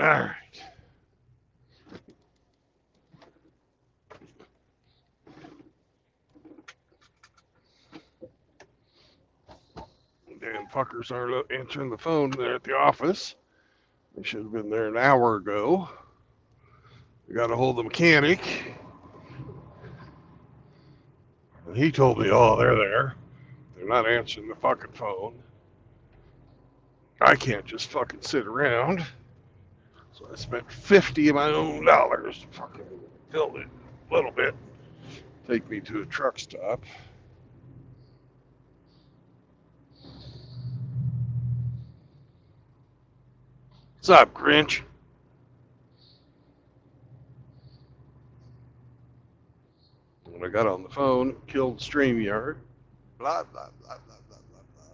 All right. Damn fuckers aren't answering the phone there at the office. They should have been there an hour ago. We got a hold of the mechanic, and he told me, "Oh, they're there. They're not answering the fucking phone. I can't just fucking sit around." So I spent 50 of my own dollars to fucking build it a little bit. Take me to a truck stop. What's up, Grinch? When I got on the phone, killed StreamYard. Blah, blah, blah, blah, blah, blah, blah.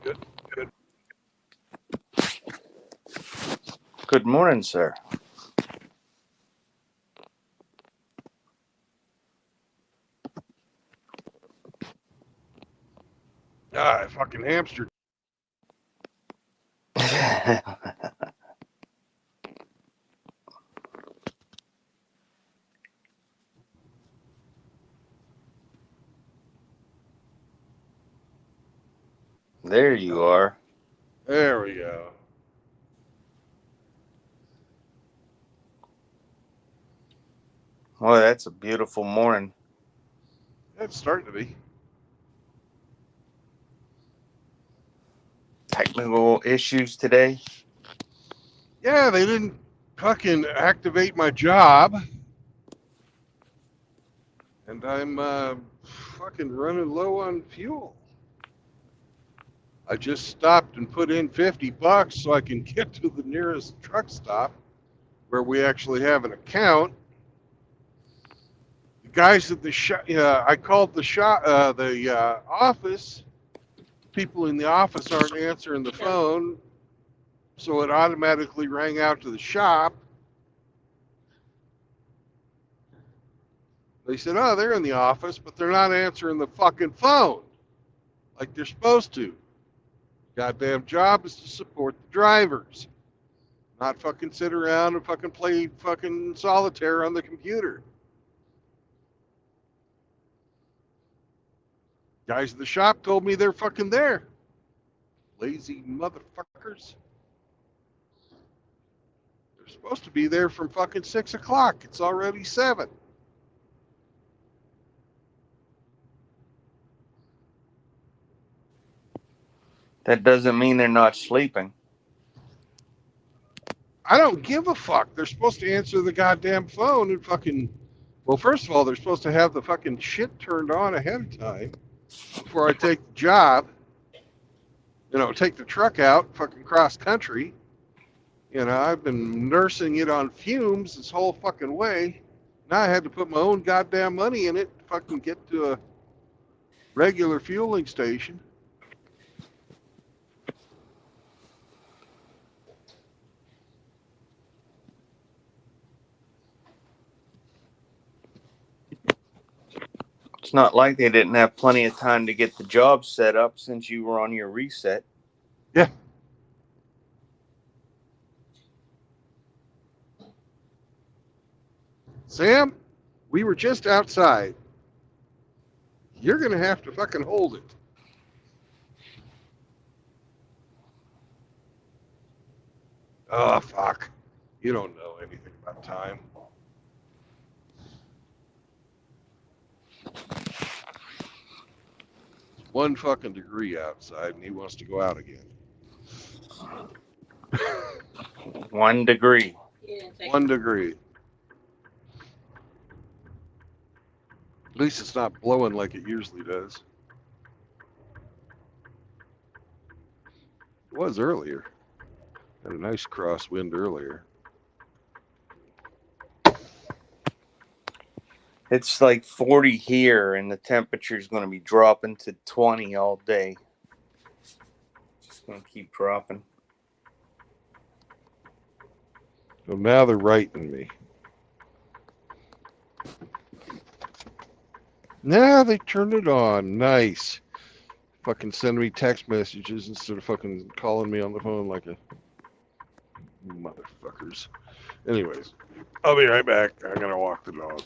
Good, good. Good morning, sir. Ah, I fucking hamstered. There you are. There we go. Boy, that's a beautiful morning. It's starting to be. Technical issues today. Yeah, they didn't fucking activate my job, and I'm fucking running low on fuel. I just stopped and put in $50 so I can get to the nearest truck stop where we actually have an account. The guys at the shop, I called the shop, the office, people in the office aren't answering the phone, so it automatically rang out to the shop. They said, oh, they're in the office, but they're not answering the fucking phone like they're supposed to. Goddamn job is to support the drivers, not fucking sit around and fucking play fucking solitaire on the computer. Guys in the shop told me they're fucking there. Lazy motherfuckers. They're supposed to be there from fucking 6 o'clock. It's already 7. That doesn't mean they're not sleeping. I don't give a fuck. They're supposed to answer the goddamn phone and fucking... Well, first of all, they're supposed to have the fucking shit turned on ahead of time before I take the job. You know, take the truck out, fucking cross country. You know, I've been nursing it on fumes this whole fucking way. Now I had to put my own goddamn money in it to fucking get to a regular fueling station. It's not like they didn't have plenty of time to get the job set up since you were on your reset. Yeah. Sam, we were just outside. You're going to have to fucking hold it. Oh, fuck. You don't know anything about time. It's 1 fucking degree outside, and he wants to go out again. 1 degree. 1 degree. At least it's not blowing like it usually does. It was earlier. Had a nice crosswind earlier. It's like 40 here, and the temperature's going to be dropping to 20 all day. Just going to keep dropping. So now they're writing me. Now they turned it on. Nice. Fucking send me text messages instead of fucking calling me on the phone like a motherfuckers. Anyways, I'll be right back. I'm gonna walk the dog.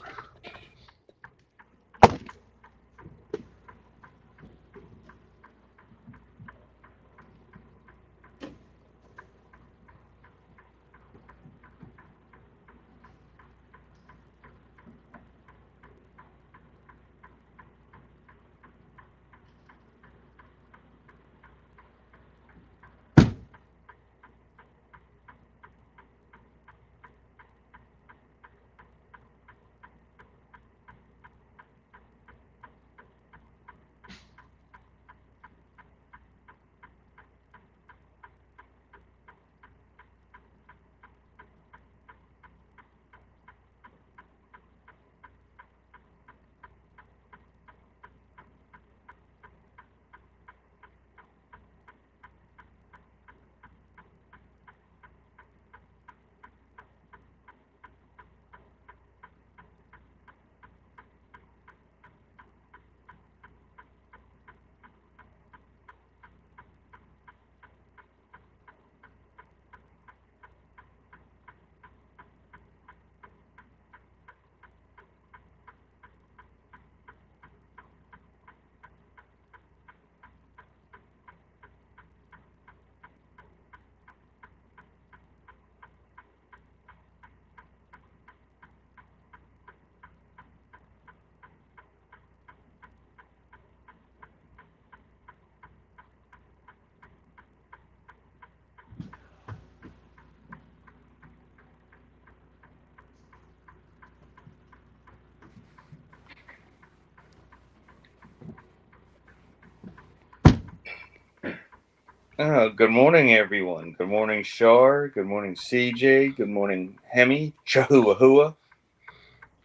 Good morning, everyone. Good morning, Shar. Good morning, CJ. Good morning, Hemi. Chahuahua.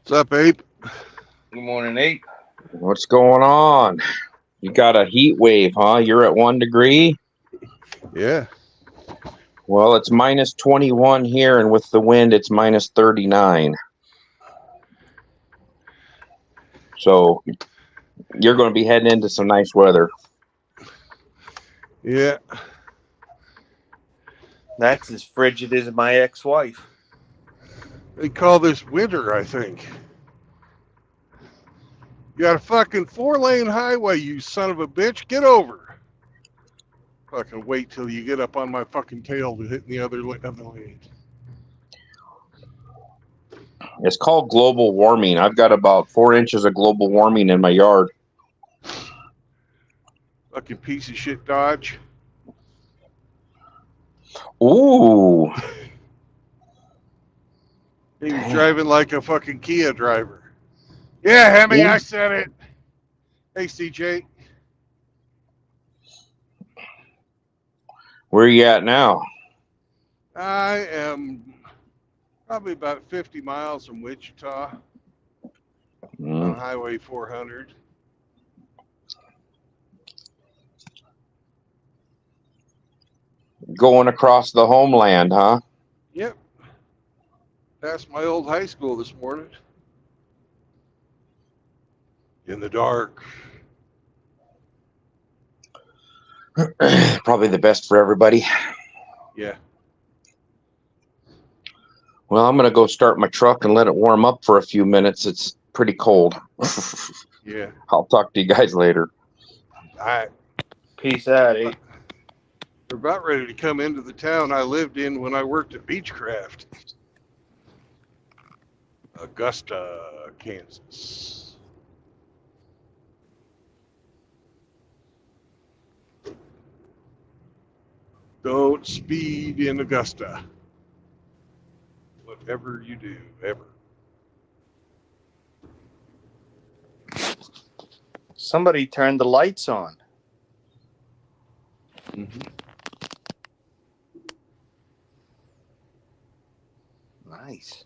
What's up, Ape? Good morning, Ape. What's going on? You got a heat wave, huh? You're at 1 degree? Yeah. Well, it's minus 21 here, and with the wind, it's minus 39. So you're going to be heading into some nice weather. Yeah. That's as frigid as my ex-wife. They call this winter, I think. You got a fucking 4-lane highway, you son of a bitch. Get over. Fucking wait till you get up on my fucking tail to hit in the other lane. It's called global warming. I've got about 4 inches of global warming in my yard. Fucking piece of shit Dodge. Ooh. He was driving like a fucking Kia driver. Yeah, Hemi, I said it. Hey, CJ. Where are you at now? I am probably about 50 miles from Wichita on Highway 400. Going across the homeland, huh? Yep. Passed my old high school this morning. In the dark. Probably the best for everybody. Yeah. Well, I'm going to go start my truck and let it warm up for a few minutes. It's pretty cold. Yeah. I'll talk to you guys later. All right. Peace out, eh? We're about ready to come into the town I lived in when I worked at Beechcraft. Augusta, Kansas. Don't speed in Augusta. Whatever you do, ever. Somebody turned the lights on. Mm-hmm. Nice.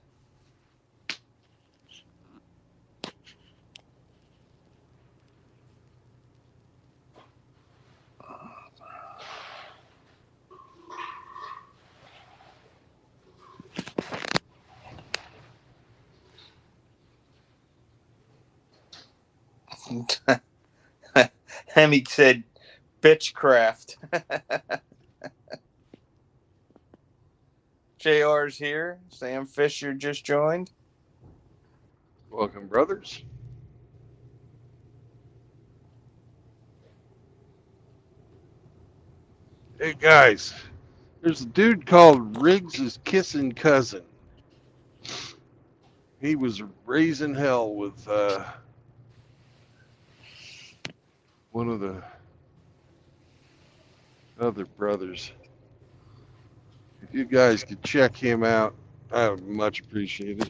Hemi said, "Bitchcraft." JR's here. Sam Fisher just joined. Welcome, brothers. Hey, guys. There's a dude called Riggs' kissing cousin. He was raising hell with one of the other brothers. If you guys could check him out, I would much appreciate it.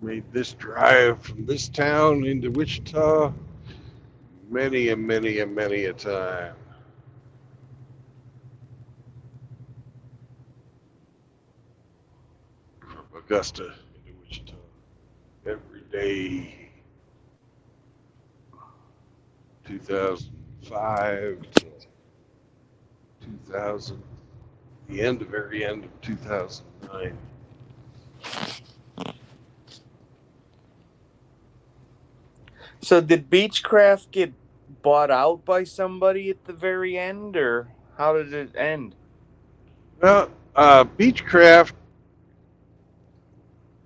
Made this drive from this town into Wichita many and many and many a time. From Augusta into Wichita every day. 2005 to 2000, the very end of 2009. So did Beechcraft get bought out by somebody at the very end, or how did it end? Well, Beechcraft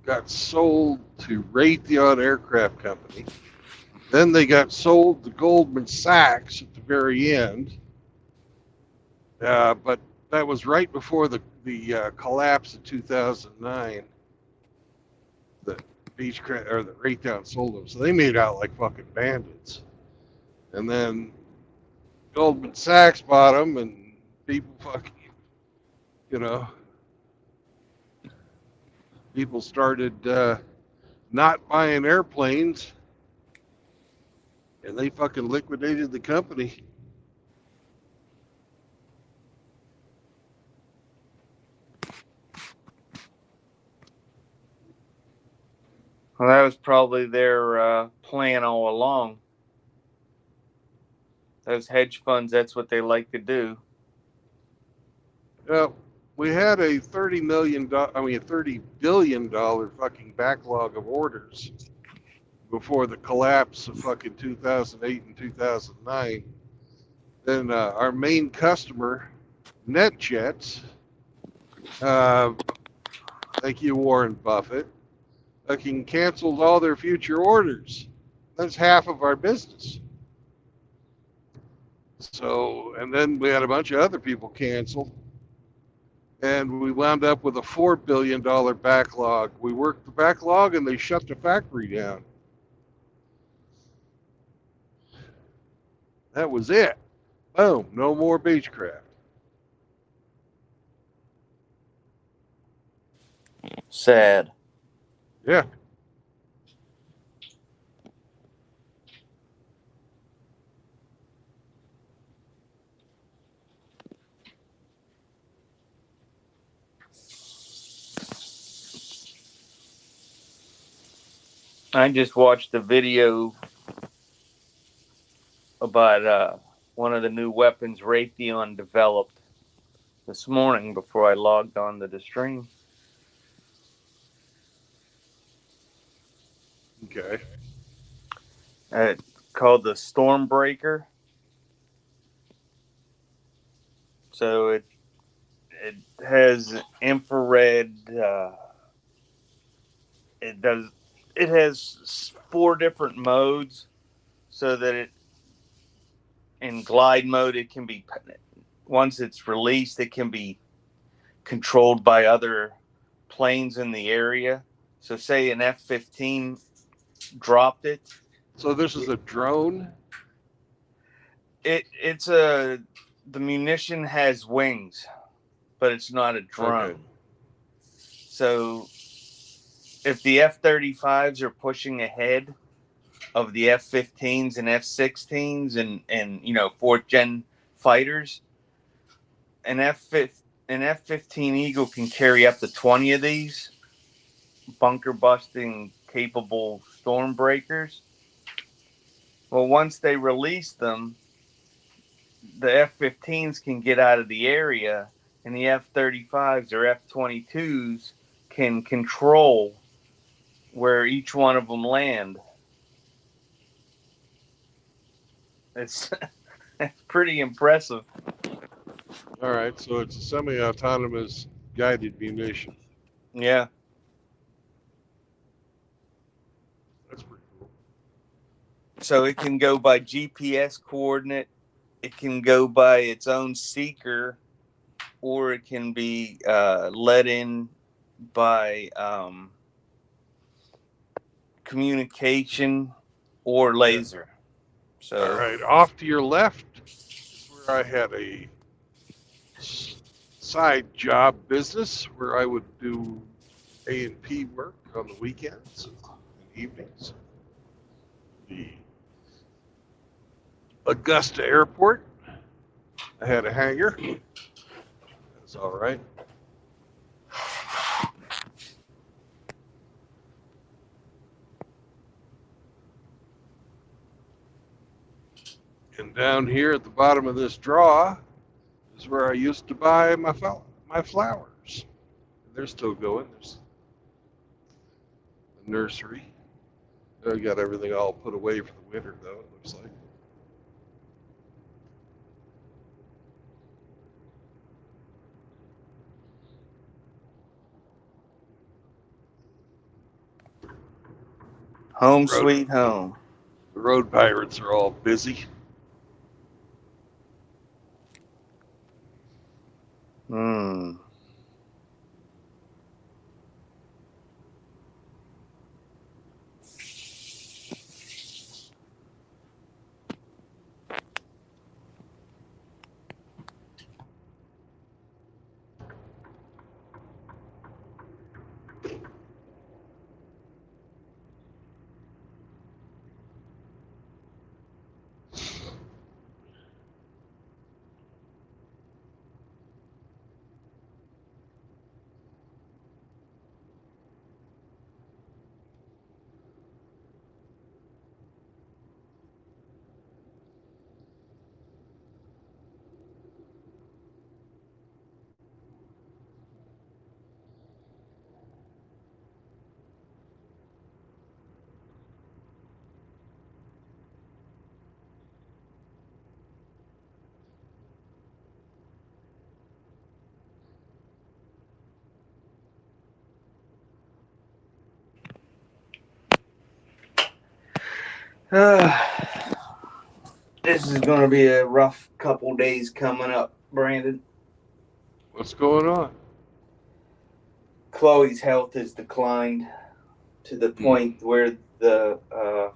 got sold to Raytheon Aircraft Company. Then they got sold to Goldman Sachs at the very end. But that was right before the collapse of 2009. The Beechcraft or the Raytheon sold them, so they made out like fucking bandits. And then Goldman Sachs bought them, and people fucking, you know, people started not buying airplanes, and they fucking liquidated the company. Well, that was probably their plan all along. Those hedge funds, that's what they like to do. We had a $30 billion fucking backlog of orders before the collapse of fucking 2008 and 2009. Then our main customer, NetJets, thank you, Warren Buffett, fucking canceled all their future orders. That's half of our business. So, and then we had a bunch of other people cancel. And we wound up with a $4 billion backlog. We worked the backlog and they shut the factory down. That was it. Boom, no more Beechcraft. Sad. Yeah. I just watched a video about one of the new weapons Raytheon developed this morning before I logged on to the stream. Okay. It's called the Stormbreaker. So it has infrared. It has 4 different modes, so that it in glide mode it can be, once it's released, it can be controlled by other planes in the area. So say an F-15 dropped it. So this is a drone? The munition has wings, but it's not a drone. Okay. So if the F-35s are pushing ahead of the F-15s and F-16s and 4th gen fighters, an F-15 Eagle can carry up to 20 of these bunker busting capable Stormbreakers. Well, once they release them, the F-15s can get out of the area, and the F-35s or F-22s can control where each one of them land. It's pretty impressive. All right, so it's a semi-autonomous guided munition. Yeah. That's pretty cool. So it can go by GPS coordinate, it can go by its own seeker, or it can be let in by communication or laser. So, all right, off to your left is where I had a side job business where I would do A&P work on the weekends and evenings. The Augusta Airport, I had a hangar. That's all right. And down here at the bottom of this draw is where I used to buy my flowers. They're still going. There's the nursery. I got everything all put away for the winter, though, it looks like. Home sweet home. The road pirates are all busy. Hmm. This is going to be a rough couple days coming up, Brandon. What's going on? Chloe's health has declined to the point where that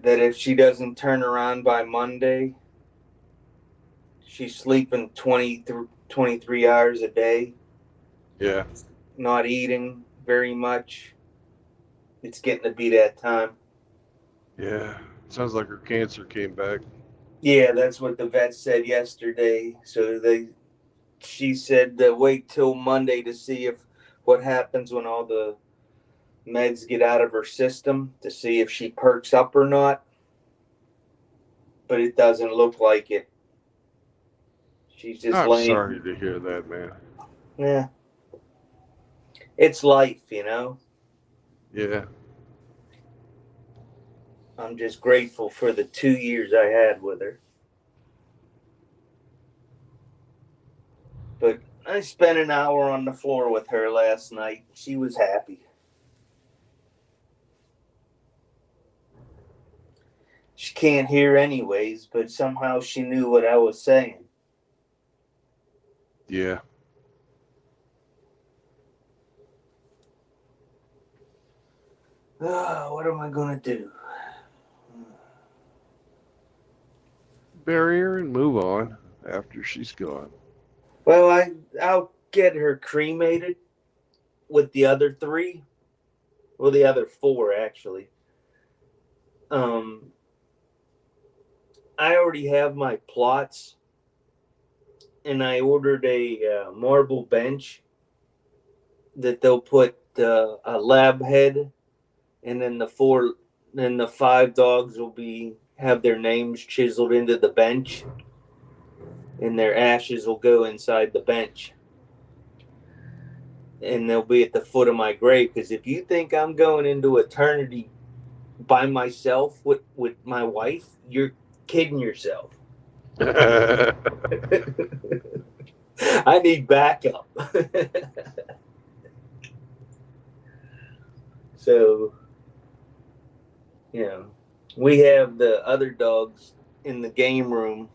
if she doesn't turn around by Monday, she's sleeping 23 hours a day. Yeah. Not eating very much. It's getting to be that time. Yeah. Sounds like her cancer came back. Yeah, that's what the vet said yesterday. So she said wait till Monday to see what happens when all the meds get out of her system, to see if she perks up or not. But it doesn't look like it. She's just I'm laying. sorry to hear that, man. Yeah. It's life, you know? Yeah. I'm just grateful for the 2 years I had with her. But I spent an hour on the floor with her last night. She was happy. She can't hear anyways, but somehow she knew what I was saying. Yeah. What am I going to do? Bury her and move on after she's gone. Well, I'll get her cremated with the other 3. Well, the other 4, actually. I already have my plots, and I ordered a marble bench that they'll put a lab head, and then the 5 dogs will have their names chiseled into the bench, and their ashes will go inside the bench, and they'll be at the foot of my grave. Because if you think I'm going into eternity by myself with my wife, you're kidding yourself. I need backup. So, we have the other dogs in the game room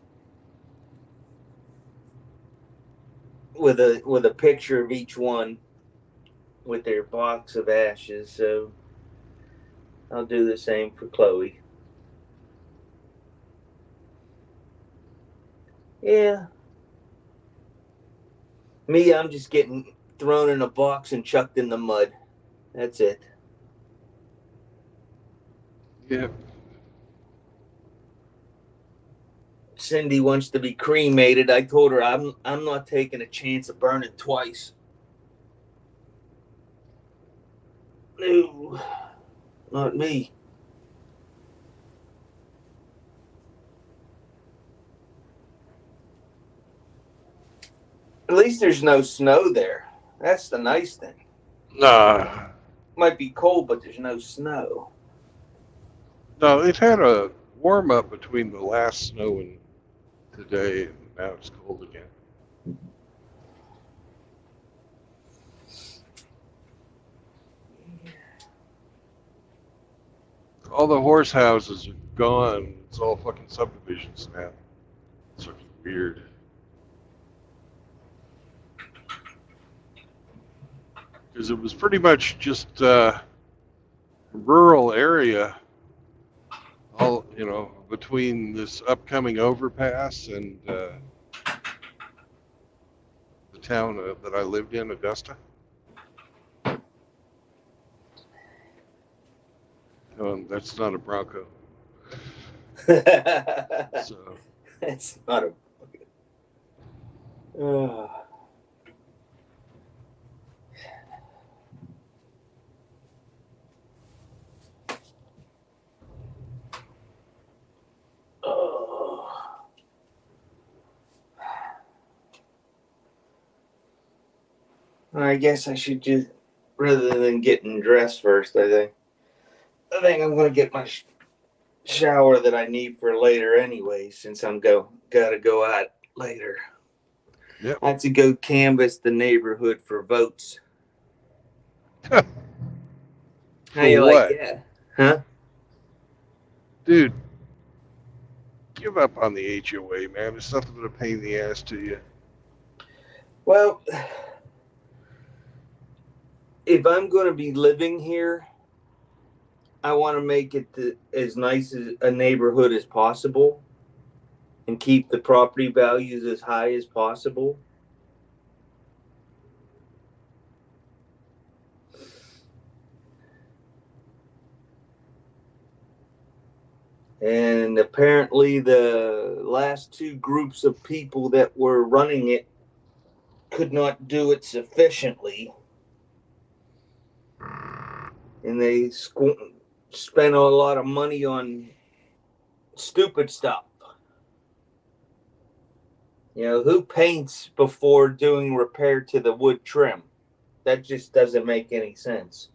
with a picture of each one with their box of ashes. So I'll do the same for Chloe. Yeah. Me, I'm just getting thrown in a box and chucked in the mud. That's it. Yeah. Cindy wants to be cremated. I told her I'm not taking a chance of burning twice. No, not me. At least there's no snow there. That's the nice thing. Nah. Might be cold, but there's no snow. No, it had a warm up between the last snow and today, and now it's cold again. All the horse houses are gone. It's all fucking subdivisions now. It's fucking weird. Because it was pretty much just a rural area, all between this upcoming overpass and the town that I lived in, Augusta. That's not a Bronco. So It's not a. I guess I should just, rather than getting dressed first, I think I'm gonna get my shower that I need for later anyway, since I'm gotta go out later. Yep. I have to go canvass the neighborhood for votes. How you what? like that? Huh? Dude, give up on the HOA, man. It's nothing but a pain in the ass to you. Well, if I'm going to be living here, I want to make it as nice as a neighborhood as possible and keep the property values as high as possible. And apparently the last two groups of people that were running it could not do it sufficiently. And they spent a lot of money on stupid stuff. Who paints before doing repair to the wood trim? That just doesn't make any sense.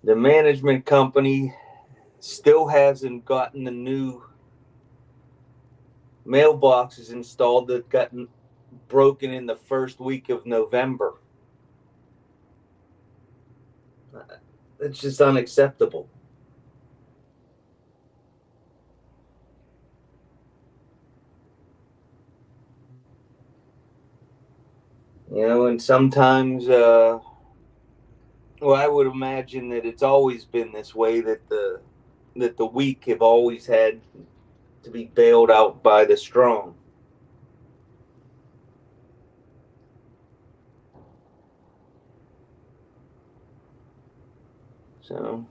The management company still hasn't gotten the new mailboxes installed that got broken in the first week of November. It's just unacceptable. And sometimes, I would imagine that it's always been this way, that the weak have always had to be bailed out by the strong. So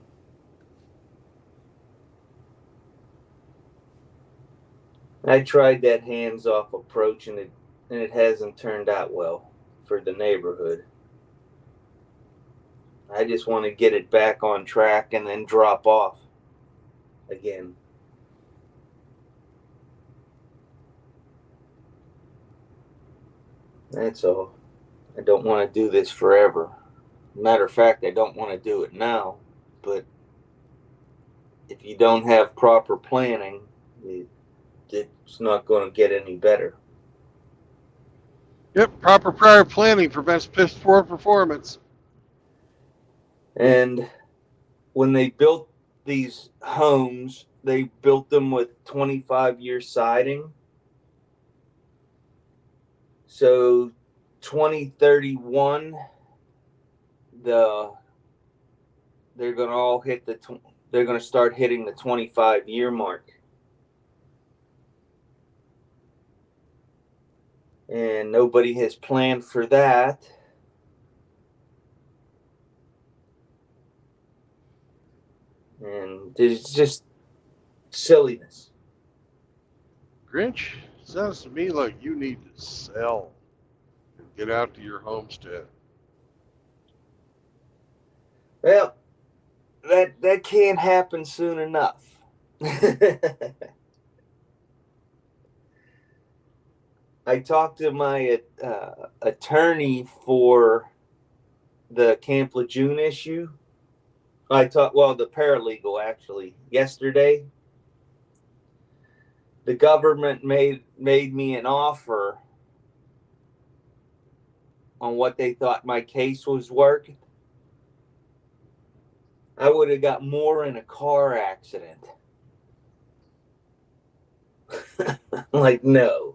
I tried that hands-off approach, and it hasn't turned out well for the neighborhood. I just want to get it back on track and then drop off again. That's all. I don't want to do this forever. Matter of fact, I don't want to do it now, but if you don't have proper planning, it's not going to get any better. Yep, proper prior planning prevents piss poor performance. And when they built these homes, they built them with 25-year siding. So 2031, they're going to all they're going to start hitting the 25-year mark. And nobody has planned for that. And there's just silliness. Grinch, sounds to me like you need to sell and get out to your homestead. Well, that can't happen soon enough. I talked to my attorney for the Camp Lejeune issue. The paralegal actually yesterday. The government made me an offer on what they thought my case was worth. I would have got more in a car accident. Like, no.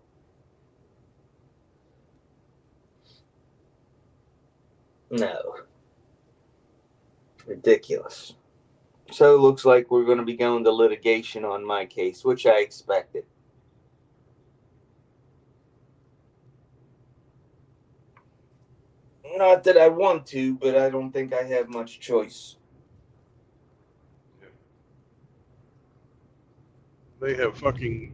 No. Ridiculous. So it looks like we're going to be going to litigation on my case, which I expected. Not that I want to, but I don't think I have much choice. They have fucking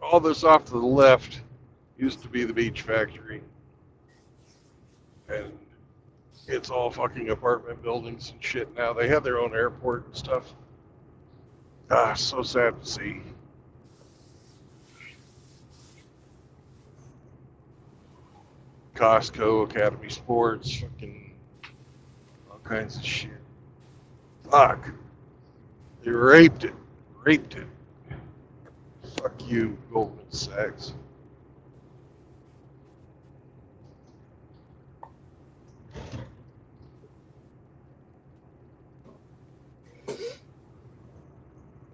all this off to the left used to be the beach factory, and it's all fucking apartment buildings and shit now. They have their own airport and stuff. Ah, so sad to see. Costco, Academy Sports, fucking all kinds of shit. Fuck. They raped it. Raped it. Fuck you, Goldman Sachs.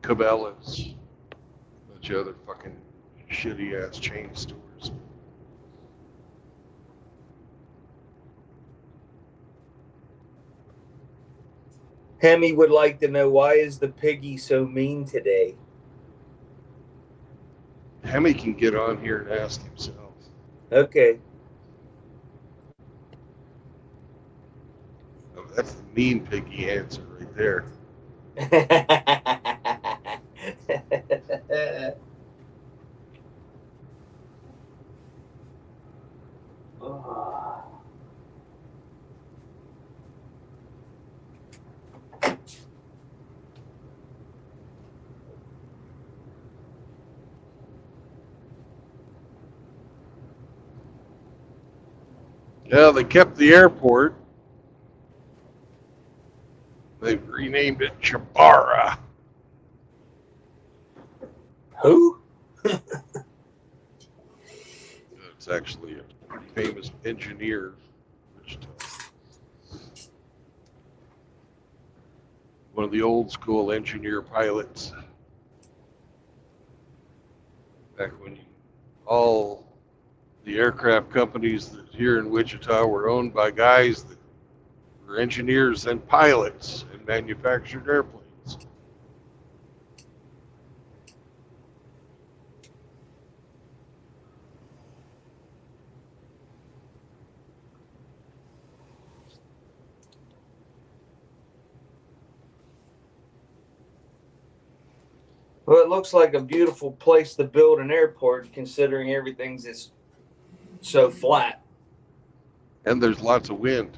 Cabela's. Bunch of other fucking shitty ass chain stores. Hemi would like to know, why is the piggy so mean today? Hemi can get on here and ask himself. Okay. Oh, that's the mean piggy answer right there. Yeah, they kept the airport. They've renamed it Chabara. Who? It's actually a famous engineer. One of the old school engineer pilots. Back when all the aircraft companies that here in Wichita were owned by guys that were engineers and pilots and manufactured airplanes. Well, it looks like a beautiful place to build an airport, considering everything's just so flat. And there's lots of wind.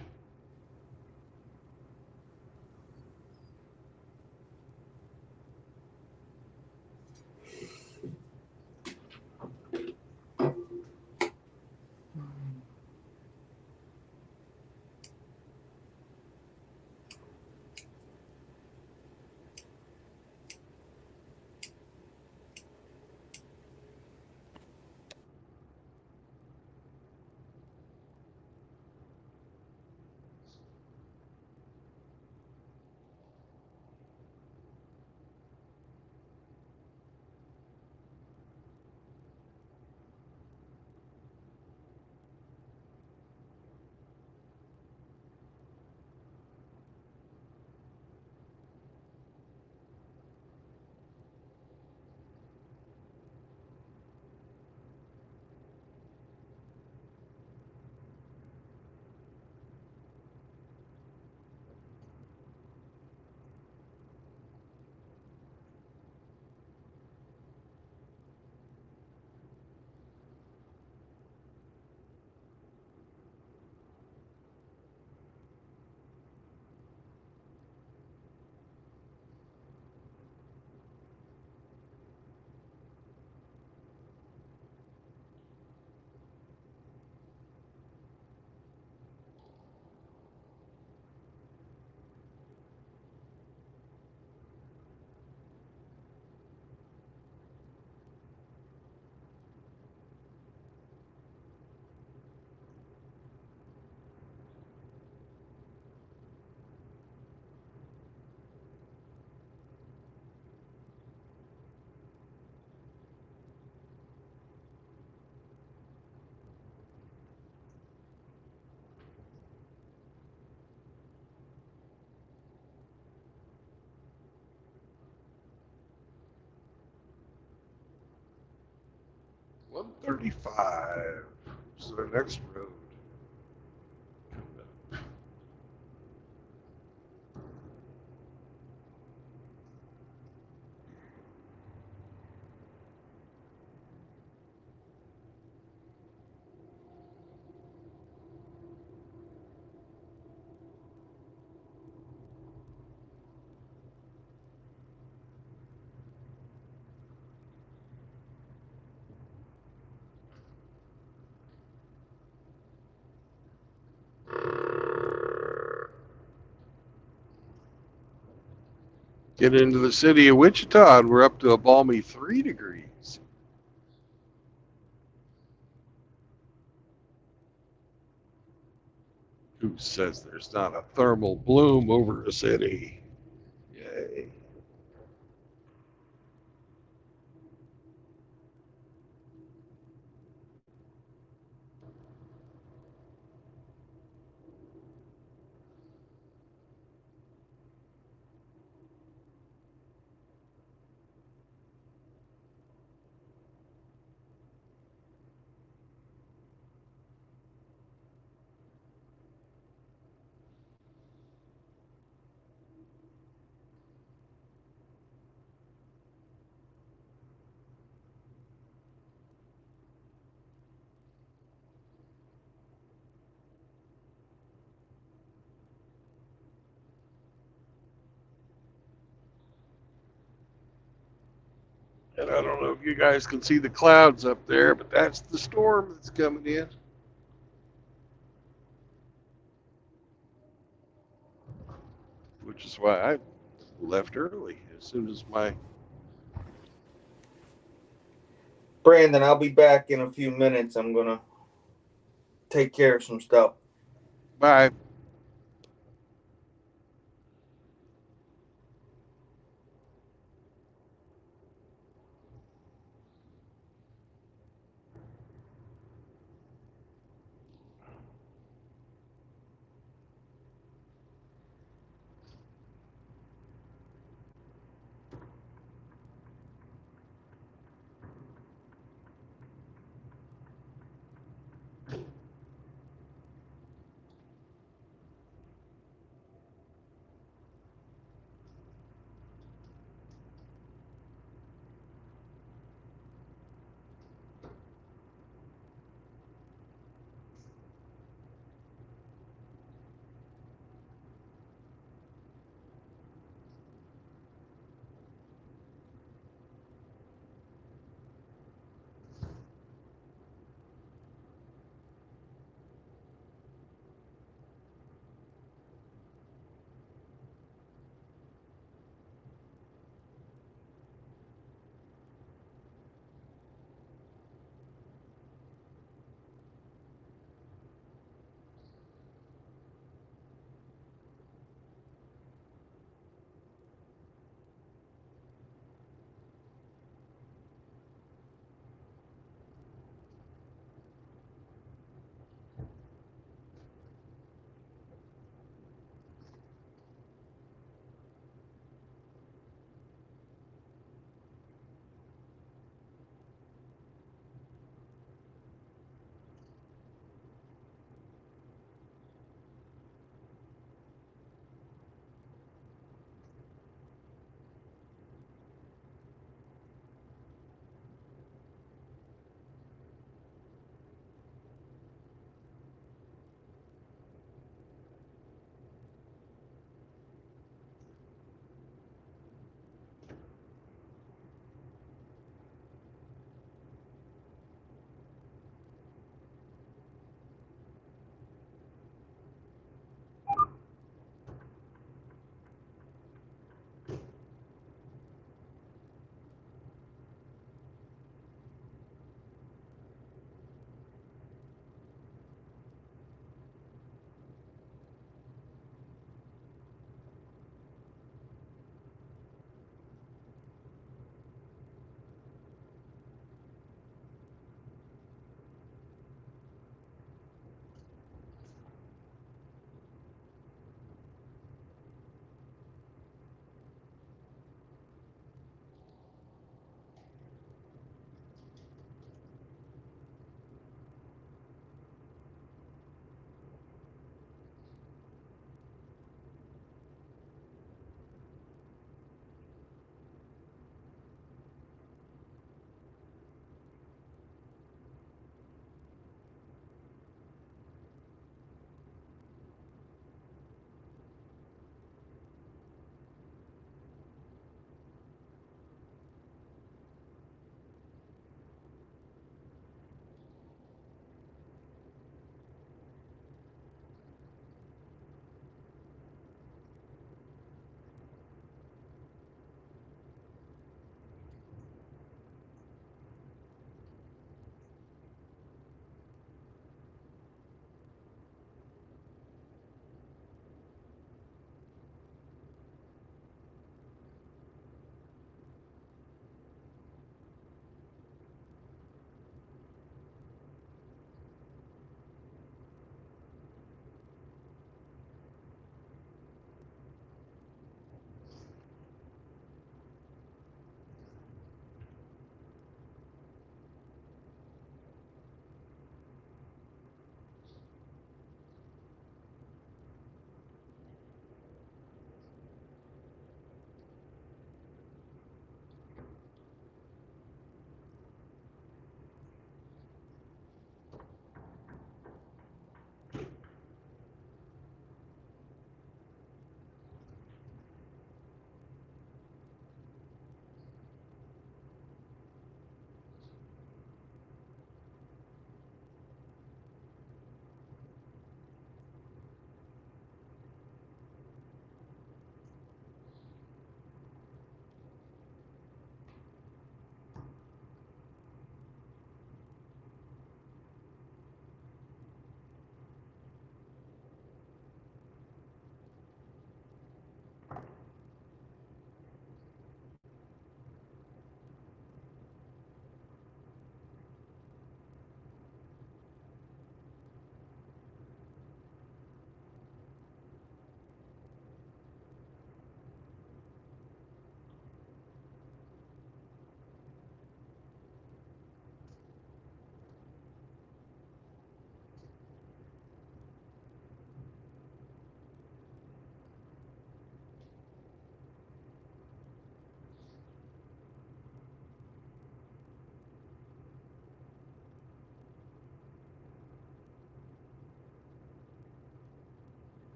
135. So the next road. Get into the city of Wichita, and we're up to a balmy 3 degrees. Who says there's not a thermal bloom over a city? Yay. And I don't know if you guys can see the clouds up there, but that's the storm that's coming in. Which is why I left early as soon as my. Brandon, I'll be back in a few minutes. I'm gonna take care of some stuff. Bye.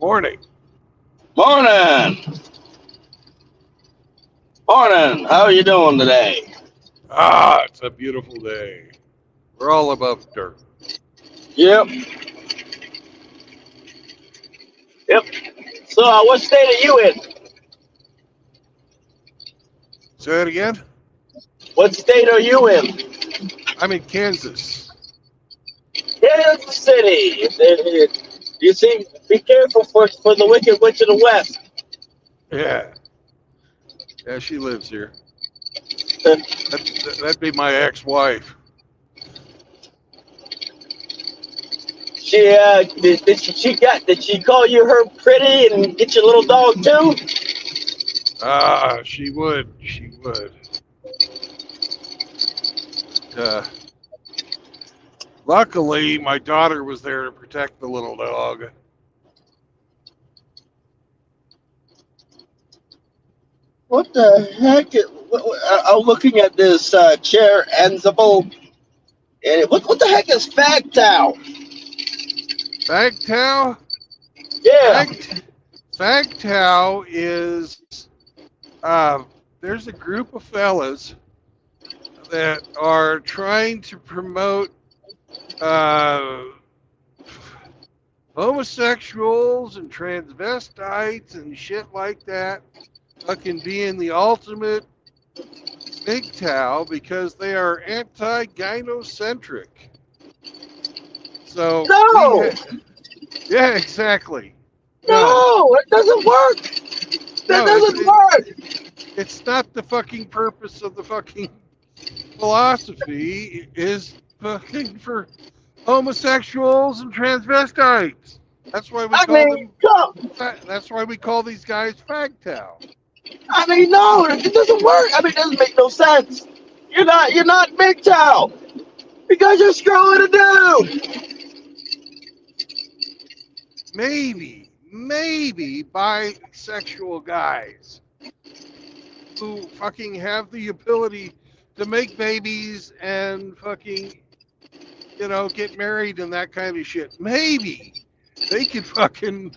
Morning. Morning. Morning. How are you doing today? Ah, it's a beautiful day. We're all above dirt. Yep. So, what state are you in? Say that again? What state are you in? I'm in Kansas. Kansas City. You see, be careful for the Wicked Witch of the West. Yeah. Yeah, she lives here. That'd be my ex-wife. Did she call you her pretty and get your little dog too? Ah, she would. She would. Luckily, my daughter was there to protect the little dog. What the heck? I'm looking at this chair Ansible. And what the heck is Fagtow? Fagtow? Yeah. Fagtow is there's a group of fellas that are trying to promote homosexuals and transvestites and shit like that fucking being the ultimate MGTOW because they are anti-gynocentric. So No! Yeah, exactly. No, it doesn't work. That doesn't work. It's not the fucking purpose of the fucking philosophy. Is fucking for homosexuals and transvestites. That's why we That's why we call these guys Fagtow. I mean, no, it doesn't work. I mean, it doesn't make no sense. You're not MGTOW because you're screwing a dude. Maybe bisexual guys who fucking have the ability to make babies and fucking, get married and that kind of shit. Maybe they could fucking,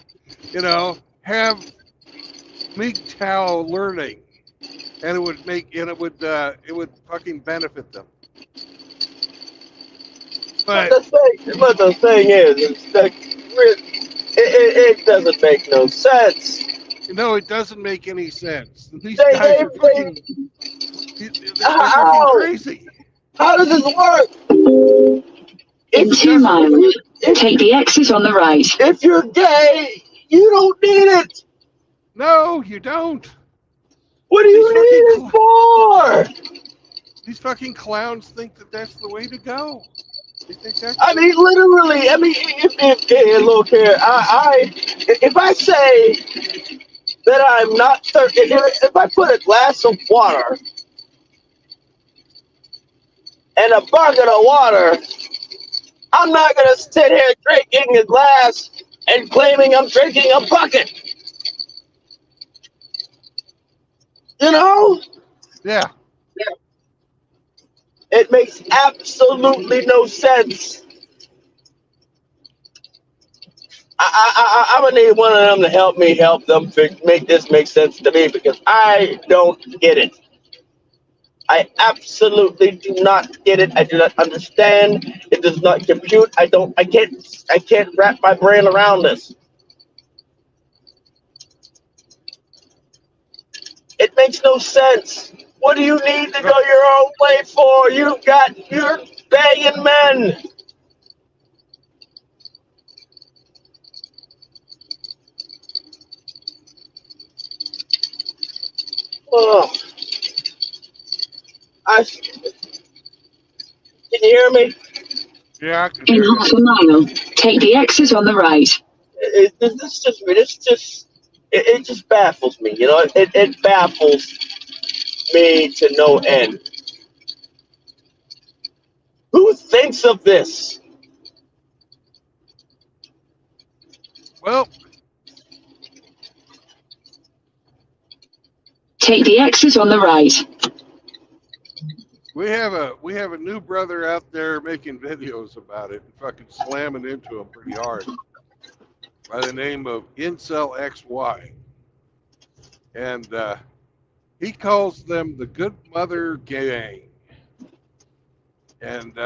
have MGTOW learning, and it would fucking benefit them. But the thing is, it doesn't make no sense. No, it doesn't make any sense. These guys are fucking, they're fucking crazy. How does this work? In 2 miles, take the exit on the right. If you're gay, you don't need it. No, you don't. What do you need it for? These fucking clowns think that that's the way to go. They think that's literally. If look here, if I say that I'm not thirsty, if I put a glass of water and a bucket of water, I'm not gonna sit here drinking a glass and claiming I'm drinking a bucket. Yeah. It makes absolutely no sense. I'm gonna need one of them to help them make this make sense to me because I don't get it. I absolutely do not get it. I do not understand. It does not compute. I can't wrap my brain around this. It makes no sense. What do you need to go your own way for? You're begging men. Oh. Can you hear me? Yeah. In half a mile, take the exit on the right. It just baffles me. It baffles me to no end. Who thinks of this? Well, take the exit on the right. we have a new brother out there making videos about it and fucking slamming into him pretty hard. by the name of Incel XY. And he calls them the Good Mother Gang. And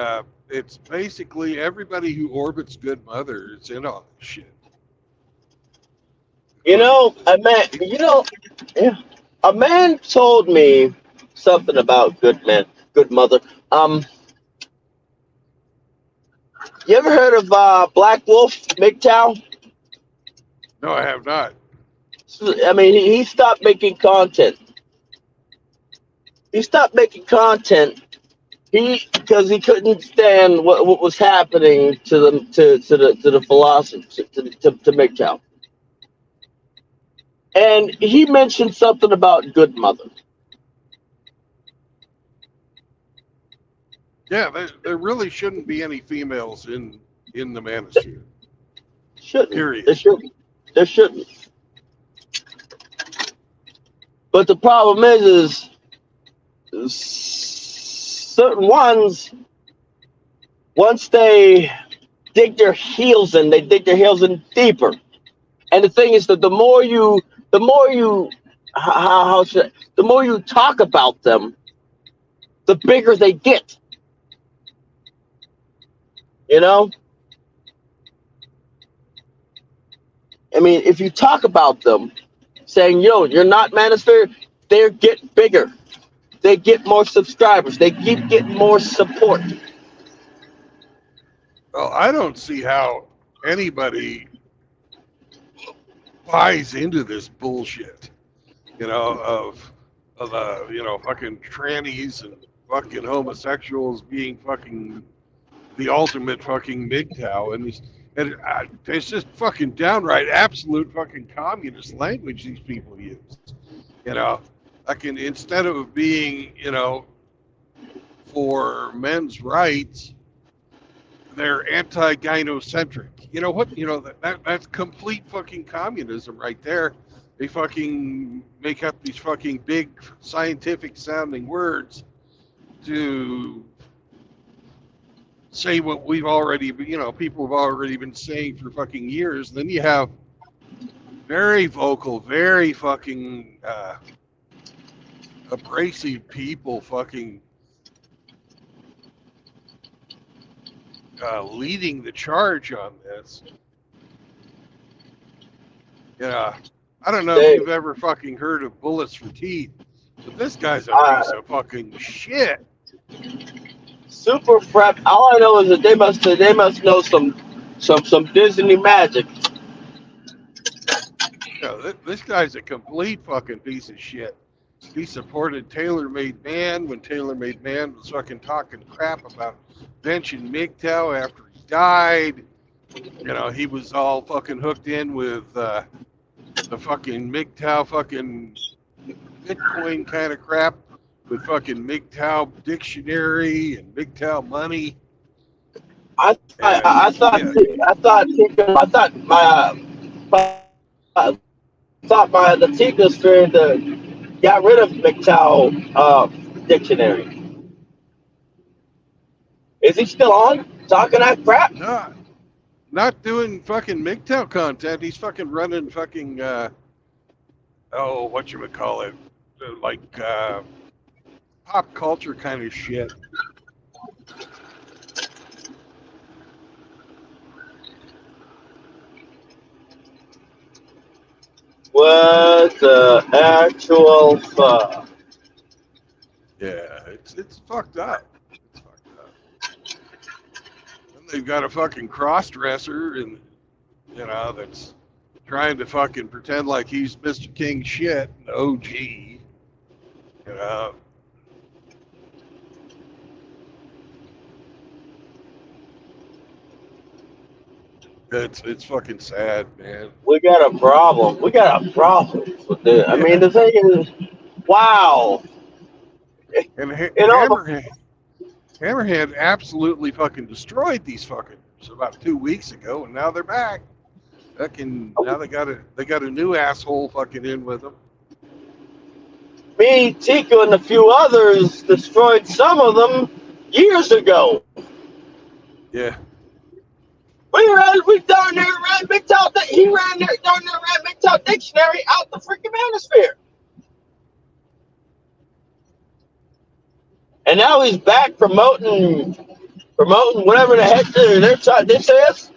it's basically everybody who orbits Good Mother is in on this shit. You know, yeah, a man told me something about Good Mother. You ever heard of Black Wolf MGTOW? No, I have not. I mean, he stopped making content. He stopped making content. Because he couldn't stand what was happening to the philosophy to MGTOW. And he mentioned something about Good Mother. Yeah, there really shouldn't be any females in the manosphere. Shouldn't. Period. There shouldn't. But the problem is certain ones, once they dig their heels in, they dig their heels in deeper. And the thing is that the more you talk about them, the bigger they get. You know? I mean, if you talk about them, saying, yo, you're not manosphere, they get bigger. They get more subscribers. They keep getting more support. Well, I don't see how anybody buys into this bullshit, of fucking trannies and fucking homosexuals being fucking the ultimate fucking MGTOW, and it's just fucking downright absolute fucking communist language these people use, instead of being, for men's rights, they're anti-gynocentric. You know what? That's complete fucking communism right there. They fucking make up these fucking big scientific sounding words to say what we've already, people have already been saying for fucking years. And then you have very vocal, very fucking abrasive people fucking leading the charge on this. I don't know if you've ever fucking heard of Bullets for Teeth, but this guy's a piece of fucking shit. Super prep. All I know is that they must know some Disney magic. This guy's a complete fucking piece of shit. He supported Taylor Made Man when Taylor Made Man was fucking talking crap about benching MGTOW after he died. He was all fucking hooked in with the fucking MGTOW fucking Bitcoin kind of crap with fucking MGTOW dictionary and MGTOW money. I thought the Teacosphere got rid of MGTOW dictionary. Is he still on talking that crap? No, not doing fucking MGTOW content. He's fucking running fucking whatchamacallit, pop culture kind of shit. What the actual fuck? Yeah, it's fucked up. It's fucked up. And they've got a fucking cross-dresser and that's trying to fucking pretend like he's Mr. King shit, an OG. It's fucking sad, man. We got a problem. with this. I mean, the thing is, wow. And Hammerhead Hammerhead absolutely fucking destroyed these fuckers about 2 weeks ago, and now they're back. Now they got a new asshole fucking in with them. Me, Tico, and a few others destroyed some of them years ago. Yeah. We darn near ran Big Top. He ran there, darn near ran Big Top Dictionary out the freaking manosphere. And now he's back promoting whatever the heck this is.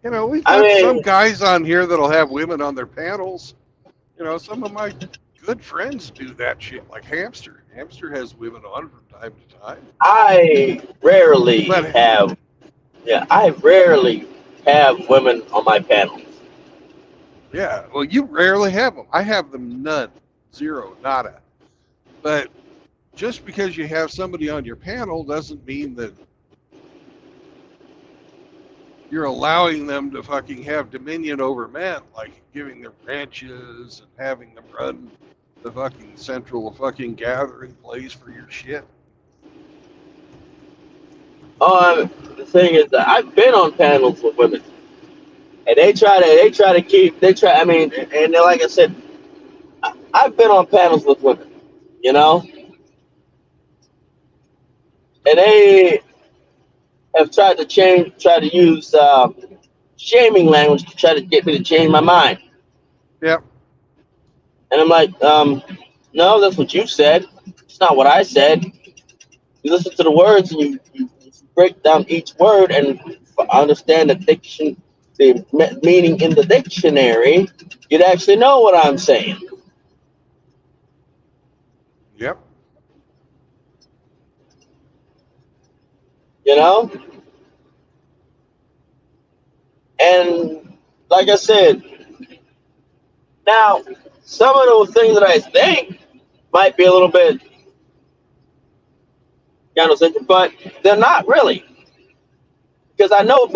You know, we've I got mean- some guys on here that'll have women on their panels. You know, some of my good friends do that shit, like Hamster. Hamster has women on from time to time. I rarely But- have women on my panel. Yeah, well, you rarely have them. I have them none, zero, nada. But just because you have somebody on your panel doesn't mean that you're allowing them to fucking have dominion over men, like giving them ranches and having them run the fucking central fucking gathering place for your shit. The thing is that I've been on panels with women, and they try to keep. I mean, and like I said, I've been on panels with women, you know, and they have tried to use shaming language to try to get me to change my mind. Yep. And I'm like, no, that's what you said. It's not what I said. You listen to the words and you break down each word and understand the meaning in the dictionary, you'd actually know what I'm saying. Yep. You know? And like I said, now some of those things that I think might be a little bit but they're not really. Because I know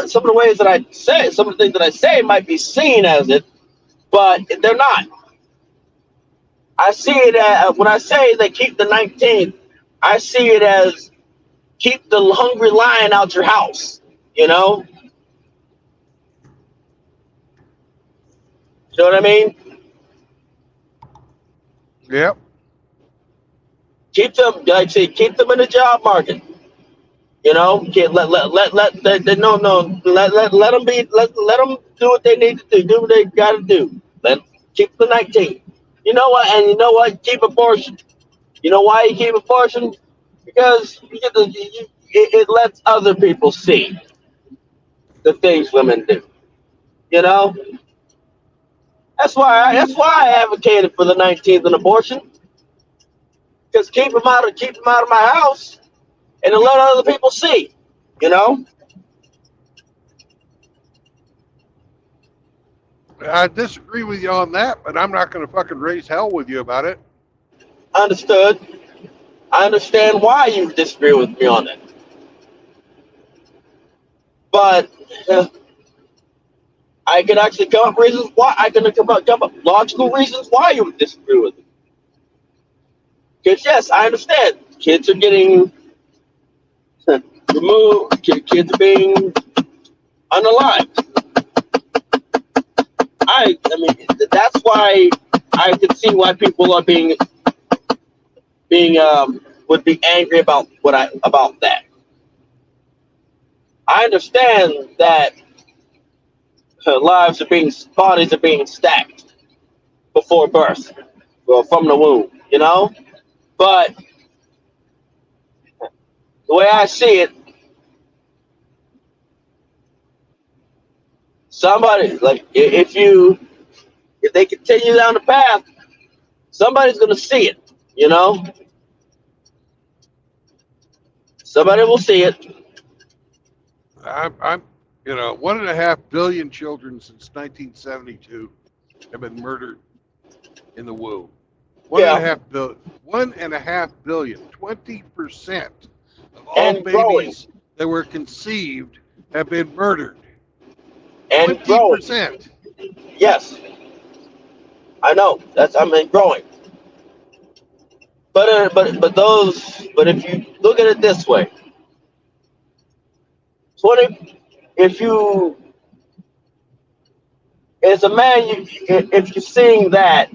some of the ways that I say, some of the things that I say might be seen as it, but they're not. I see it as, when I say they keep the 19th, I see it as keep the hungry lion out your house, you know? You know what I mean? Yep. Keep them, like I say, keep them in the job market. You know, let them be, let them do what they need to do what they got to do. Keep the 19. You know what? And you know what? Keep abortion. You know why you keep abortion? Because it lets other people see the things women do. You know, that's why I advocated for the 19th and abortion. Because keep them out of my house, and to let other people see. You know. I disagree with you on that, but I'm not going to fucking raise hell with you about it. Understood. I understand why you disagree with me on it. But I can actually come up reasons why. I can come up logical reasons why you would disagree with me. Because yes, I understand. Kids are getting removed. Kids are being unalived. I mean, that's why I can see why people are would be angry about that. I understand that bodies are being stacked before birth, well, from the womb, you know. But the way I see it, somebody, like, if they continue down the path, somebody's gonna see it, you know. Somebody will see it. I'm 1.5 billion children since 1972 have been murdered in the womb. 1.5 billion. 1.5 billion. 20% of all And babies that were conceived have been murdered. And growing. 20%. Yes, I know. Growing. But if you look at it this way, as a man, if you're seeing that,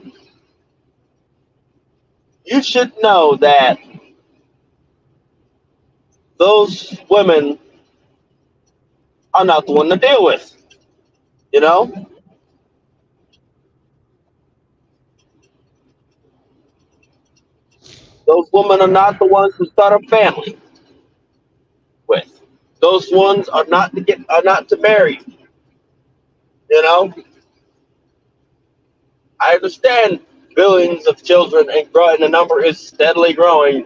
you should know that those women are not the one to deal with. You know, those women are not the ones to start a family with. Those ones are not to marry. You know, I understand billions of children and growing. The number is steadily growing,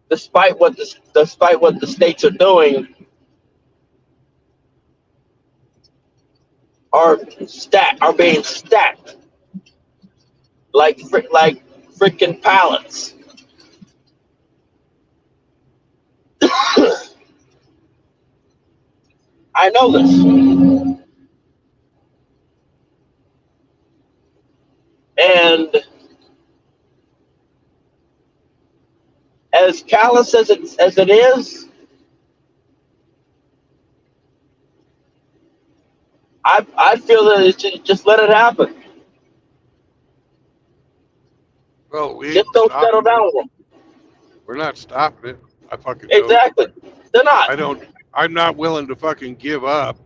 despite what the states are doing, are being stacked like freaking pallets. I know this, and as callous as it is, I feel that it should just let it happen. Well, we Just ain't don't settle stopping down it. with them. We're not stopping it. I fucking know that. Exactly. They're not. I'm not willing to fucking give up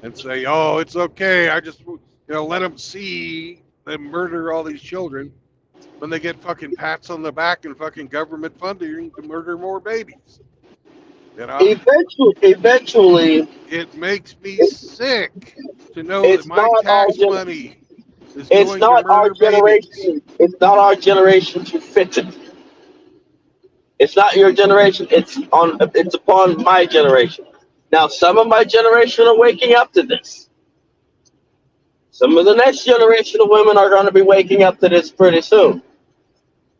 and say, oh, it's okay. I just, let them see them murder all these children when they get fucking pats on the back and fucking government funding to murder more babies. Eventually, It makes me it, sick to know that it's my not our tax money is it's going to not our murder babies. generation. It's not our generation to fix it. It's not your generation. It's upon my generation. Now, some of my generation are waking up to this. Some of the next generation of women are going to be waking up to this pretty soon.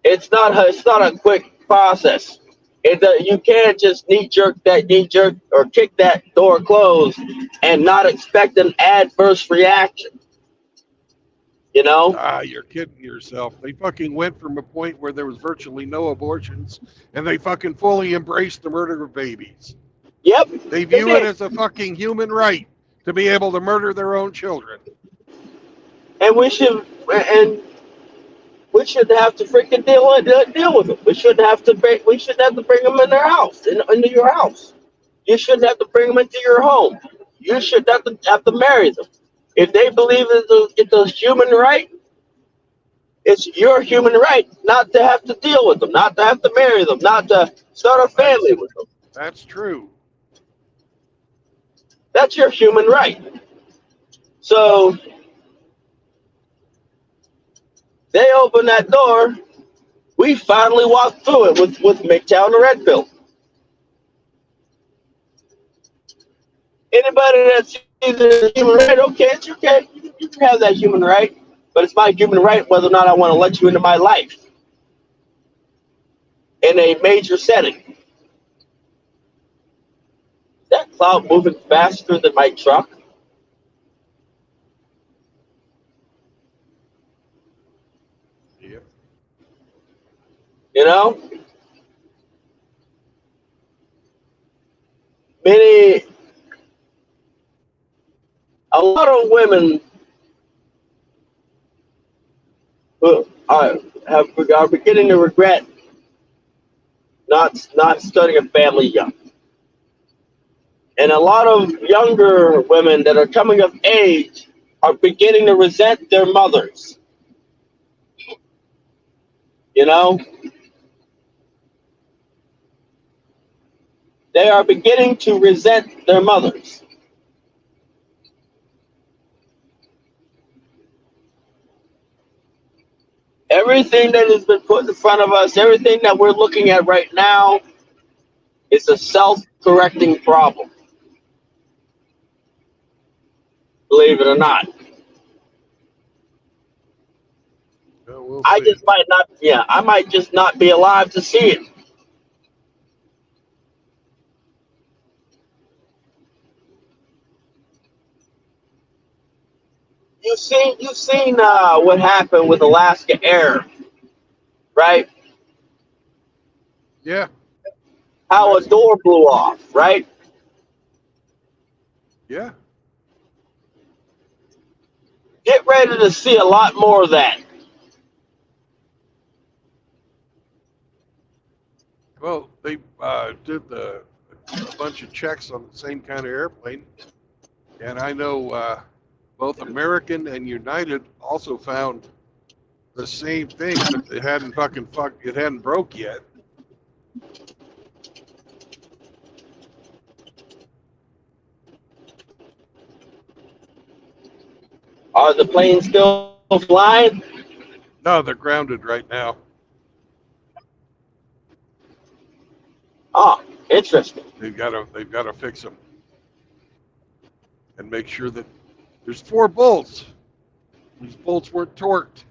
It's not a quick process. You can't just knee jerk or kick that door closed and not expect an adverse reaction. You know? You're kidding yourself. They fucking went from a point where there was virtually no abortions and they fucking fully embraced the murder of babies. Yep. They view it as a fucking human right to be able to murder their own children. And we should have to freaking deal with them. We shouldn't have to bring them in their house, into your house. You shouldn't have to bring them into your home. You should have to marry them. If they believe it's a human right, it's your human right not to have to deal with them, not to have to marry them, not to start a family with them. That's true. That's your human right. So they open that door. We finally walked through it with MGTOW and Red Pill. Anybody that sees it as a human right, okay, it's okay. You can have that human right, but it's my human right whether or not I want to let you into my life in a major setting. Is that cloud moving faster than my truck? Yeah. You know? A lot of women who are beginning to regret not starting a family young. And a lot of younger women that are coming of age are beginning to resent their mothers. You know? They are beginning to resent their mothers. Everything that has been put in front of us, everything that we're looking at right now is a self-correcting problem. Believe it or not. We'll I see. might just not be alive to see it. You've seen what happened with Alaska Air, right? Yeah. How a door blew off, right? Yeah. Get ready to see a lot more of that. Well, they did a bunch of checks on the same kind of airplane, and I know both American and United also found the same thing, but it hadn't it hadn't broke yet. Are the planes still flying? No, they're grounded right now. Oh, interesting. They've got to fix them and make sure that there's 4 bolts. These bolts weren't torqued.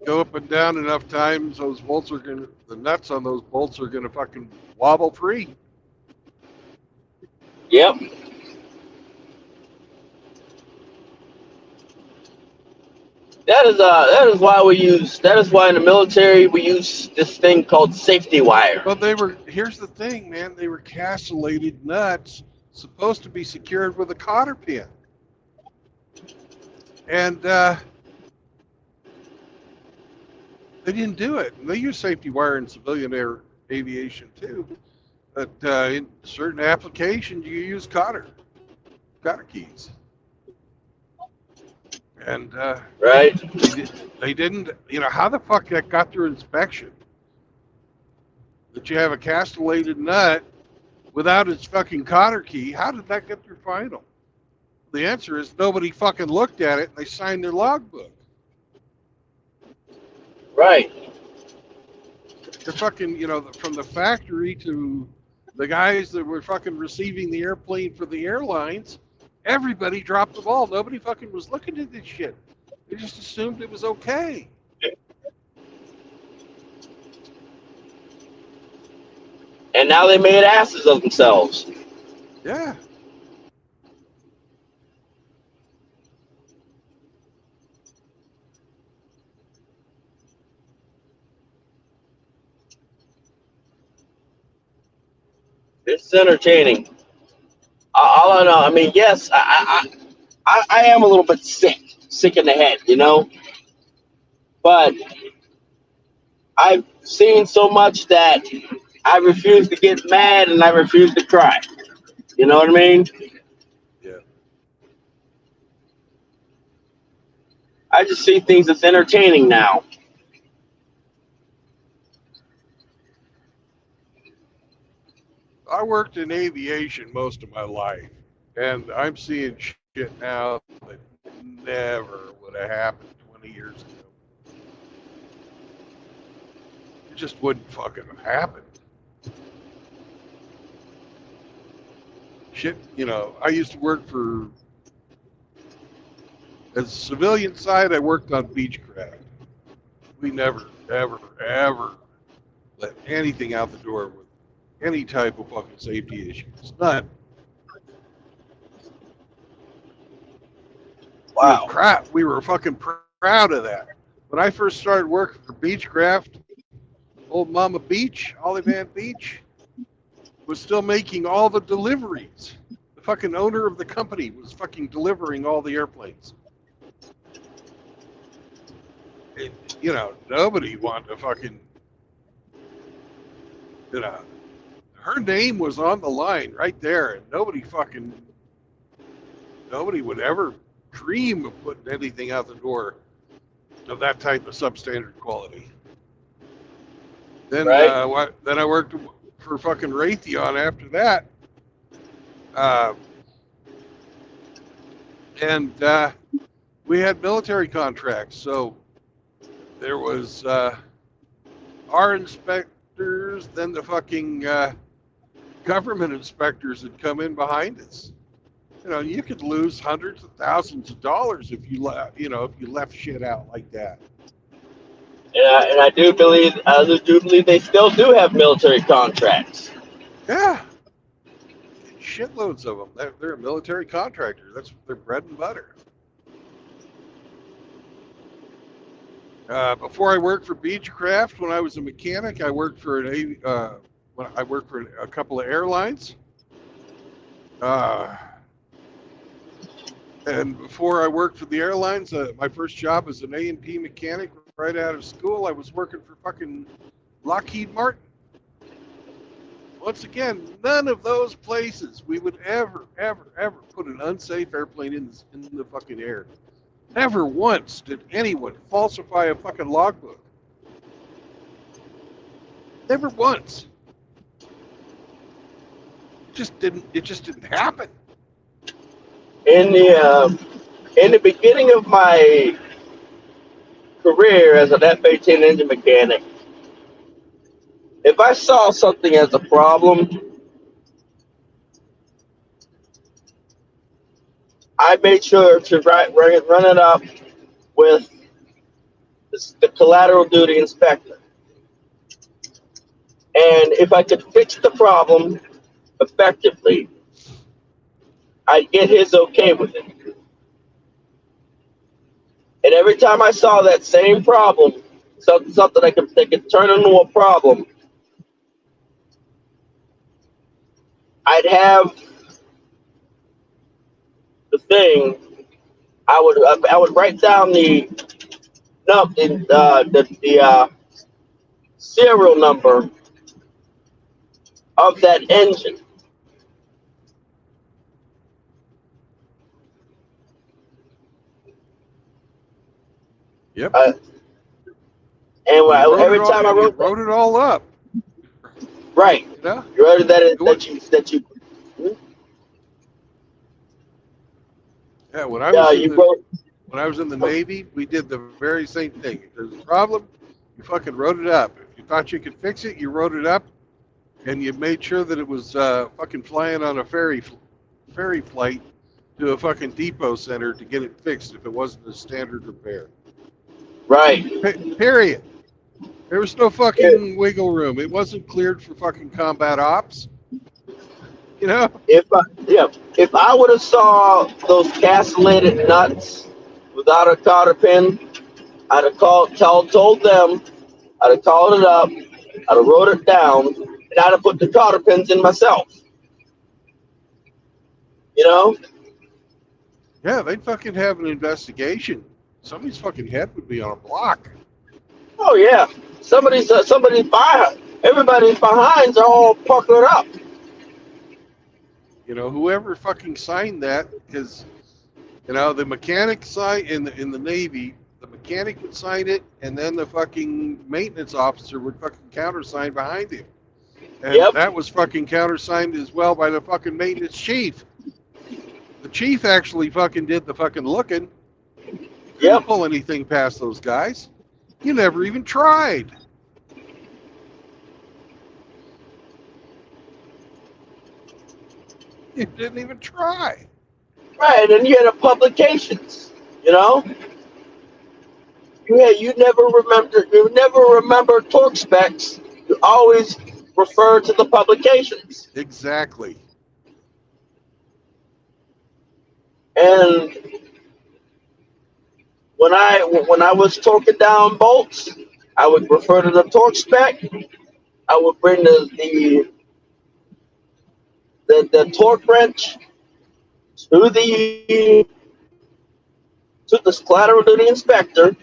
Go up and down enough times, those bolts are the nuts on those bolts are gonna fucking wobble free. Yep. That is why in the military we use this thing called safety wire. Well, here's the thing, man. They were castellated nuts, supposed to be secured with a cotter pin. And they didn't do it. And they use safety wire in civilian aviation too. But in certain applications, you use cotter keys. And Right. they didn't, how the fuck that got through inspection? That you have a castellated nut without its fucking cotter key, how did that get through final? The answer is nobody fucking looked at it and they signed their logbook. Right. They're fucking, from the factory to the guys that were fucking receiving the airplane for the airlines, everybody dropped the ball. Nobody fucking was looking at this shit. They just assumed it was okay. And now they made asses of themselves. Yeah. It's entertaining. All I know, I mean, yes, I am a little bit sick in the head, but I've seen so much that I refuse to get mad and I refuse to cry. You know what I mean? Yeah. I just see things as entertaining now. I worked in aviation most of my life, and I'm seeing shit now that never would have happened 20 years ago. It just wouldn't fucking have happened. Shit, I used to work as a civilian side, I worked on Beechcraft. We never, ever, ever let anything out the door with any type of fucking safety issues. None. Wow. We were fucking proud of that. When I first started working for Beechcraft, old Mama Beach, Olivant Beach, was still making all the deliveries. The fucking owner of the company was fucking delivering all the airplanes. Nobody wanted to fucking, her name was on the line right there, and nobody would ever dream of putting anything out the door of that type of substandard quality. Then, right. Then I worked for fucking Raytheon after that, and we had military contracts, so there was our inspectors, then the fucking government inspectors had come in behind us. You could lose hundreds of thousands of dollars if you left shit out like that. Yeah, and I do believe they still do have military contracts. Yeah, shitloads of them. They're a military contractor. That's their bread and butter. Before I worked for Beechcraft, when I was a mechanic, I worked for a couple of airlines. And before I worked for the airlines, my first job as an A&P mechanic right out of school, I was working for fucking Lockheed Martin. Once again, none of those places we would ever put an unsafe airplane in the fucking air. Never once did anyone falsify a fucking logbook. Never once. It just didn't happen. In the beginning of my career as an F-18 engine mechanic, if I saw something as a problem, I made sure to run it up with the collateral duty inspector. And if I could fix the problem effectively, I'd get his okay with it. And every time I saw that same problem, something that could turn into a problem, I'd have the thing. I would write down the serial number of that engine. Yep. Every time I wrote it all up. Right. You know? You wrote that you. Yeah, when I was in the Navy, we did the very same thing. If there's a problem, you fucking wrote it up. If you thought you could fix it, you wrote it up, and you made sure that it was fucking flying on a ferry flight to a fucking depot center to get it fixed if it wasn't a standard repair. Right. Period. There was no fucking wiggle room. It wasn't cleared for fucking combat ops. You know? If I would have saw those castellated nuts without a cotter pin, I'd have told them, I'd have called it up, I'd have wrote it down, and I'd have put the cotter pins in myself. You know? Yeah, they'd fucking have an investigation. Somebody's fucking head would be on a block. Oh yeah, somebody's behind. Everybody's behinds are all puckered up. You know, whoever fucking signed that, because you know the mechanic sign in the Navy, the mechanic would sign it, and then the fucking maintenance officer would fucking countersign behind him, and that was fucking countersigned as well by the fucking maintenance chief. The chief actually fucking did the fucking looking. Couldn't pull anything past those guys. You never even tried. You didn't even try. Right, and you had publications, you know? You never remember torque specs. You always refer to the publications. Exactly. And when I was torquing down bolts, I would refer to the torque spec. I would bring the torque wrench to the collateral duty inspector,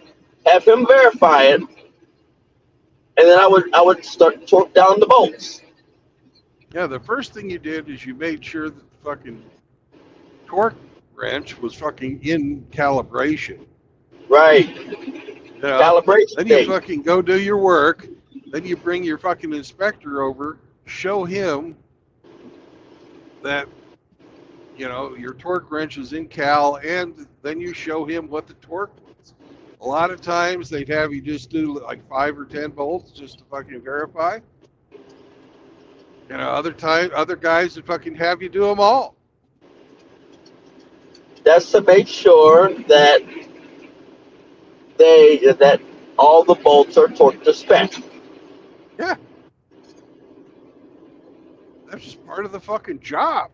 have him verify it, and then I would start to torque down the bolts. Yeah, the first thing you did is you made sure that the fucking torque wrench was fucking in calibration. Right. You know, calibration. Then you fucking go do your work. Then you bring your fucking inspector over, show him that, you know, your torque wrench is in cal, and then you show him what the torque was. A lot of times they'd have you just do like 5 or 10 bolts just to fucking verify. You know, other guys would fucking have you do them all. That's to make sure that that all the bolts are torqued to spec. Yeah. That's just part of the fucking job.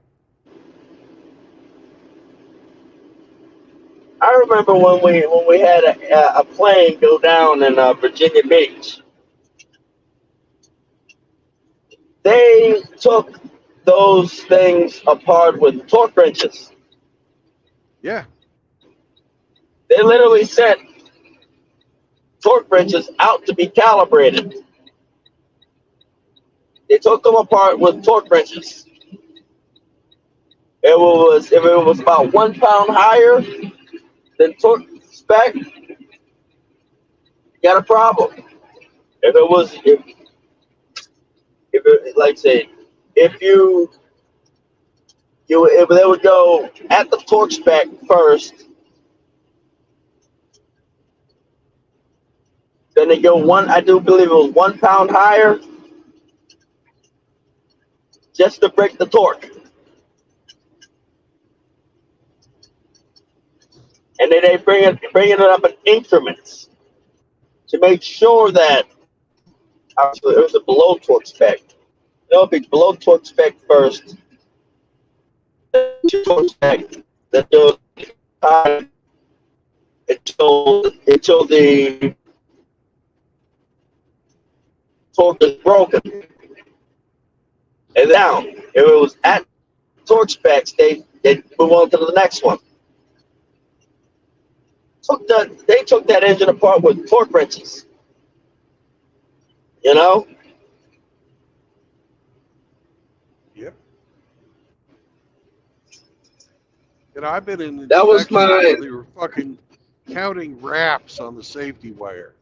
I remember when we had a plane go down in Virginia Beach. They took those things apart with torque wrenches. Yeah. They literally sent torque wrenches out to be calibrated. They took them apart with torque wrenches. If it was about 1 pound higher than torque spec, you got a problem. If it was if it, like say, if if they would go at the torque spec first, then they go I do believe it was 1 pound higher just to break the torque. And then they bringing it up in increments to make sure that it was a below torque spec. If it's below torque spec first, torque spec that goes time until the torque is broken. And now, if it was at torque specs, they move on to the next one. They took that engine apart with torque wrenches. You know? Yep. I've been in That was inspections my- where they were fucking counting wraps on the safety wire.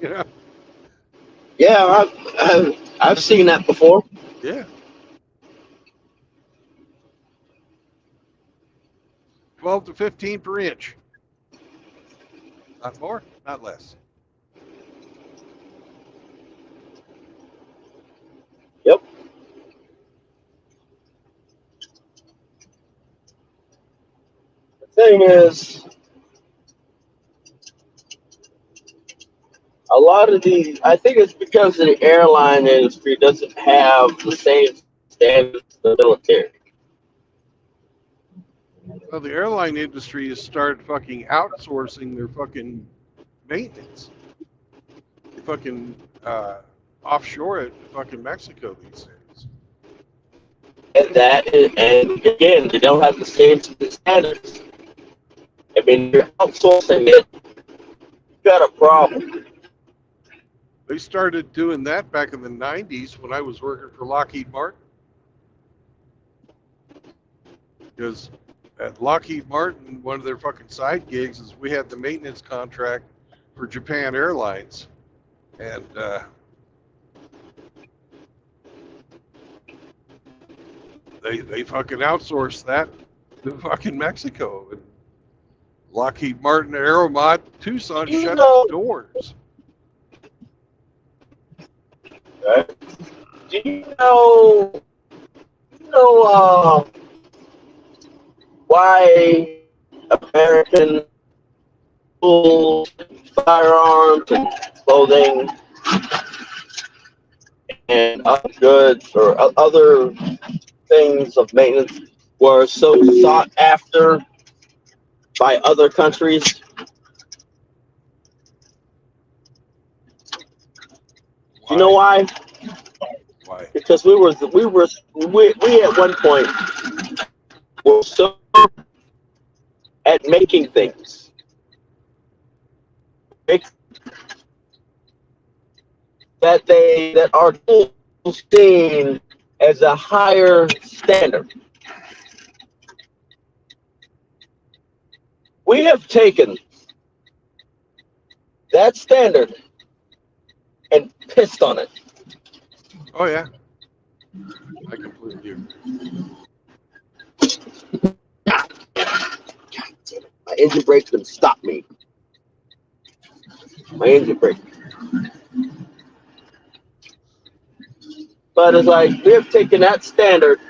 You know? Yeah, I've seen that before. Yeah. 12 to 15 per inch. Not more, not less. Yep. The thing is, a lot of these, I think it's because the airline industry doesn't have the same standards as the military. Well, the airline industry has started fucking outsourcing their fucking maintenance. They fucking offshore it to fucking Mexico these days. And again, they don't have the same standards. I mean, you're outsourcing it, you've got a problem. They started doing that back in the 90s when I was working for Lockheed Martin. Because at Lockheed Martin, one of their fucking side gigs is we had the maintenance contract for Japan Airlines. And they fucking outsourced that to fucking Mexico. And Lockheed Martin Aeromont Tucson shut the doors. Right? Do you know why American tools, firearms, and clothing, and other goods or other things of maintenance were so sought after by other countries? Do you know why? Why? Because we at one point were so at making things. That our tools seen as a higher standard. We have taken that standard and pissed on it. Oh, yeah. I completely agree. My engine brake's gonna stop me. My engine brake. But it's like we have taken that standard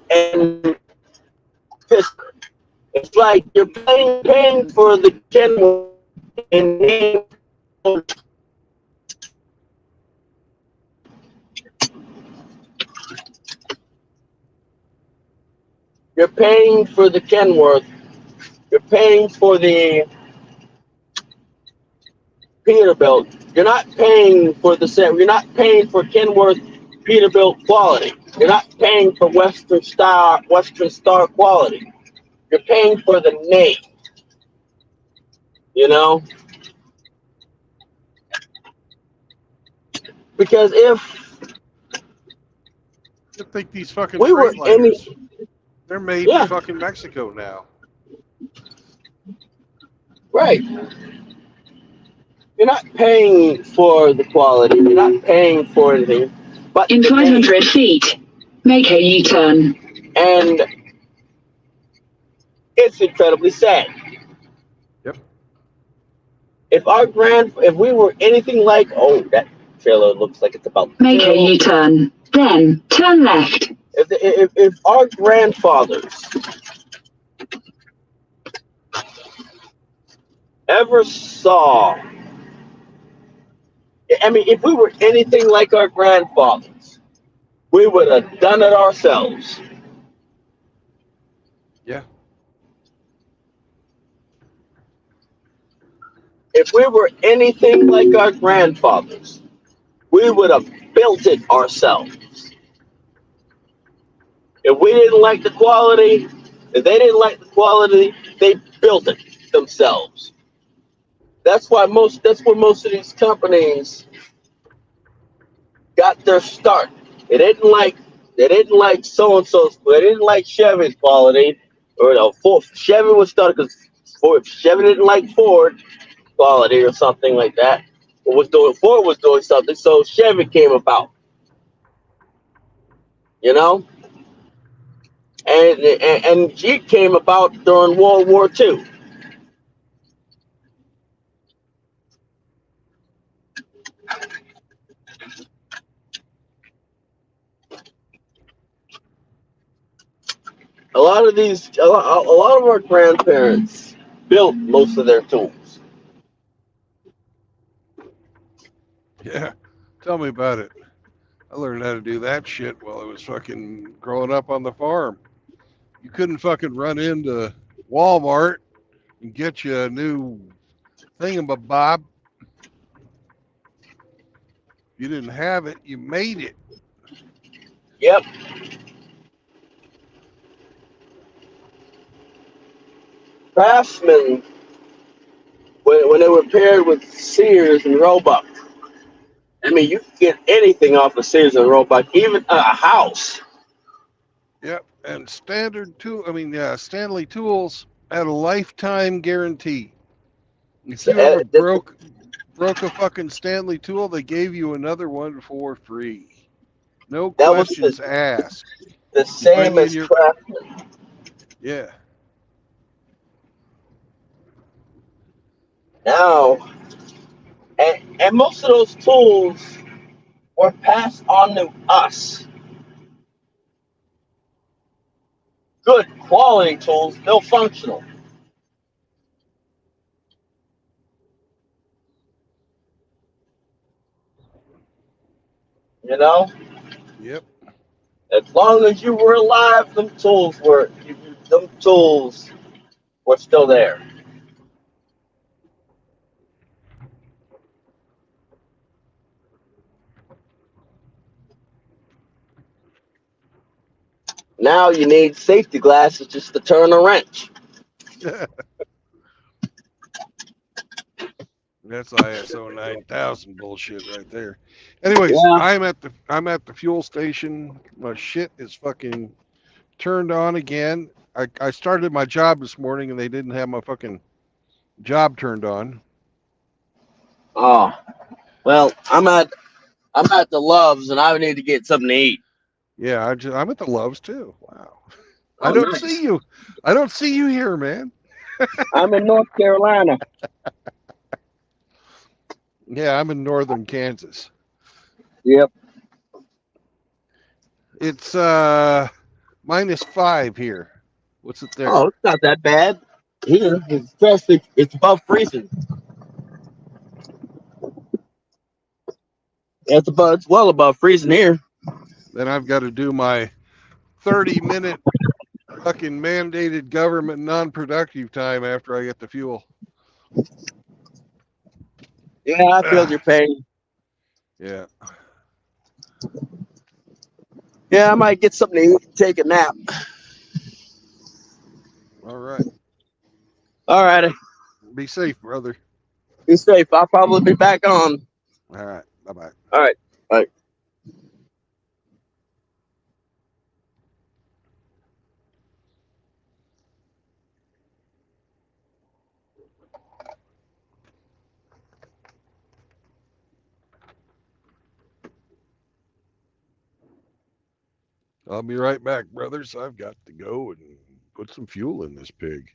and pissed. It's like you're paying for the Kenworth and name. You're paying for the Kenworth. You're paying for the Peterbilt. You're not paying for the set. You're not paying for Kenworth Peterbilt quality. You're not paying for Western Star quality. You're paying for the name. You know? Because if I think these fucking we were Freightliners, they're made Yeah. in fucking Mexico now. right, you're not paying for the quality, you're not paying for anything. But In the thing- 500 feet, make a U-turn. and it's incredibly sad. Yep. If we were anything like, oh, that trailer looks like it's about to Make a fail. U-turn. Then turn left. If our grandfathers ever saw, I mean, if we were anything like our grandfathers, we would have done it ourselves. Yeah. If we were anything like our grandfathers, we would have built it ourselves. If we didn't like the quality, if they didn't like the quality, they built it themselves. That's where most of these companies got their start. They didn't like so and so's. They didn't like Chevy's quality, or Chevy was started because Chevy didn't like Ford quality or something like that. Ford was doing something, so Chevy came about. You know, and Jeep came about during World War II. A lot of our grandparents built most of their tools. Yeah. Tell me about it. I learned how to do that shit while I was fucking growing up on the farm. You couldn't fucking run into Walmart and get you a new thingamabob. You didn't have it, you made it. Yep. Craftsmen, when they were paired with Sears and Roebuck, I mean, you can get anything off of Sears and Roebuck, even a house. Yep. And Stanley Tools had a lifetime guarantee. If you ever broke a fucking Stanley tool, they gave you another one for free. No That was questions asked. The same bring in as your- Craftsman. Yeah. Now, and most of those tools were passed on to us. Good quality tools, still functional. You know, Yep. as long as you were alive, them tools were still there. Now you need safety glasses just to turn a wrench. That's ISO 9000 bullshit right there. Anyways, Yeah. I'm at the fuel station. My shit is fucking turned on again. I started my job this morning and they didn't have my fucking job turned on. Oh, well, I'm at the Loves and I need to get something to eat. Yeah, I'm at the Loves too. Wow. Oh, I don't nice. see you. I don't see you here, man. I'm in North Carolina. Yeah, I'm in northern Kansas. Yep. It's -5 here. What's it there? Oh, it's not that bad. Here, it's above freezing. It's well above freezing here. Then I've got to do my 30-minute fucking mandated government non-productive time after I get the fuel. Yeah, I feel your pain. Yeah. Yeah, I might get something to eat and take a nap. All right. All righty. Be safe, brother. Be safe. I'll probably be back on. All right. Bye-bye. All right. Bye. I'll be right back, brothers. I've got to go and put some fuel in this pig.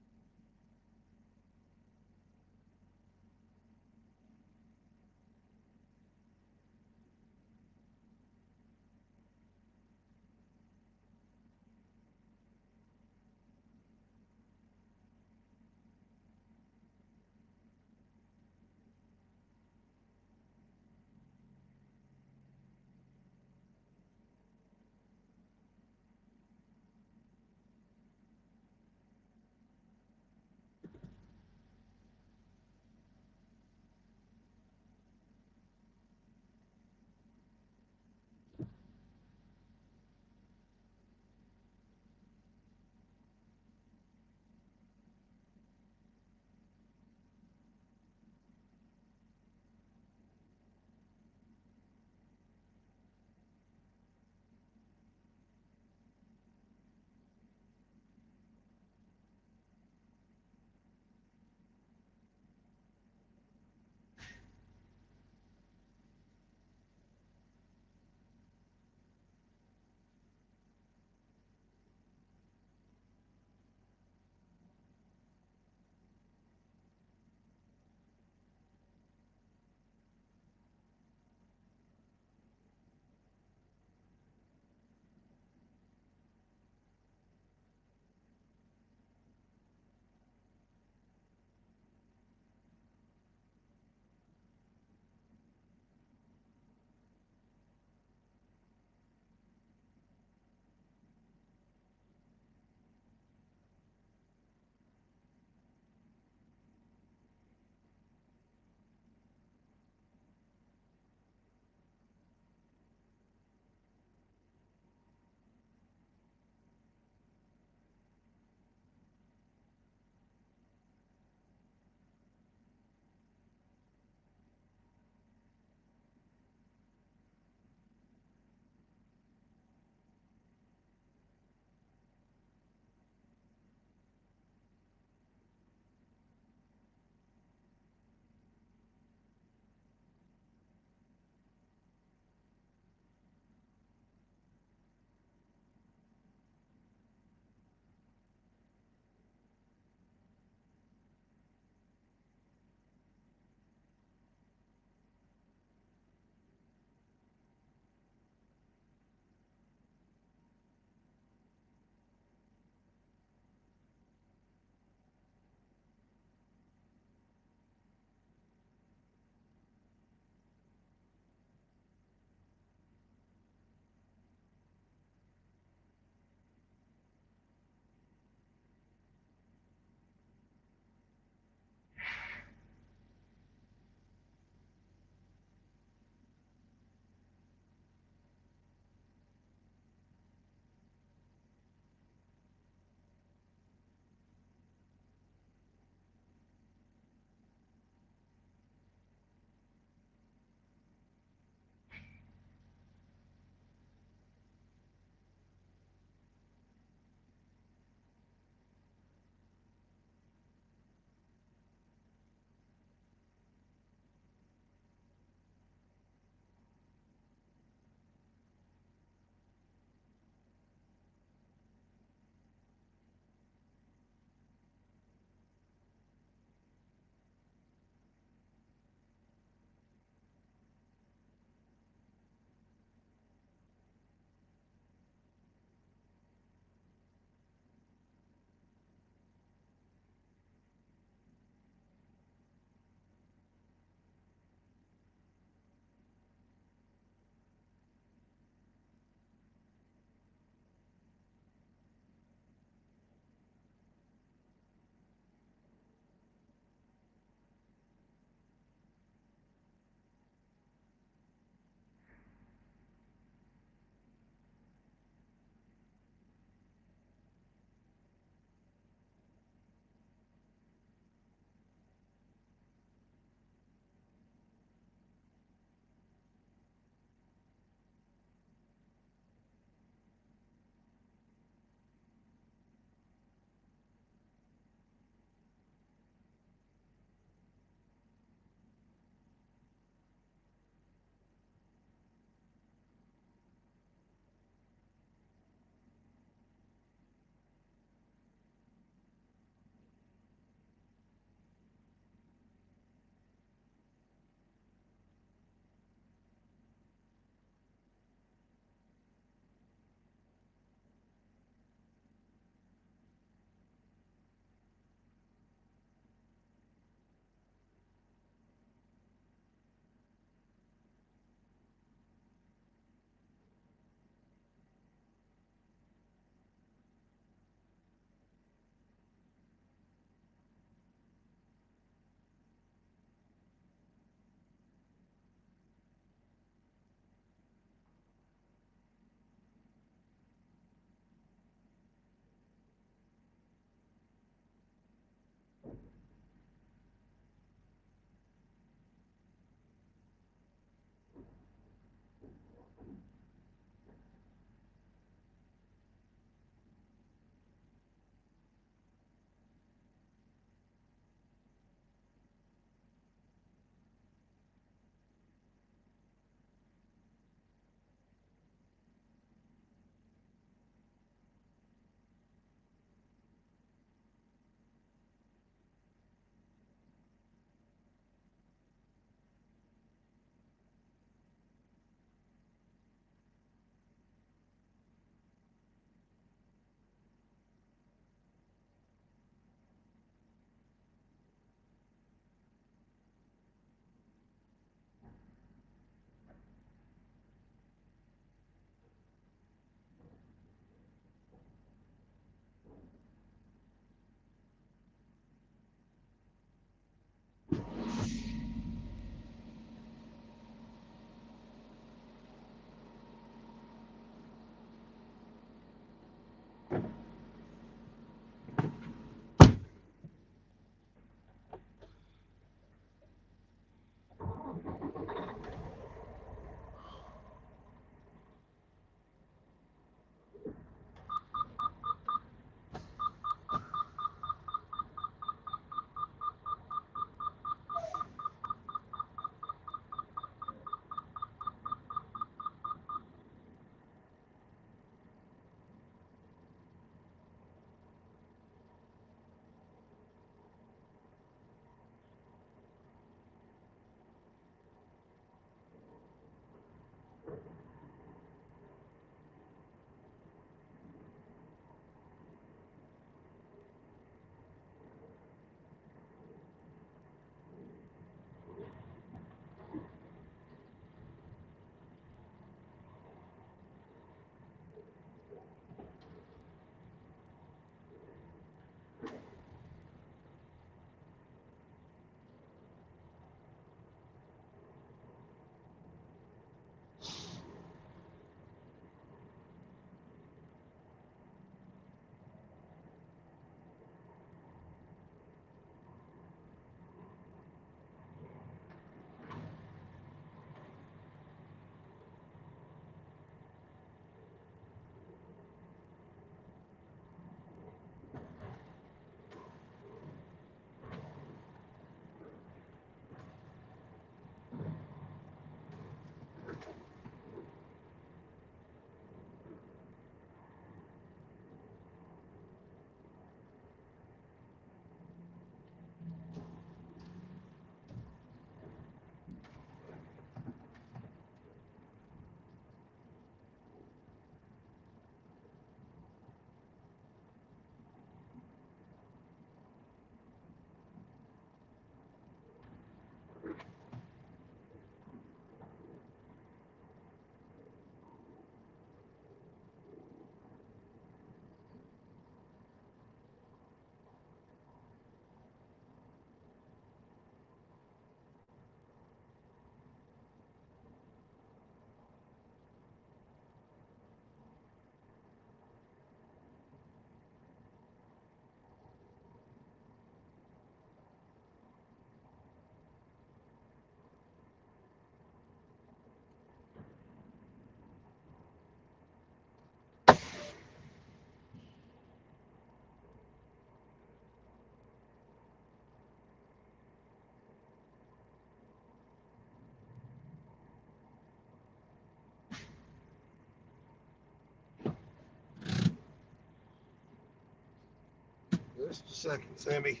Just a second, Sammy.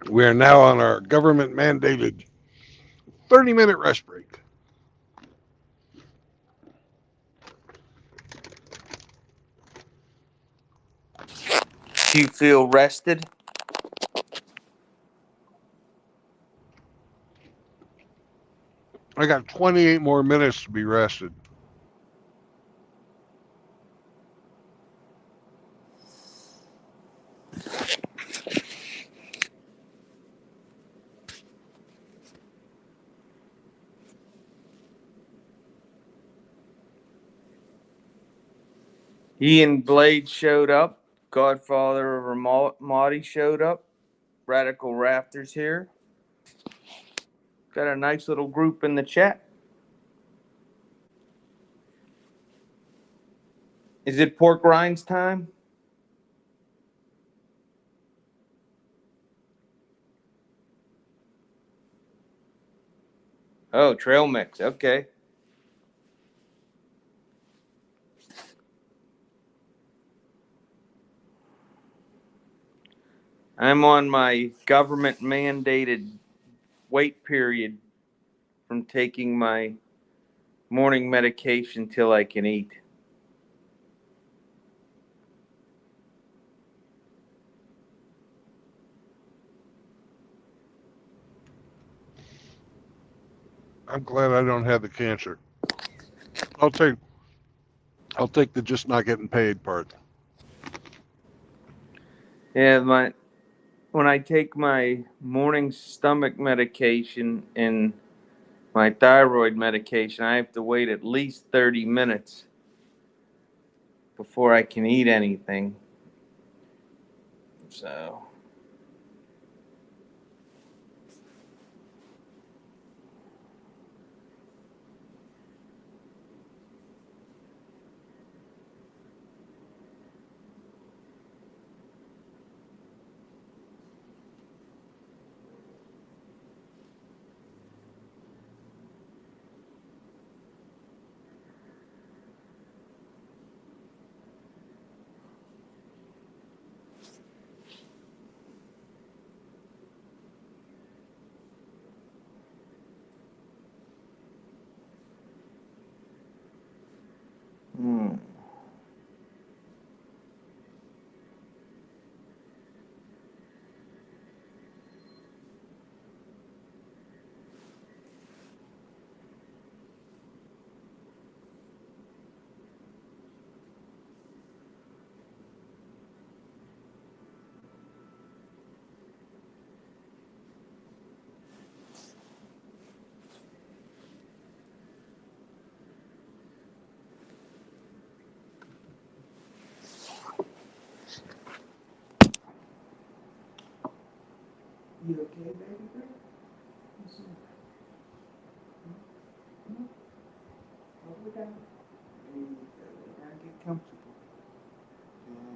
We are now on our government mandated 30-minute rest break. Do you feel rested? I got 28 more minutes to be rested. Ian Blade showed up. Godfather of Ramadi showed up. Radical Rafters here. Got a nice little group in the chat. Is it pork rinds time? Oh, trail mix. Okay. I'm on my government mandated wait period from taking my morning medication till I can eat. I'm glad I don't have the cancer. I'll take the just not getting paid part. Yeah, when I take my morning stomach medication and my thyroid medication, I have to wait at least 30 minutes before I can eat anything. So, hmm. You okay, baby girl? Over down. Get comfortable. Yeah.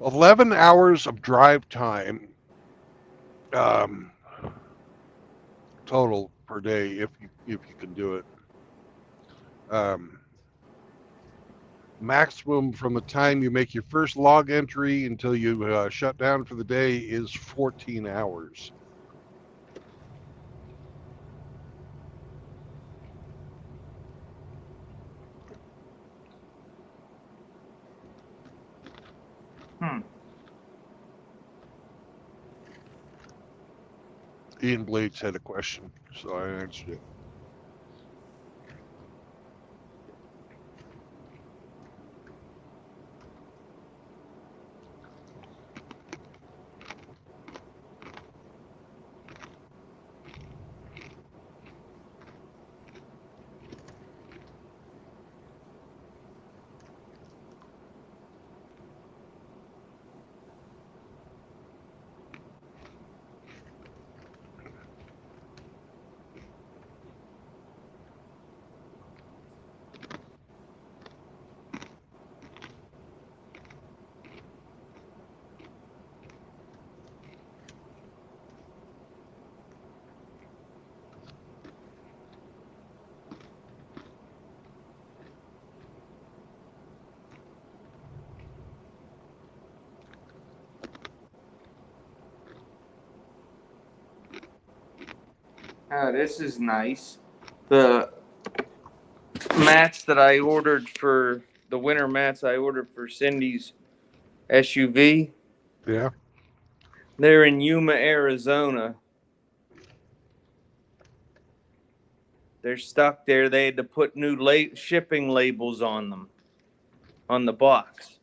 11 hours of drive time total per day if you can do it. Maximum from the time you make your first log entry until you shut down for the day is 14 hours. Ian Blades had a question, so I answered it. Oh, this is nice. The mats that I ordered for the winter mats I ordered for Cindy's SUV, Yeah. they're in Yuma, Arizona. They're stuck there. They had to put new shipping labels on them, on the box,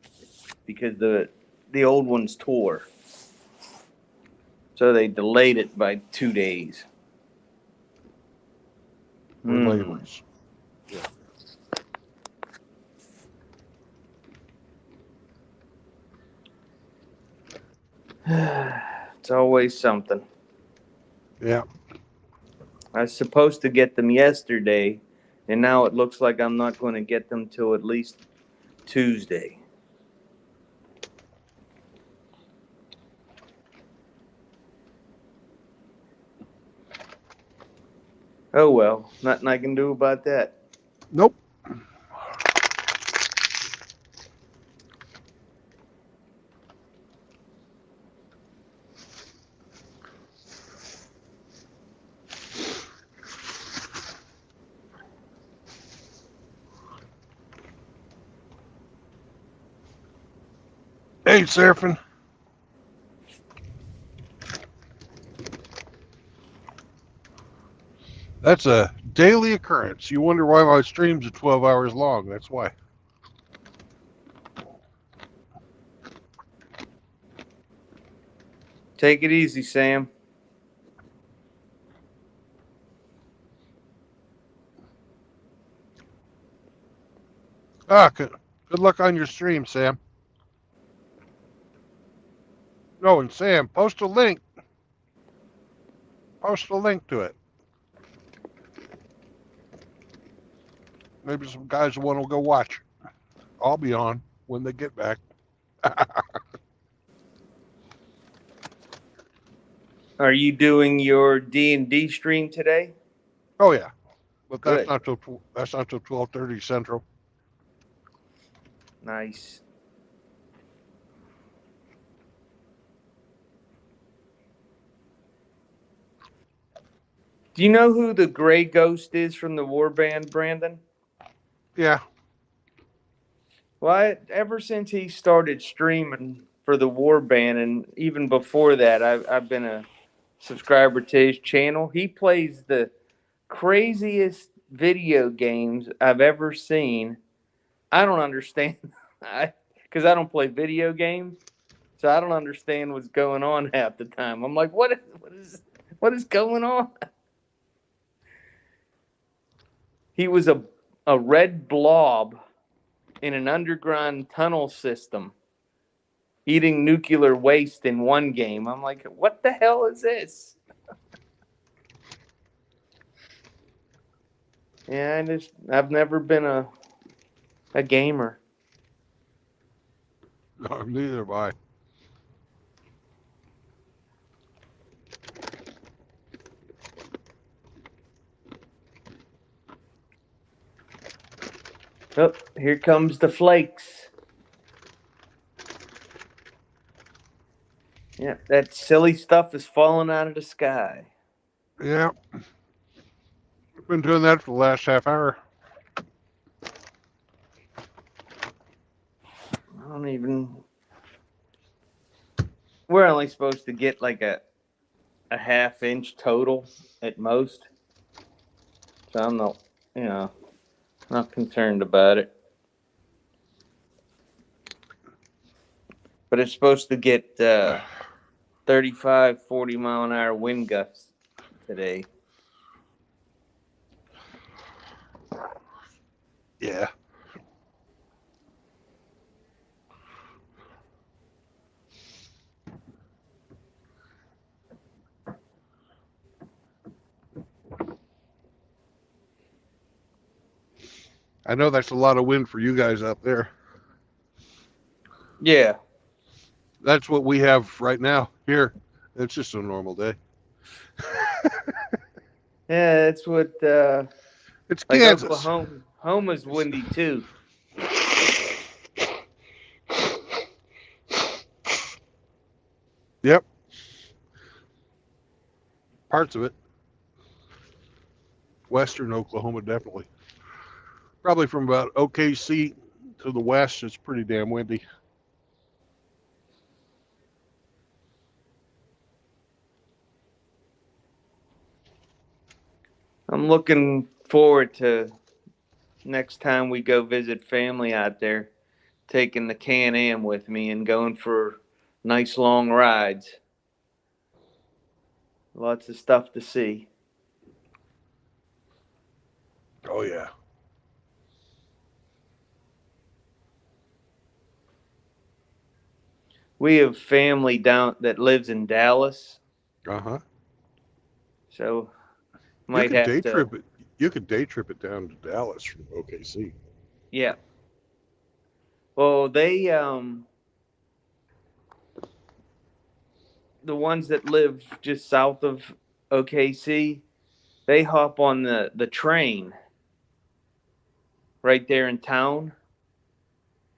because the old ones tore. So they delayed it by 2 days. With labels. It's always something. Yeah. I was supposed to get them yesterday, and now it looks like I'm not going to get them till at least Tuesday. Oh well, nothing I can do about that. Nope. Hey, surfing. That's a daily occurrence. You wonder why my streams are 12 hours long. That's why. Take it easy, Sam. Good luck on your stream, Sam. No, and Sam, post a link. Post a link to it. Maybe some guys will want to go watch. I'll be on when they get back. Are you doing your D&D stream today? Oh yeah, but Good. that's not till 12:30 Central. Nice. Do you know who the Gray Ghost is from the Warband, Brandon? Yeah. Well, ever since he started streaming for the Warband, and even before that, I've been a subscriber to his channel. He plays the craziest video games I've ever seen. I don't understand, because I don't play video games, so I don't understand what's going on half the time. I'm like, what is going on? He was a red blob in an underground tunnel system eating nuclear waste in one game. I'm like, what the hell is this? Yeah, I've never been a gamer. No, neither have I. Oh, here comes the flakes. Yeah, that silly stuff is falling out of the sky. Yeah. I've been doing that for the last half hour. I don't even. We're only supposed to get like a half-inch total at most. So I'm not concerned about it. But it's supposed to get 35, 40 mile an hour wind gusts today. Yeah. I know that's a lot of wind for you guys out there. Yeah. That's what we have right now here. It's just a normal day. Yeah, that's what It's like Kansas. Oklahoma's windy too. Yep. Parts of it. Western Oklahoma, definitely. Probably from about OKC to the west, it's pretty damn windy. I'm looking forward to next time we go visit family out there, taking the Can-Am with me and going for nice long rides. Lots of stuff to see. Oh, yeah. We have family down that lives in Dallas, Uh-huh. so You might could have day to. trip it. You could day trip it down to Dallas from OKC. Yeah. Well, the ones that live just south of OKC, they hop on the train right there in town,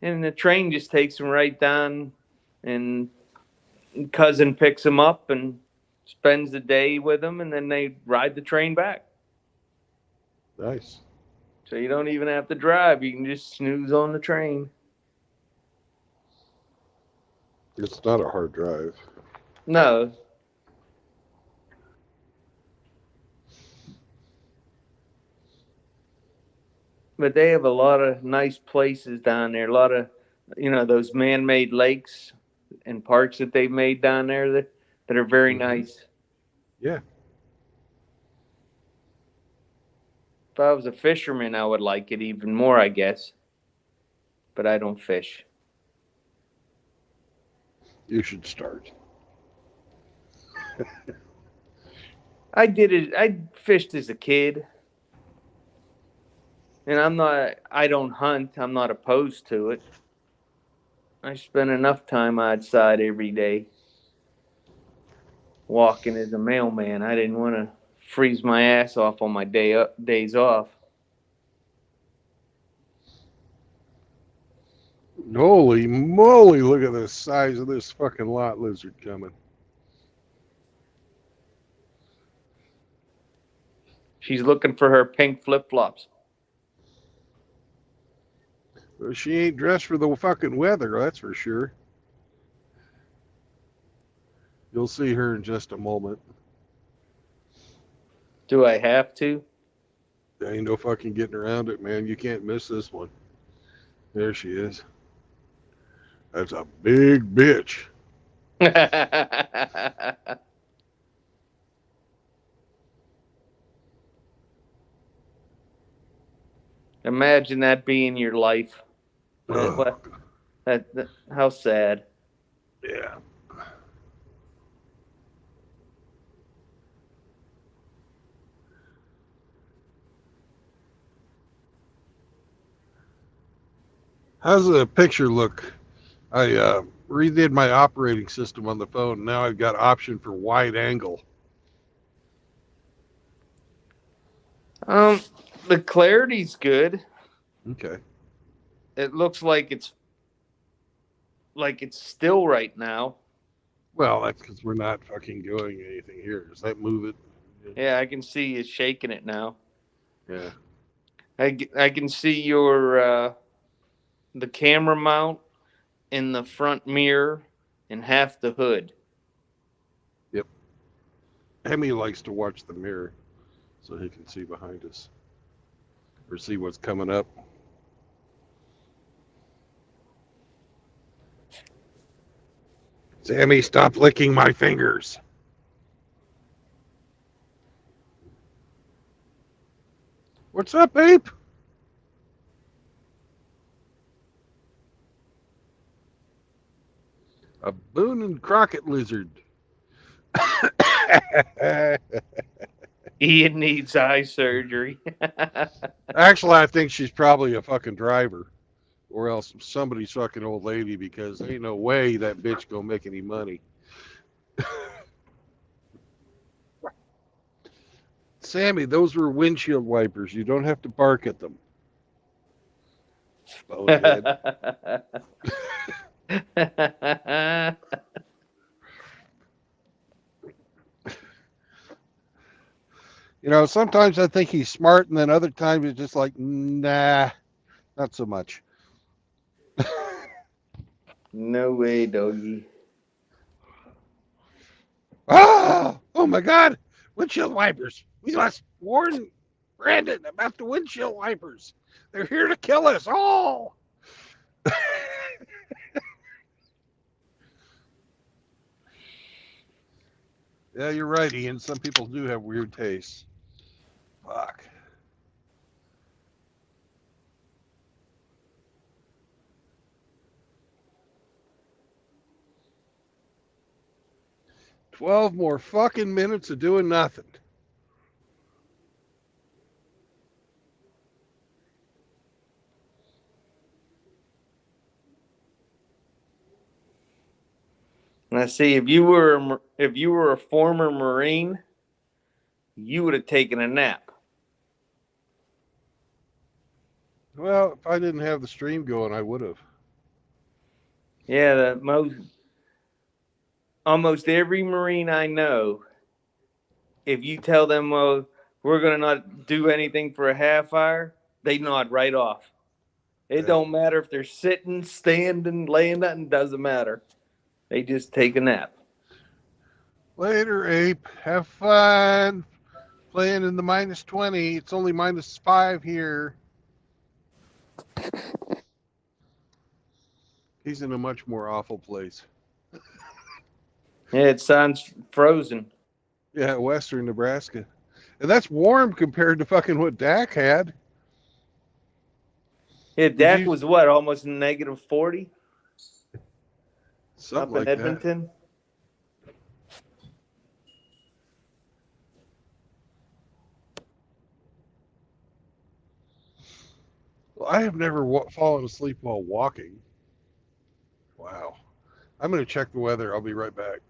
and the train just takes them right down, and cousin picks them up and spends the day with them, and then they ride the train back. Nice. So you don't even have to drive. You can just snooze on the train. It's not a hard drive. No. But they have a lot of nice places down there. A lot of, those man-made lakes and parks that they've made down there that are very nice. Yeah. If I was a fisherman, I would like it even more, I guess. But I don't fish. You should start. I did it. I fished as a kid. And I don't hunt. I'm not opposed to it. I spend enough time outside every day walking as a mailman. I didn't want to freeze my ass off on my days off. Holy moly, look at the size of this fucking lot lizard coming. She's looking for her pink flip-flops. Well, she ain't dressed for the fucking weather, that's for sure. You'll see her in just a moment. Do I have to? There ain't no fucking getting around it, man. You can't miss this one. There she is. That's a big bitch. Imagine that being your life. How sad. Yeah. How's the picture look? I redid my operating system on the phone. Now I've got option for wide angle. The clarity's good. Okay. It looks like it's still right now. Well, that's because we're not fucking doing anything here. Does that move it? Yeah, I can see you shaking it now. Yeah. I can see your the camera mount in the front mirror and half the hood. Yep. Emmy likes to watch the mirror so he can see behind us or see what's coming up. Sammy, stop licking my fingers. What's up, ape? A Boone and Crockett lizard. Ian needs eye surgery. Actually, I think she's probably a fucking driver. Or else somebody's fucking old lady, because there ain't no way that bitch gonna make any money. Sammy, those were windshield wipers. You don't have to bark at them. Bonehead. You know, sometimes I think he's smart, and then other times it's just like, nah, not so much. No way, doggy. Oh my God! Windshield wipers. We must warn Brandon about the windshield wipers. They're here to kill us all. Yeah, you're right, Ian. Some people do have weird tastes. Fuck. $12 more fucking minutes of doing nothing. Now, see, if you were a former Marine, you would have taken a nap. Well, if I didn't have the stream going, I would have. Yeah, almost every Marine I know, if you tell them, well, we're gonna not do anything for a half hour, they nod right off. It Yeah. don't matter if they're sitting, standing, laying, nothing doesn't matter. They just take a nap. Later, ape. Have fun playing in the -20. It's only -5 here. He's in a much more awful place. Yeah, it sounds frozen. Yeah, western Nebraska. And that's warm compared to fucking what Dak had. Yeah, Dak you- was what, almost -40 Something up in like that. Edmonton? Well, I have never fallen asleep while walking. Wow. I'm going to check the weather. I'll be right back.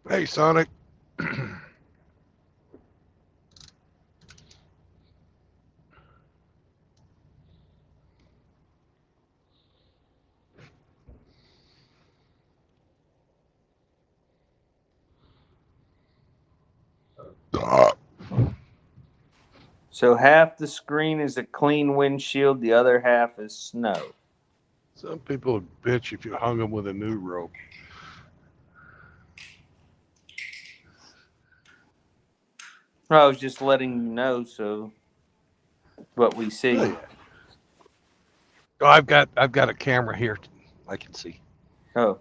Hey, Sonic. So half the screen is a clean windshield, the other half is snow. Some people would bitch if you hung them with a new rope. I was just letting you know so what we see. Oh, yeah. Oh, I've got a camera here. I can see. Oh,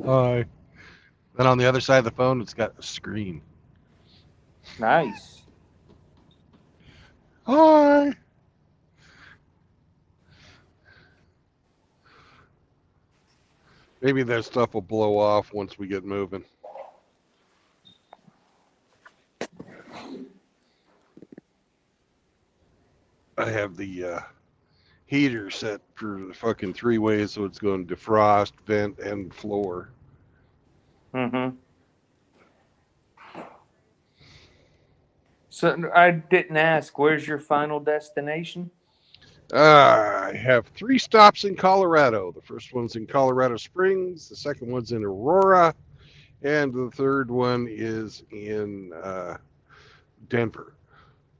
Hi. Then on the other side of the phone, it's got a screen. nice. Hi. Maybe that stuff will blow off once we get moving. I have the heater set for the fucking 3 ways, so it's going to defrost, vent, and floor. Mm-hmm. So I didn't ask, where's your final destination? I have 3 stops in Colorado. The first one's in Colorado Springs. The second one's in Aurora. And the third one is in Denver.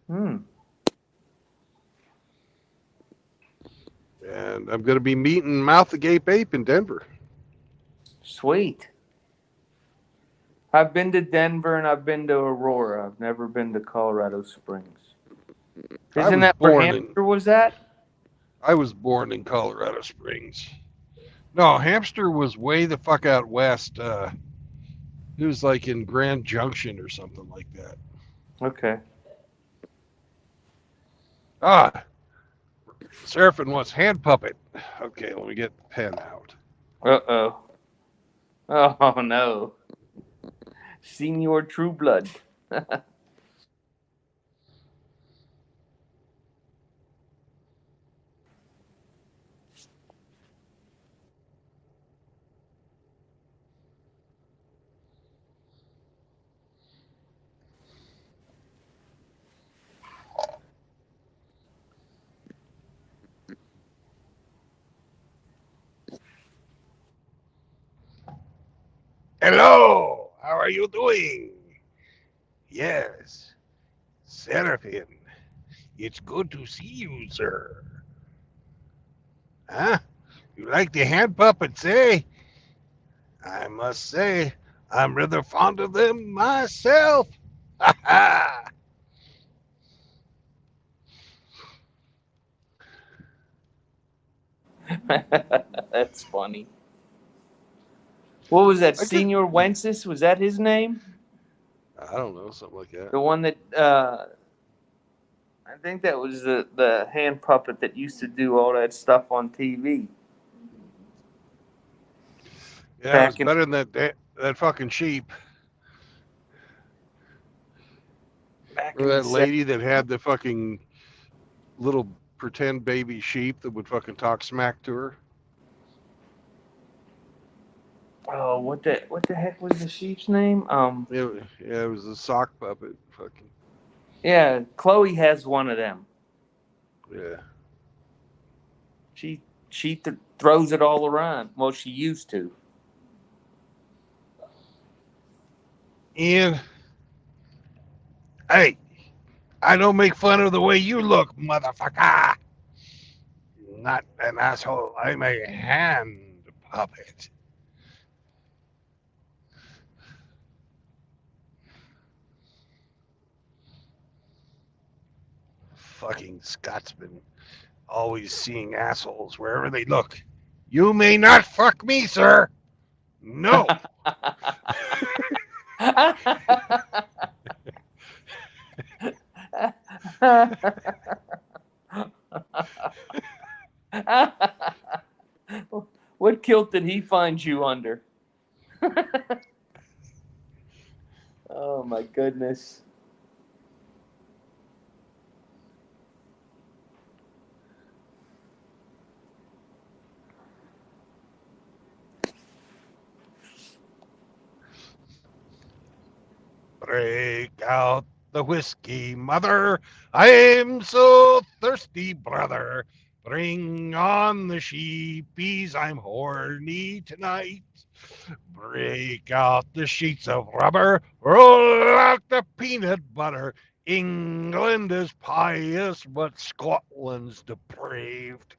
Hmm. And I'm going to be meeting Mouth Agape Ape in Denver. Sweet. I've been to Denver and I've been to Aurora. I've never been to Colorado Springs. Isn't that where Hamster was at? I was born in Colorado Springs. No, Hamster was way the fuck out west. He was like in Grand Junction or something like that. Okay. Ah, Seraphim wants hand puppet. Okay, let me get the pen out. Uh-oh. Oh, no. Senior True Blood. Hello, how are you doing? Yes, Seraphim. It's good to see you, sir. Huh? You like the hand puppets, eh? I must say, I'm rather fond of them myself. Ha ha! That's funny. What was that? I just- Senior Wences? Was that his name? I don't know, something like that. The one that I think that was the hand puppet that used to do all that stuff on TV. Yeah, it was better than that fucking sheep. Remember that lady that had the fucking little pretend baby sheep that would fucking talk smack to her? Oh, what the heck was the sheep's name? It was a sock puppet. Fucking Yeah, Chloe has one of them. yeah. She throws it all around. Well, she used to. Ian, hey, I don't make fun of the way you look, motherfucker. Not an asshole. I'm a hand puppet. Fucking Scotsman. Always seeing assholes wherever they look. You may not fuck me, sir. No. What kilt did he find you under? Oh my goodness. break out the whiskey, mother. I'm so thirsty, brother. Bring on the sheepies, I'm horny tonight. Break out the sheets of rubber, roll out the peanut butter. England is pious, but Scotland's depraved.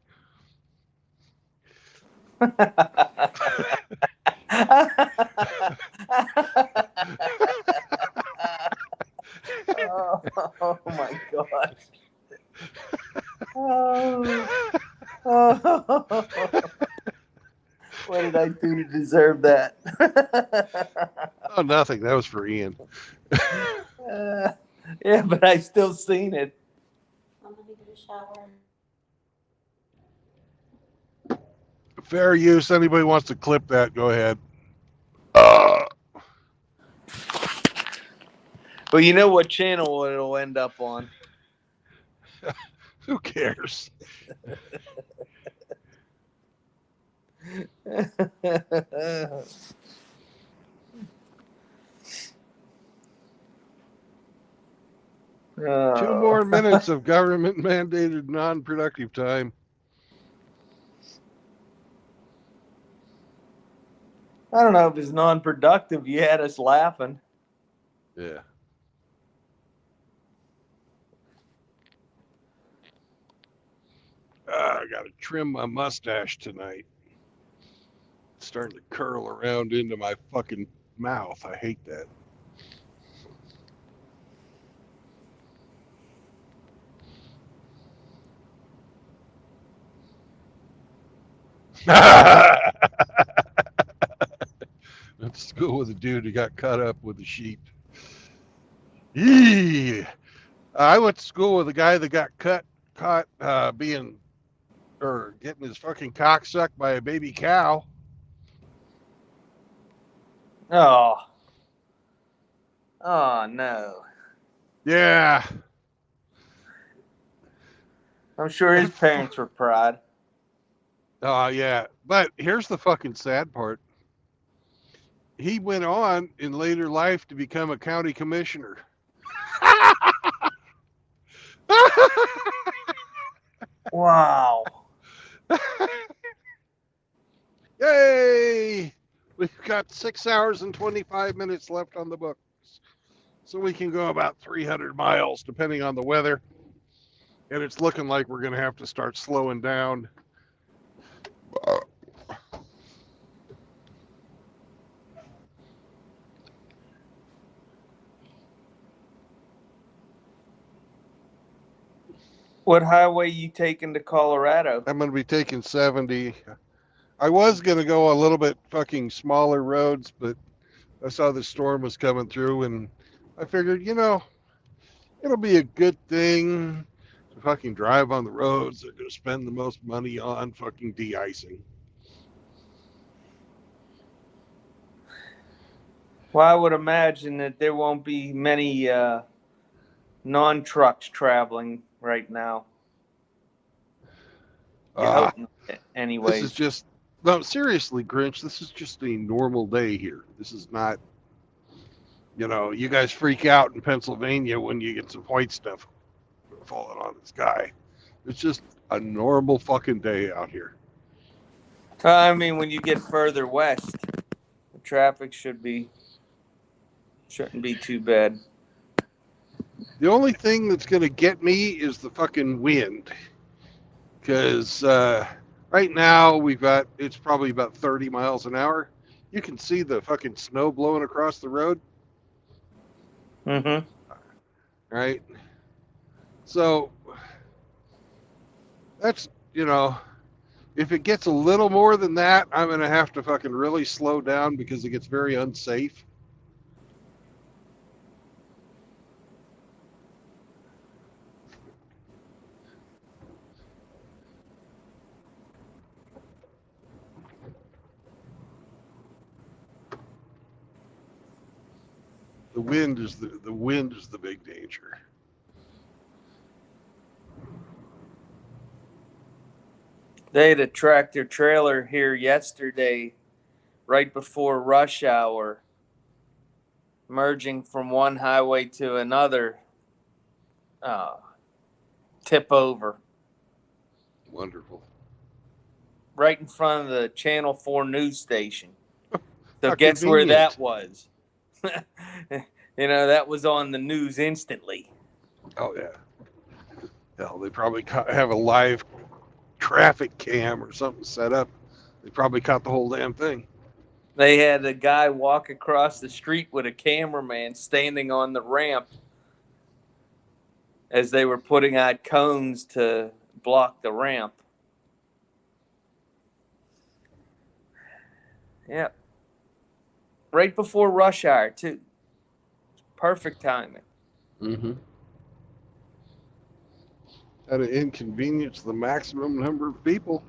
Oh my gosh. Oh. What did I do to deserve that? Oh, nothing. That was for Ian. Yeah, but I still seen it. I'm gonna get a shower. Fair use. Anybody wants to clip that, go ahead. Well, you know what channel it'll end up on. Who cares? Oh. 2 more minutes of government mandated non-productive time. I don't know if it's non-productive. You had us laughing. Yeah. I got to trim my mustache tonight. It's starting to curl around into my fucking mouth. I hate that. Went to school with a dude who got cut up with a sheep. Yee! I went to school with a guy that got caught getting his fucking cock sucked by a baby cow. Oh. Oh, no. Yeah. I'm sure his parents were proud. Oh, yeah. But here's the fucking sad part. He went on in later life to become a county commissioner. Wow. Yay! We've got 6 hours and 25 minutes left on the books. So we can go about 300 miles depending on the weather. And it's looking like we're going to have to start slowing down. What highway you taking to Colorado? I'm going to be taking 70. I was going to go a little bit fucking smaller roads, but I saw the storm was coming through and I figured, it'll be a good thing to fucking drive on the roads that are going to spend the most money on fucking de-icing. Well, I would imagine that there won't be many non-trucks traveling right now. Anyways. This is just, no, seriously, Grinch, this is just a normal day here. This is not, you guys freak out in Pennsylvania when you get some white stuff falling on the sky. It's just a normal fucking day out here. I mean, when you get further west, the traffic shouldn't be too bad. The only thing that's going to get me is the fucking wind. Because right now it's probably about 30 miles an hour. You can see the fucking snow blowing across the road. Mm-hmm. Right? So that's, if it gets a little more than that, I'm going to have to fucking really slow down because it gets very unsafe. The wind is the big danger. They had a tractor trailer here yesterday, right before rush hour. merging from one highway to another tip over Wonderful. right in front of the Channel 4 news station. So How guess where convenient. that was? That was on the news instantly. Oh, yeah. Hell, they probably have a live traffic cam or something set up. They probably caught the whole damn thing. They had a guy walk across the street with a cameraman standing on the ramp as they were putting out cones to block the ramp. Yeah. Right before rush hour, too. Perfect timing. Mm-hmm. How to inconvenience the maximum number of people.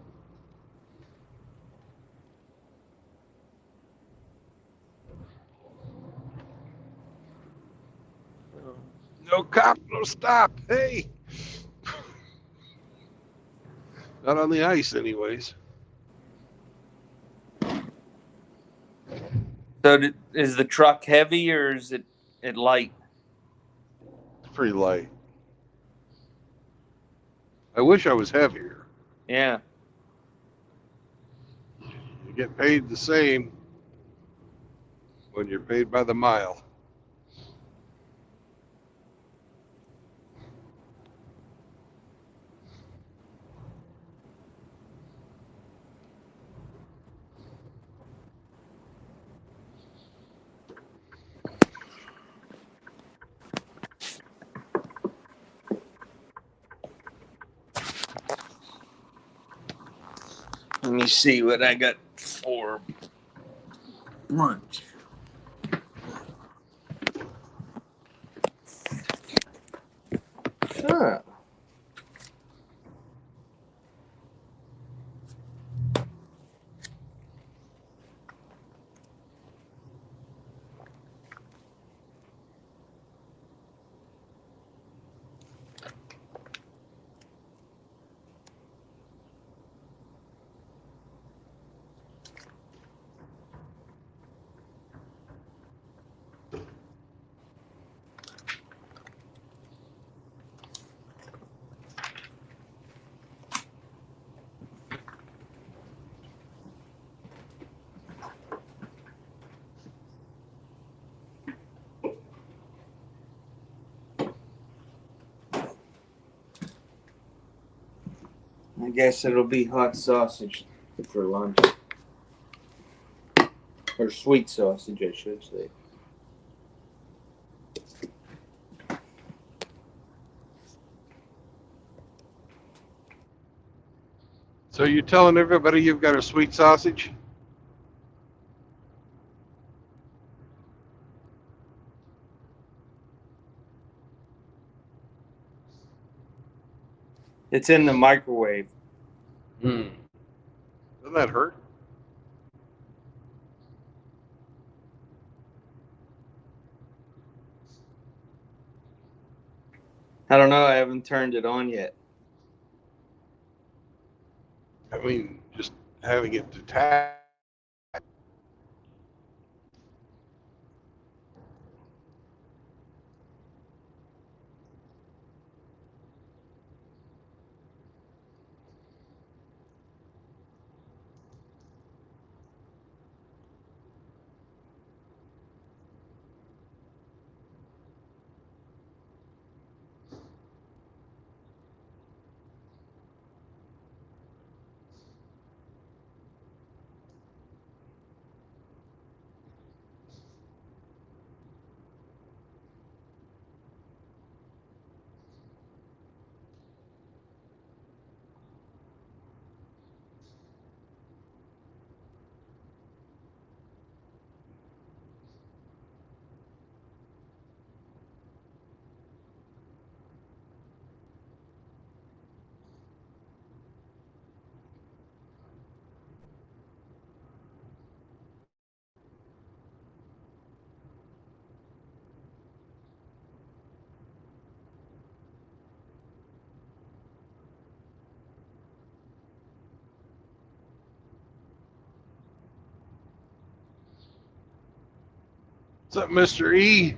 No cop, no stop. Hey. Not on the ice, anyways. So is the truck heavy or is it light? It's pretty light. I wish I was heavier. Yeah. You get paid the same when you're paid by the mile. Let me see what I got for lunch. Huh. I guess it'll be hot sausage for lunch. Or sweet sausage, I should say. So you're telling everybody you've got a sweet sausage? It's in the microwave. Doesn't that hurt? I don't know. I haven't turned it on yet. I mean, just having it detached. What's up, Mr. E?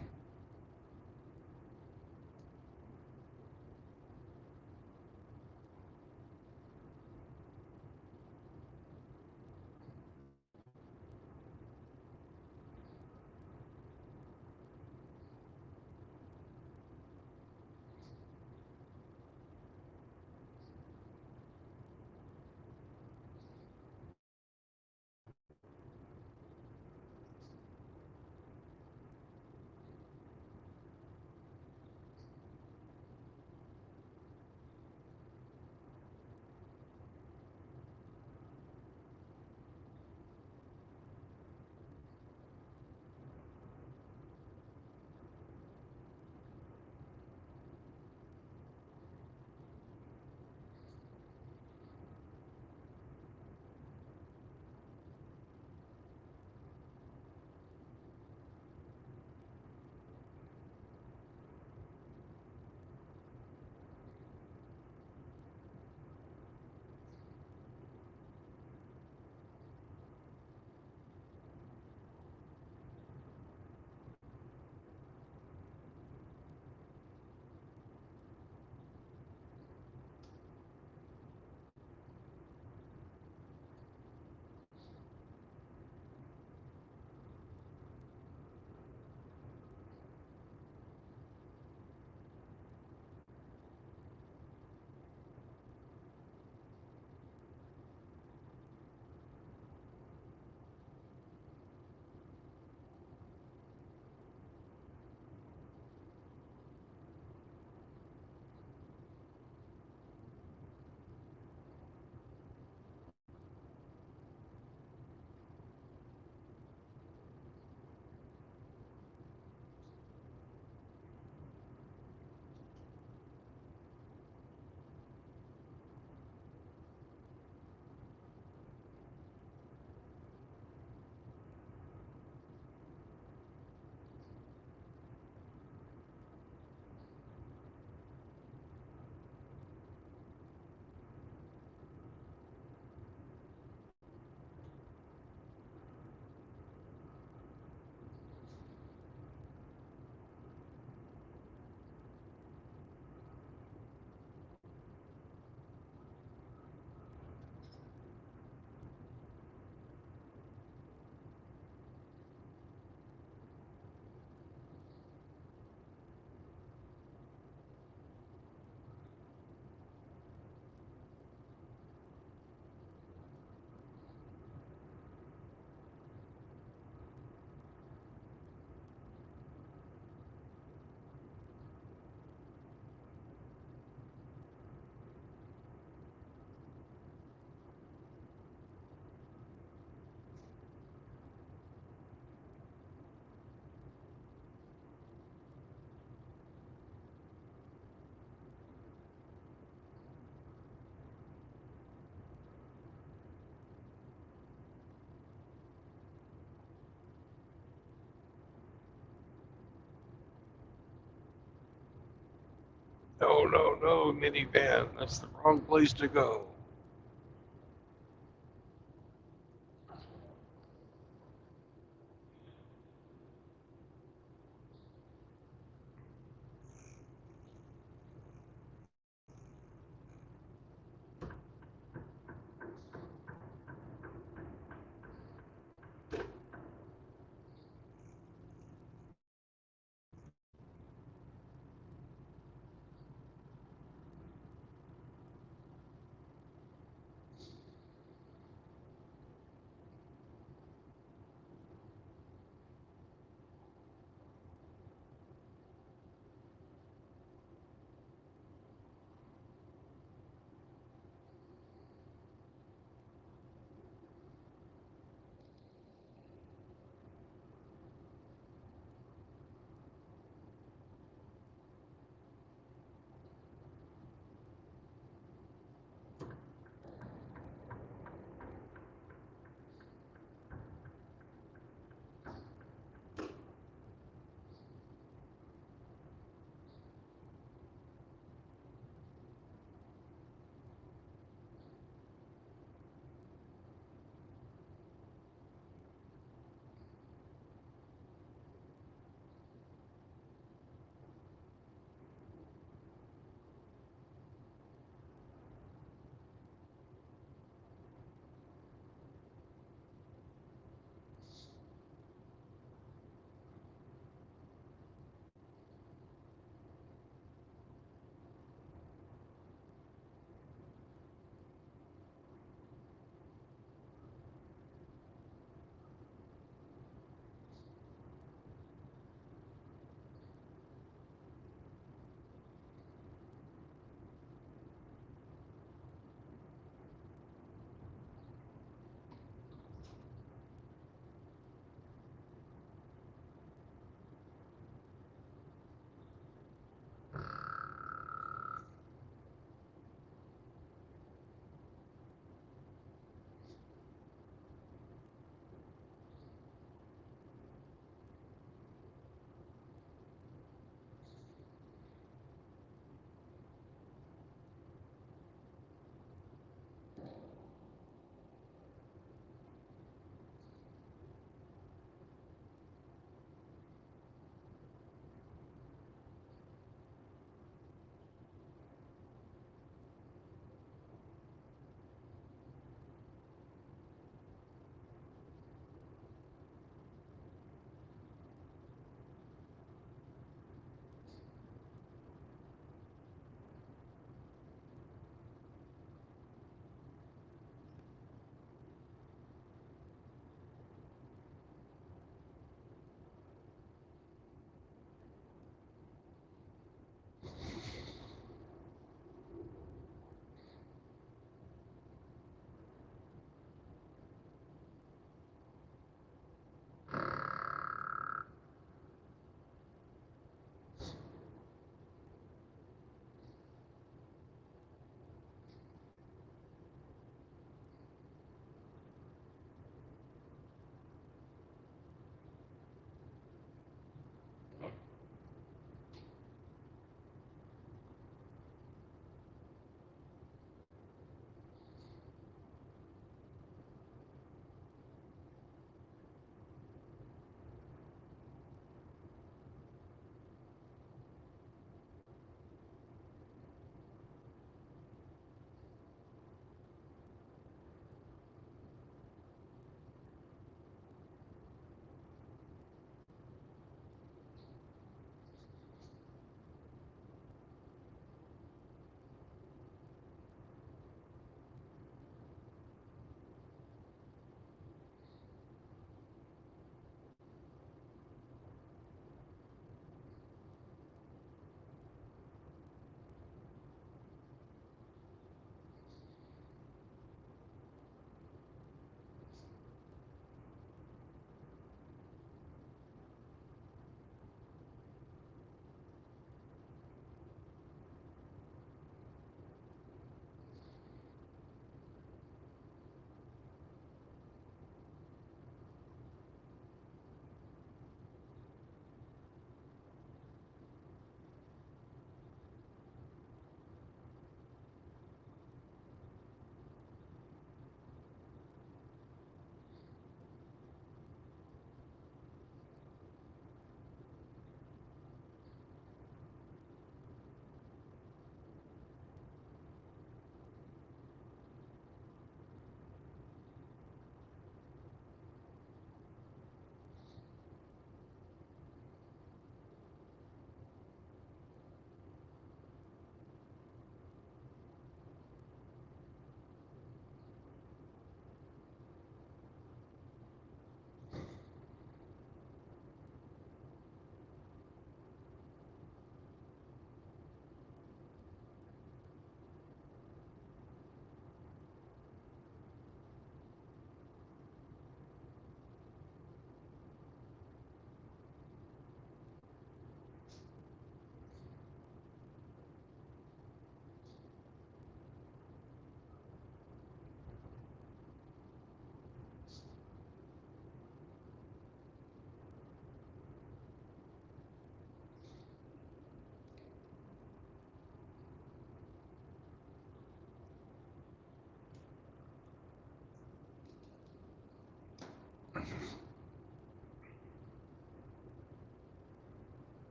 No, no, no, minivan. That's the wrong place to go.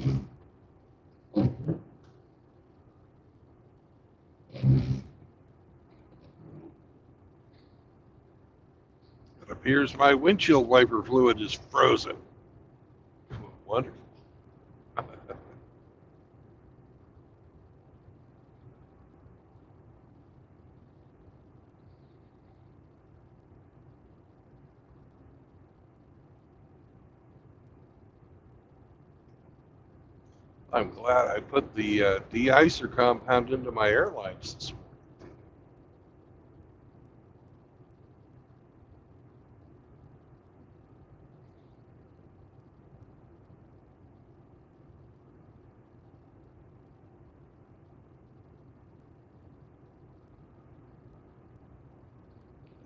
It appears my windshield wiper fluid is frozen. Wonderful. I'm glad I put the de-icer compound into my airlines this morning.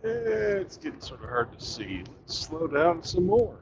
It's getting sort of hard to see. Let's slow down some more.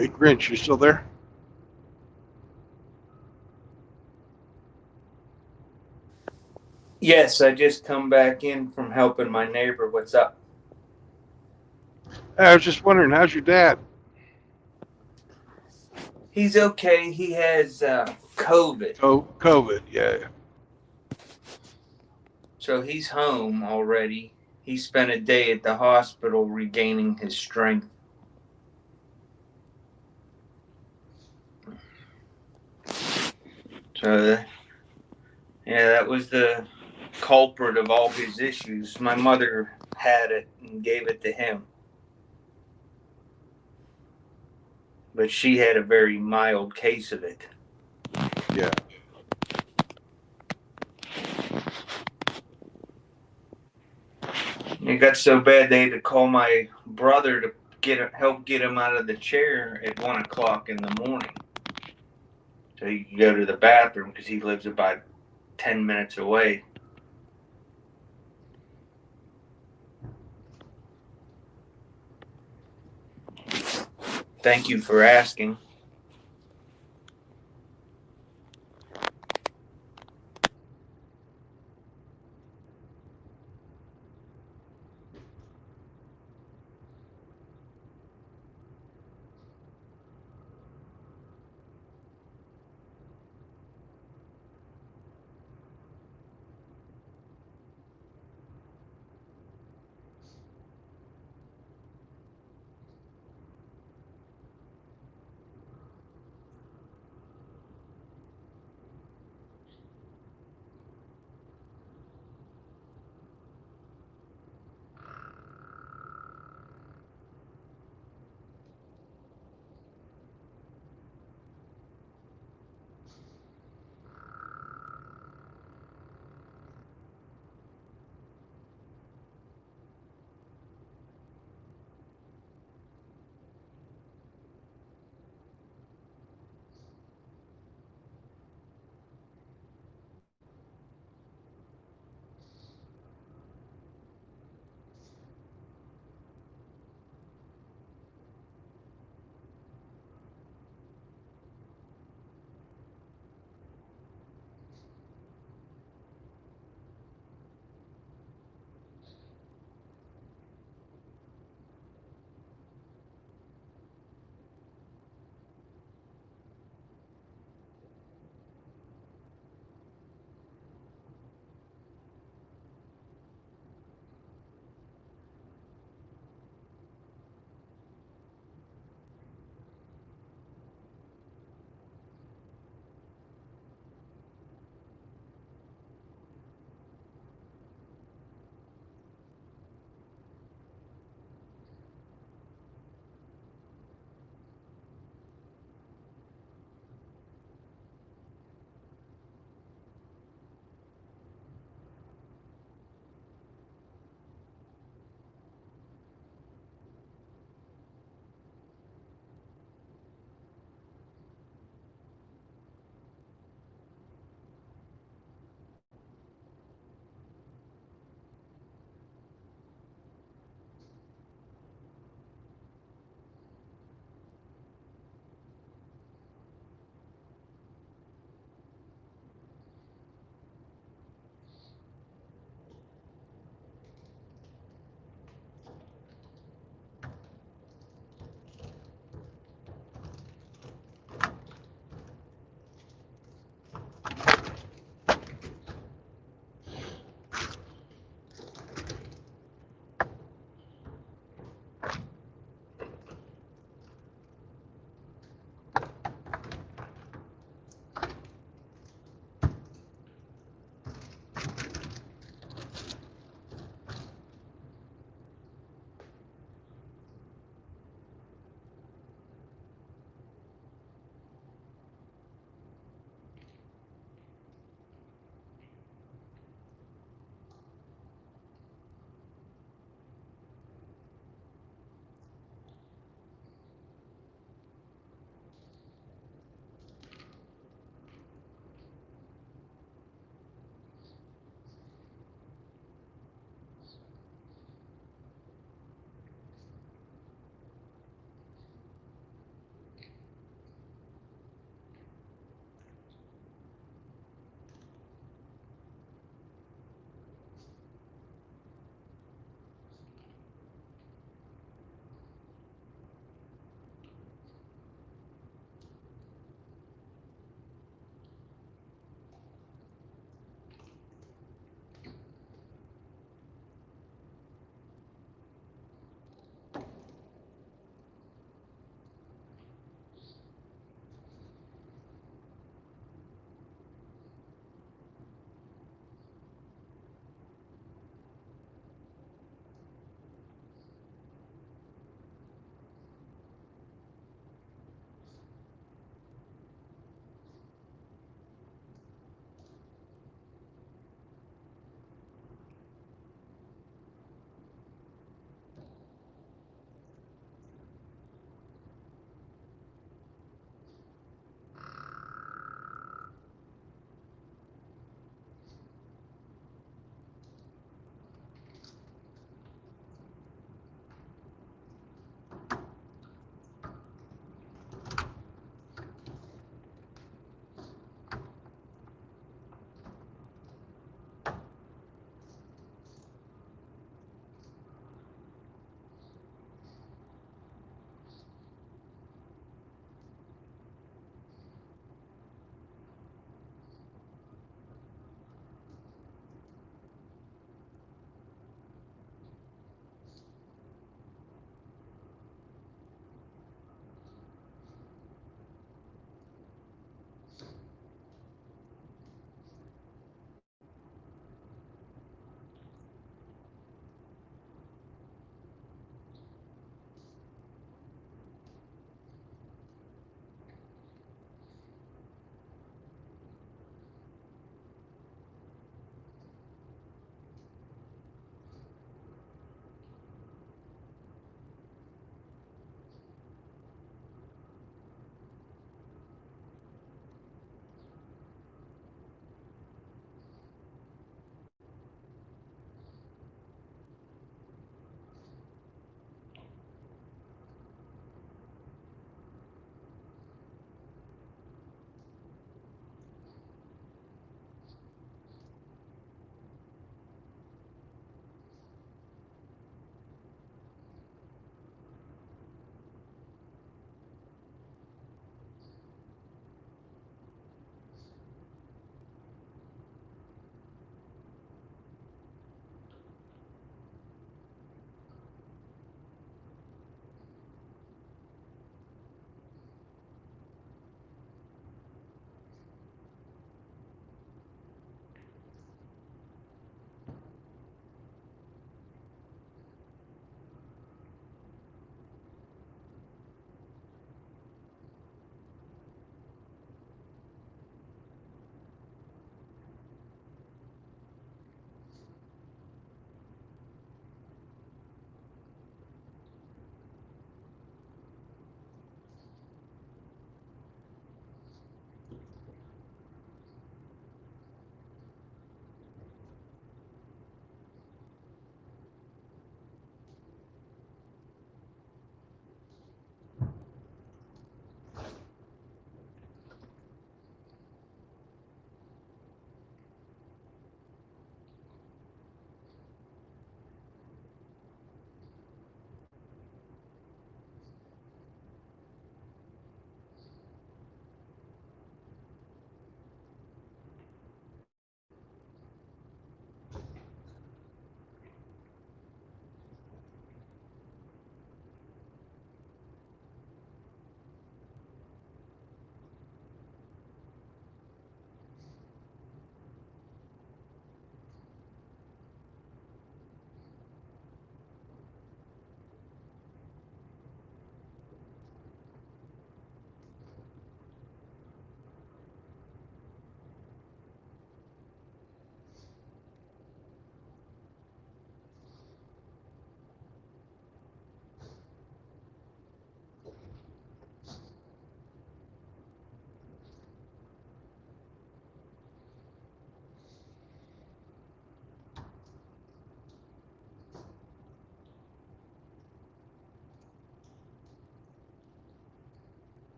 Hey, Grinch, you still there? Yes, I just come back in from helping my neighbor. What's up? I was just wondering, how's your dad? He's okay. He has COVID. Oh, COVID, yeah. So he's home already. He spent a day at the hospital regaining his strength. So, yeah, that was the culprit of all his issues. My mother had it and gave it to him. But she had a very mild case of it. Yeah. It got so bad they had to call my brother to help get him out of the chair at 1 o'clock in the morning, so he could go to the bathroom because he lives about 10 minutes away. Thank you for asking.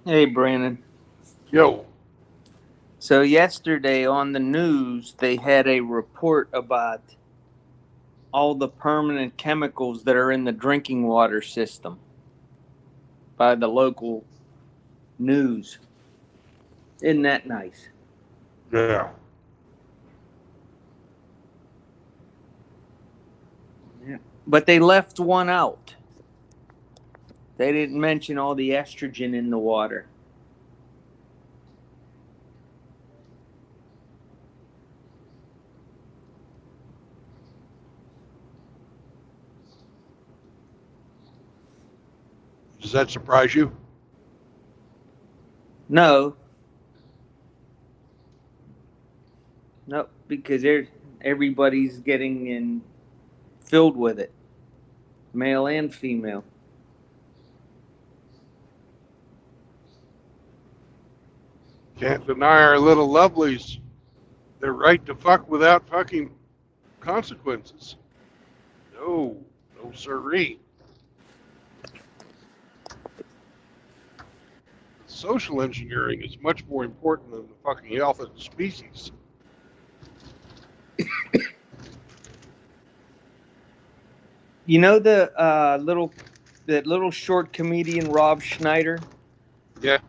Hey, Brandon. Yo, So yesterday on the news, they had a report about all the permanent chemicals that are in the drinking water system by the local news. Isn't that nice? yeah. Yeah. But they left one out. They didn't mention all the estrogen in the water. Does that surprise you? No, no, because everybody's getting in filled with it, male and female. Can't deny our little lovelies their right to fuck without fucking consequences. No, no siree. Social engineering is much more important than the fucking health of the species. You know that little short comedian Rob Schneider? Yeah,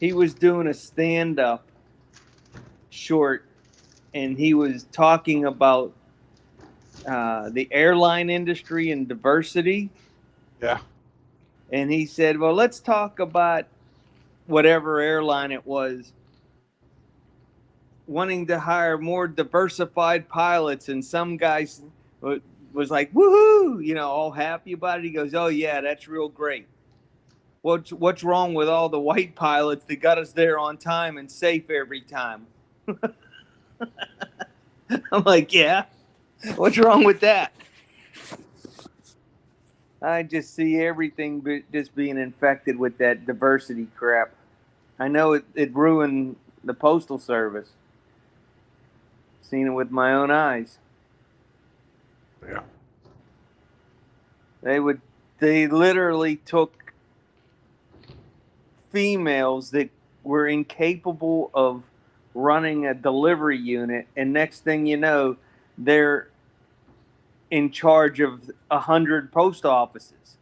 He was doing a stand up short, and he was talking about the airline industry and diversity. yeah, And he said, "Well, let's talk about whatever airline it was wanting to hire more diversified pilots." And some guys was like, "Woohoo!" All happy about it. He goes, "Oh yeah, that's real great. What's wrong with all the white pilots that got us there on time and safe every time?" I'm like, "Yeah, what's wrong with that?" I just see everything just being infected with that diversity crap. I know it ruined the postal service. Seen it with my own eyes. yeah. They literally took females that were incapable of running a delivery unit, and next thing you know, they're in charge of 100 post offices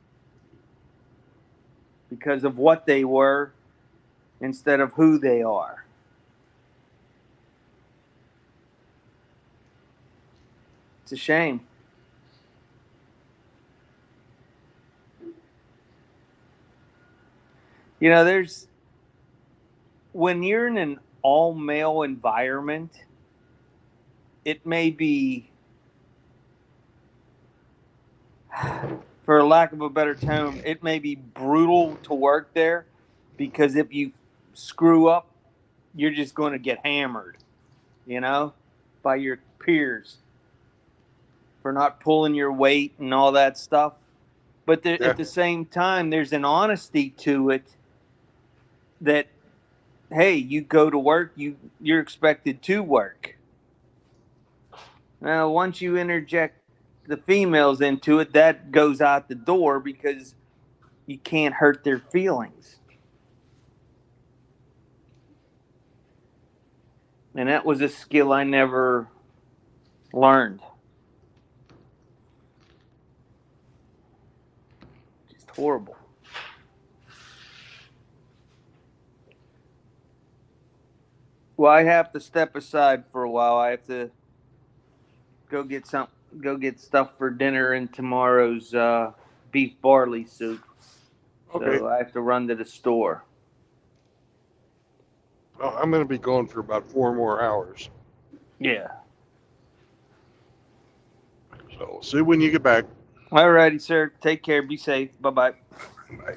because of what they were instead of who they are. It's a shame. There's when you're in an all male environment, it may be, for lack of a better term, it may be brutal to work there because if you screw up, you're just going to get hammered, by your peers for not pulling your weight and all that stuff. But Yeah. at the same time, there's an honesty to it that, hey, you go to work, you're expected to work. Now, once you interject the females into it, that goes out the door because you can't hurt their feelings. And that was a skill I never learned. Just horrible. Well, I have to step aside for a while. I have to go get stuff for dinner and tomorrow's beef barley soup. Okay. So I have to run to the store. Well, I'm going to be going for about 4 more hours. Yeah. So see when you get back. All righty, sir. Take care. Be safe. Bye-bye. Bye.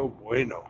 No bueno.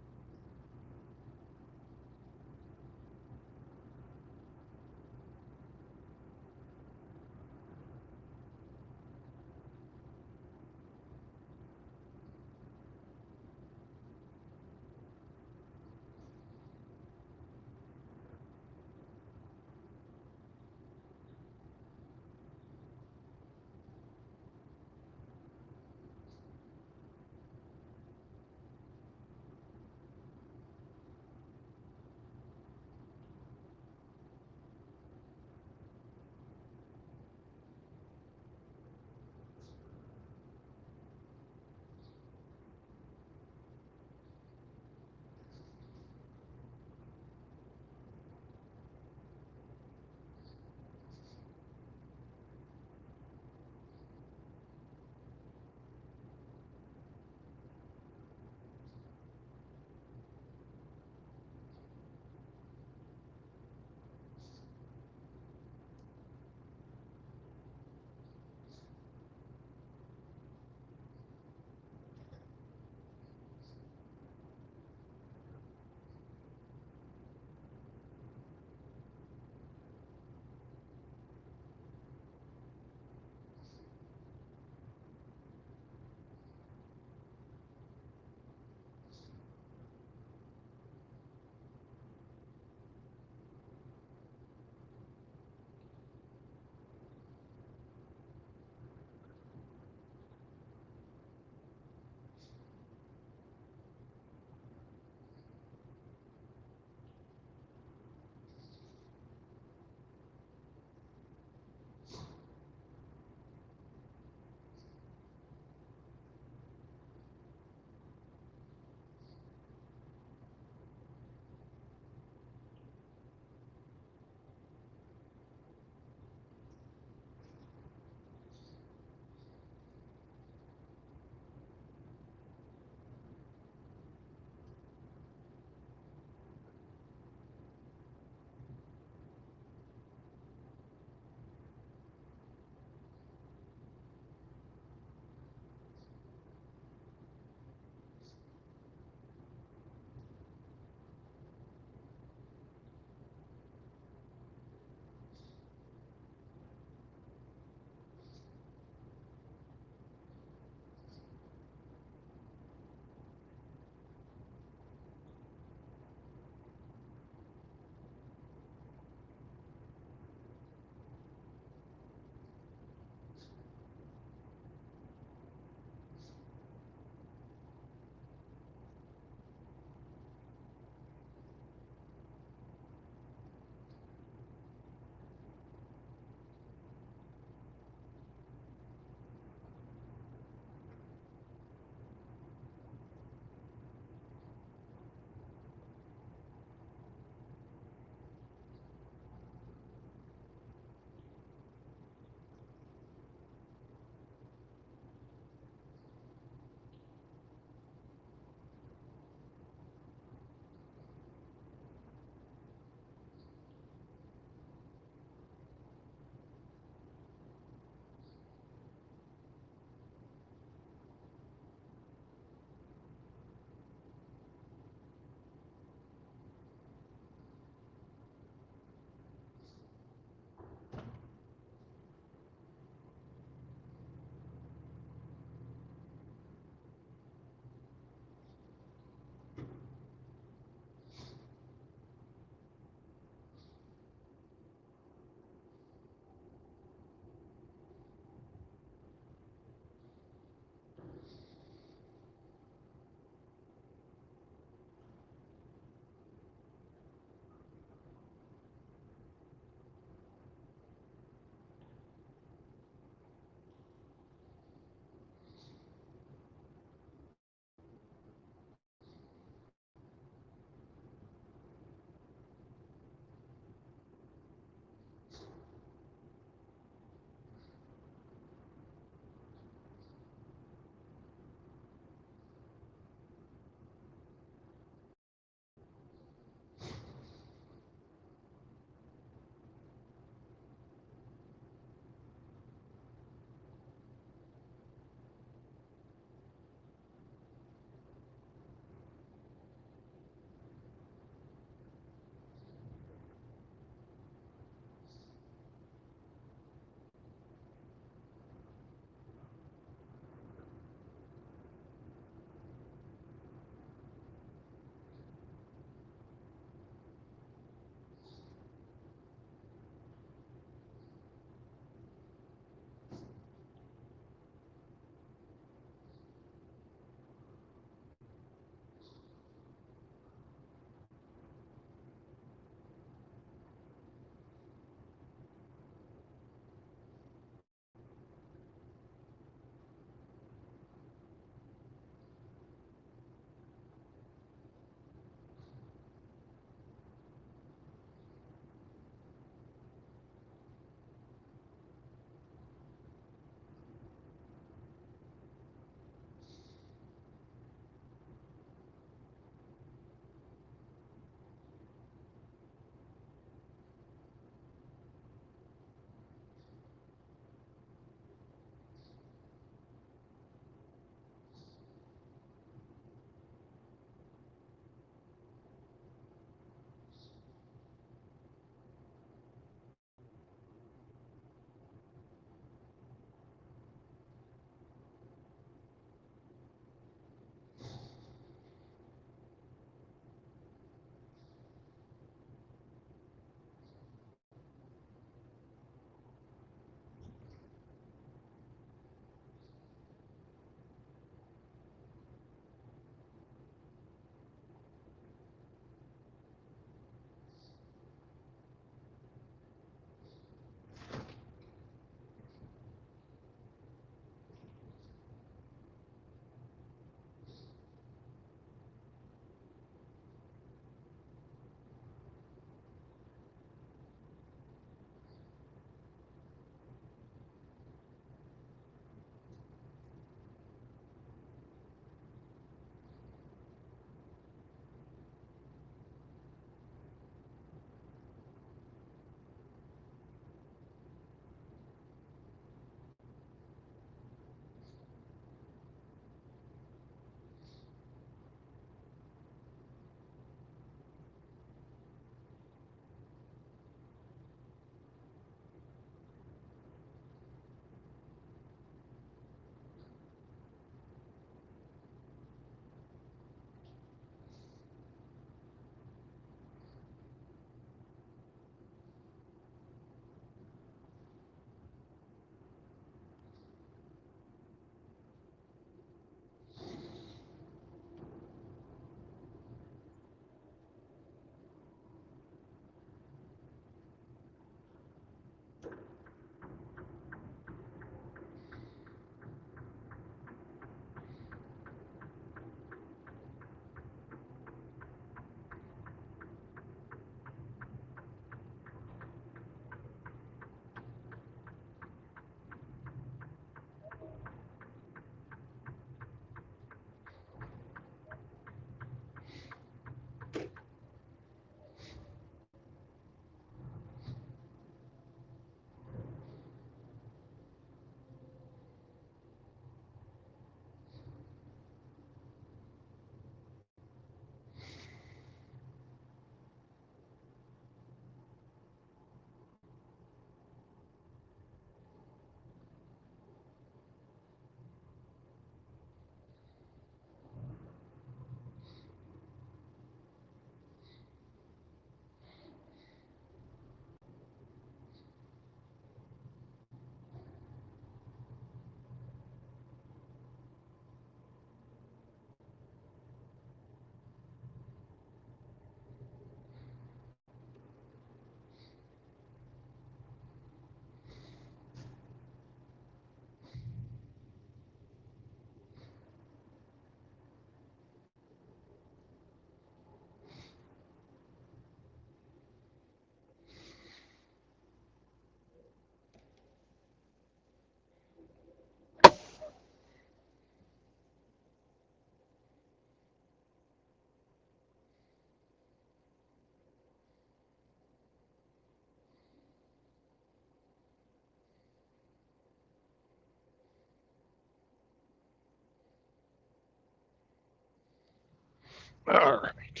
All right.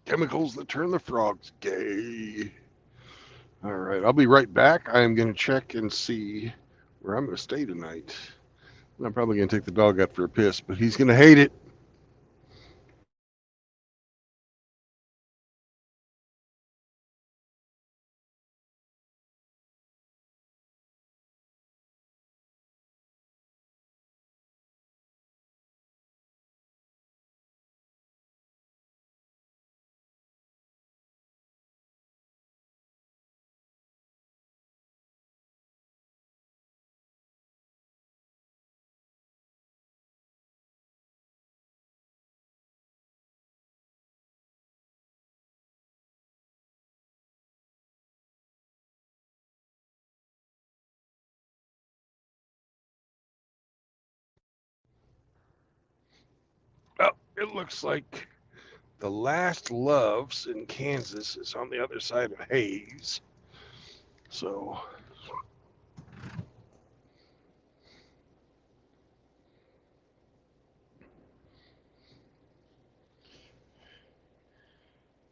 Chemicals that turn the frogs gay. All right. I'll be right back. I'm going to check and see where I'm going to stay tonight. I'm probably going to take the dog out for a piss, but he's going to hate it. Oh, it looks like the last Loves in Kansas is on the other side of Hayes. So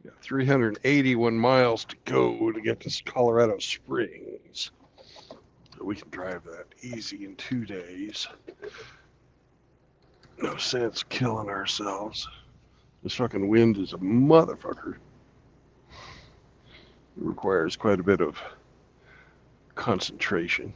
got 381 miles to go to get to Colorado Springs. So we can drive that easy in 2 days. No sense killing ourselves. This fucking wind is a motherfucker. It requires quite a bit of concentration.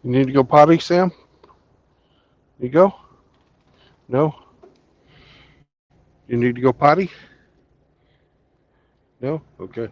You need to go potty, Sam? You go? No? You need to go potty? No? Okay.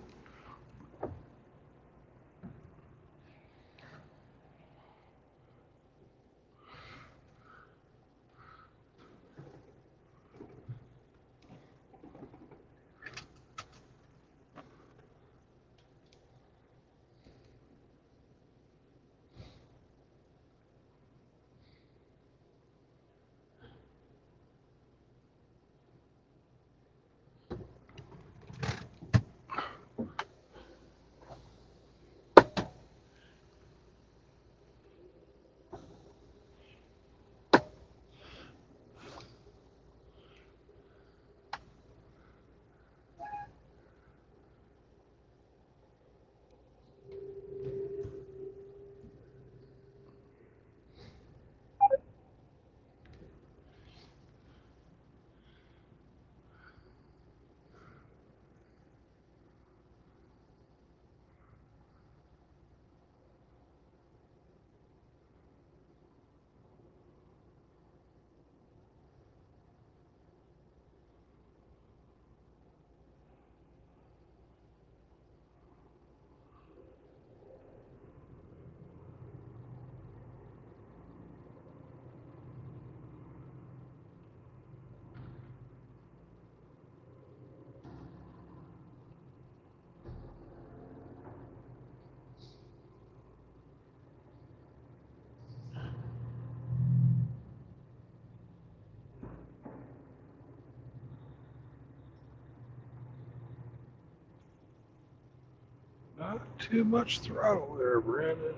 Not too much throttle there, Brandon.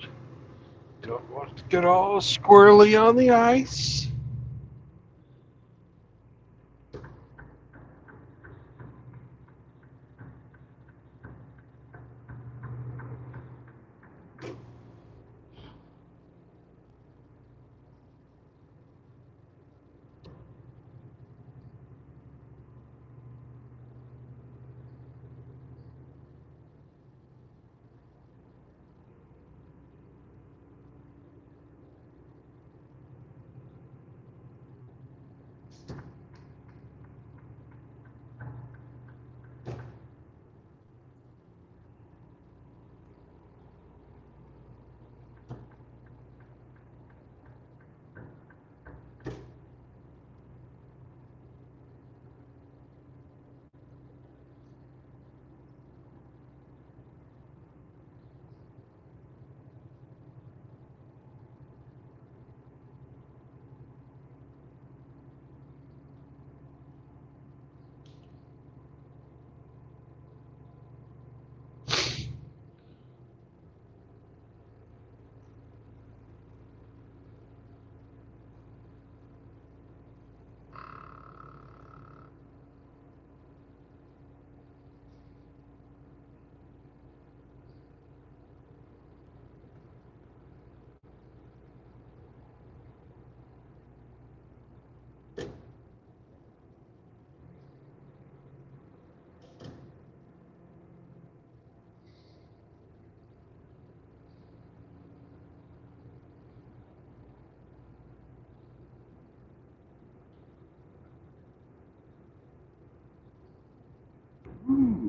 Don't want to get all squirrely on the ice.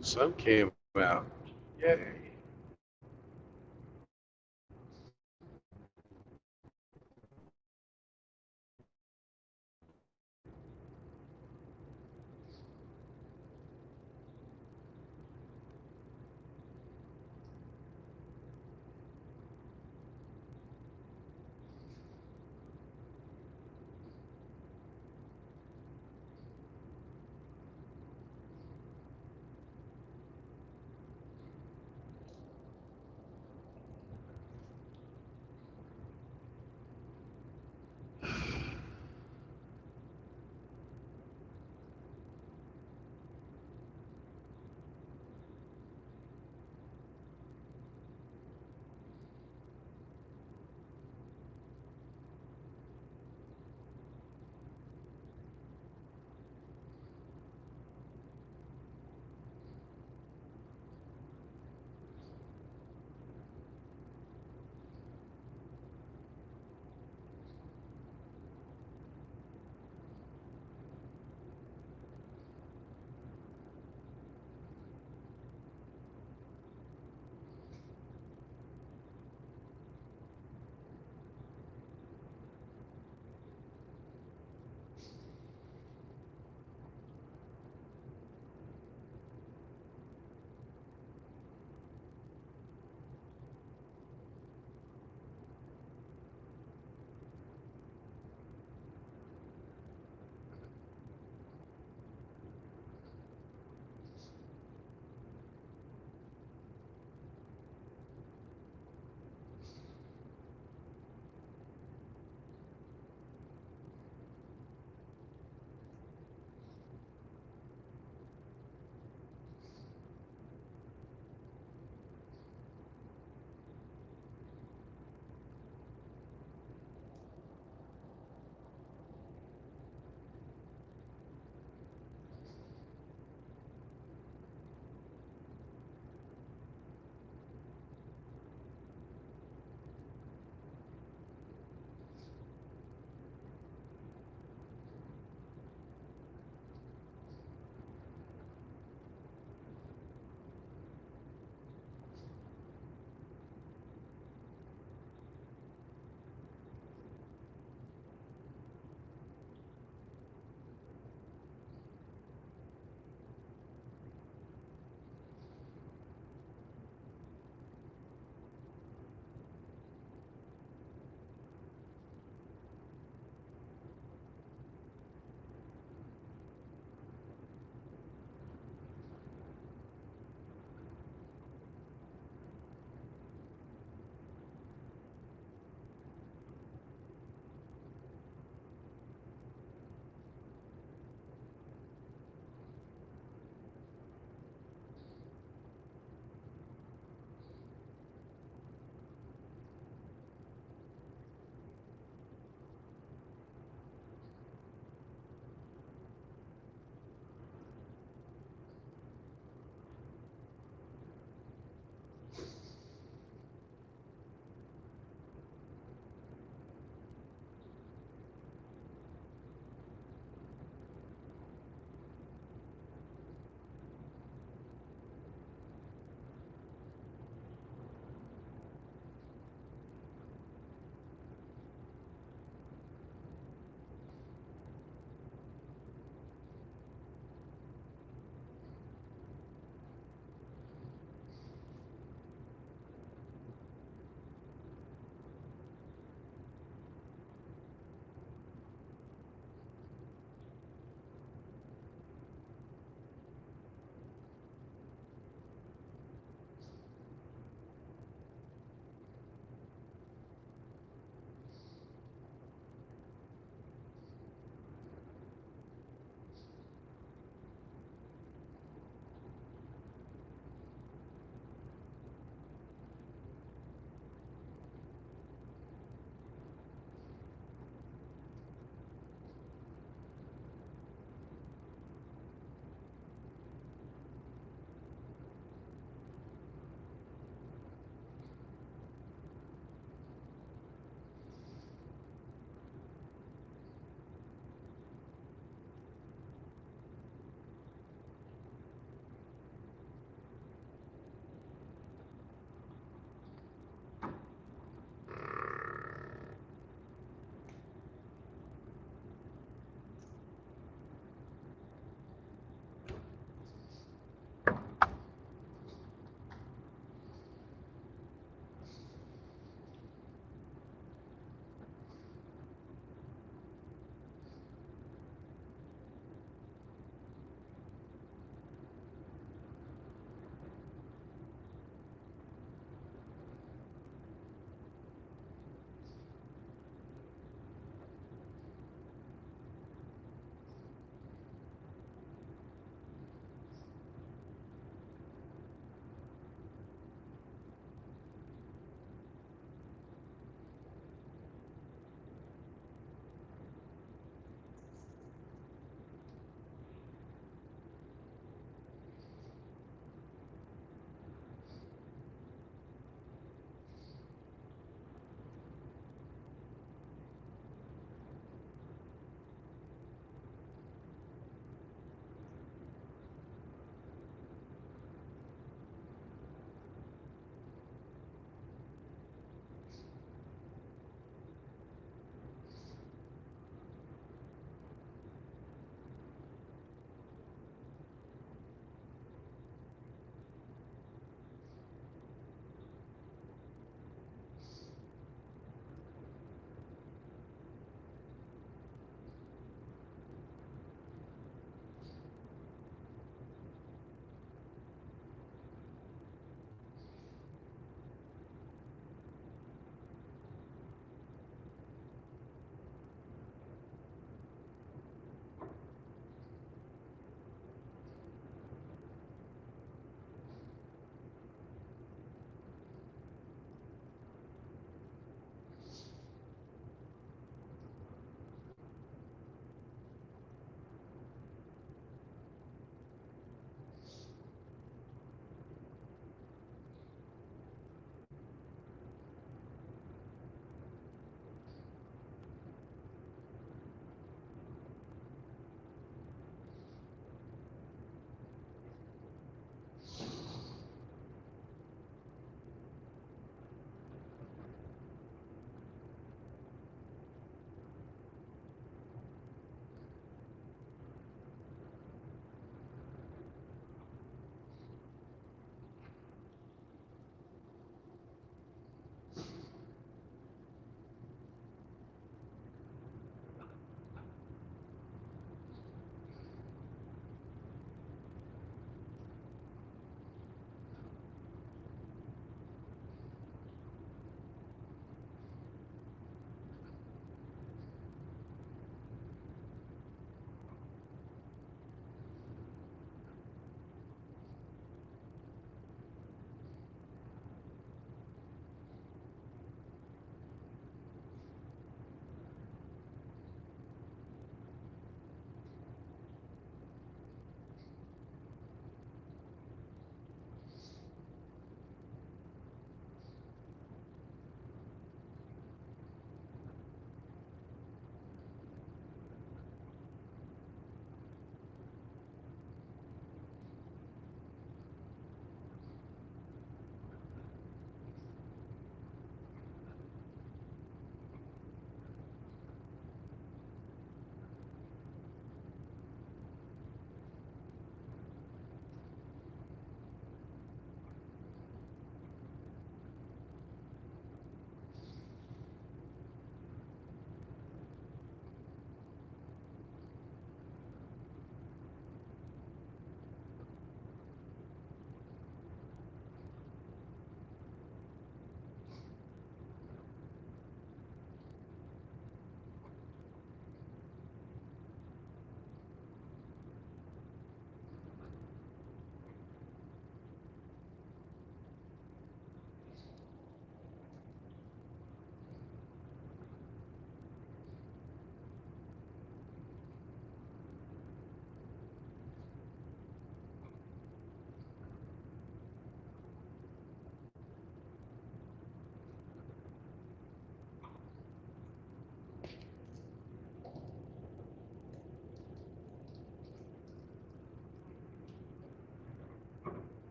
The sun came out. Yay.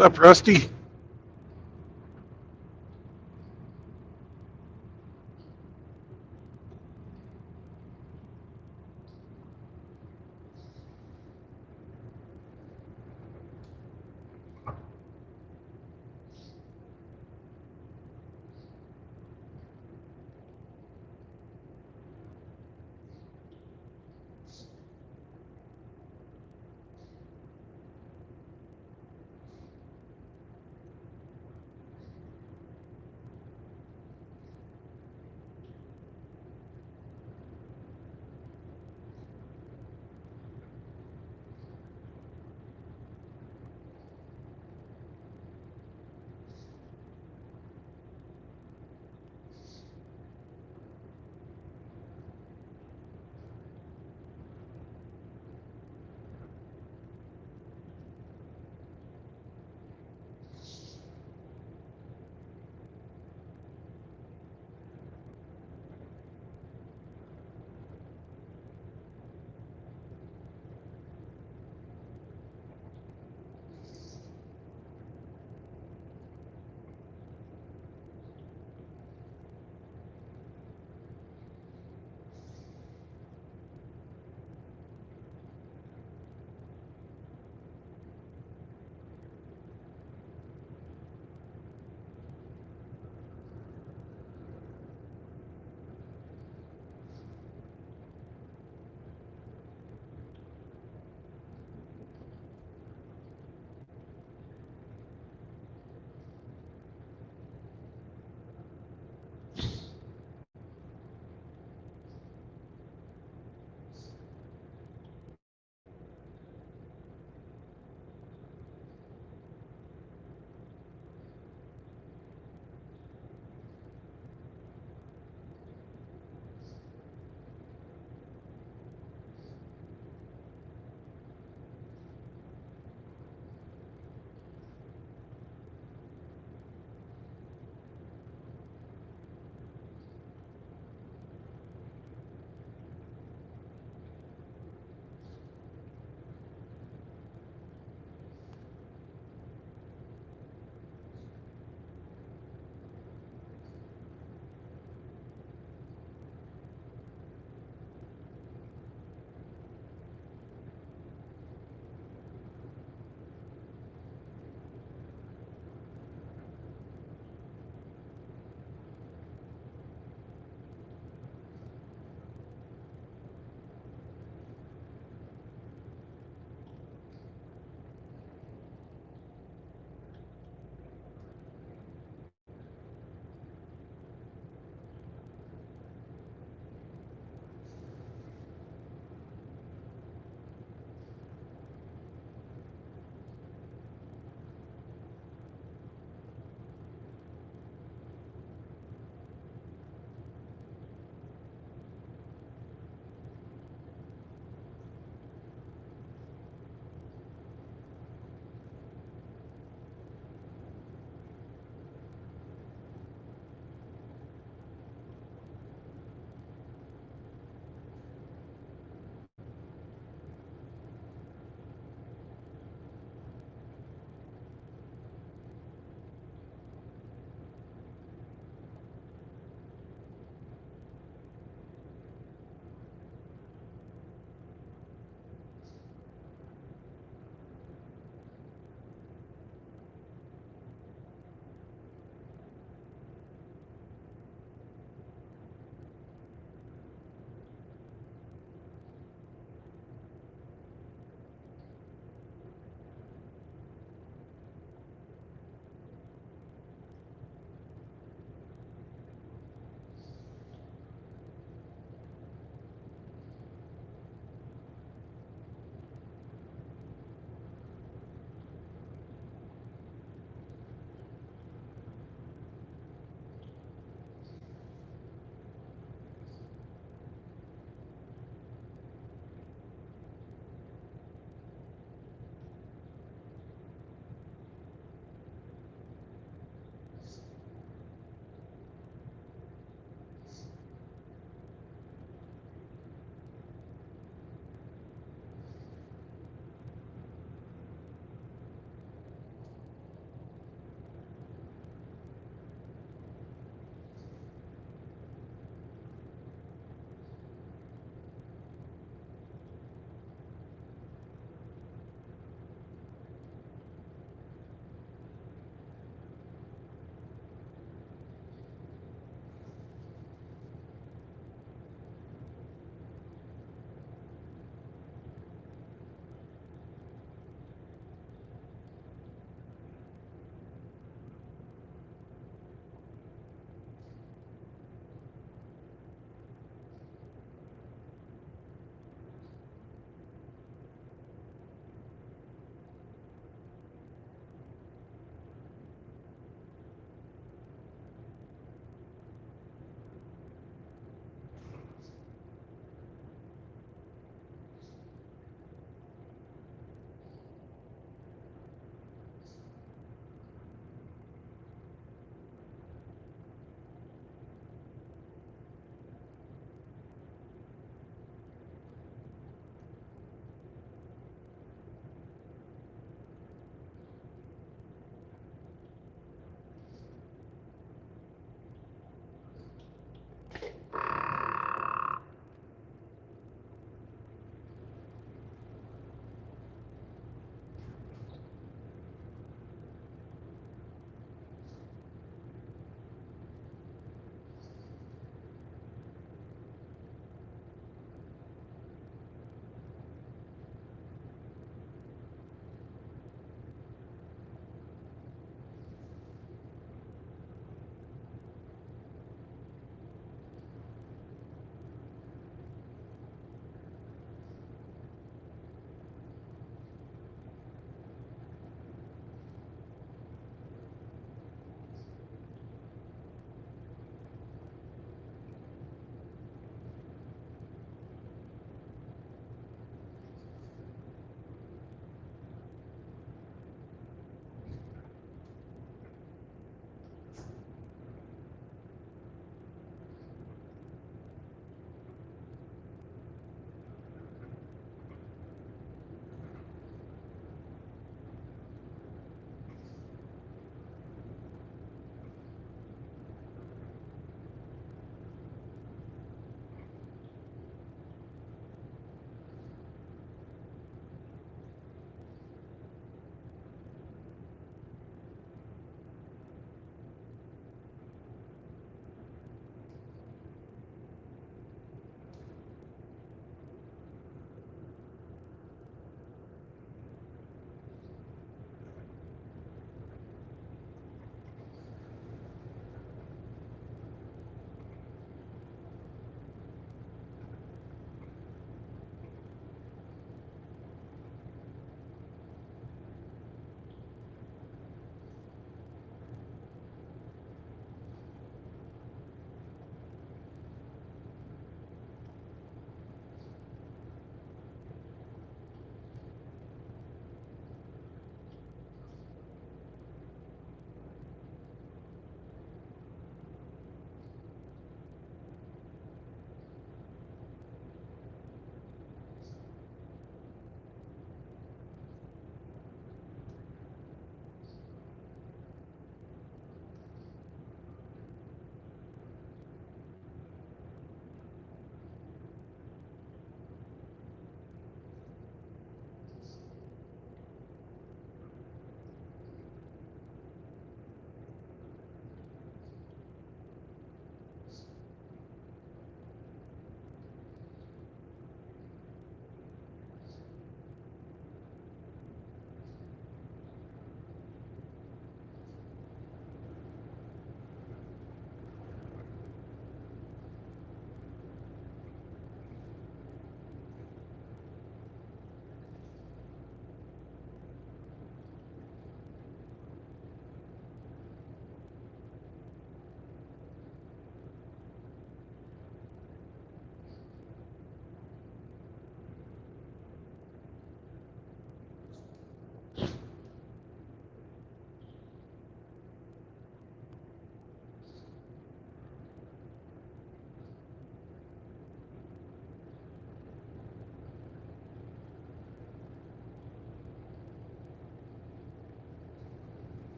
What's up, Rusty?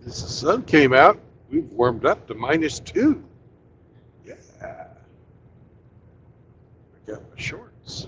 As the sun came out, we've warmed up to -2. Yeah. I got my shorts.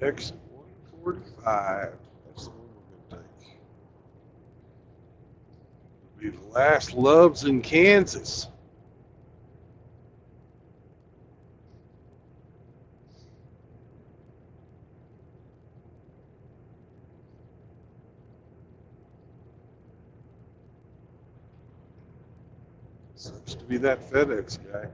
Exit 145. That's the one we're going to take. It'll be the last Loves in Kansas. Sucks to be that FedEx guy.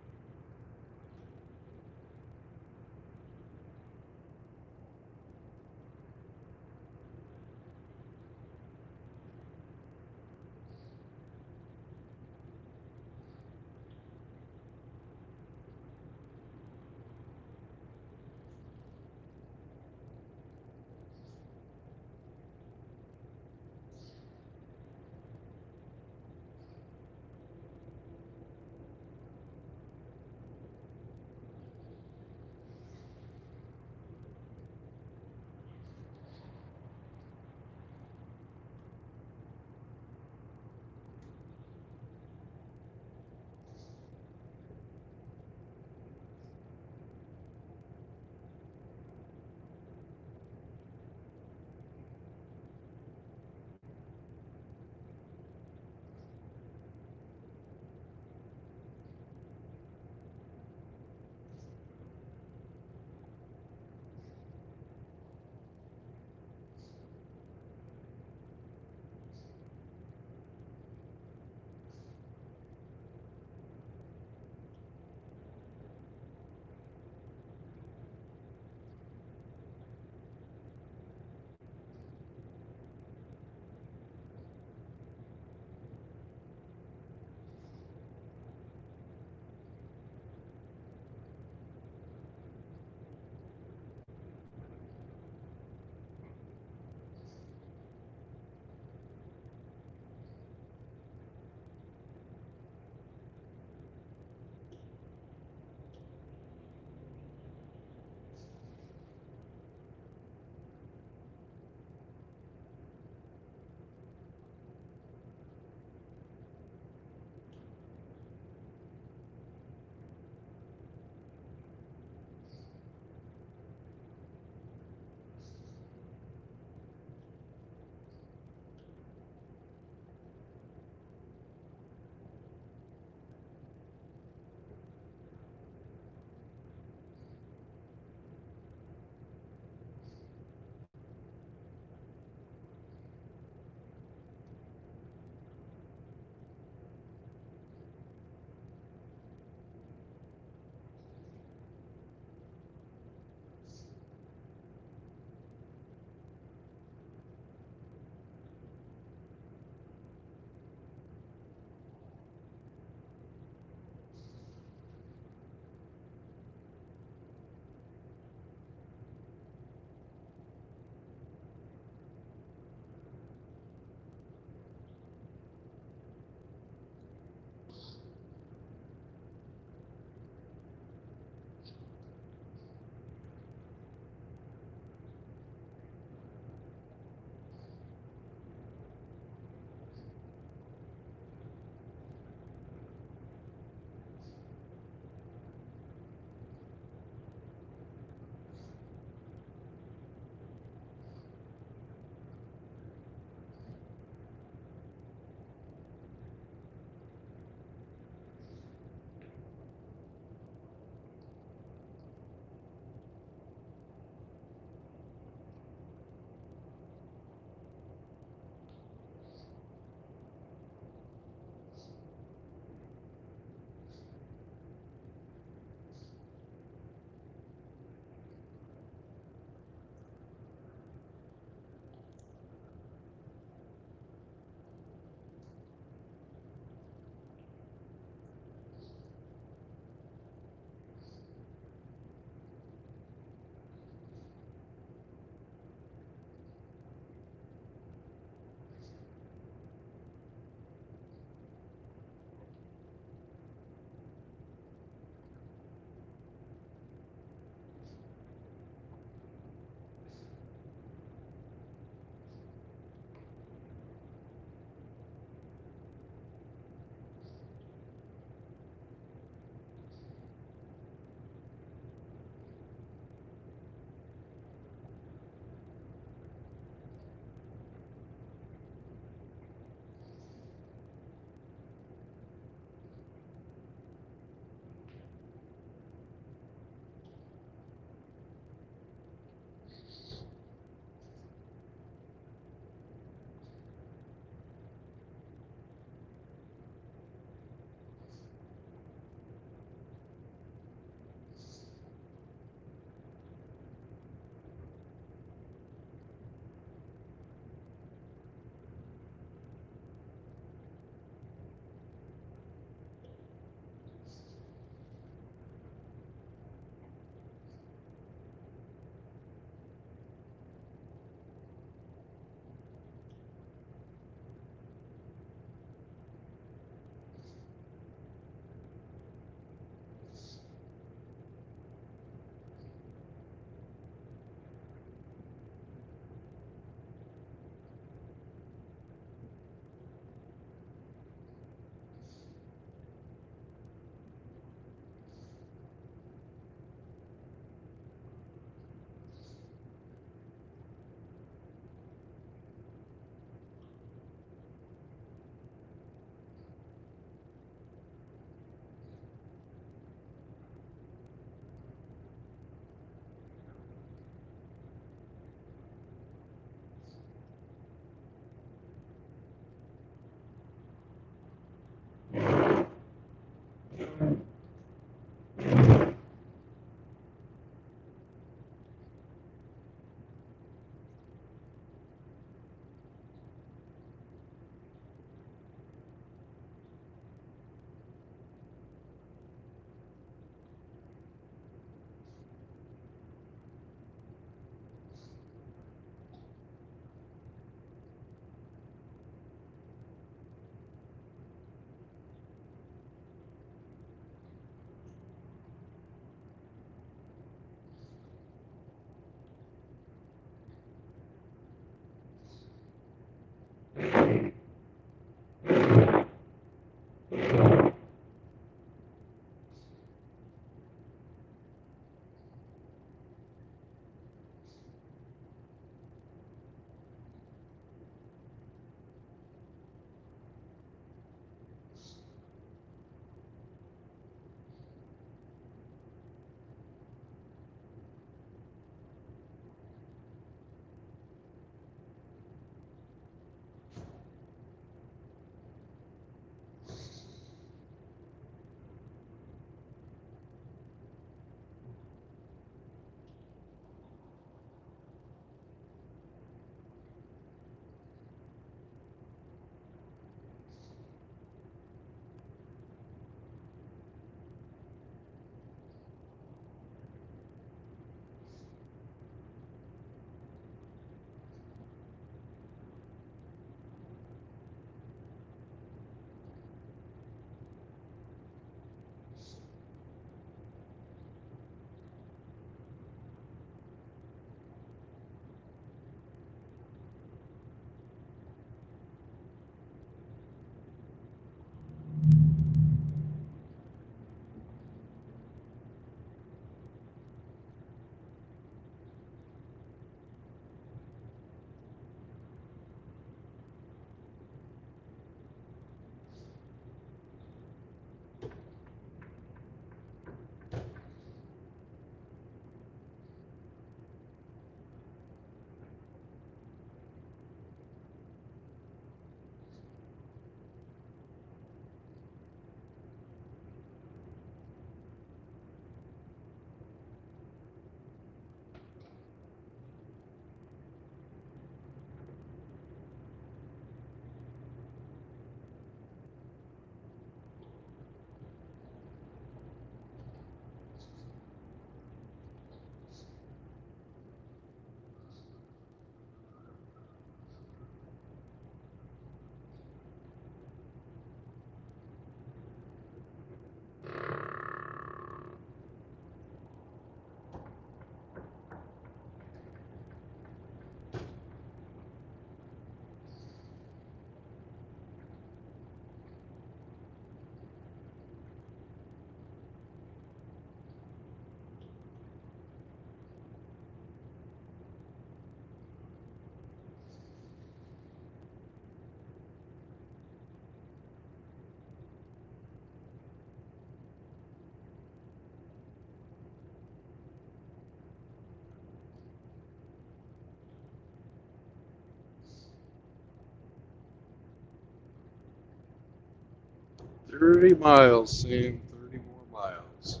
30 miles, Sam. 30 more miles.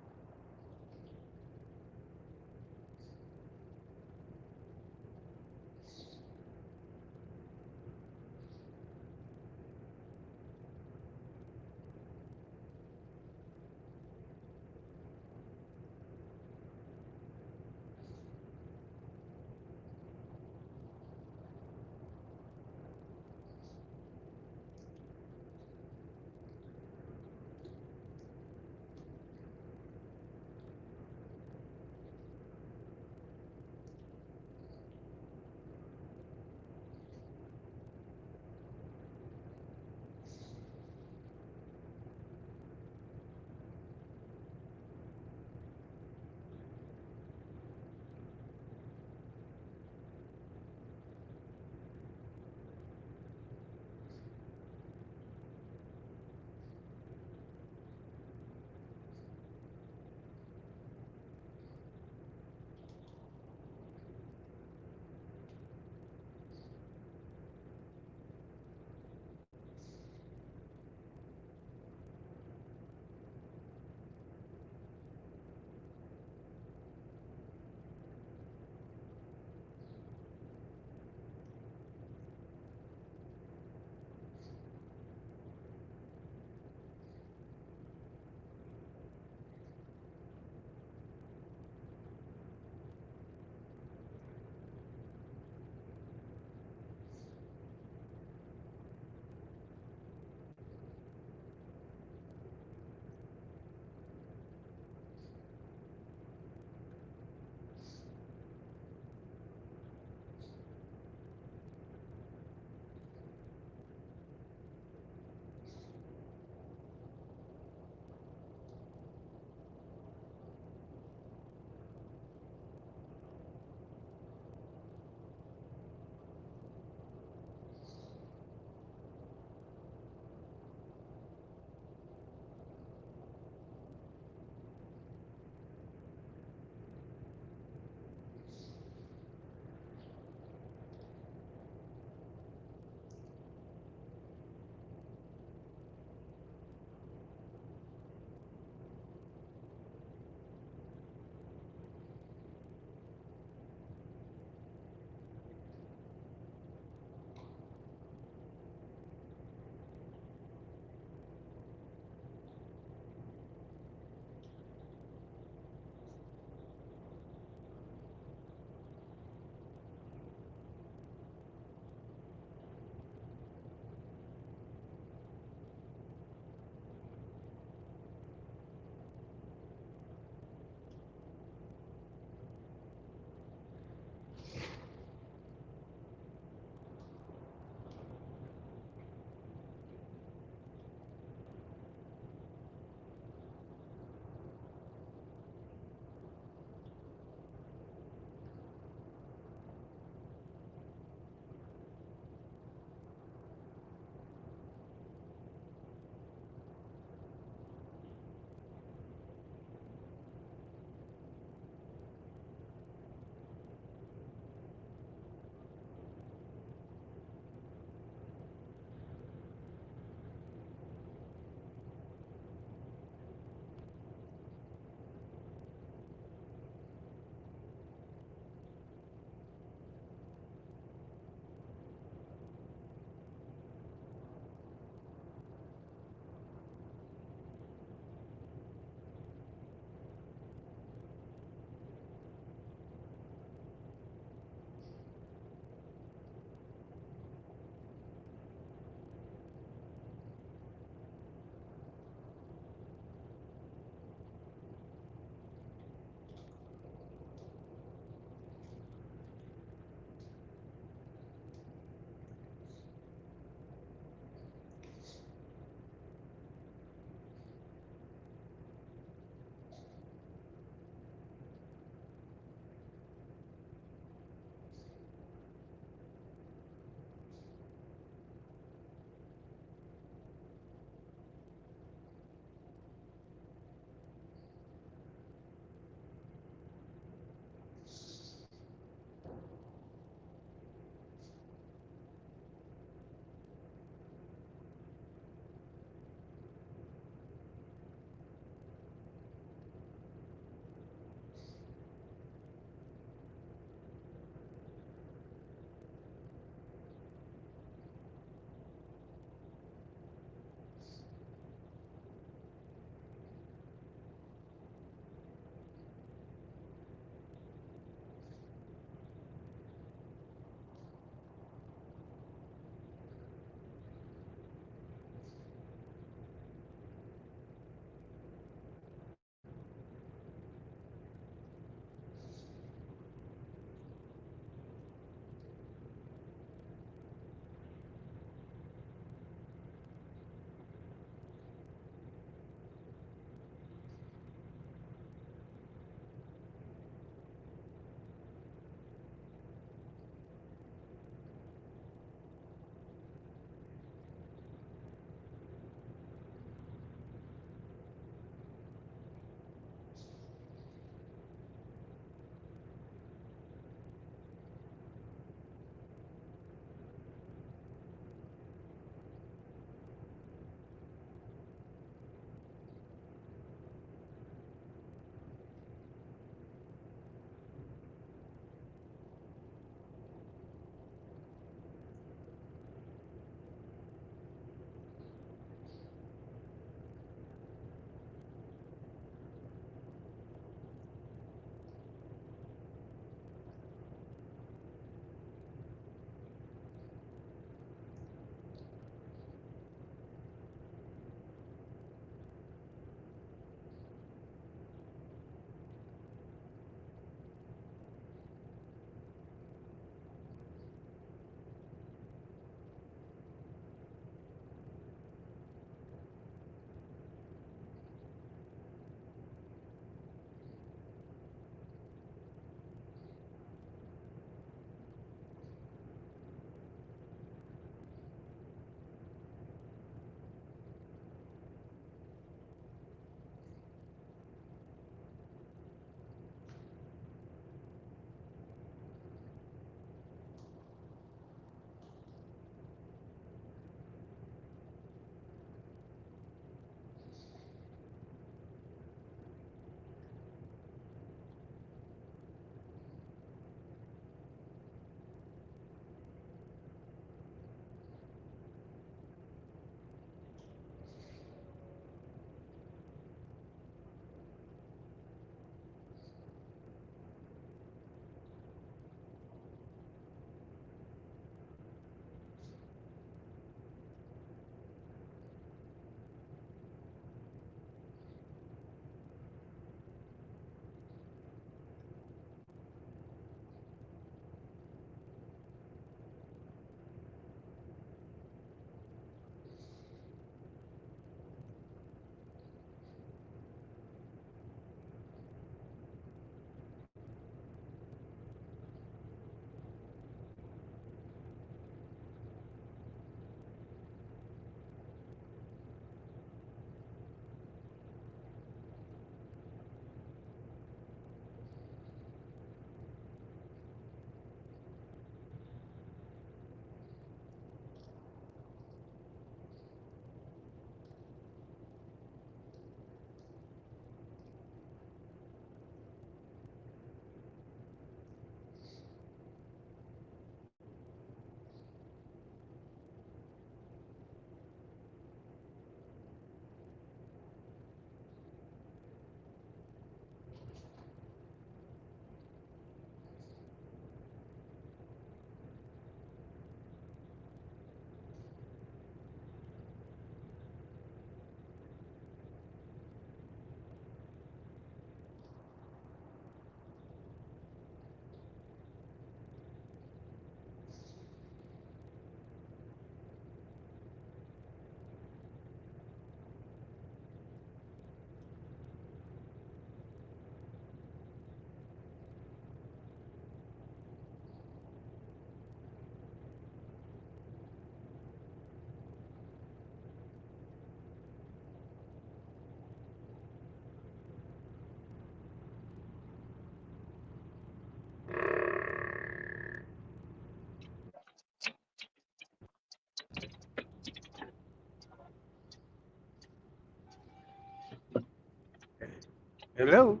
Hello.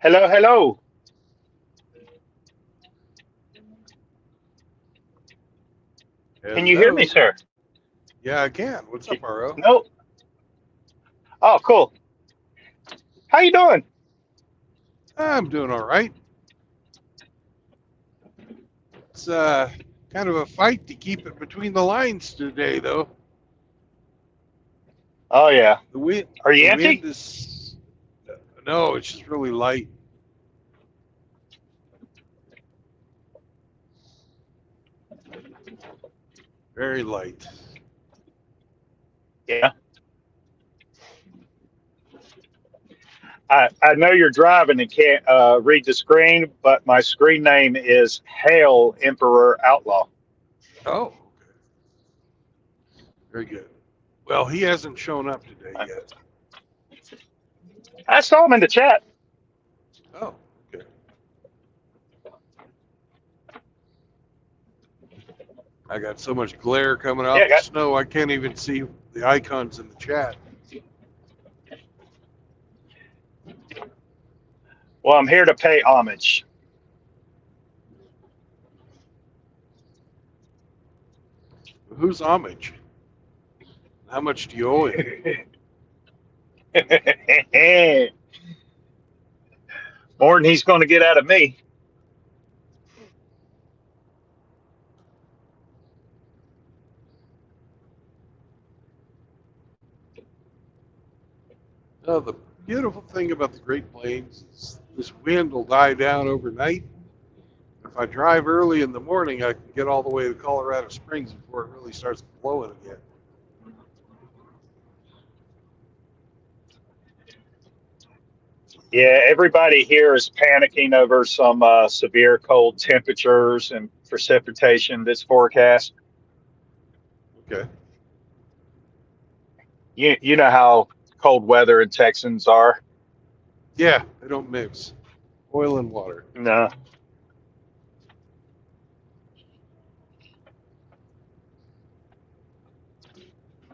Hello, hello. Can you hear me, Hello. sir? Yeah, I can. What's up, RO? No. Oh, cool. How you doing? I'm doing all right. It's kind of a fight to keep it between the lines today, though. Oh yeah. The wind, Are the you wind empty? is no, it's just really light. Very light. Yeah. I know you're driving and can't read the screen, but my screen name is Hail Emperor Outlaw. Oh, okay. Very good. Well, he hasn't shown up today I yet. I saw him in the chat. Oh, okay. I got so much glare coming Yeah, off the snow, I can't even see the icons in the chat. well, I'm here to pay homage. Who's homage? How much do you owe him? More than he's going to get out of me. Oh, the beautiful thing about the Great Plains is this wind will die down overnight. If I drive early in the morning, I can get all the way to Colorado Springs before it really starts blowing again. Yeah, everybody here is panicking over some severe cold temperatures and precipitation this forecast. Okay. You know how cold weather in Texans are. Yeah, they don't mix oil and water. No.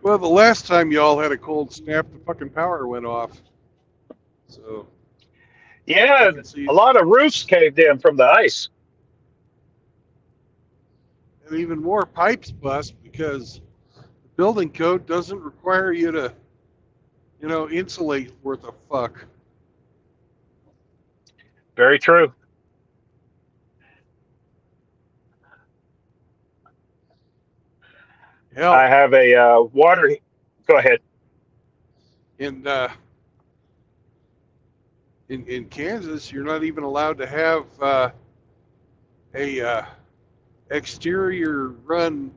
Well, the last time y'all had a cold snap, the fucking power went off. So I Yeah, can see, a lot of roofs caved in from the ice. and even more pipes bust because the building code doesn't require you to, insulate worth a fuck. Very true. I Hell, have a water. Go ahead. in in Kansas, you're not even allowed to have a exterior run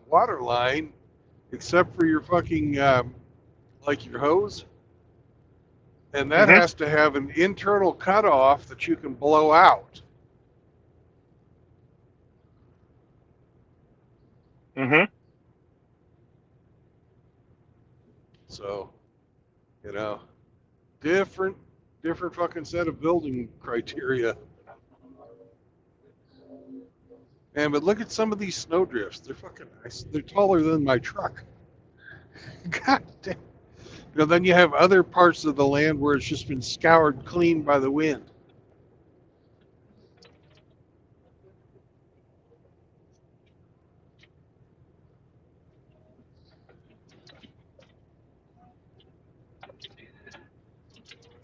water line except for your fucking like your hose, and that Hmm. has to have an internal cutoff that you can blow out. Hmm. So, you know, different different fucking set of building criteria. And but look at some of these snowdrifts. They're fucking nice. They're taller than my truck. God damn. Then you have other parts of the land where it's just been scoured clean by the wind.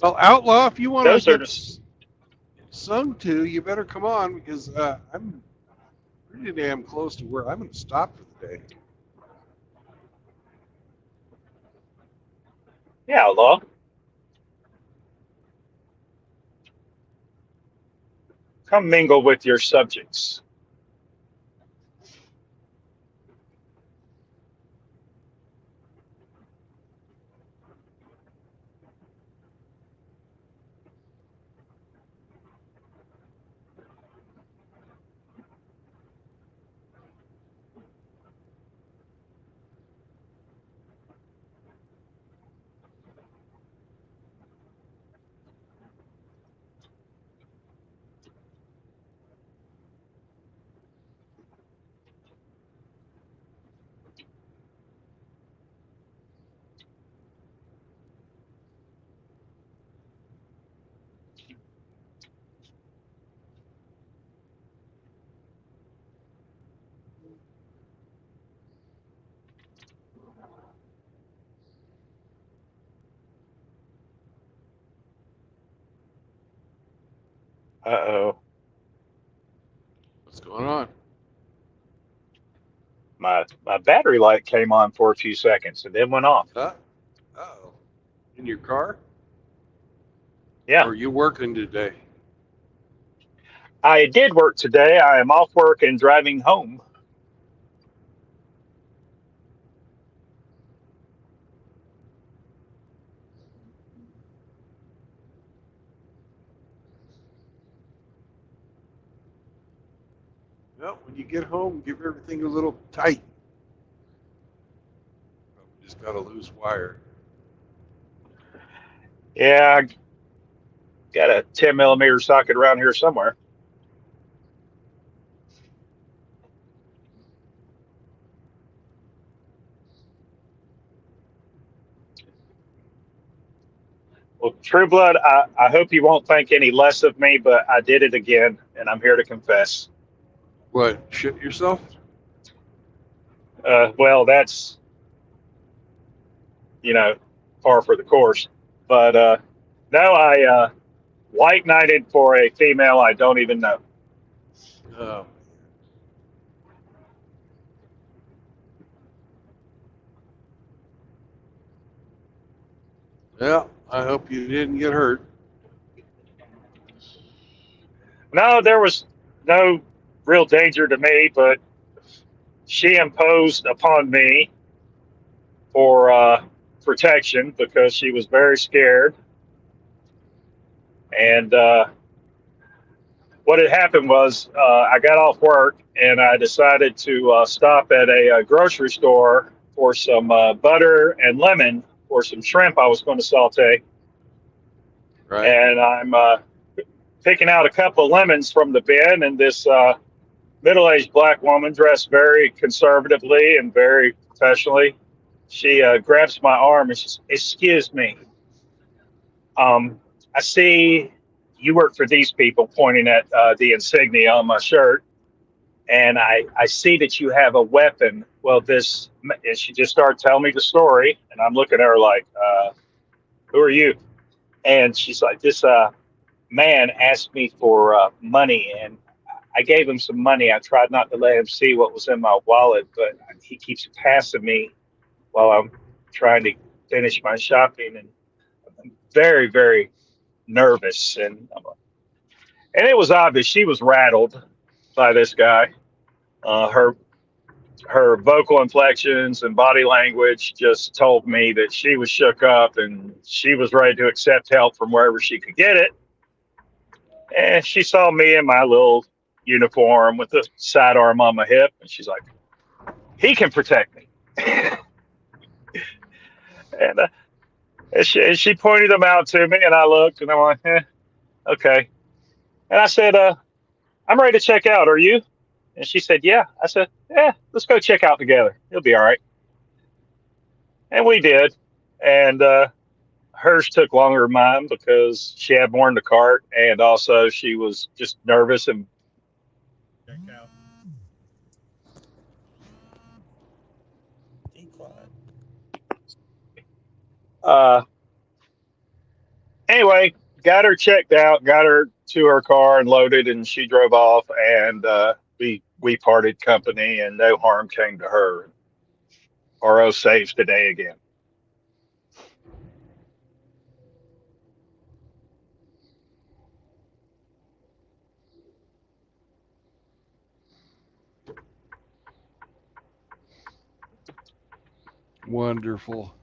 Well, Outlaw, if you want to Those are get just. sung to, you better come on because I'm pretty damn close to where I'm going to stop for the day. Yeah, Outlaw. Come mingle with your subjects. Uh-oh. What's going on? My battery light came on for a few seconds and then went off. Uh-oh. In your car? Yeah. Or are you working today? I did work today. I am off work and driving home. Well, when you get home, give everything a little tight. We just got a loose wire. Yeah, I got a 10 millimeter socket around here somewhere. Well, True Blood, I hope you won't think any less of me, but I did it again, and I'm here to confess. What, shit yourself? Well, that's, you know, par for the course. But no, I white knighted for a female I don't even know. Oh. Well, I hope you didn't get hurt. No, there was no real danger to me, but she imposed upon me for protection because she was very scared. And what had happened was I got off work and I decided to stop at a grocery store for some butter and lemon for some shrimp I was going to saute. Right. And I'm picking out a couple of lemons from the bin, and this middle-aged black woman dressed very conservatively and very professionally, she grabs my arm and she says, "Excuse me, I see you work for these people," pointing at the insignia on my shirt. "And I see that you have a weapon. Well, this," and she just started telling me the story. And I'm looking at her like, "Who are you?" And she's like, "This man asked me for money, and I gave him some money. I tried not to let him see what was in my wallet, but he keeps passing me while I'm trying to finish my shopping." And I'm very, very nervous. And it was obvious she was rattled by this guy. Her vocal inflections and body language just told me that she was shook up and she was ready to accept help from wherever she could get it. And she saw me in my little uniform with the sidearm on my hip, and she's like, "He can protect me." and, she pointed them out to me, and I looked, and I'm like, okay. And I said, "I'm ready to check out. Are you?" And she said, "Yeah." I said, "Yeah, let's go check out together. It'll be all right." And we did. And hers took longer than mine because she had more in the cart, and also she was just nervous and check out. Uh, anyway, got her checked out, got her to her car and loaded, and she drove off. And we parted company, and no harm came to her. RO saves today again. Wonderful.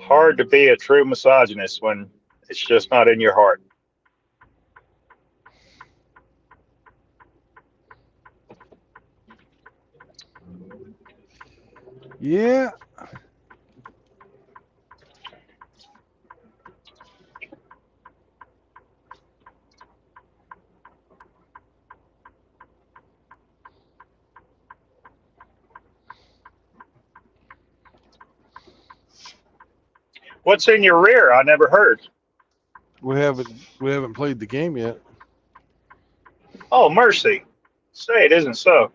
Hard to be a true misogynist when it's just not in your heart. Yeah. What's in your rear? I never heard. We haven't played the game yet. Oh, mercy. Say it isn't so.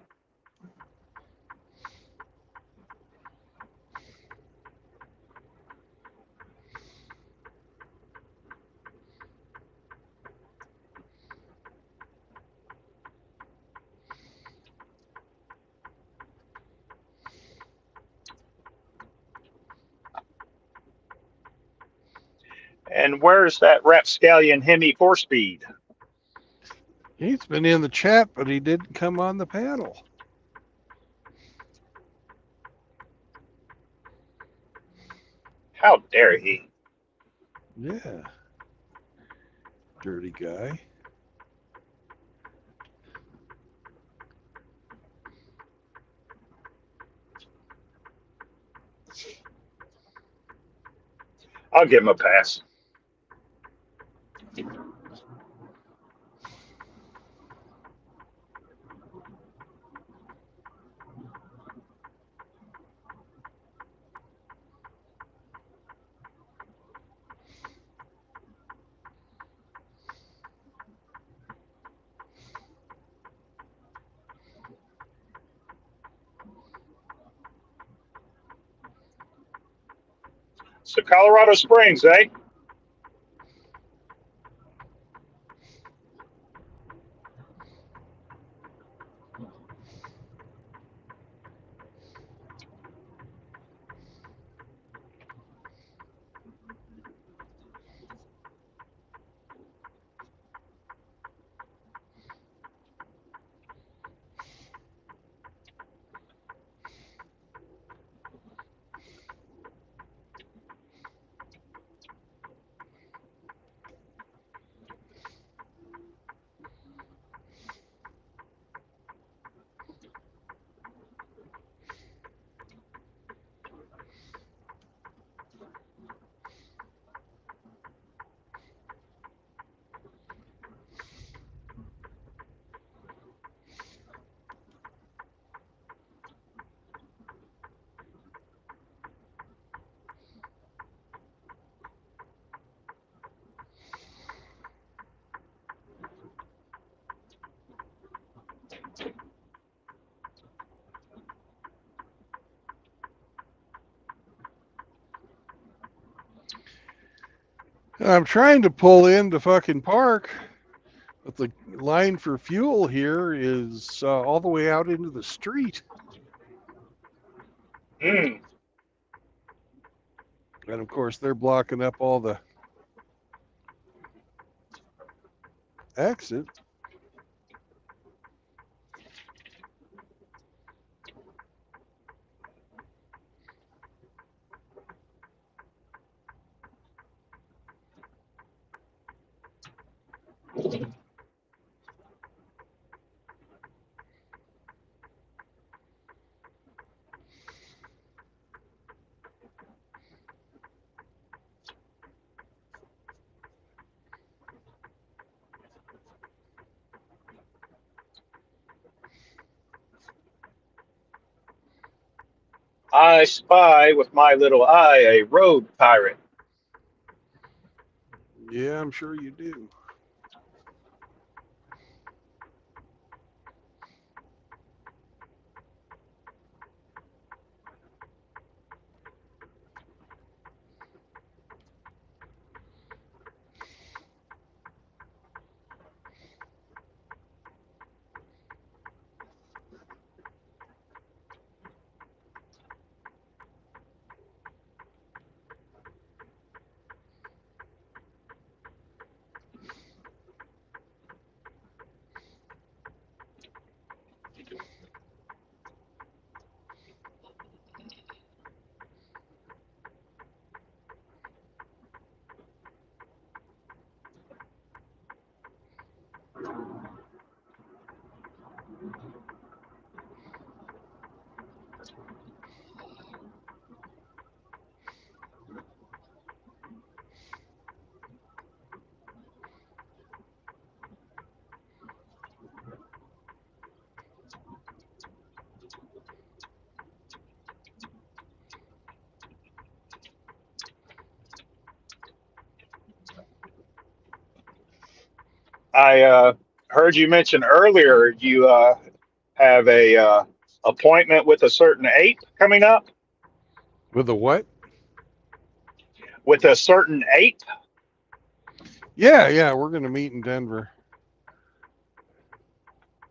And where's that rapscallion Hemi 4-speed? He's been in the chat, but he didn't come on the panel. How dare he? Yeah. Dirty guy. I'll give him a pass. So Colorado Springs, eh? I'm trying to pull into fucking park, but the line for fuel here is all the way out into the street. Hmm. And of course, they're blocking up all the exit. I spy with my little eye a road pirate. Yeah, I'm sure you do. I heard you mention earlier you have a appointment with a certain ape coming up. With a what? With a certain ape. Yeah, we're gonna meet in Denver.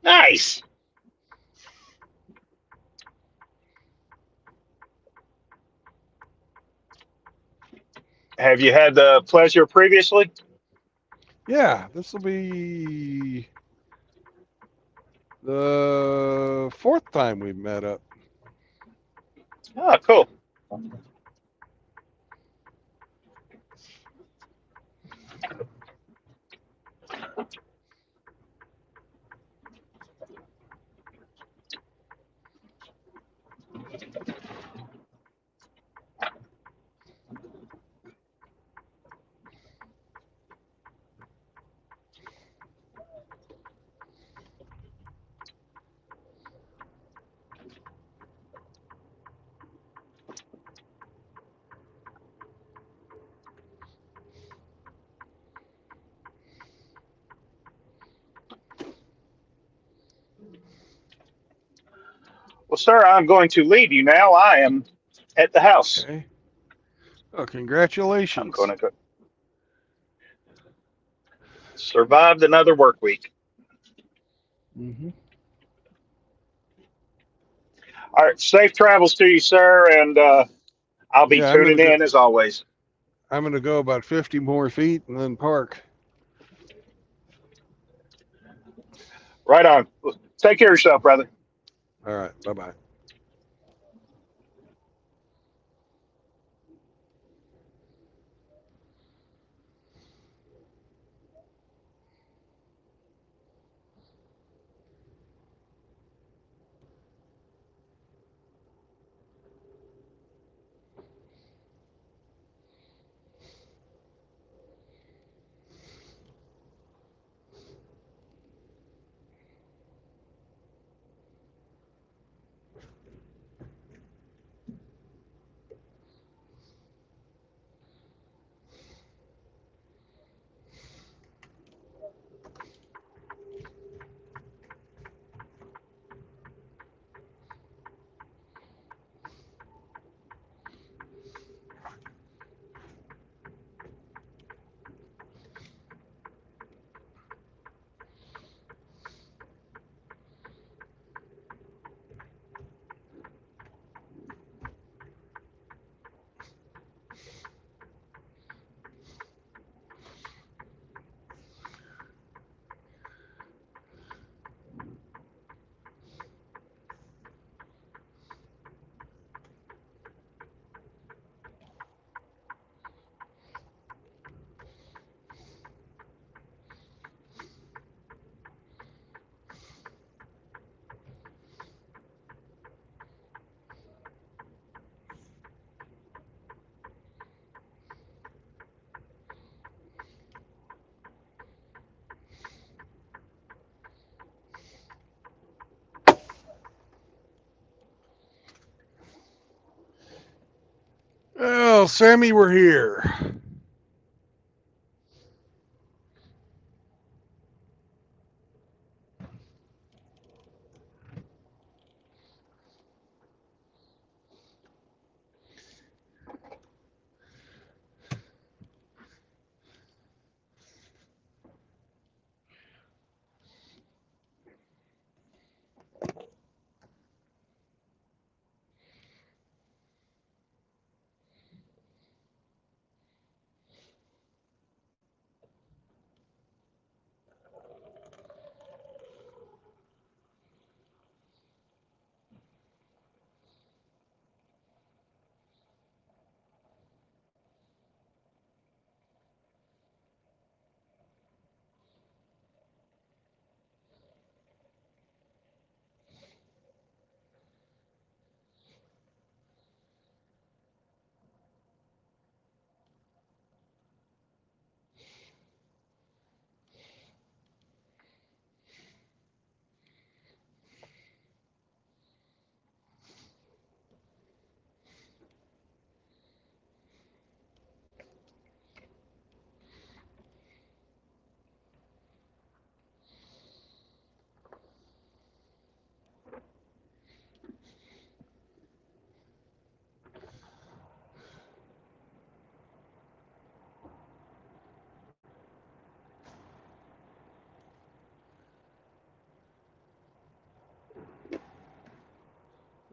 Nice. Have you had the pleasure previously? Yeah, this will be the fourth time we've met up. Oh, cool. Well, sir, I'm going to leave you now. I am at the house. Okay. Oh, congratulations. I'm going to go survived another work week. Mm-hmm. All right, safe travels to you, sir, and I'll be Yeah, tuning in as always. I'm gonna go about 50 more feet and then park. Right on. Take care of yourself, brother. All right. Bye bye. Well, Sammy, we're here.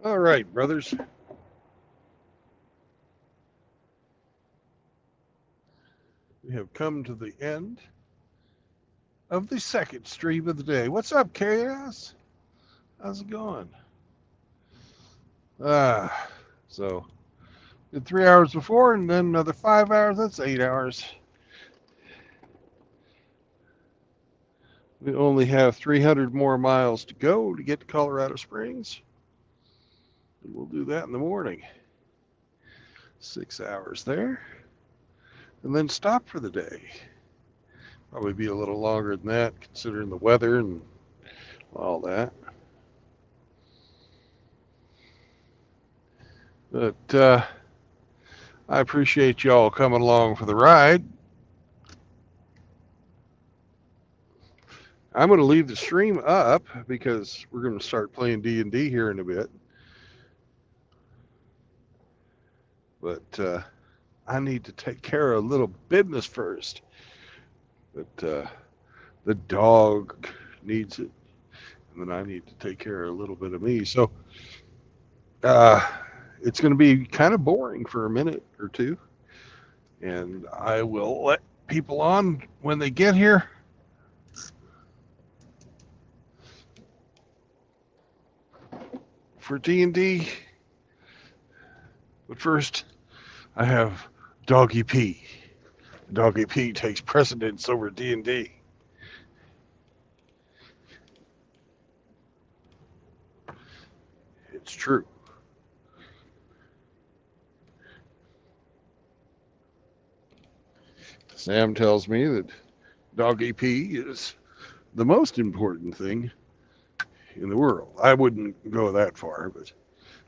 All right, brothers. We have come to the end of the second stream of the day. What's up, Chaos? How's it going? So did 3 hours before and then another 5 hours. That's 8 hours. We only have 300 more miles to go to get to Colorado Springs. And we'll do that in the morning. 6 hours there. And then stop for the day. Probably be a little longer than that, considering the weather and all that. But I appreciate y'all coming along for the ride. I'm going to leave the stream up because we're going to start playing D&D here in a bit. But I need to take care of a little business first. But the dog needs it, and then I need to take care of a little bit of me. So it's going to be kind of boring for a minute or two, and I will let people on when they get here. For D&D, but first I have Doggy P. Doggy P takes precedence over D&D. It's true. Sam tells me that Doggy P is the most important thing in the world. I wouldn't go that far, but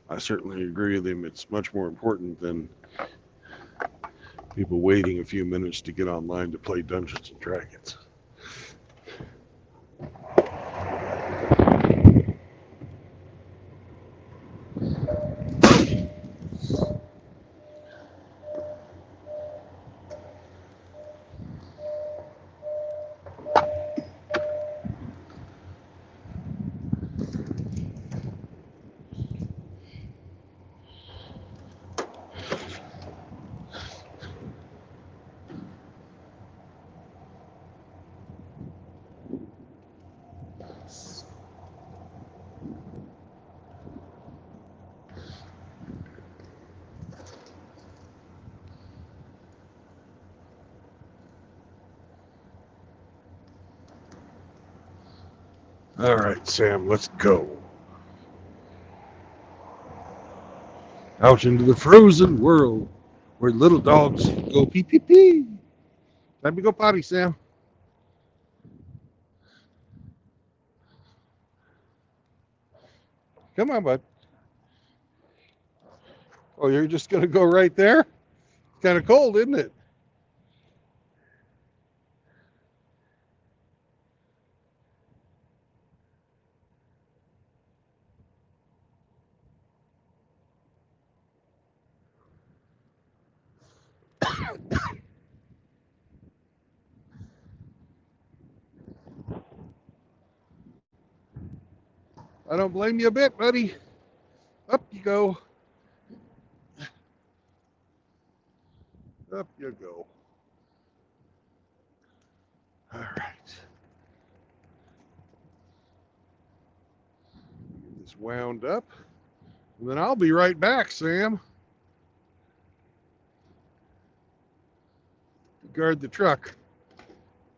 I certainly agree with him. It's much more important than people waiting a few minutes to get online to play Dungeons and Dragons. All right, Sam, let's go. Out into the frozen world where little dogs go pee pee pee. Let me go potty, Sam. Come on, bud. Oh, you're just going to go right there? It's kind of cold, isn't it? I don't blame you a bit, buddy. Up you go. Up you go. All right. Get this wound up. And then I'll be right back, Sam. Guard the truck.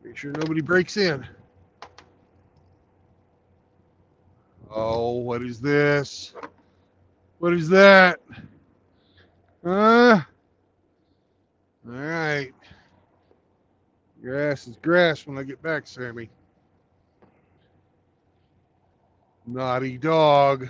Make sure nobody breaks in. Oh, what is this? What is that? All right. Your ass is grass when I get back, Sammy. Naughty dog.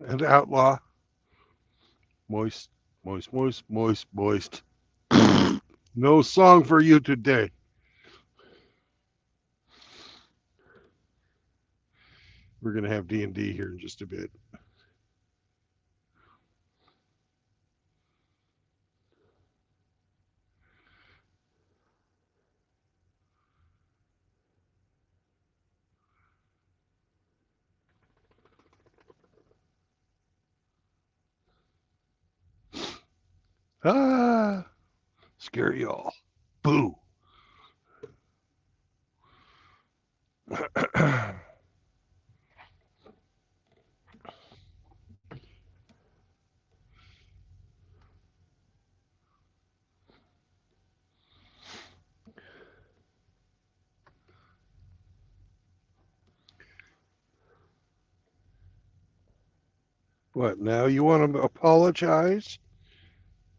and Outlaw. Moist, moist, moist, moist, moist. No song for you today. We're gonna have D&D here in just a bit. Ah, scare y'all. Boo. What, now you want to apologize?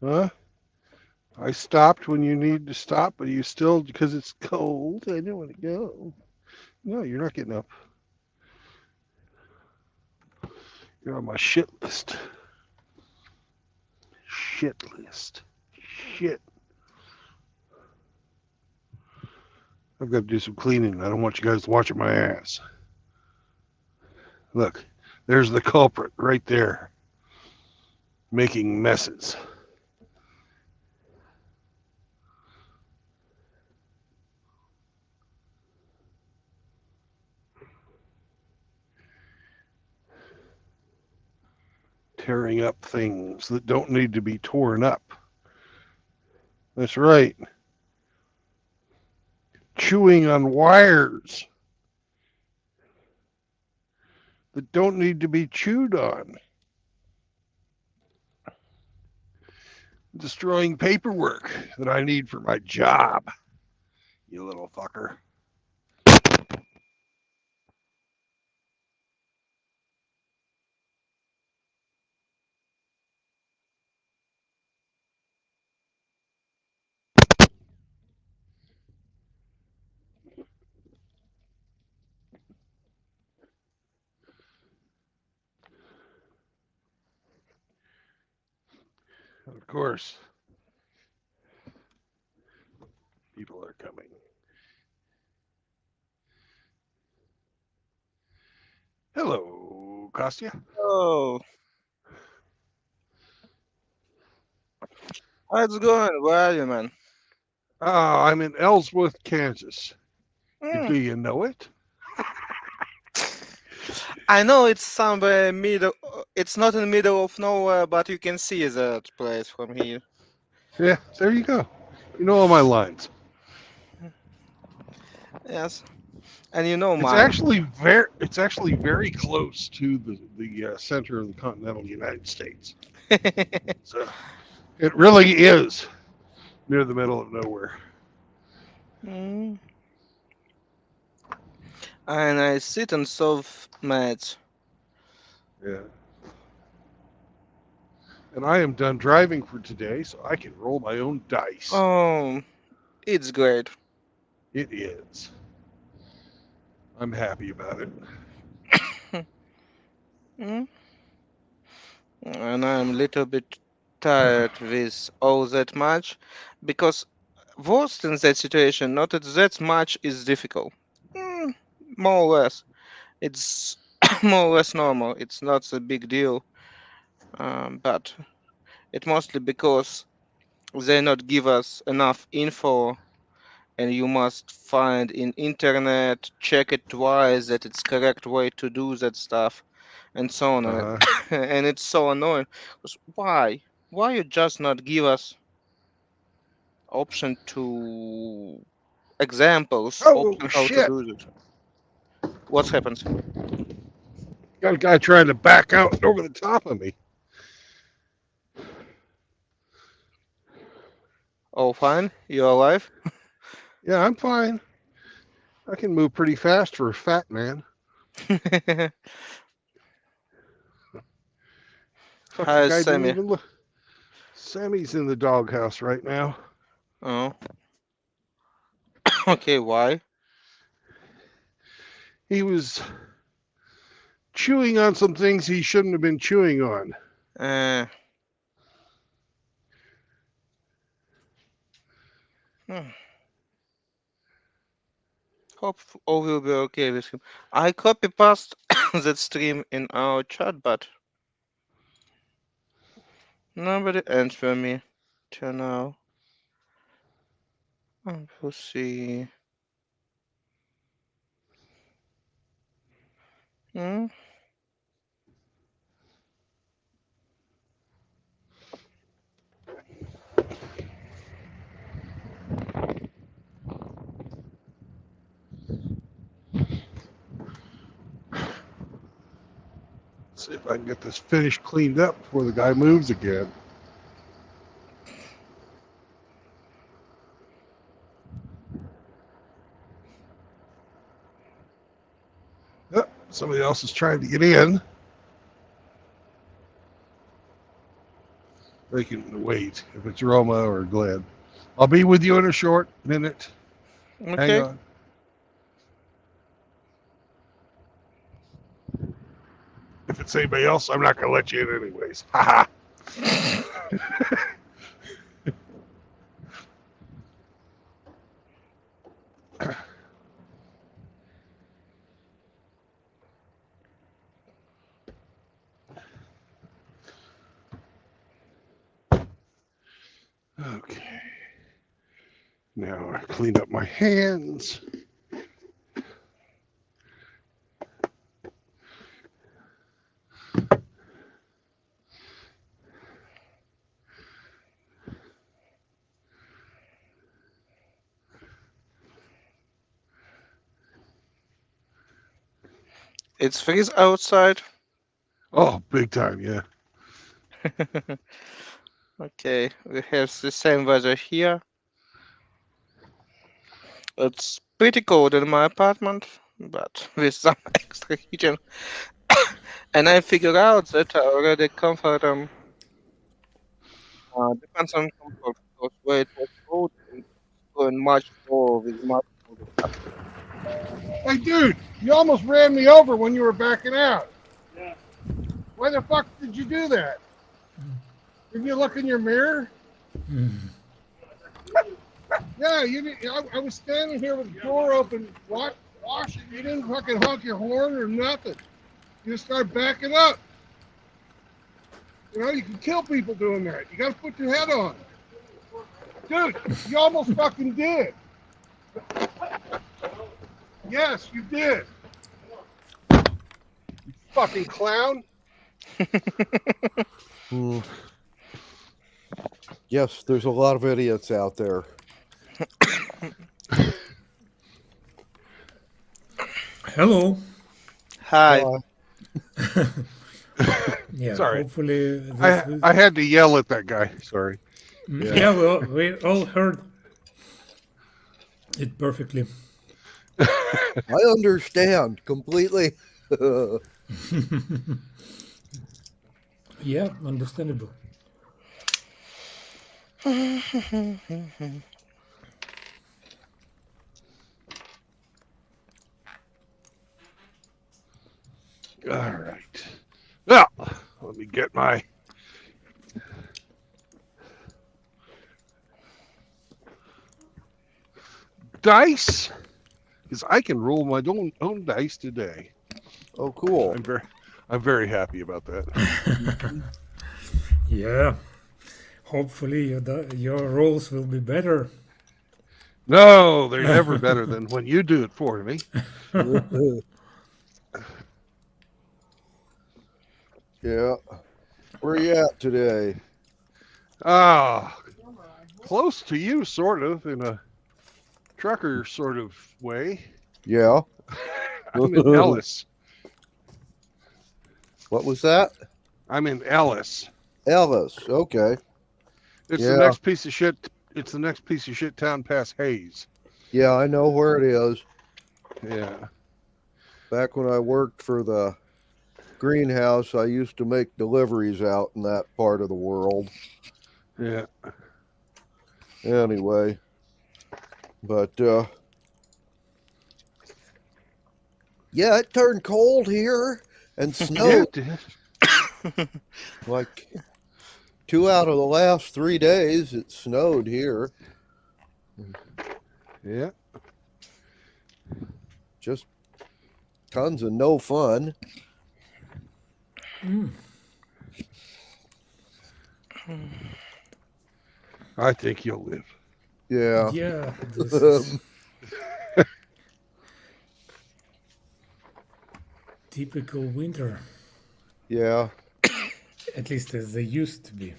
Huh? I stopped when you need to stop, but you still, because it's cold, I don't want to go. No, you're not getting up. You're on my shit list. Shit list. Shit. I've got to do some cleaning. I don't want you guys watching my ass. Look, there's the culprit right there. Making messes. Tearing up things that don't need to be torn up. That's right. Chewing on wires that don't need to be chewed on. Destroying paperwork that I need for my job, you little fucker. Of course, people are coming. Hello, Kostya. Oh, how's it going? Where are you, man? I'm in Ellsworth, Kansas. Hmm. Do you know it? I know it's somewhere middle. It's not in the middle of nowhere, but you can see that place from here. Yeah, there you go. You know all my lines. Yes, and you know It's mine. actually very close to the center of the continental United States. So it really is near the middle of nowhere. Hmm. And I sit and solve maths. Yeah. And I am done driving for today, so I can roll my own dice. Oh, it's great. It is. I'm happy about it. Hmm. And I'm a little bit tired with all that much, because worst in that situation, not that much is difficult. Hmm, more or less. It's more or less normal. It's not a big deal, but it mostly because they not give us enough info, and you must find in internet, check it twice that it's correct way to do that stuff, and so on. Uh-huh. And it's so annoying. 'Cause why you just not give us option to examples, Oh, option how to shit. do it? What happens? Got a guy trying to back out over the top of me. Oh, fine. You're alive. Yeah, I'm fine. I can move pretty fast for a fat man. Fucking Hi, guy didn't Sammy. even look. Sammy's in the doghouse right now. Oh. Okay, why? He was chewing on some things he shouldn't have been chewing on. Hope all will be okay with him. I copy past that stream in our chat, but nobody answer me till now. We'll see. Hmm? See if I can get this finished cleaned up before the guy moves again. Yep, somebody else is trying to get in. They can wait if it's Roma or Glenn. I'll be with you in a short minute. Hang Okay. on. If it's anybody else, I'm not going to let you in anyways. Ha ha. Okay. Now I cleaned up my hands. It's freeze outside. Oh, big time, yeah. Okay, we have the same weather here. It's pretty cold in my apartment, but with some extra heating. And I figured out that I already comfort depends on comfort, because where it was cold, it's going much more with much more. Hey, dude, you almost ran me over when you were backing out. Yeah. Why the fuck did you do that? Did you look in your mirror? Yeah, you did. I was standing here with the door open, washing. You didn't fucking honk your horn or nothing. You just started backing up. You know, you can kill people doing that. You got to put your head on. Dude, you almost fucking did. Yes, you did. You fucking clown. Yes, there's a lot of idiots out there. Hello. Hi. Yeah. Sorry. Hopefully. This will... I had to yell at that guy. Sorry. Yeah, well, we all heard it perfectly. I understand completely. Yeah, understandable. All right. Well, let me get my dice, because I can roll my own dice today. Oh, cool. I'm very happy about that. Yeah. Hopefully your rolls will be better. No, they're never better than when you do it for me. Yeah. Where are you at today? Close to you, sort of, in a trucker sort of way. Yeah. I'm in Ellis. What was that? I'm in Ellis. Ellis. Okay. It's Yeah. the next piece of shit. It's the next piece of shit town past Hayes. Yeah, I know where it is. Yeah. Back when I worked for the greenhouse, I used to make deliveries out in that part of the world. Yeah. Anyway. But, yeah, it turned cold here. and Yeah, snowed it did. like 2 out of the last 3 days. It snowed here. Yeah. Just tons of no fun. I think you'll live. Yeah. Yeah, this is typical winter, Yeah. at least as they used to be.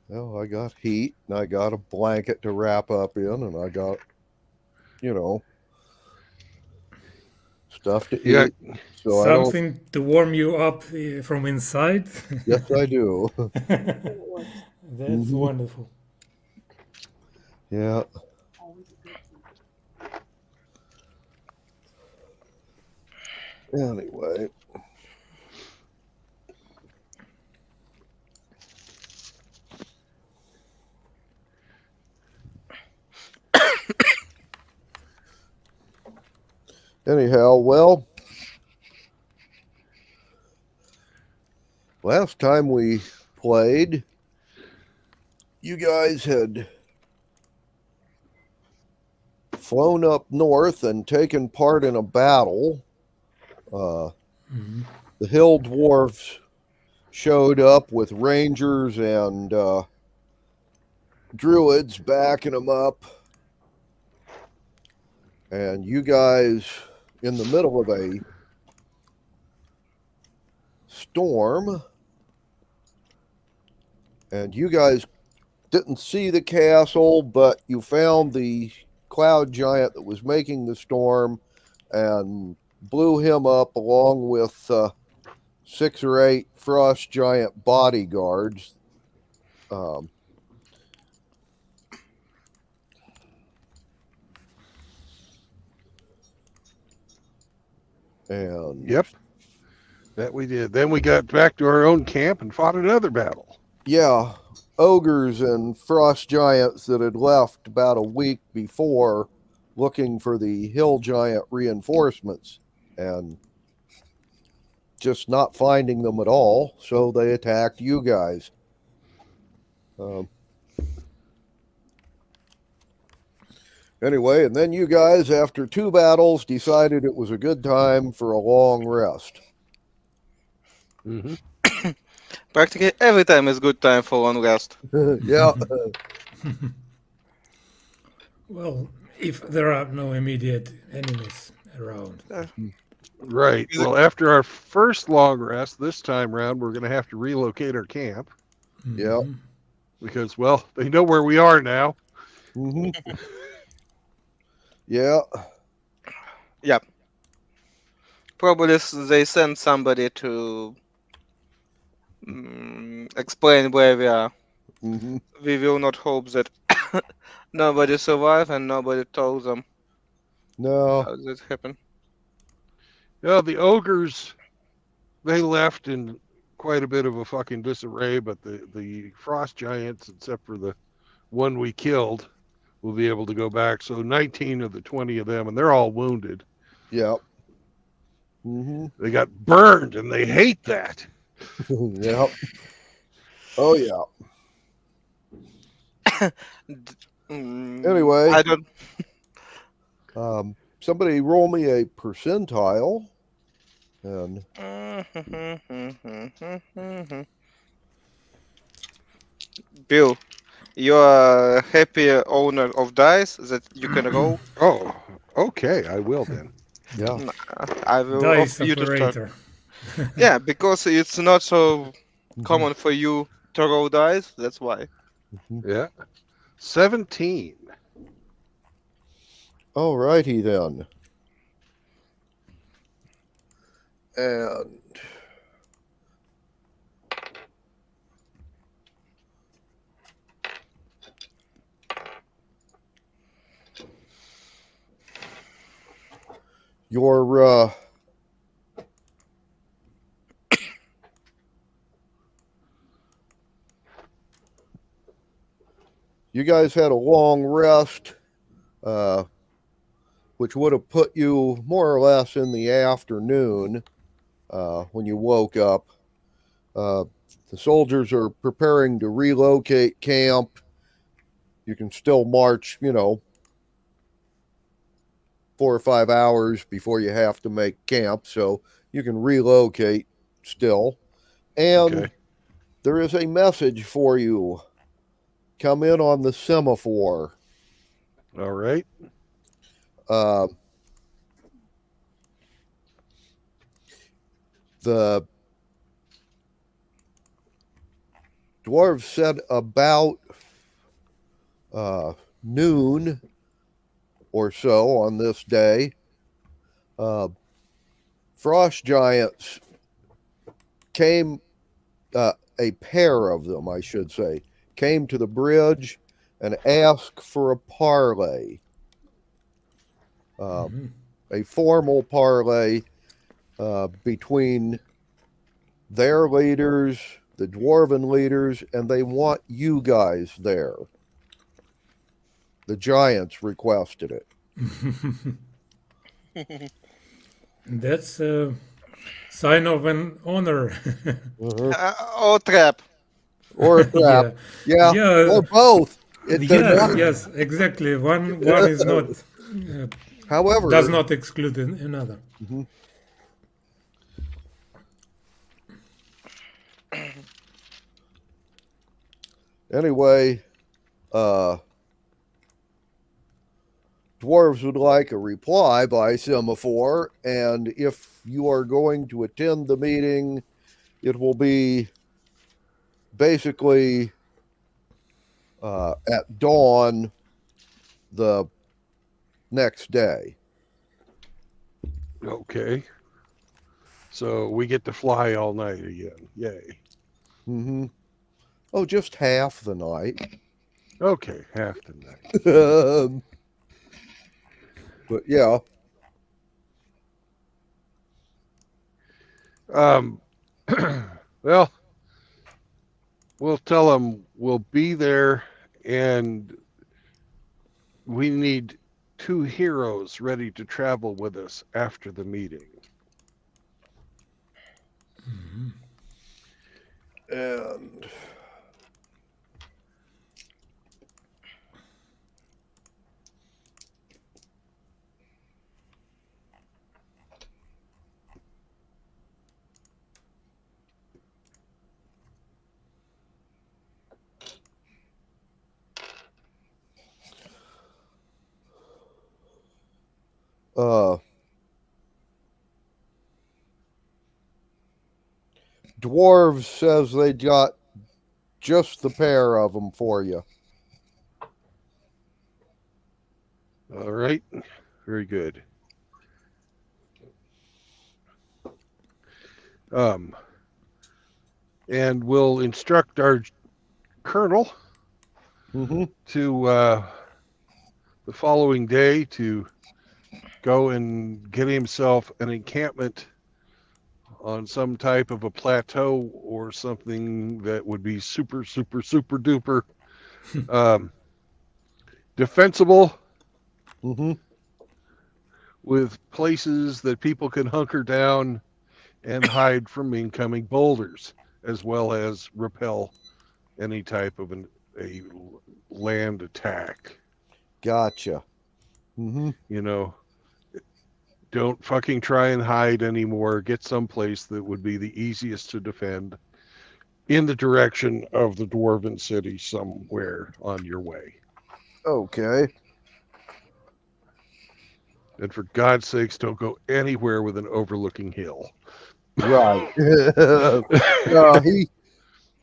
Well, I got heat and I got a blanket to wrap up in, and I got, stuff to Yeah. eat. So I don't. Something to warm you up from inside. Yes, I do. That's Mhm. wonderful. Yeah. Anyway. Anyhow, well, last time we played, you guys had flown up north and taken part in a battle. Mhm. The hill dwarves showed up with rangers and druids backing them up. And you guys, in the middle of a storm, and you guys didn't see the castle, but you found the cloud giant that was making the storm and blew him up along with 6 or 8 frost giant bodyguards. And Yep. That we did. Then we got back to our own camp and fought another battle. yeah, ogres and frost giants that had left about a week before looking for the hill giant reinforcements and just not finding them at all, so they attacked you guys. Anyway, and then you guys, after 2 battles, decided it was a good time for a long rest. Mm-hmm. Practically every time is good time for long rest. Yeah. Well, if there are no immediate enemies around. Right. Well, after our first long rest, this time round, we're going to have to relocate our camp Yeah. Mhm. because, well, they know where we are now. Hmm. Yeah. Probably they send somebody to explain where we are. Hmm. We will not hope that nobody survive and nobody told them No. how that happened. Yeah, the ogres, they left in quite a bit of a fucking disarray, but the frost giants, except for the one we killed, will be able to go back. So 19 of the 20 of them, and they're all wounded. Yeah. Hmm. They got burned, and they hate that. Yeah. Oh, yeah. Anyway. I don't. Somebody roll me a percentile. And Bill, you are a happy owner of dice that you can roll. Oh, okay. I will then. yeah. I will Dice offer you to start. operator. Yeah, because it's not so common for you to roll dice. That's why. Yeah. 17. All righty then. And your you guys had a long rest. which would have put you more or less in the afternoon when you woke up. The soldiers are preparing to relocate camp. You can still march, 4 or 5 hours before you have to make camp, so you can relocate still. And Okay. there is a message for you. Come in on the semaphore. All right. The dwarves said about noon or so on this day, frost giants came, a pair of them, I should say, came to the bridge and asked for a parley, a formal parley between their leaders, the dwarven leaders, and they want you guys there. The giants requested it. That's a sign of an honor. Or trap. Or a trap. Yeah. Or both. Yes, exactly. One is not. However, does not exclude another. Mm-hmm. Anyway, dwarves would like a reply by semaphore, and if you are going to attend the meeting, it will be basically at dawn the next day. Okay. So we get to fly all night again. Yay. Mm-hmm. Oh, just half the night. Okay, half the night. But yeah. Well, we'll tell them we'll be there, and we need 2 heroes ready to travel with us after the meeting. And Dwarves says they got just the pair of them for you. All right. Very good. And we'll instruct our colonel to the following day to go and get himself an encampment on some type of a plateau or something that would be super, super, super duper defensible, with places that people can hunker down and hide from incoming boulders, as well as repel any type of a land attack. Gotcha. Don't fucking try and hide anymore. Get someplace that would be the easiest to defend in the direction of the Dwarven city somewhere on your way. Okay. And for God's sakes, don't go anywhere with an overlooking hill. Right.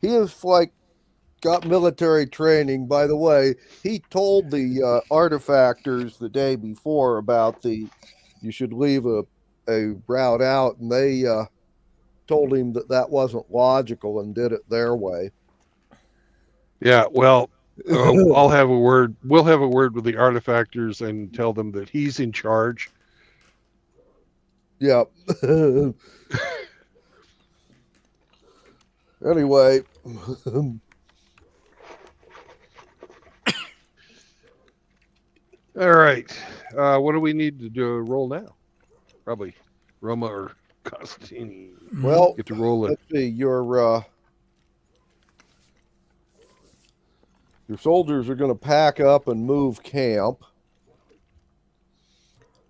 He is like got military training. By the way, he told the artifactors the day before about you should leave a route out, and they told him that wasn't logical and did it their way. Yeah, well, I'll have a word. We'll have a word with the artifactors and tell them that he's in charge. Yep. Anyway. All right. What do we need to do? Roll now? Probably Roma or Costini Well, get to roll it. let's see. Your soldiers are going to pack up and move camp,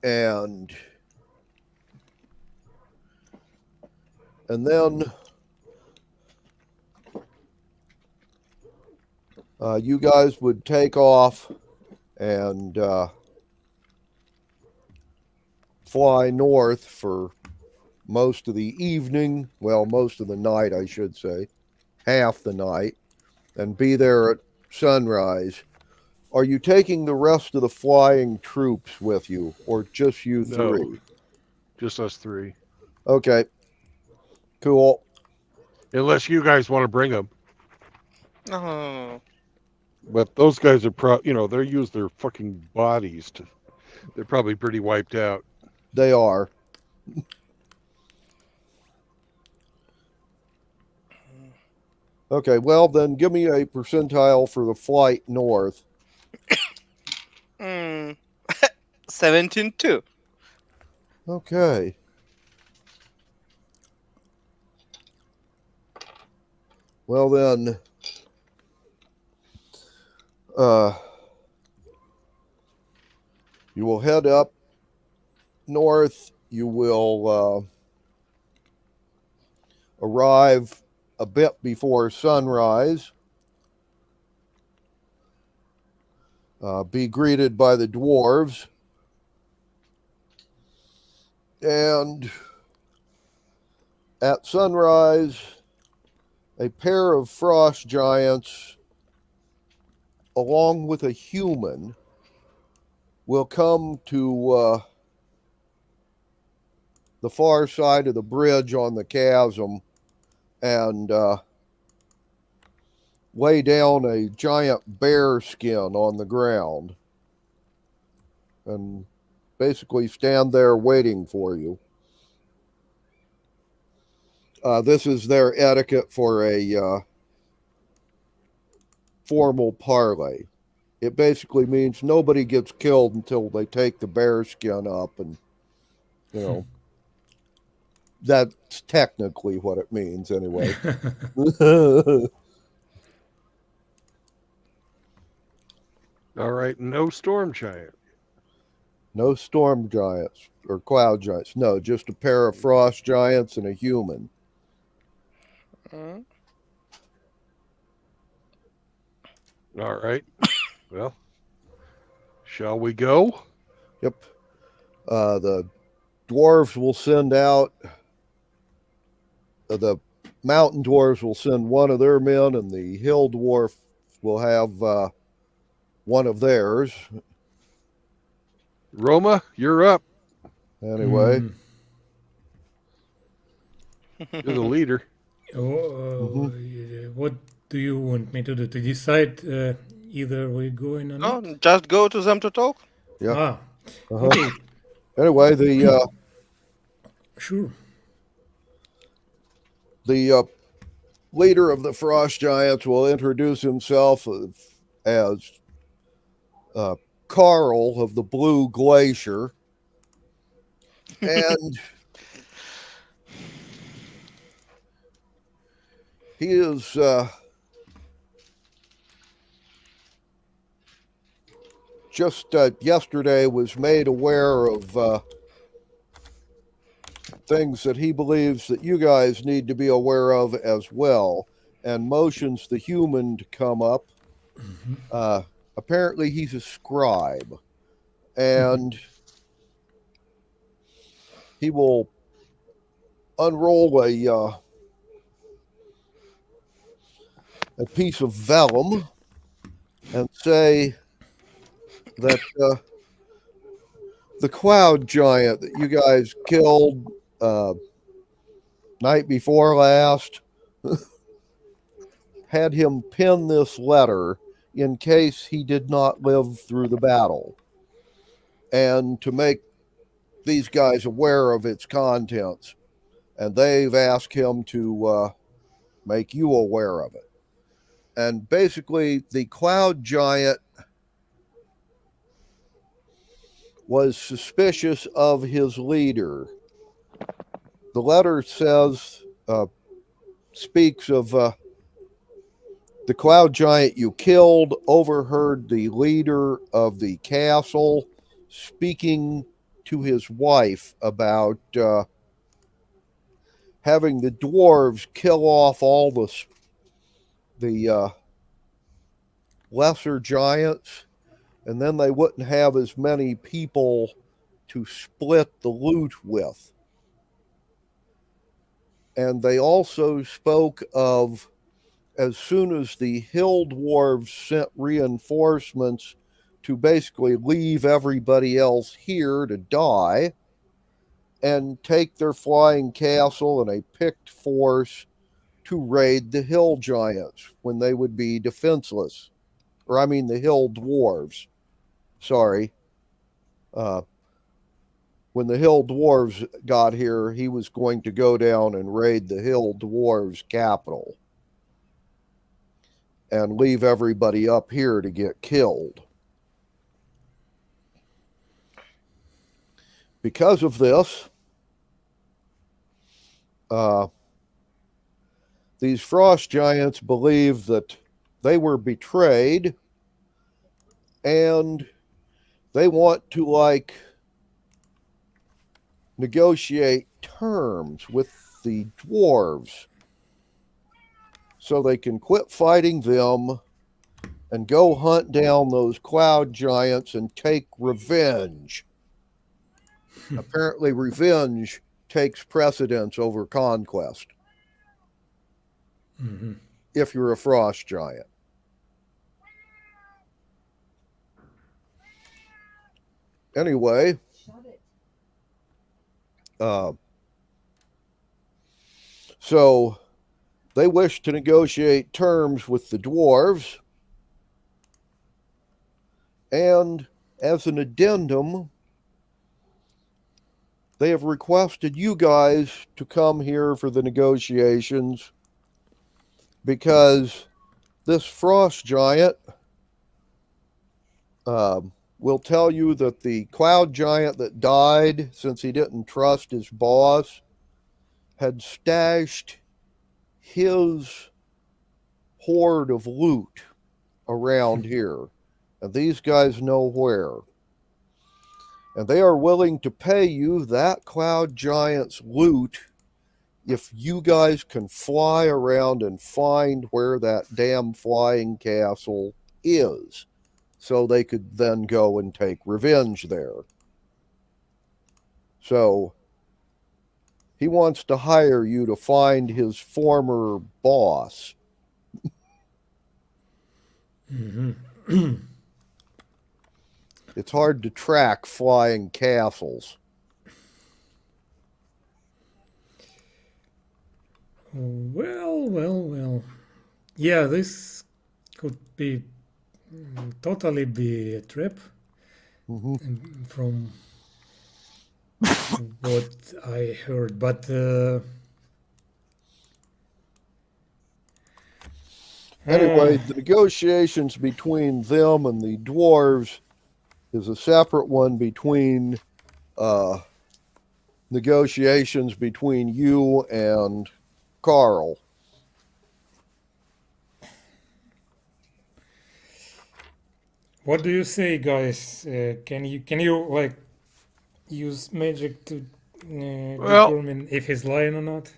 and then you guys would take off and fly north for most of the evening, well, most of the night, I should say, half the night, and be there at sunrise. Are you taking the rest of the flying troops with you, or just you No. three? Just us three. Okay. Cool. Unless you guys want to bring them. Oh, But those guys are they use their fucking bodies to. They're probably pretty wiped out. They are. Okay, well then give me a percentile for the flight north. 17-2. Okay. Well then, you will head up north. You will arrive a bit before sunrise. Be greeted by the dwarves. And at sunrise, a pair of frost giants, along with a human, will come to the far side of the bridge on the chasm and lay down a giant bear skin on the ground and basically stand there waiting for you. This is their etiquette for a formal parley. It basically means nobody gets killed until they take the bear skin up, and that's technically what it means anyway. All right, no storm giant. No storm giants or cloud giants. No, just a pair of frost giants and a human. All right. Well, shall we go? Yep. The dwarves will send out, the mountain dwarves will send one of their men, and the hill dwarf will have one of theirs. Roma, you're up. Anyway. You're the leader. What do you want me to do? To decide either we're going or not? No, just go to them to talk. Yeah. Okay. Anyway, the Sure. the leader of the frost giants will introduce himself as Carl of the Blue Glacier, and he is just yesterday was made aware of things that he believes that you guys need to be aware of as well, and motions the human to come up. Apparently he's a scribe, and he will unroll a piece of vellum and say that the cloud giant that you guys killed night before last had him pen this letter in case he did not live through the battle, and to make these guys aware of its contents, and they've asked him to make you aware of it. And basically the cloud giant was suspicious of his leader. The letter says, speaks of the cloud giant you killed overheard the leader of the castle speaking to his wife about having the dwarves kill off all the lesser giants, and then they wouldn't have as many people to split the loot with. And they also spoke of, as soon as the hill dwarves sent reinforcements to basically leave everybody else here to die and take their flying castle and a picked force to raid the hill giants when they would be defenseless. Or I mean the hill dwarves. Sorry. When the hill dwarves got here, he was going to go down and raid the hill dwarves' capital and leave everybody up here to get killed. Because of this, these frost giants believe that they were betrayed, and they want to negotiate terms with the dwarves so they can quit fighting them and go hunt down those cloud giants and take revenge. Apparently, revenge takes precedence over conquest. Mm-hmm. If you're a frost giant. Anyway, so they wish to negotiate terms with the dwarves, and as an addendum, they have requested you guys to come here for the negotiations because this frost giant will tell you that the cloud giant that died since he didn't trust his boss had stashed his hoard of loot around here. And these guys know where. And they are willing to pay you that cloud giant's loot if you guys can fly around and find where that damn flying castle is, so they could then go and take revenge there. So he wants to hire you to find his former boss. Mm-hmm. It's hard to track flying castles. Well. Yeah, this could be totally be a trap. Mm-hmm. From what I heard, but anyway, the negotiations between them and the dwarves is a separate one between negotiations between you and Carl. what do you say, guys? Can you like use magic to determine if he's lying or not?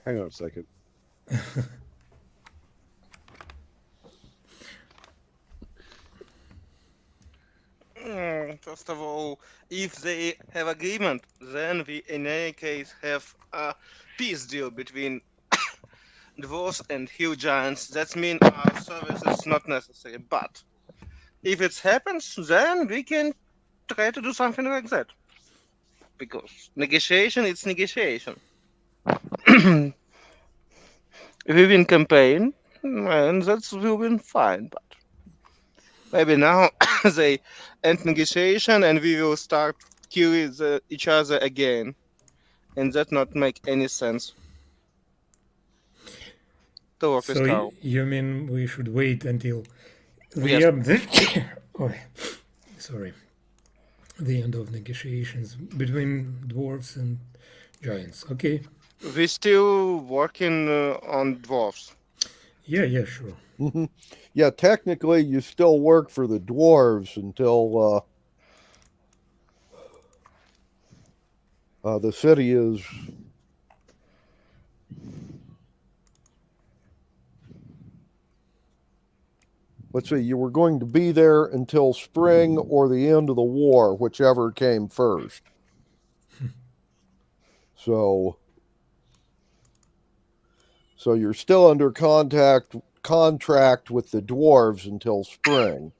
Hang on a second. First of all, if they have agreement, then we in any case have a peace deal between dwarves and hill giants. That means our service is not necessary. But if it happens, then we can try to do something like that. Because negotiation is negotiation. If we win campaign, and that will be fine. But maybe now they end negotiation and we will start killing each other again, and that not make any sense. To work with So Carl. you mean we should wait until the Yes. Oh, sorry. The end of negotiations between dwarves and giants. Okay. We still working on dwarves. Yeah, sure. Yeah, technically, you still work for the dwarves until the city is. Let's see, you were going to be there until spring or the end of the war, whichever came first. So you're still under contract with the dwarves until spring,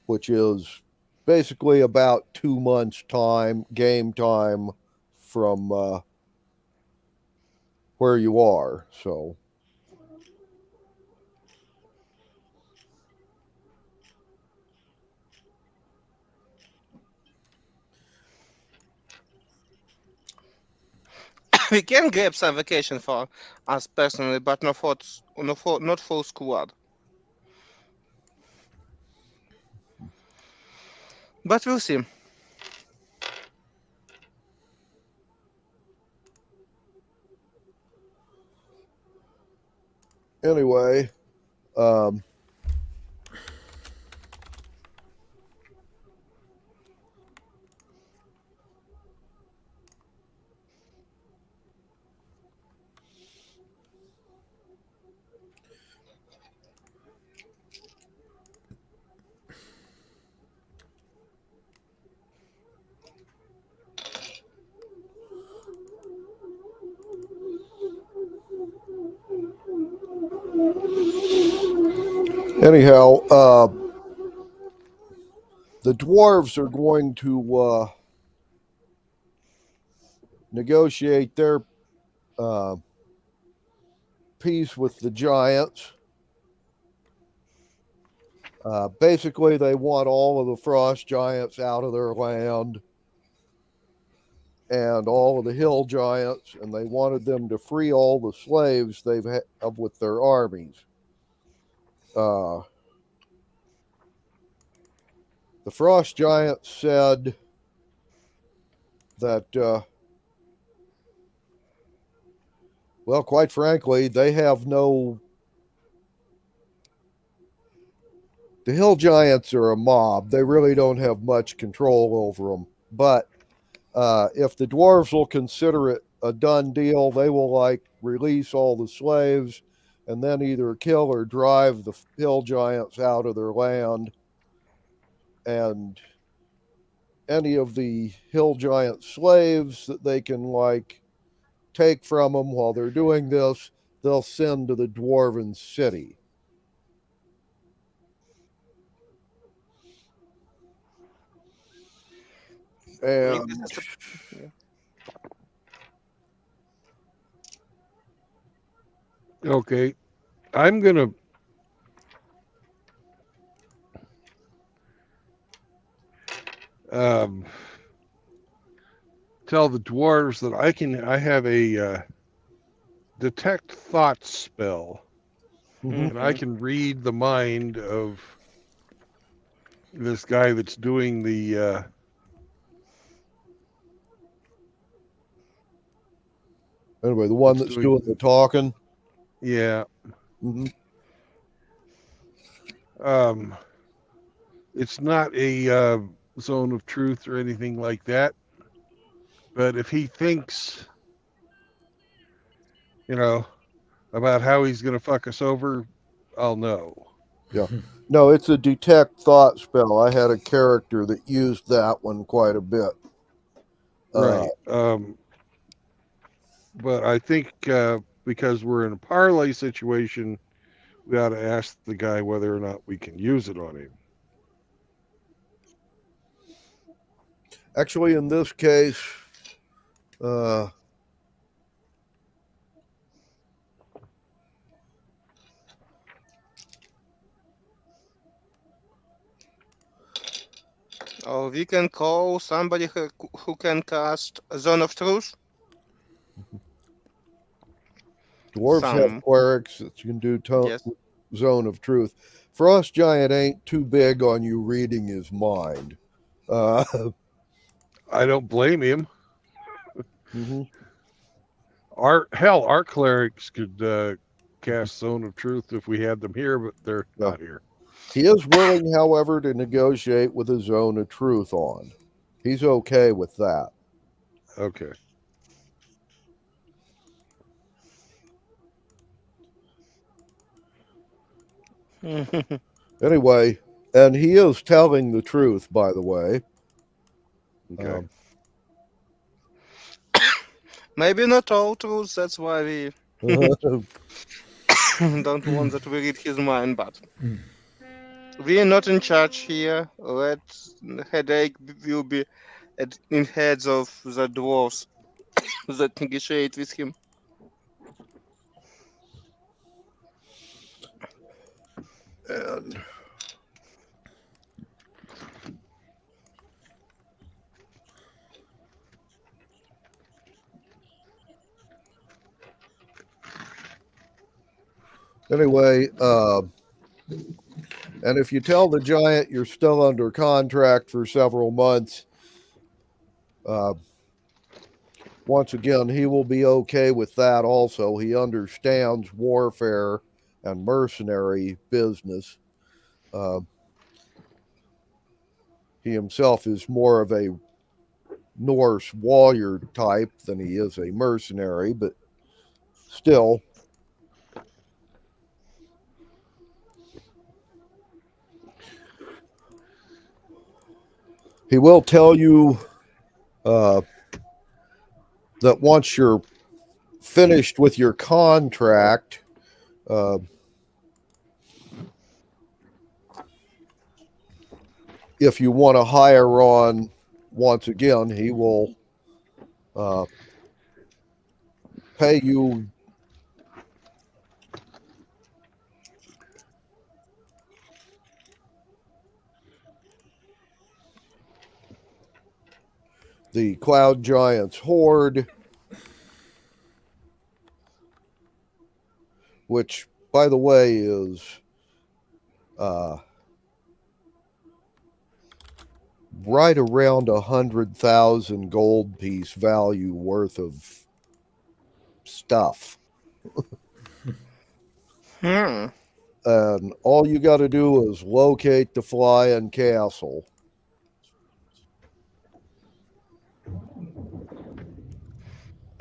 which is basically about 2 months' game time from where you are. So. We can grab some vacation for us personally, but not full squad. But we'll see. Anyway, anyhow, the dwarves are going to negotiate their peace with the giants. Basically, they want all of the frost giants out of their land and all of the hill giants, and they wanted them to free all the slaves they've had with their armies. The frost giants said that, well, quite frankly, they have no. The hill giants are a mob. They really don't have much control over them. But if the dwarves will consider it a done deal, they will release all the slaves and then either kill or drive the hill giants out of their land. And any of the hill giant slaves that they can take from them while they're doing this, they'll send to the dwarven city. And okay, I'm gonna tell the dwarves that I have a detect thoughts spell, and I can read the mind of this guy that's doing the anyway, the one that's doing the talking. Yeah. It's not a zone of truth or anything like that, but if he thinks, about how he's going to fuck us over, I'll know. Yeah. No, it's a detect thought spell. I had a character that used that one quite a bit. Right. But I think because we're in a parlay situation, we ought to ask the guy whether or not we can use it on him. Actually, in this case, we can call somebody who can cast Zone of Truth. Dwarves have clerics that you can do Zone of Truth. Frost Giant ain't too big on you reading his mind. I don't blame him. Mhm. Our clerics could cast Zone of Truth if we had them here, but they're not here. He is willing, however, to negotiate with his Zone of Truth on. He's okay with that. Okay. Anyway, and he is telling the truth, by the way. Okay. Maybe not all truths, that's why we don't want that we read his mind, but we are not in charge here. Let headache will be in heads of the dwarves that negotiate with him. And anyway, and if you tell the giant you're still under contract for several months, once again, he will be okay with that also. He understands warfare and mercenary business. He himself is more of a Norse warrior type than he is a mercenary, but still. He will tell you that once you're finished with your contract, if you want to hire on, once again, he will pay you the Cloud Giants Horde, which, by the way, is right around 100,000 gold piece value worth of stuff. And all you got to do is locate the Flying Castle.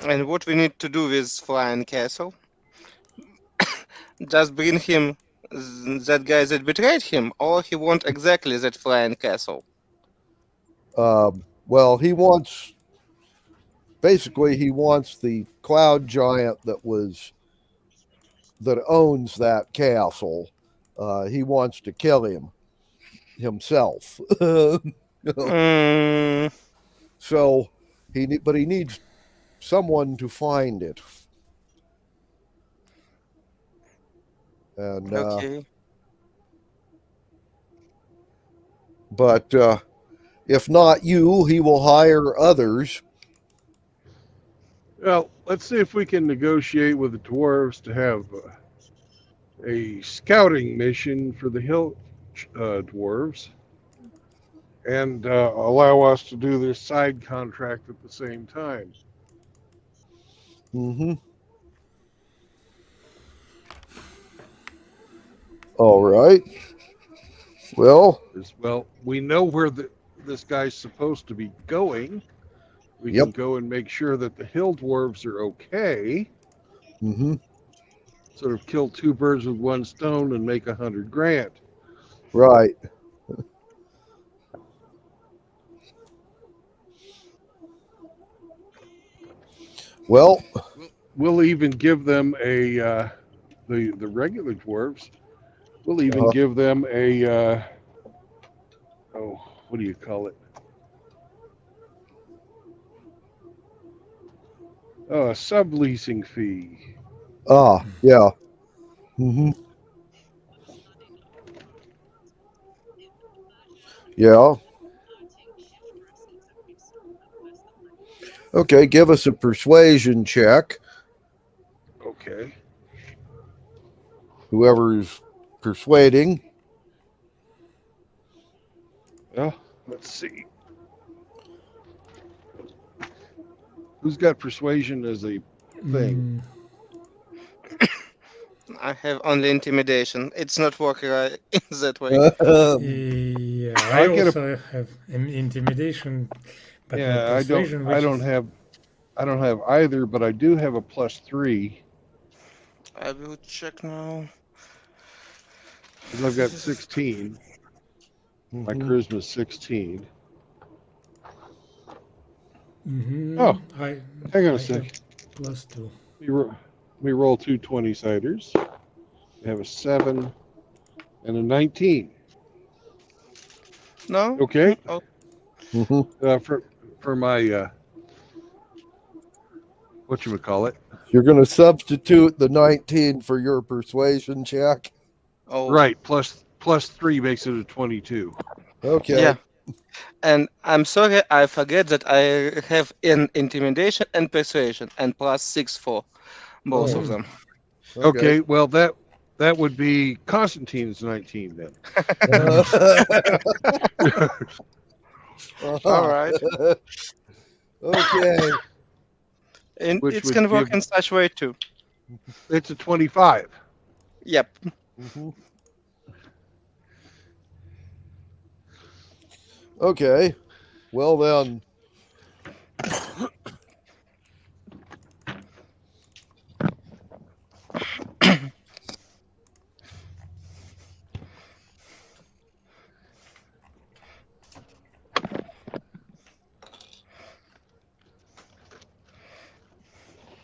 And what we need to do with Flying Castle? Just bring him that guy that betrayed him, or he wants exactly that Flying Castle? Well, he wants the Cloud Giant that owns that castle. He wants to kill him himself. So he needs someone to find it. And Okay. But if not you, he will hire others. Well, let's see if we can negotiate with the dwarves to have a scouting mission for the hill dwarves and allow us to do this side contract at the same time. Mm-hmm. All right. Well, we know where this guy's supposed to be going. We can go and make sure that the hill dwarves are okay. Mm-hmm. Sort of kill two birds with one stone and make 100 grand. Right. Well, we'll even give them the regular dwarves. We'll even give them a what do you call it? A subleasing fee. Yeah. Mm-hmm. Yeah. Okay, give us a persuasion check. Okay. Whoever's persuading. Well, let's see. Who's got persuasion as a thing? I have only intimidation. It's not working in that way. Yeah, I I get a also have intimidation, but not yeah. persuasion, I which don't is have either, but I do have a +3 I will check now. because I've got 16. My charisma's 16. Oh, I hang on a I sec. have +2. We roll 2 20-siders. We have a 7 and a 19. No? Okay. Oh, For my whatchamacallit. You're going to substitute the 19 for your persuasion check. oh. Right. +3 makes it a 22. Okay. Yeah. And I'm sorry, I forget that I have an intimidation and persuasion and +6 for both of them. Okay. Well, that would be Constantine's 19 then. All right. Okay. And Which it's would can work give- in such way too. It's a 25. Yep. Okay. Well then.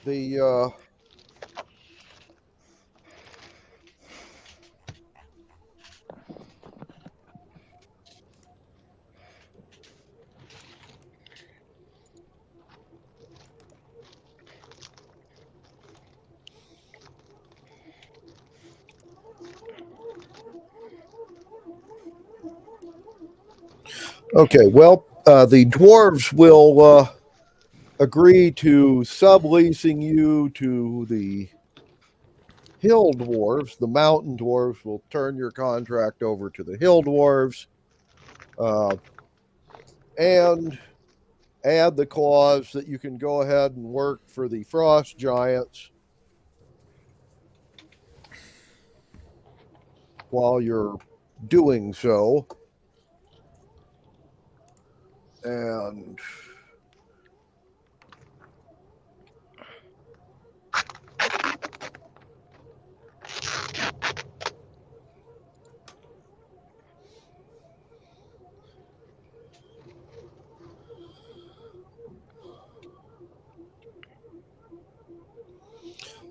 The Okay, well, the dwarves will agree to subleasing you to the hill dwarves. The mountain dwarves will turn your contract over to the hill dwarves and add the clause that you can go ahead and work for the frost giants while you're doing so. And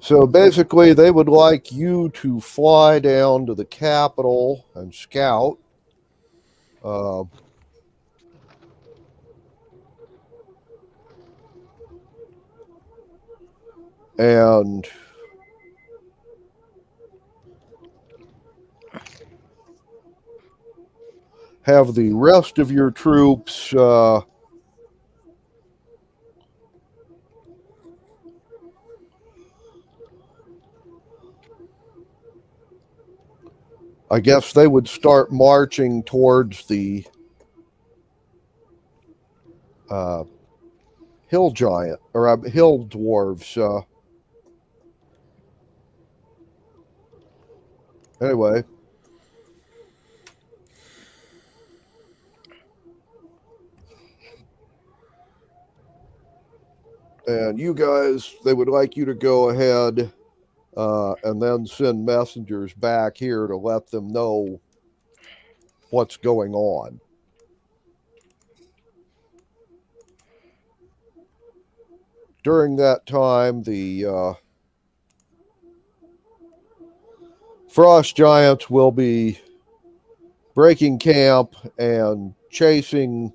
so basically, they would like you to fly down to the capital and scout. And have the rest of your troops I guess they would start marching towards the hill giant or hill dwarves. Anyway. And you guys, they would like you to go ahead and then send messengers back here to let them know what's going on. During that time, the frost giants will be breaking camp and chasing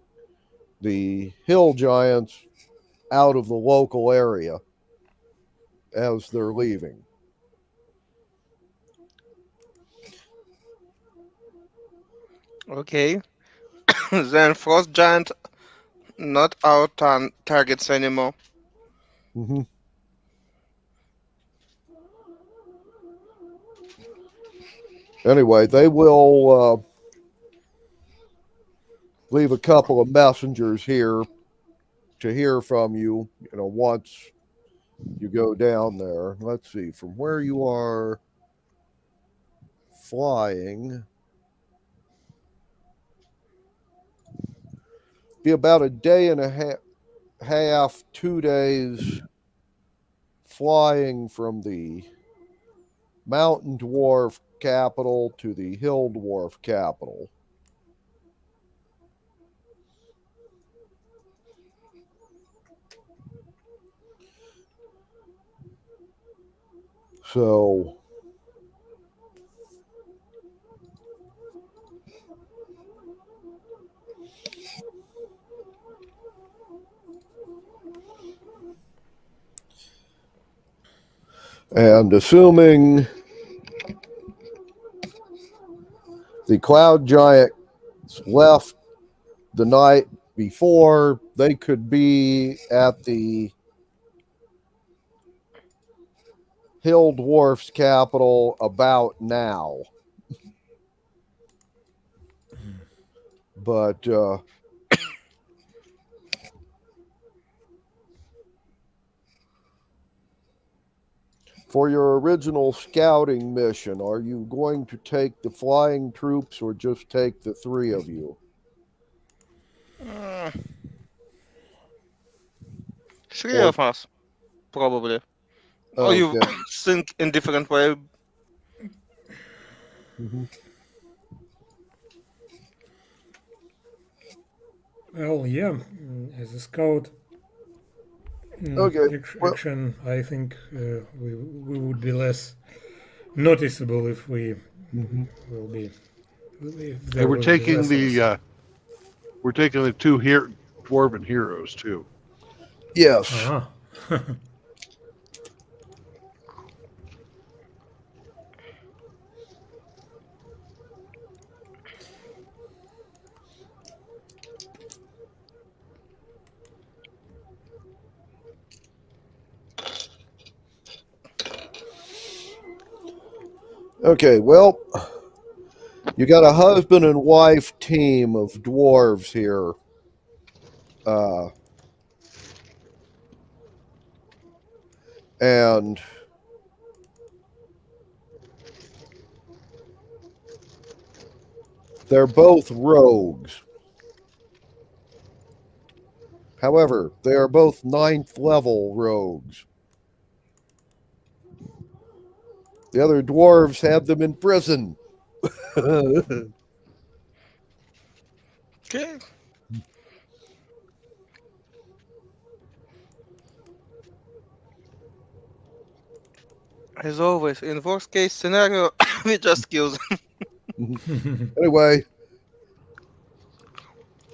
the hill giants out of the local area as they're leaving. Okay. Then frost giant not our targets anymore. Mm-hmm. Anyway, they will leave a couple of messengers here to hear from you, once you go down there. Let's see, from where you are flying, be about a day and a half, 2 days flying from the Mountain Dwarf capital to the Hill Dwarf capital. So and assuming the Cloud Giants left the night before, they could be at the Hill Dwarf's capital about now. But for your original scouting mission, are you going to take the flying troops or just take the 3 of you? 3 of us, probably. Or you Okay. think in different way? Mm-hmm. Well, yeah, as a scout Okay, well, action, I think we would be less noticeable if we will be. If there And we're will be taking less of us. we're taking the 2 dwarven heroes too. Yes. Uh-huh. Okay, well, you got a husband and wife team of dwarves here. And they're both rogues. However, they are both 9th level rogues. The other dwarves have them in prison. Okay. As always, in worst case scenario, we just kill them. Anyway,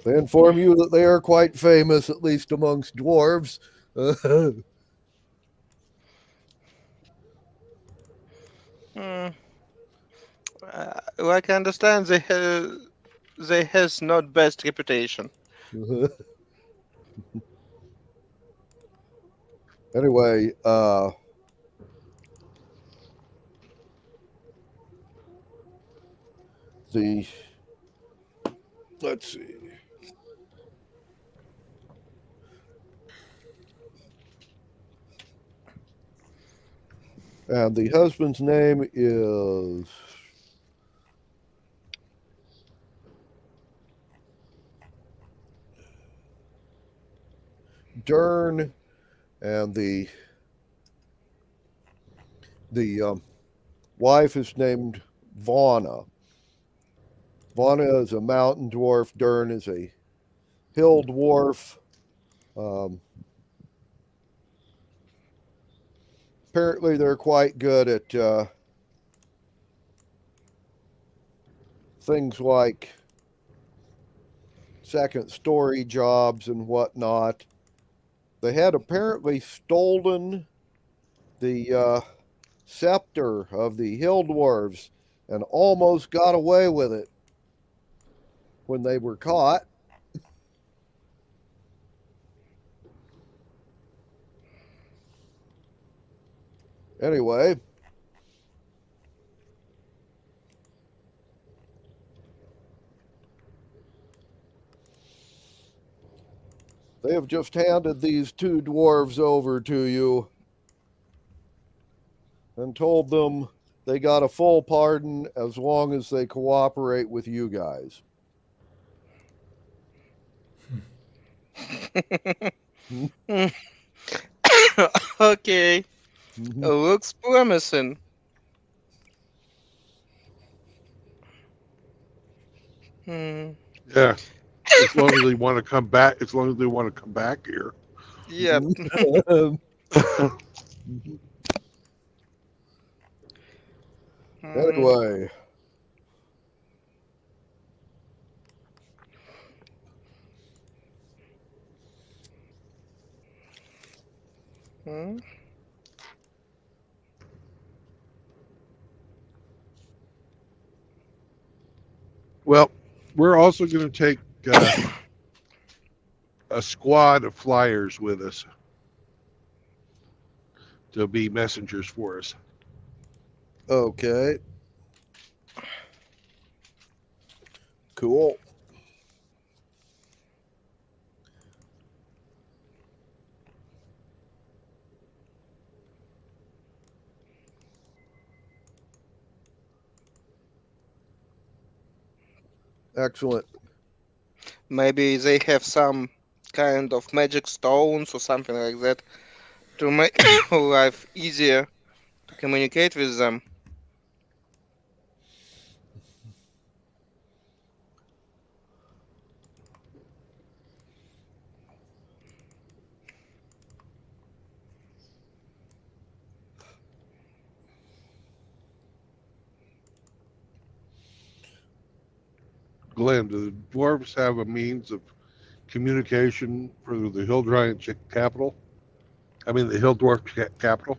they inform you that they are quite famous, at least amongst dwarves. Like I understand, they has not best reputation. Anyway, let's see. And the husband's name is Dern, and the wife is named Vana. Vana is a mountain dwarf. Dern is a hill dwarf. Apparently, they're quite good at things like second story jobs and whatnot. They had apparently stolen the scepter of the hill dwarves and almost got away with it when they were caught. Anyway, They have just handed these 2 dwarves over to you and told them they got a full pardon as long as they cooperate with you guys. Okay, Mhm. looks promising. Hmm. Yeah. As long as they want to come back, as long as they want to come back here. Yep. Hmm. Anyway, Hmm. Well, we're also going to take a squad of flyers with us to be messengers for us. okay. Cool. Excellent. Maybe they have some kind of magic stones or something like that to make life easier to communicate with them. Glenn, do the dwarves have a means of communication for the Hill Giant capital? I mean, the Hill Dwarf capital?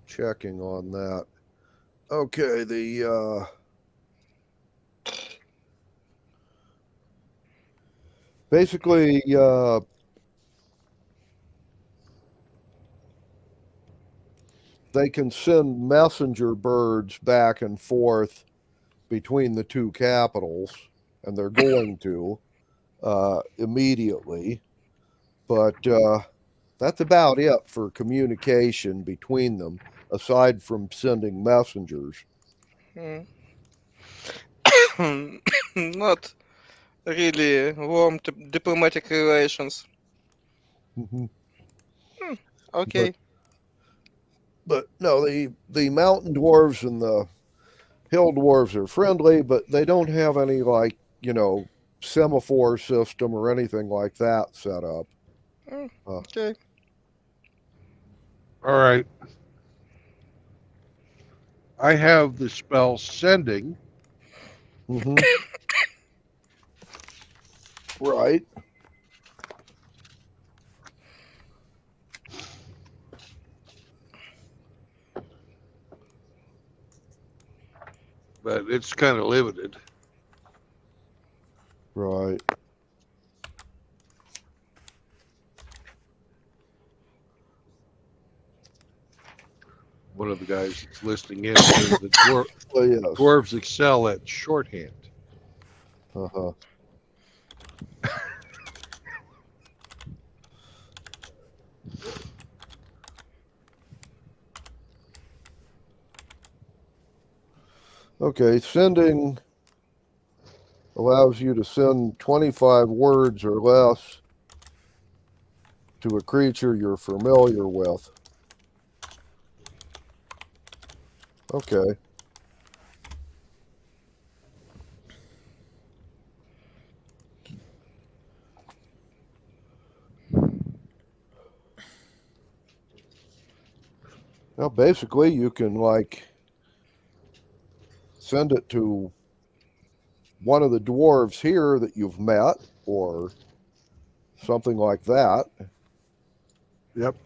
Checking on that. Okay, basically they can send messenger birds back and forth between the 2 capitals, and they're going to immediately. But that's about it for communication between them, aside from sending messengers. Hmm. Not really warm diplomatic relations. Mhm. Okay. But no, the mountain dwarves and the hill dwarves are friendly, but they don't have any, like, semaphore system or anything like that set up. Okay. All right. I have the spell sending. Mhm. Right. But it's kind of limited. Right. One of the guys that's listening in says the Oh, yes. dwarves excel at shorthand. Uh-huh. Okay, sending allows you to send 25 words or less to a creature you're familiar with. Okay. Now, basically, you can, like, send it to one of the dwarves here that you've met or something like that. Yep.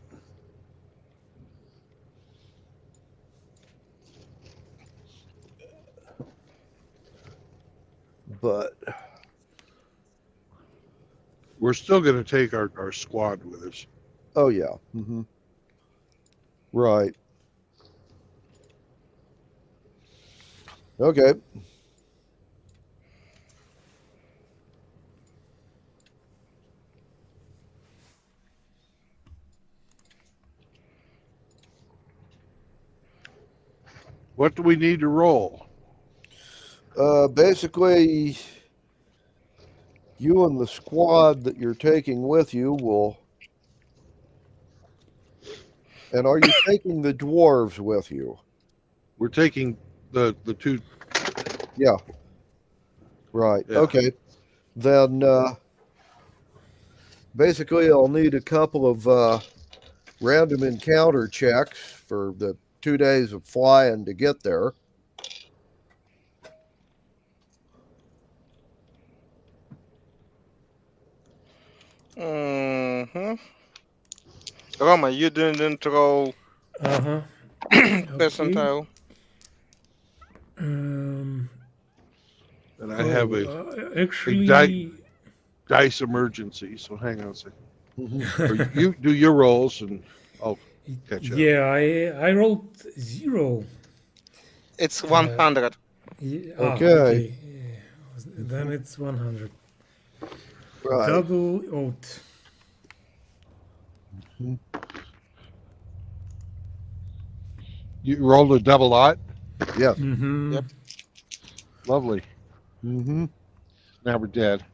But we're still going to take our squad with us. Oh, yeah. Mm-hmm. Right. Okay. What do we need to roll? Basically, you and the squad that you're taking with you will. And are you taking the dwarves with you? We're taking the two. Yeah. Right. Yeah. Okay. Then basically, I'll need a couple of random encounter checks for the 2 days of flying to get there. Mm-hmm. Roma, you didn't roll Uh-huh. percentile. Um, And I have actually, dice emergency. So hang on a second. Or you do your rolls and I'll catch up. yeah, I rolled 0. It's 100. Okay. Yeah. Then it's 100. Right. Double oath. You rolled a double lot? Yeah. Mm-hmm. Yep. Lovely. Mm-hmm. Now we're dead.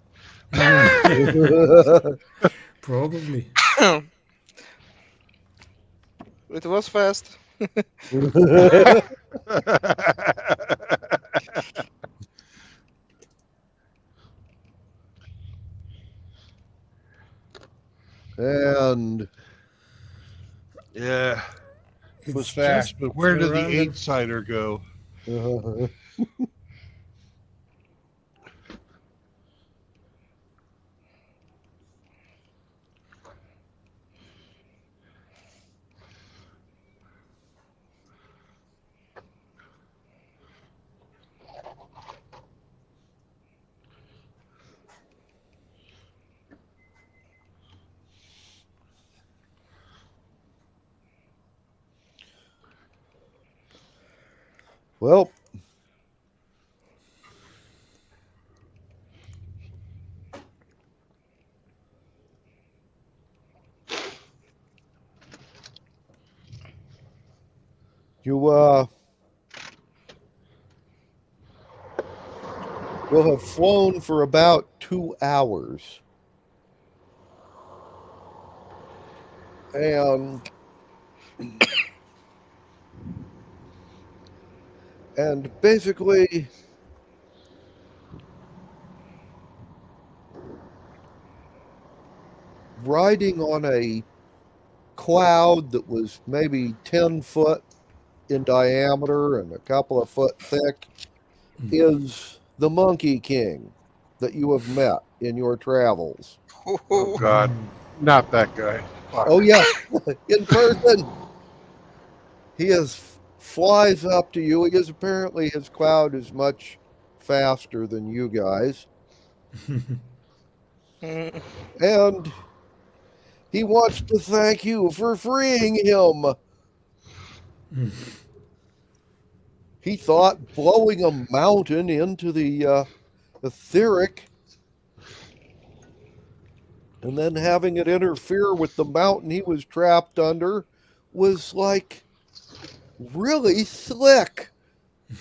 Probably. It was fast. And yeah, it was It's fast. just But where did the random. 8-sider go? well, you will have flown for about 2 hours. And basically, riding on a cloud that was maybe 10 foot in diameter and a couple of foot thick is the Monkey King that you have met in your travels. Oh, God. Not that guy. Fuck. Oh, yeah, in person. He flies up to you. Because apparently his cloud is much faster than you guys. And he wants to thank you for freeing him. He thought blowing a mountain into the etheric and then having it interfere with the mountain he was trapped under was like really slick.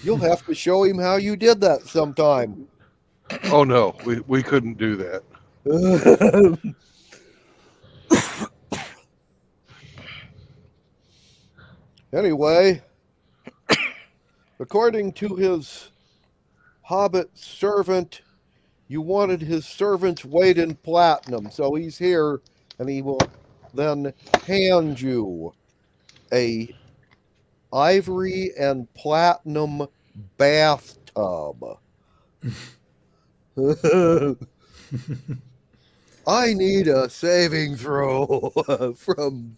You'll have to show him how you did that sometime. Oh, no. We couldn't do that. Anyway, according to his hobbit servant, you wanted his servant's weight in platinum, so he's here, and he will then hand you a ivory and platinum bathtub. I need a saving throw from...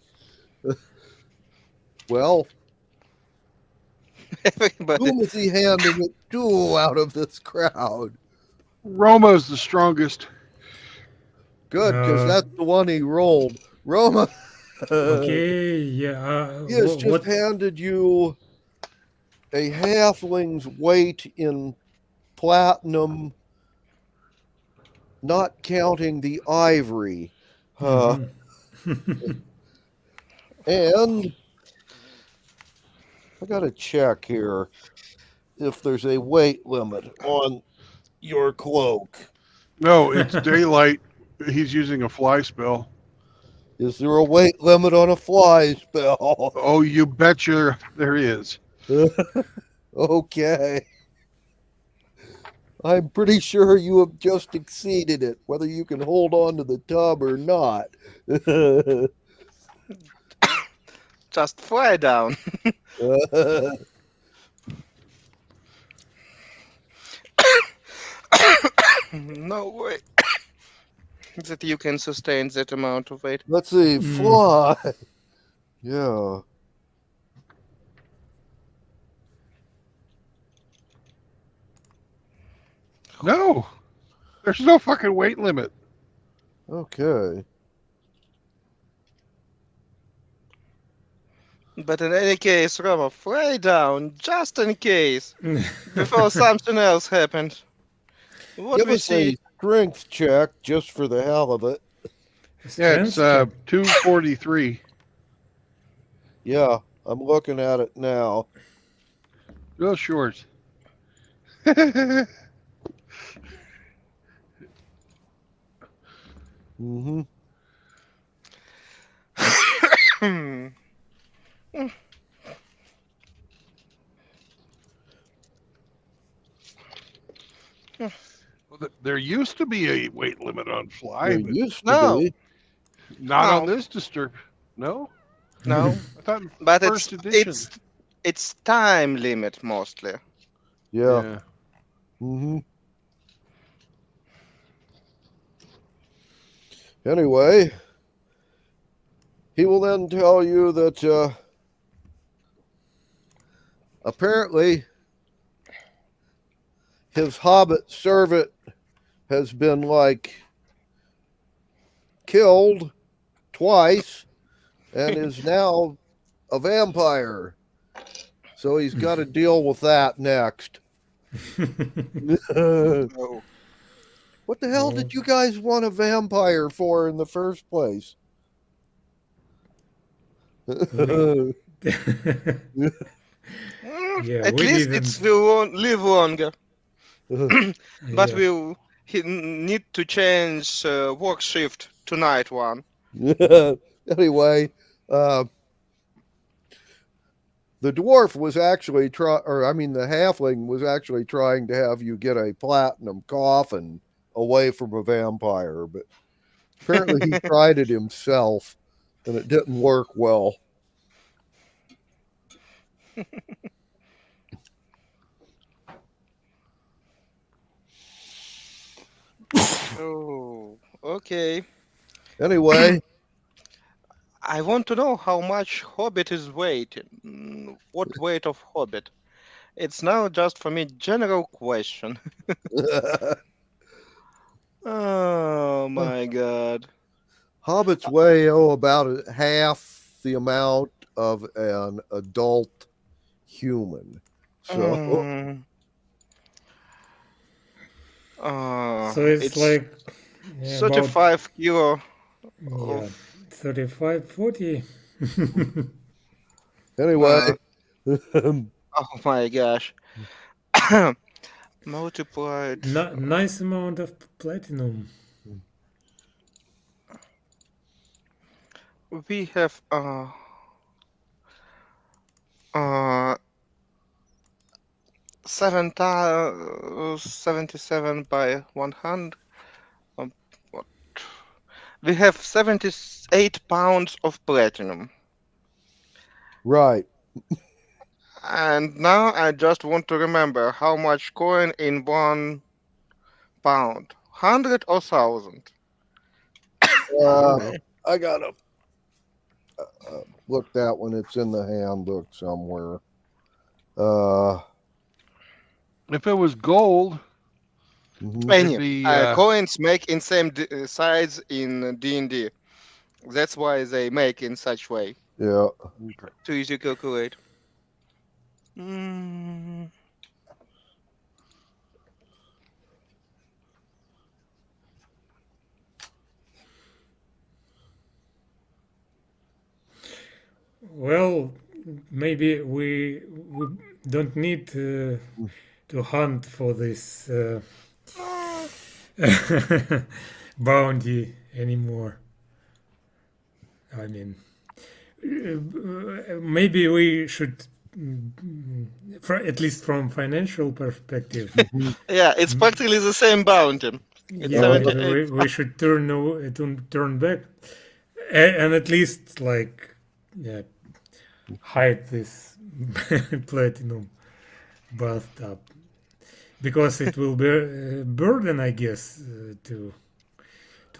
Well, whom is he handing it to out of this crowd? Roma's the strongest. Good, because that's the one he rolled. Roma. Okay, yeah. He has just handed you a halfling's weight in platinum, not counting the ivory. And I got to check here if there's a weight limit on your cloak. No, it's daylight. He's using a fly spell. Is there a weight limit on a fly spell? Oh, you betcha there is. Okay. I'm pretty sure you have just exceeded it, whether you can hold on to the tub or not. Just fly down. No way that you can sustain that amount of weight. Let's see, fly. Yeah. No, there's no fucking weight limit. Okay. But in any case, Robert, fly down, just in case, before something else happens. What Give we us see? a strength check just for the hell of it. Yeah, it's 243. Yeah, I'm looking at it now. Real short. Mm-hmm. There used to be a weight limit on fly, There but used to No. be. not on No. this disturb. No, No, I thought but first edition. it's time limit mostly. Yeah. Mm-hmm. Anyway, he will then tell you that apparently his hobbit servant has been killed twice and is now a vampire. So he's got to deal with that next. Oh. What the hell did you guys want a vampire for in the first place? Yeah, At we least didn't. it will live longer. But Yeah. we'll need to change work shift to night one. Anyway, the dwarf was actually the halfling was actually trying to have you get a platinum coffin away from a vampire, but apparently he tried it himself and it didn't work well. Oh, okay. Anyway, I want to know how much Hobbit is weight. What weight of Hobbit? It's now just for me general question. Oh my god. hobbits weigh about half the amount of an adult human. So Mm. So it's like yeah, about 35 kilo. yeah, 35, 40. anyway, Oh my gosh. Multiplied. Nice amount of platinum. We have 77 by 100. What? We have 78 pounds of platinum. right. And now I just want to remember how much coin in 1 pound. 100 or 1,000? I gotta look that one. It's in the handbook somewhere. If it was gold, Mhm. it'd be, Coins make in same size in D&D. That's why they make in such way. Yeah. Too easy to calculate. Mm, Well, maybe we don't need to hunt for this bounty anymore. I mean, maybe we should, at least from financial perspective, yeah, it's practically the same bounty. It's yeah, maybe 78. we should turn back, and at least like, yeah, hide this platinum bathtub, because it will be a burden, I guess, to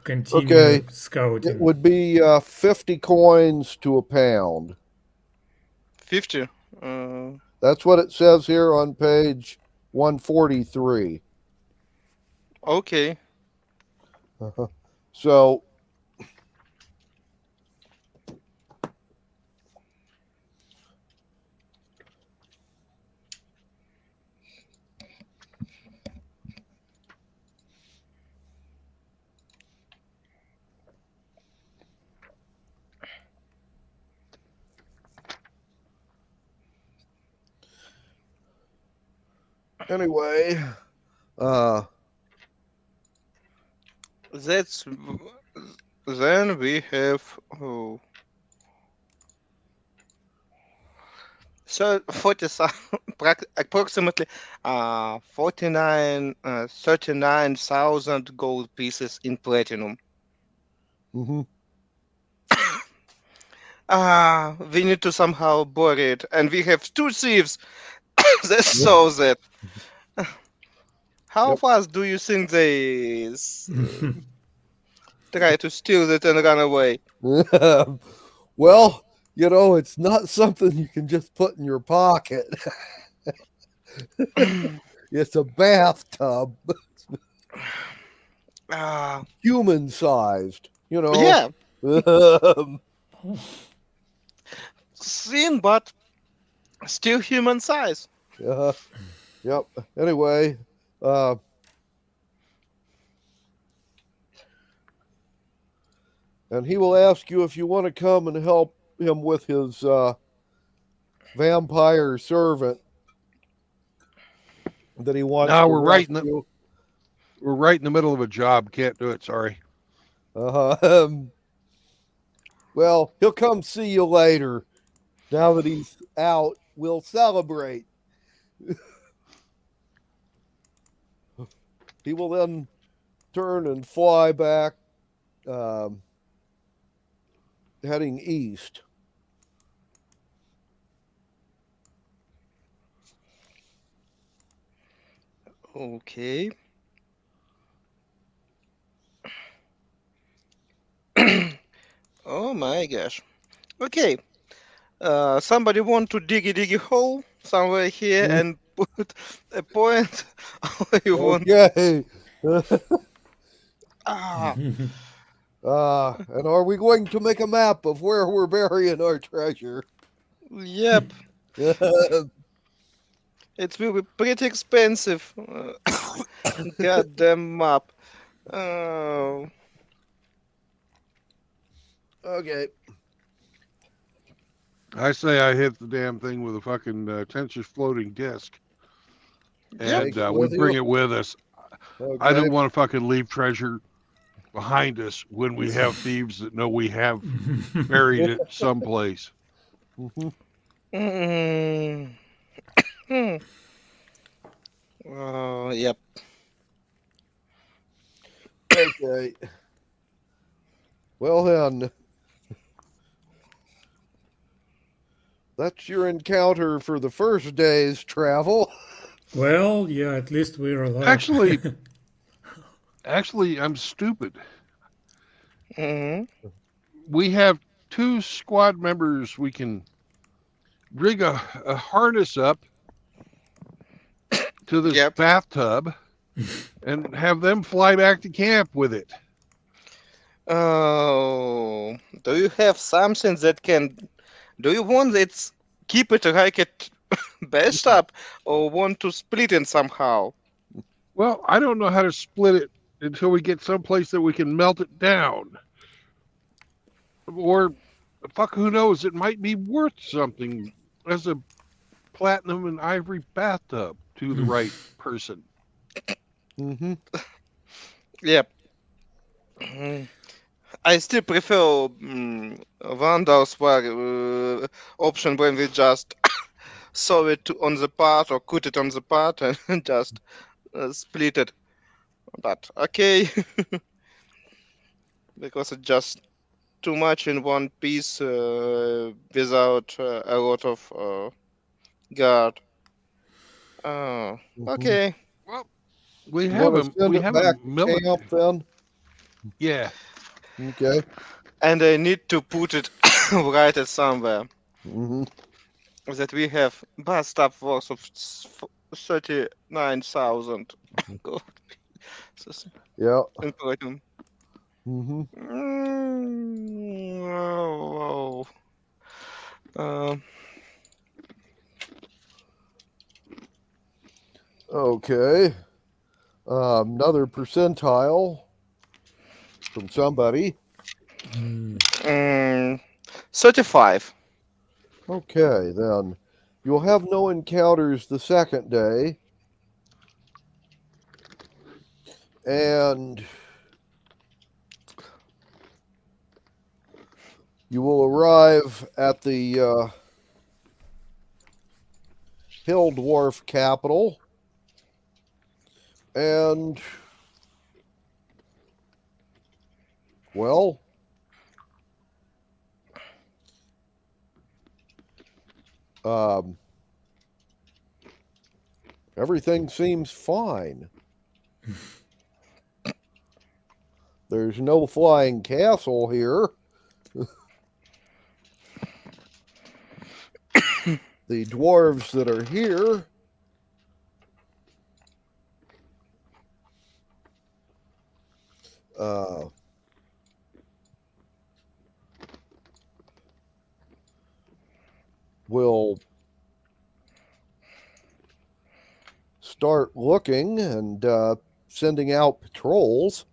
continue Okay, it scouting. would be 50 coins to a pound. 50. That's what it says here on page 143. Okay. So anyway, That's then we have so 40,000 approximately 39,000 gold pieces in platinum. mhm. We need to somehow bury it, and we have 2 thieves that saw that. How Yep. fast do you think they try to steal it and run away? Well, it's not something you can just put in your pocket. It's a bathtub, human sized, Yeah, thin but still human size. Yep. Anyway, and he will ask you if you want to come and help him with his vampire servant that he wants No, to we're right in the rescue. we're right in the middle of a job. Can't do it. Sorry. Well, he'll come see you later. Now that he's out, we'll celebrate. He will then turn and fly back, heading east. Okay. Oh my gosh. Okay. Somebody want to dig a hole somewhere here and put a point where you want. Okay. Ah, And are we going to make a map of where we're burying our treasure? yep. It will be pretty expensive. Goddamn map. Oh. Okay. I say I hit the damn thing with a fucking tension floating disc, and Take it we with bring you. it with us. I Okay. don't want to fucking leave treasure behind us when we have thieves that know we have buried it someplace. Mhm. Mm. Yep. Okay. Well then, that's your encounter for the first day's travel. Well, yeah, at least we're alive. Actually, I'm stupid. Hmm. We have 2 squad members. We can rig a harness up to this Yep. bathtub and have them fly back to camp with it. Oh, do you have something that can? Do you want it? Keep it like it based up or want to split it somehow? Well, I don't know how to split it until we get someplace that we can melt it down. Or, fuck, who knows? It might be worth something as a platinum and ivory bathtub to the right person. Mm-hmm. Yep. I still prefer Vandal's option when we just sew it on the part or cut it on the part and just split it. But okay, because it's just too much in one piece without a lot of guard. Oh, okay. Well, we You have want to send we it have back a to military. camp then? Yeah. Okay. And I need to put it write it somewhere Mm-hmm. that we have bus stop worth of 39,000. God. This is Yeah. important. Mm-hmm. Oh, Okay. Another percentile from somebody. 35. Okay, then you'll have no encounters the second day. And you will arrive at the Hill Dwarf capital. And, well, everything seems fine. There's no flying castle here. The dwarves that are here will start looking and sending out patrols.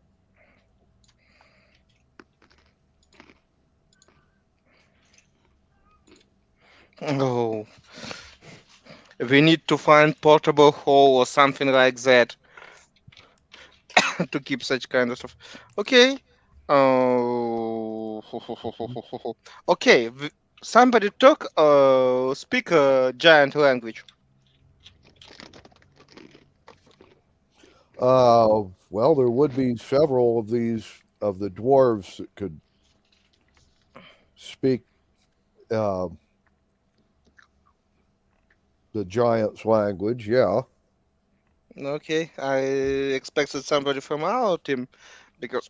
Oh, we need to find portable hole or something like that to keep such kind of stuff. Okay. Oh, okay. Somebody speak a giant language. Well, there would be several of these of the dwarves that could speak the giant's language. Yeah. Okay, I expected somebody from our team because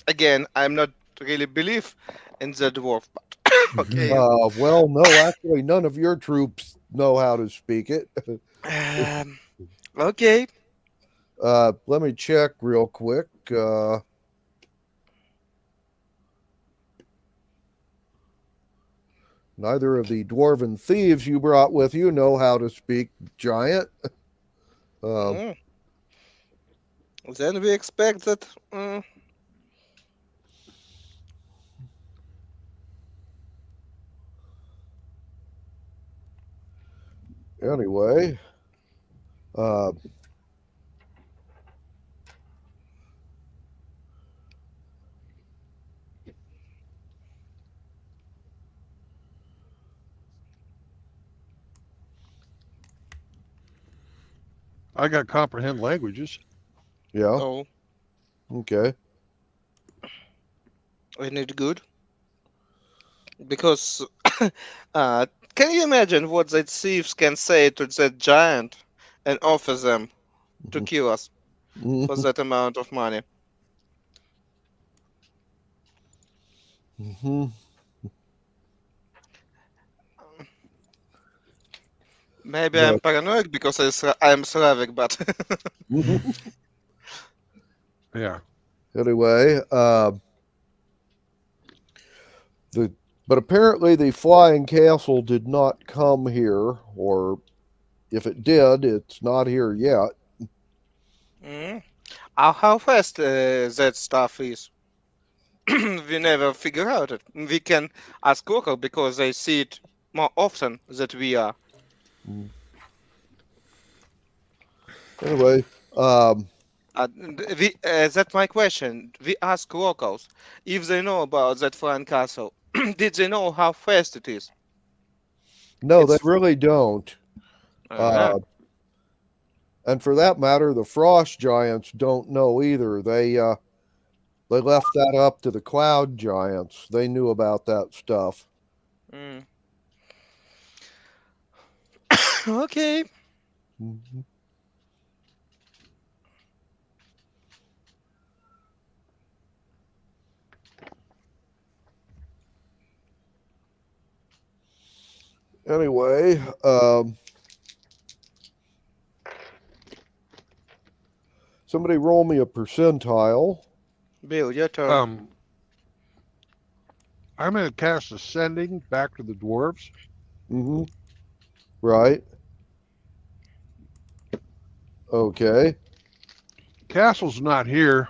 again, I'm not really believe in the dwarf, but okay. Well, no, actually, none of your troops know how to speak it. Okay. Let me check real quick. Neither of the dwarven thieves you brought with you know how to speak giant. Then we expect that. Anyway, I got comprehend languages. Yeah. Oh, Okay. isn't it good? Because can you imagine what the thieves can say to that giant and offer them to kill us for that amount of money? Mm-hmm. Maybe I'm paranoid because I'm Slavic, but Yeah. Anyway, but apparently the flying castle did not come here or if it did, it's not here yet. Mm. How fast that stuff is, we never figure out it. We can ask local because they see it more often than we are. Anyway, That's my question. We ask locals if they know about that flying castle. Did they know how fast it is? no, they It's- really don't. Uh-huh. And for that matter, the frost giants don't know either. They left that up to the cloud giants. They knew about that stuff. Mm. Okay. Mhm. Anyway, somebody roll me a percentile. Bill, your turn. I'm going to cast Ascending back to the dwarves. Mm-hmm. Right. Okay. Castle's not here.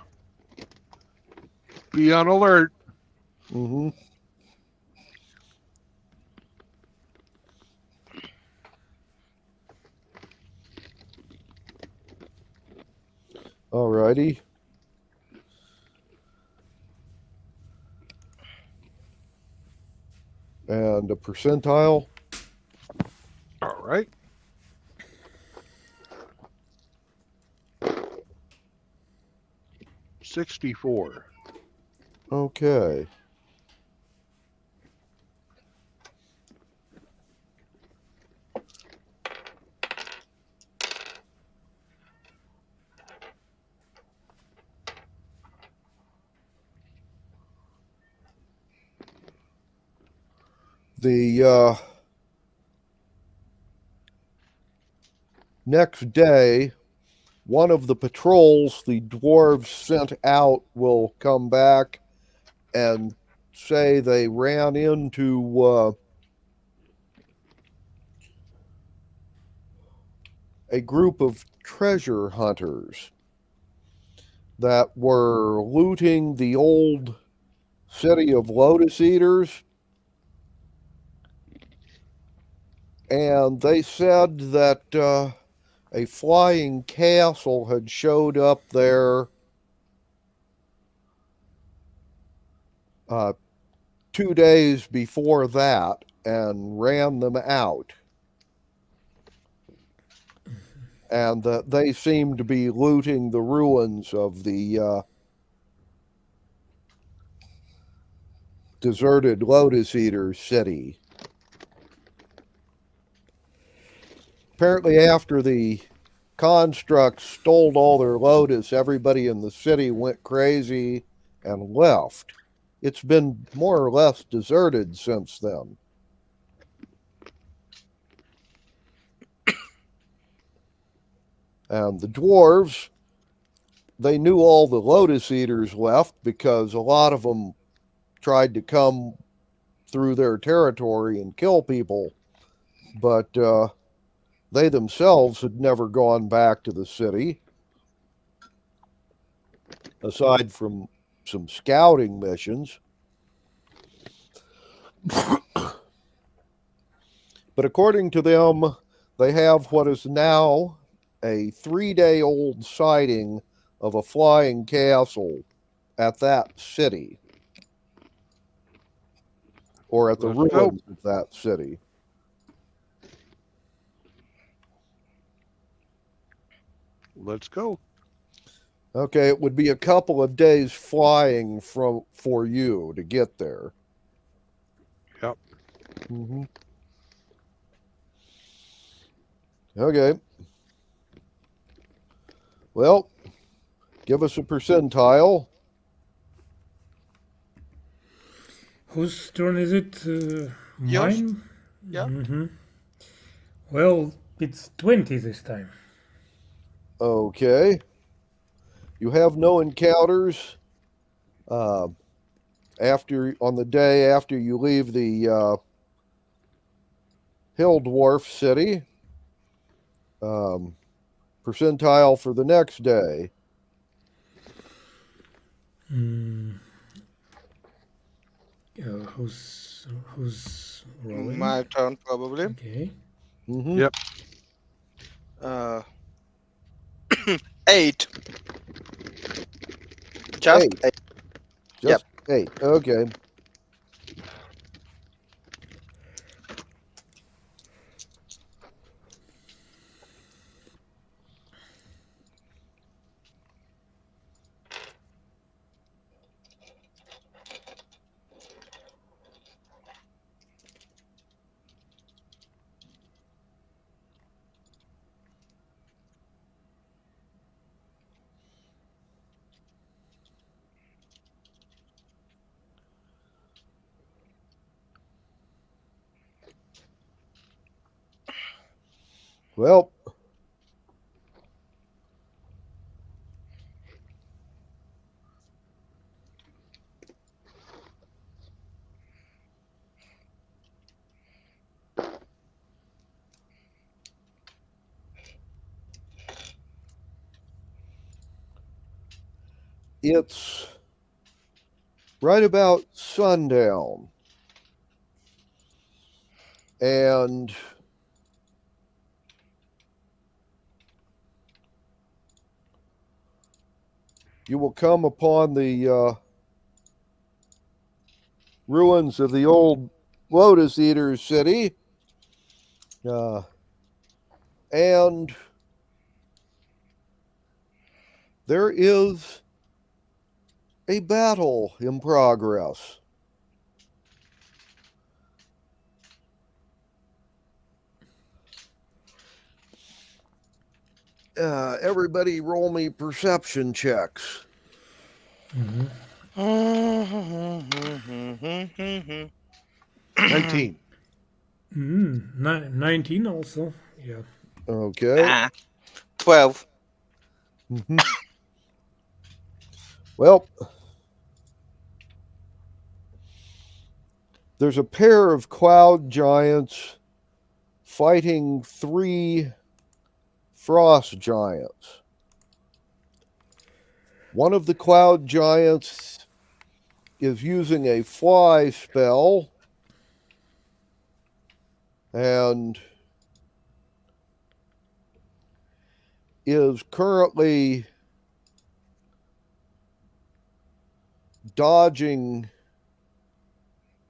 Be on alert. Mm-hmm. All righty. And a percentile. All right. $64. Okay. The next day, one of the patrols the dwarves sent out will come back and say they ran into a group of treasure hunters that were looting the old city of Lotus Eaters. And they said that a flying castle had showed up there 2 days before that and ran them out. And that they seemed to be looting the ruins of the deserted Lotus Eater city. Apparently, after the constructs stole all their lotus, everybody in the city went crazy and left. It's been more or less deserted since then. And the dwarves, they knew all the Lotus Eaters left because a lot of them tried to come through their territory and kill people. But they themselves had never gone back to the city, aside from some scouting missions. But according to them, they have what is now a 3-day-old sighting of a flying castle at that city, or at the Let's go. ruins of that city. Let's go. Okay, it would be a couple of days flying for you to get there. Yep. Mm-hmm. Okay. Well, give us a percentile. Whose turn is it? Yours? Mine? Yeah. Mm-hmm. Well, it's 20 this time. Okay. You have no encounters after on the day after you leave the Hill Dwarf city. percentile for the next day. Who's rolling? My turn, probably. Okay. Mm-hmm. Yep. 8. Just Eight. 8. Just 8. Okay. Well, it's right about sundown. And you will come upon the ruins of the old Lotus Eaters city. And there is a battle in progress. Everybody roll me perception checks. 19. 19 also. Yeah. Okay. 12. Well, there's a pair of cloud giants fighting 3 frost giants. One of the cloud giants is using a fly spell and is currently dodging,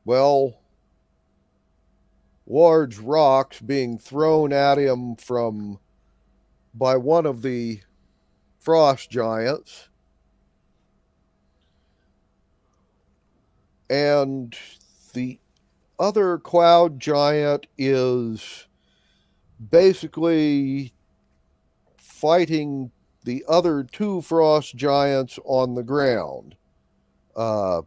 well, large rocks being thrown at him by one of the frost giants. And the other cloud giant is basically fighting the other 2 frost giants on the ground. And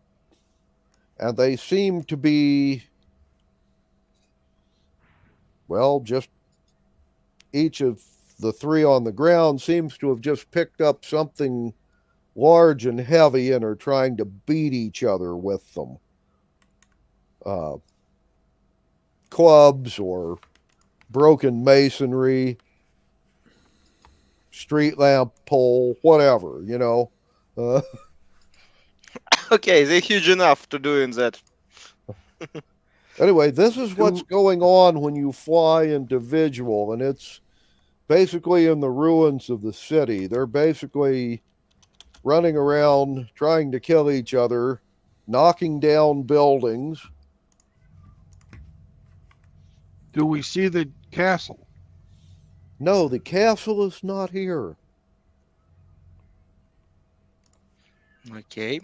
they seem to be, well, just each of the 3 on the ground seems to have just picked up something large and heavy and are trying to beat each other with them. Clubs or broken masonry, street lamp pole, whatever, you know. Okay, they're huge enough to doing that. Anyway, this is what's going on when you fly individual, and it's basically in the ruins of the city. They're basically running around trying to kill each other, knocking down buildings. Do we see the castle? No, the castle is not here. Okay.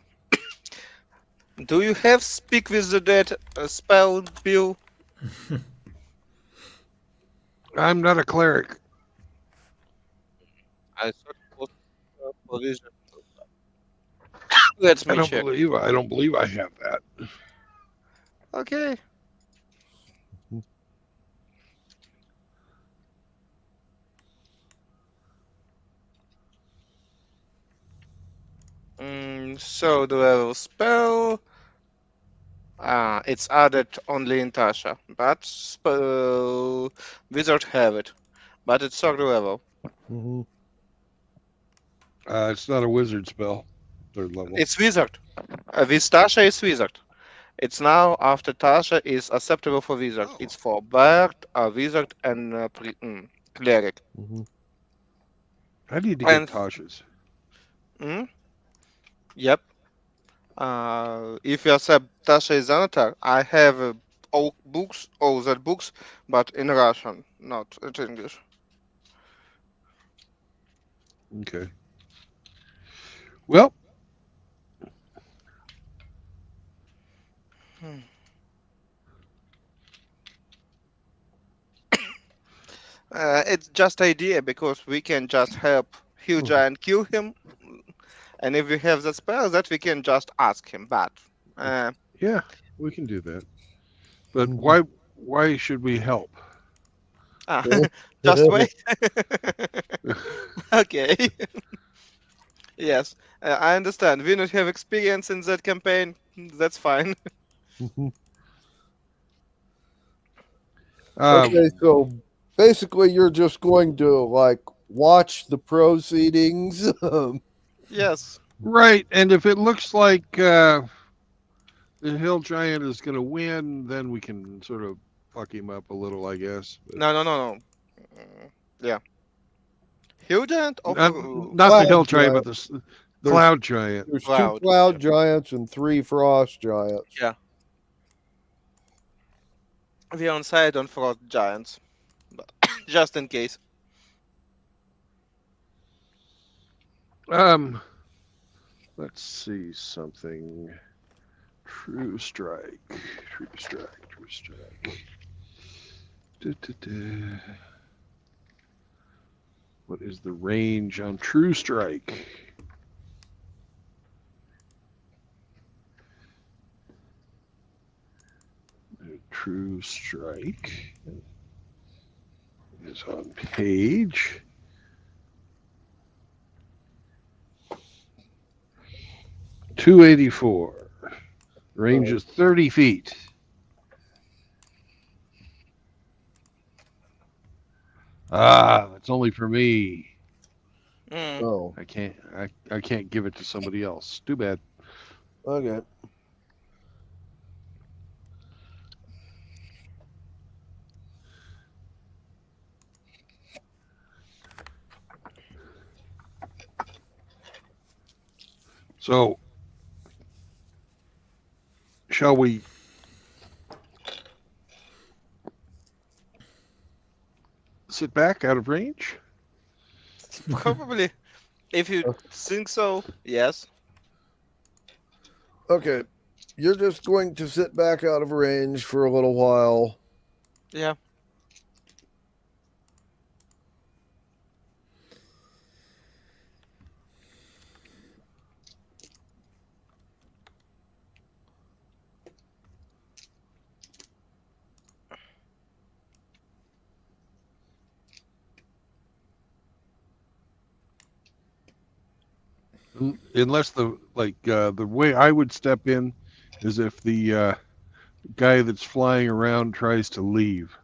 Do you have Speak with the Dead spell, Bill? I'm not a cleric. I thought it was provision. Let me check. I don't believe I have that. Okay. So do I have a spell? It's added only in Tasha, but wizard have it. but it's third level. Mm-hmm. It's not a wizard spell. Third level. It's wizard. With Tasha, it's wizard. It's now after Tasha is acceptable for wizard. Oh. It's for bard, wizard, and cleric. Mm-hmm. I need to And get Tasha's. Yep. If you accept Tasha is Xanatar, I have all the books, but in Russian, not in English. Okay. Well, It's just idea because we can just help Hill Giant kill him, and if we have the spell, that we can just ask him. But yeah, we can do that. But why should we help? just wait. Okay. Yes, I understand. We don't have experience in that campaign. That's fine. Okay, so basically you're just going to like watch the proceedings. Yes. Right, and if it looks like the Hill Giant is going to win, then we can sort of fuck him up a little, I guess. But No. Yeah. Hill Giant or not Cloud the Hill Giant, Giant. but the Cloud Giant. There's Cloud. 2 cloud giants and 3 frost giants. Yeah. We're on side on Frost Giants, but just in case. Let's see something. True strike. Da-da-da. What is the range on True Strike? True Strike is on page 284. Range is 30 feet. That's only for me. Oh, I can't give it to somebody else. Too bad. okay. So, shall we sit back out of range? Probably. If you think so, yes. Okay. You're just going to sit back out of range for a little while. Yeah. Unless the way I would step in is if the guy that's flying around tries to leave,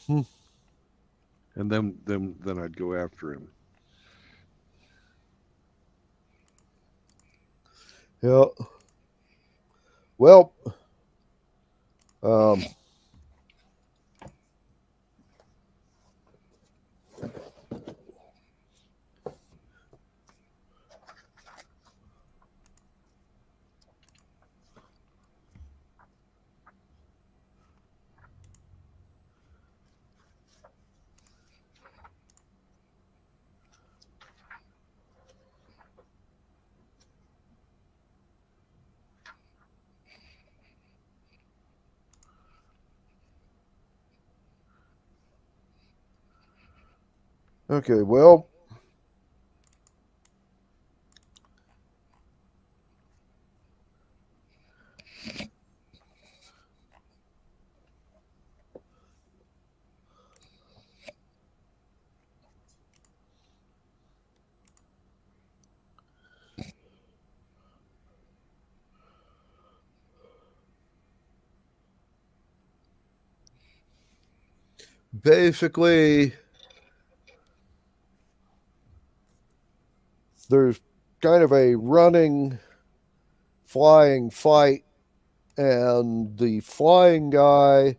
and then I'd go after him. Yeah. Well, okay, well, basically, there's kind of a running, flying fight, and the flying guy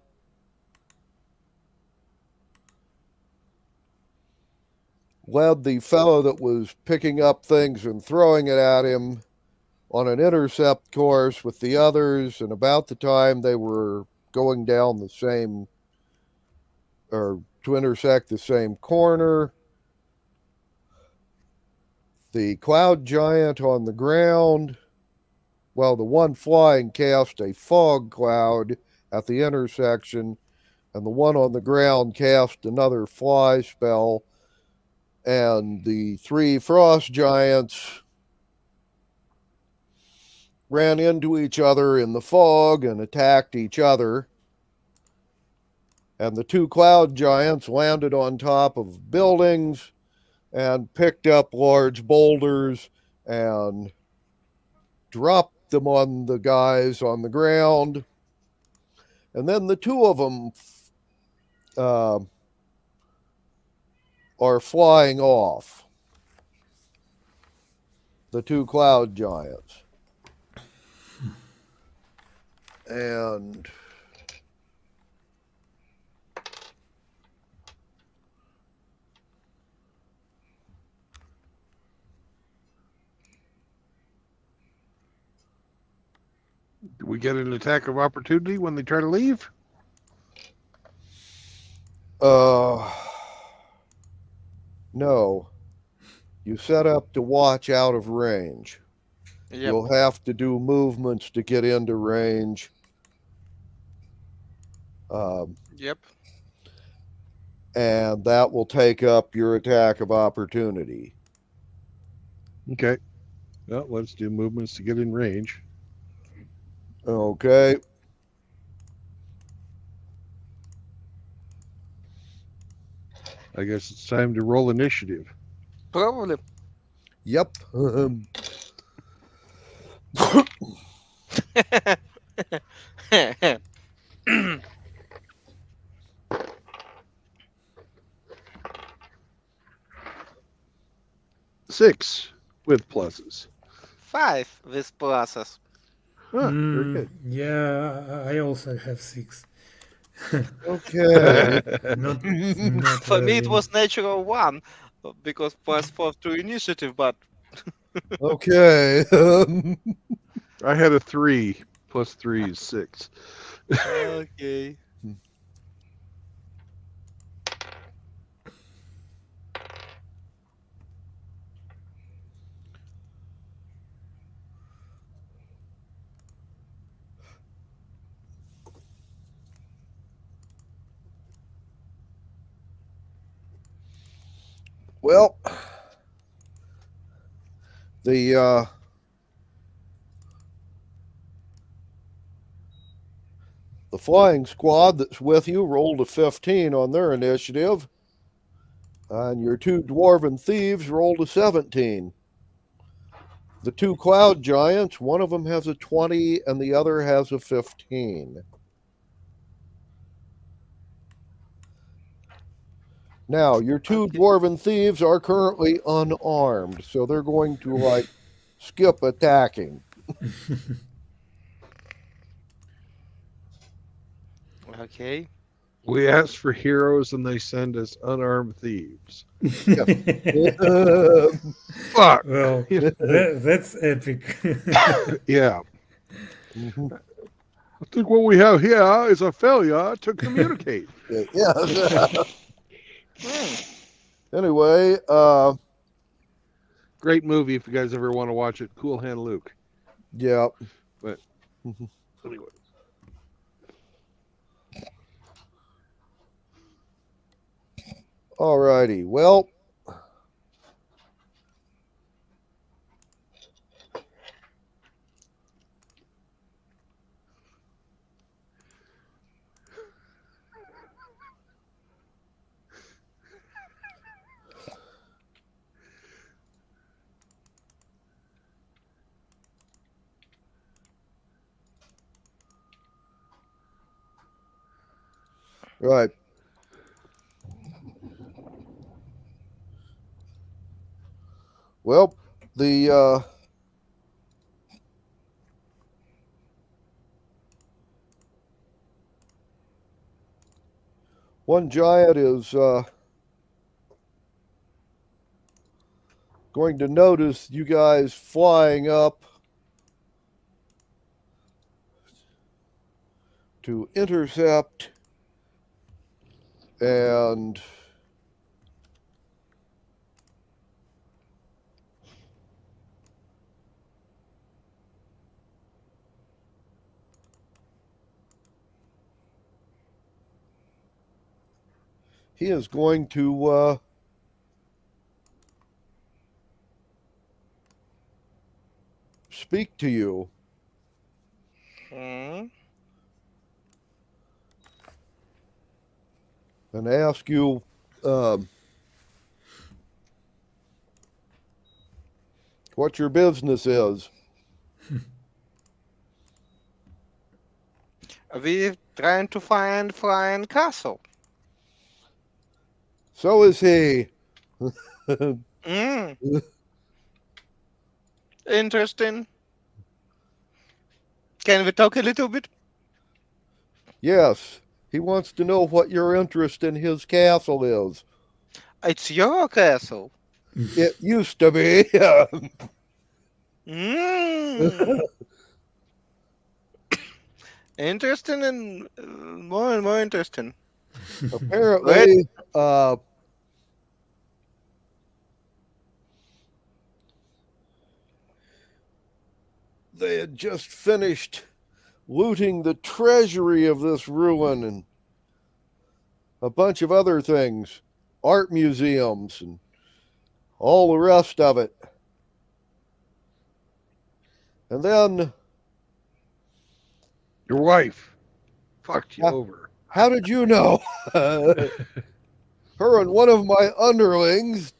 led the fellow that was picking up things and throwing it at him on an intercept course with the others, and about the time they were going down the same, or to intersect the same corner, the cloud giant on the ground, well, the one flying cast a fog cloud at the intersection, and the one on the ground cast another fly spell, and the three frost giants ran into each other in the fog and attacked each other. And the two cloud giants landed on top of buildings and picked up large boulders and dropped them on the guys on the ground. And then the two of them are flying off. The two cloud giants. And Do we get an attack of opportunity when they try to leave? No. You set up to watch out of range. Yep. You'll have to do movements to get into range. Yep. And that will take up your attack of opportunity. Okay. Well, let's do movements to get in range. Okay. I guess it's time to roll initiative. Probably. Yep. 6 with pluses. 5 with pluses. Huh, very good. Yeah, I also have 6. Okay. Not For me, it very- was natural 1 because +4 to initiative, but Okay. I had a 3 plus 3 is 6. okay. Well, the flying squad that's with you rolled a 15 on their initiative, and your two dwarven thieves rolled a 17. The two cloud giants, one of them has a 20 and the other has a 15. Now, your two dwarven thieves are currently unarmed, so they're going to, like, skip attacking. Okay. We ask for heroes and they send us unarmed thieves. Fuck. Well, that's epic. Yeah. I think what we have here is a failure to communicate. Yeah. Anyway, Great movie if you guys ever want to watch it. Cool Hand Luke. yeah. But anyway. Alrighty. Well, right. Well, the one giant is going to notice you guys flying up to intercept, and he is going to speak to you. Hmm. And ask you what your business is. We're trying to find Flying Castle. So is he. Mm. Interesting. Can we talk a little bit? Yes, he wants to know what your interest in his castle is. It's your castle. It used to be. Mm. Interesting and more interesting. Apparently, they had just finished looting the treasury of this ruin and a bunch of other things, art museums and all the rest of it. And then Your wife fucked you over. how did you know? Her and one of my underlings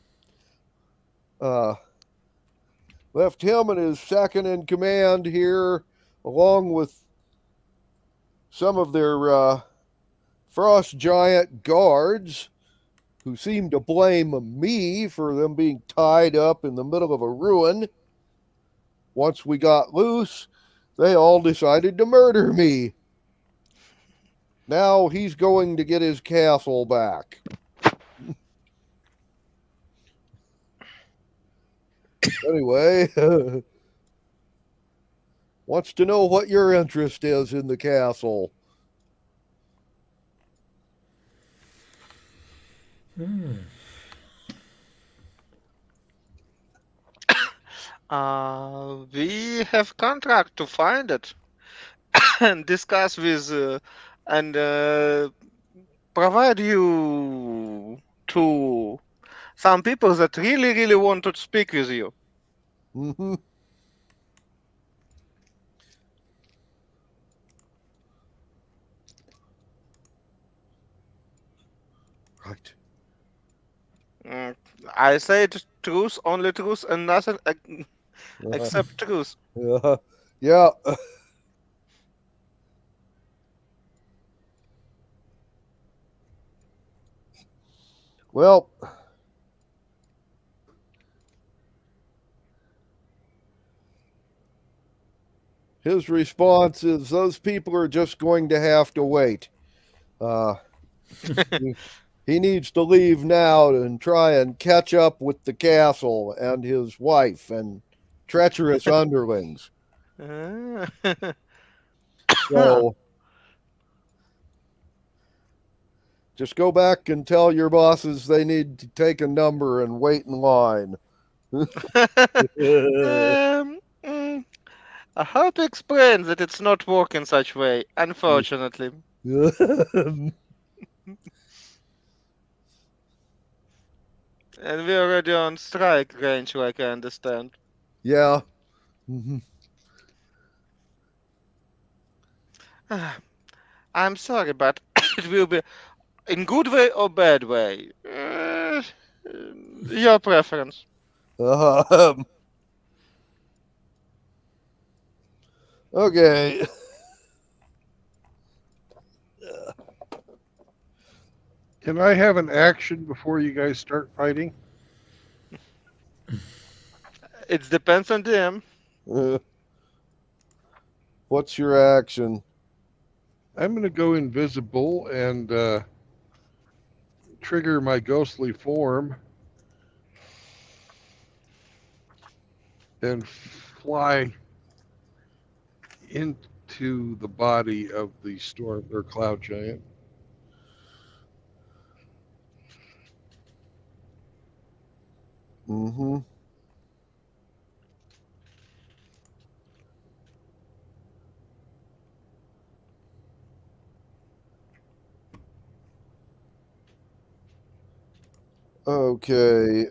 left him and his second in command here, along with some of their frost giant guards, who seemed to blame me for them being tied up in the middle of a ruin. Once we got loose, they all decided to murder me. Now he's going to get his castle back. Anyway, wants to know what your interest is in the castle. We have contract to find it and discuss with and provide you to some people that really want to speak with you. Mm-hmm. Right. I said truth, only truth, and nothing except truth. Yeah. Well, his response is those people are just going to have to wait. He needs to leave now and try and catch up with the castle and his wife and treacherous underlings. So just go back and tell your bosses they need to take a number and wait in line. How to explain that it's not working such way, unfortunately. And we're already on strike range, like I understand. Yeah. Mm-hmm. I'm sorry, but it will be in good way or bad way. Your preference. Okay. Can I have an action before you guys start fighting? It depends on them. What's your action? I'm going to go invisible and trigger my ghostly form and fly into the body of the storm or cloud giant. Mm-hmm. Okay.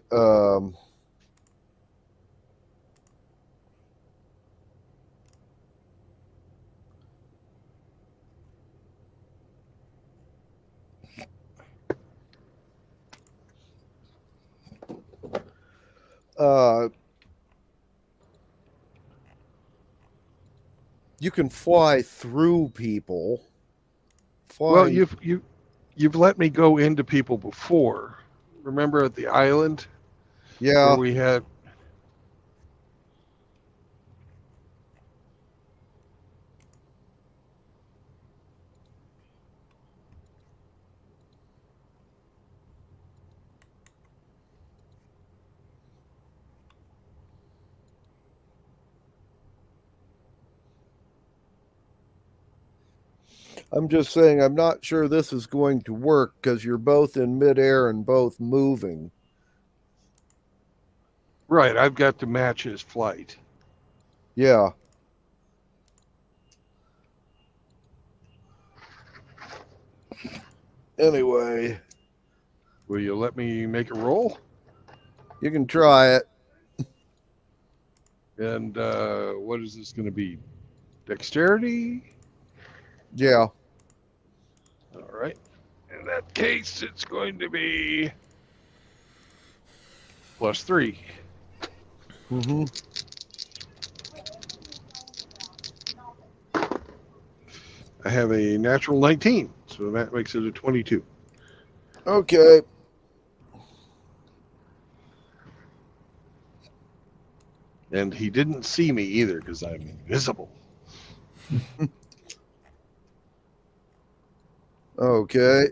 You can fly through people. Well, Flying. you've let me go into people before. Remember at the island Yeah. where we had. I'm just saying, I'm not sure this is going to work because you're both in midair and both moving. Right, I've got to match his flight. Yeah. Anyway, Will you let me make a roll? you can try it. And what is this going to be? Dexterity? Yeah. All right. In that case, it's going to be +3. Mm-hmm. I have a natural 19, so that makes it a 22. Okay. And he didn't see me either because I'm invisible. Okay.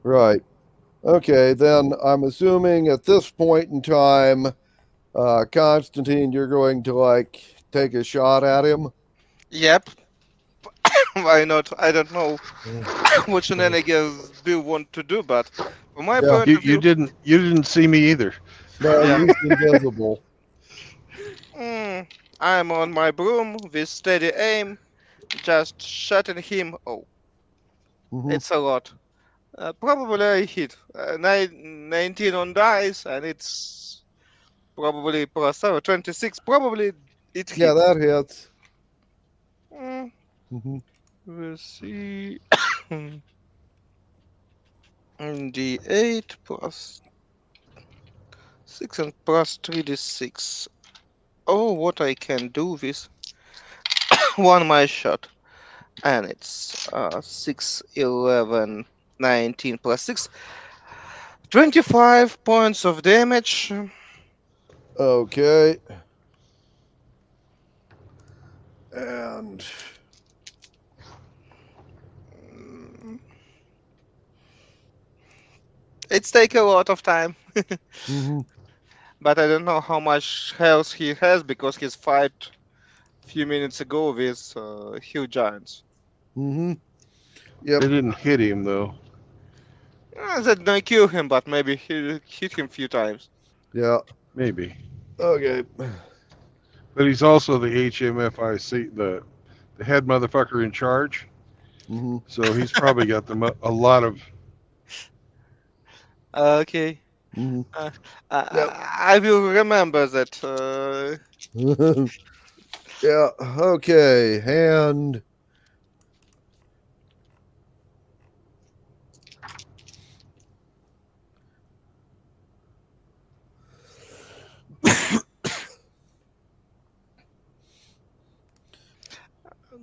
Right. Okay, then I'm assuming at this point in time, Constantine, you're going to like take a shot at him. Yep. Why not? I don't know what shenanigans do you want to do, but from my Yeah. point You, of you view, didn't see me either. No, Yeah. he's invisible. I'm on my broom with steady aim, just shooting him. Oh, Mhm. it's a lot. Probably I hit 19 on dice, and it's probably +7, 26. Probably it hit. Yeah, that hits. Mm, Mhm. we'll see. D8 +6 and +3d6. Oh, what I can do with one my shot. And it's 6, 11, 19 +6. 25 points of damage. Okay. And It's take a lot of time. mhm. But I don't know how much health he has because he's fight a few minutes ago with huge giants. Mhm. It Yep. didn't hit him though. That don't kill him, but maybe he hit him a few times. Yeah. Maybe. Okay. But he's also the HMFIC, the head motherfucker in charge. Mhm. So he's probably got a lot of. Okay. Mhm. I, I will remember that. Yeah. Okay. And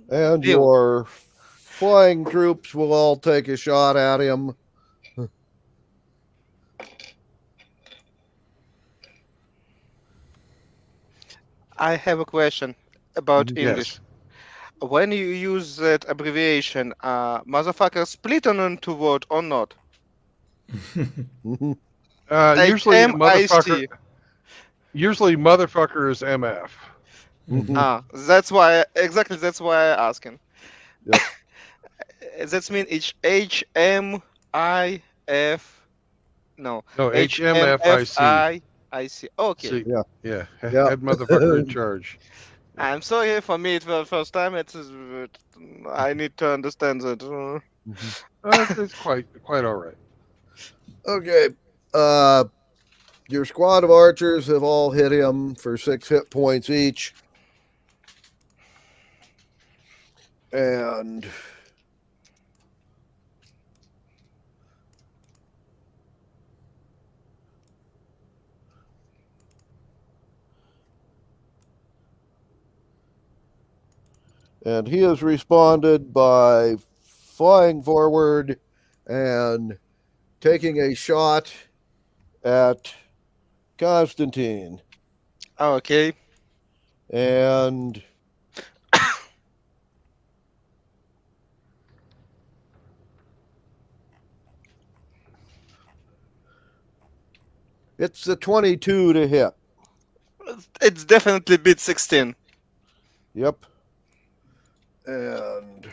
And Deal. your flying troops will all take a shot at him. I have a question about Mhm. English. Yes. When you use that abbreviation, motherfucker split on into word or not? Mhm. Usually HMIC. motherfucker is MF. Ah, that's why exactly that's why I asking. Yep. That's mean it's HMIF. No, No, HMFIC. HMFIC. Okay. See, Yeah. yeah, Yeah. head motherfucker in charge. I'm sorry for me. It was the first time. I need to understand that. Mhm. It's quite all right. Okay. Your squad of archers have all hit him for 6 hit points each. And he has responded by flying forward and taking a shot at Constantine. Okay. And it's a 22 to hit. It's definitely beat 16. Yep. And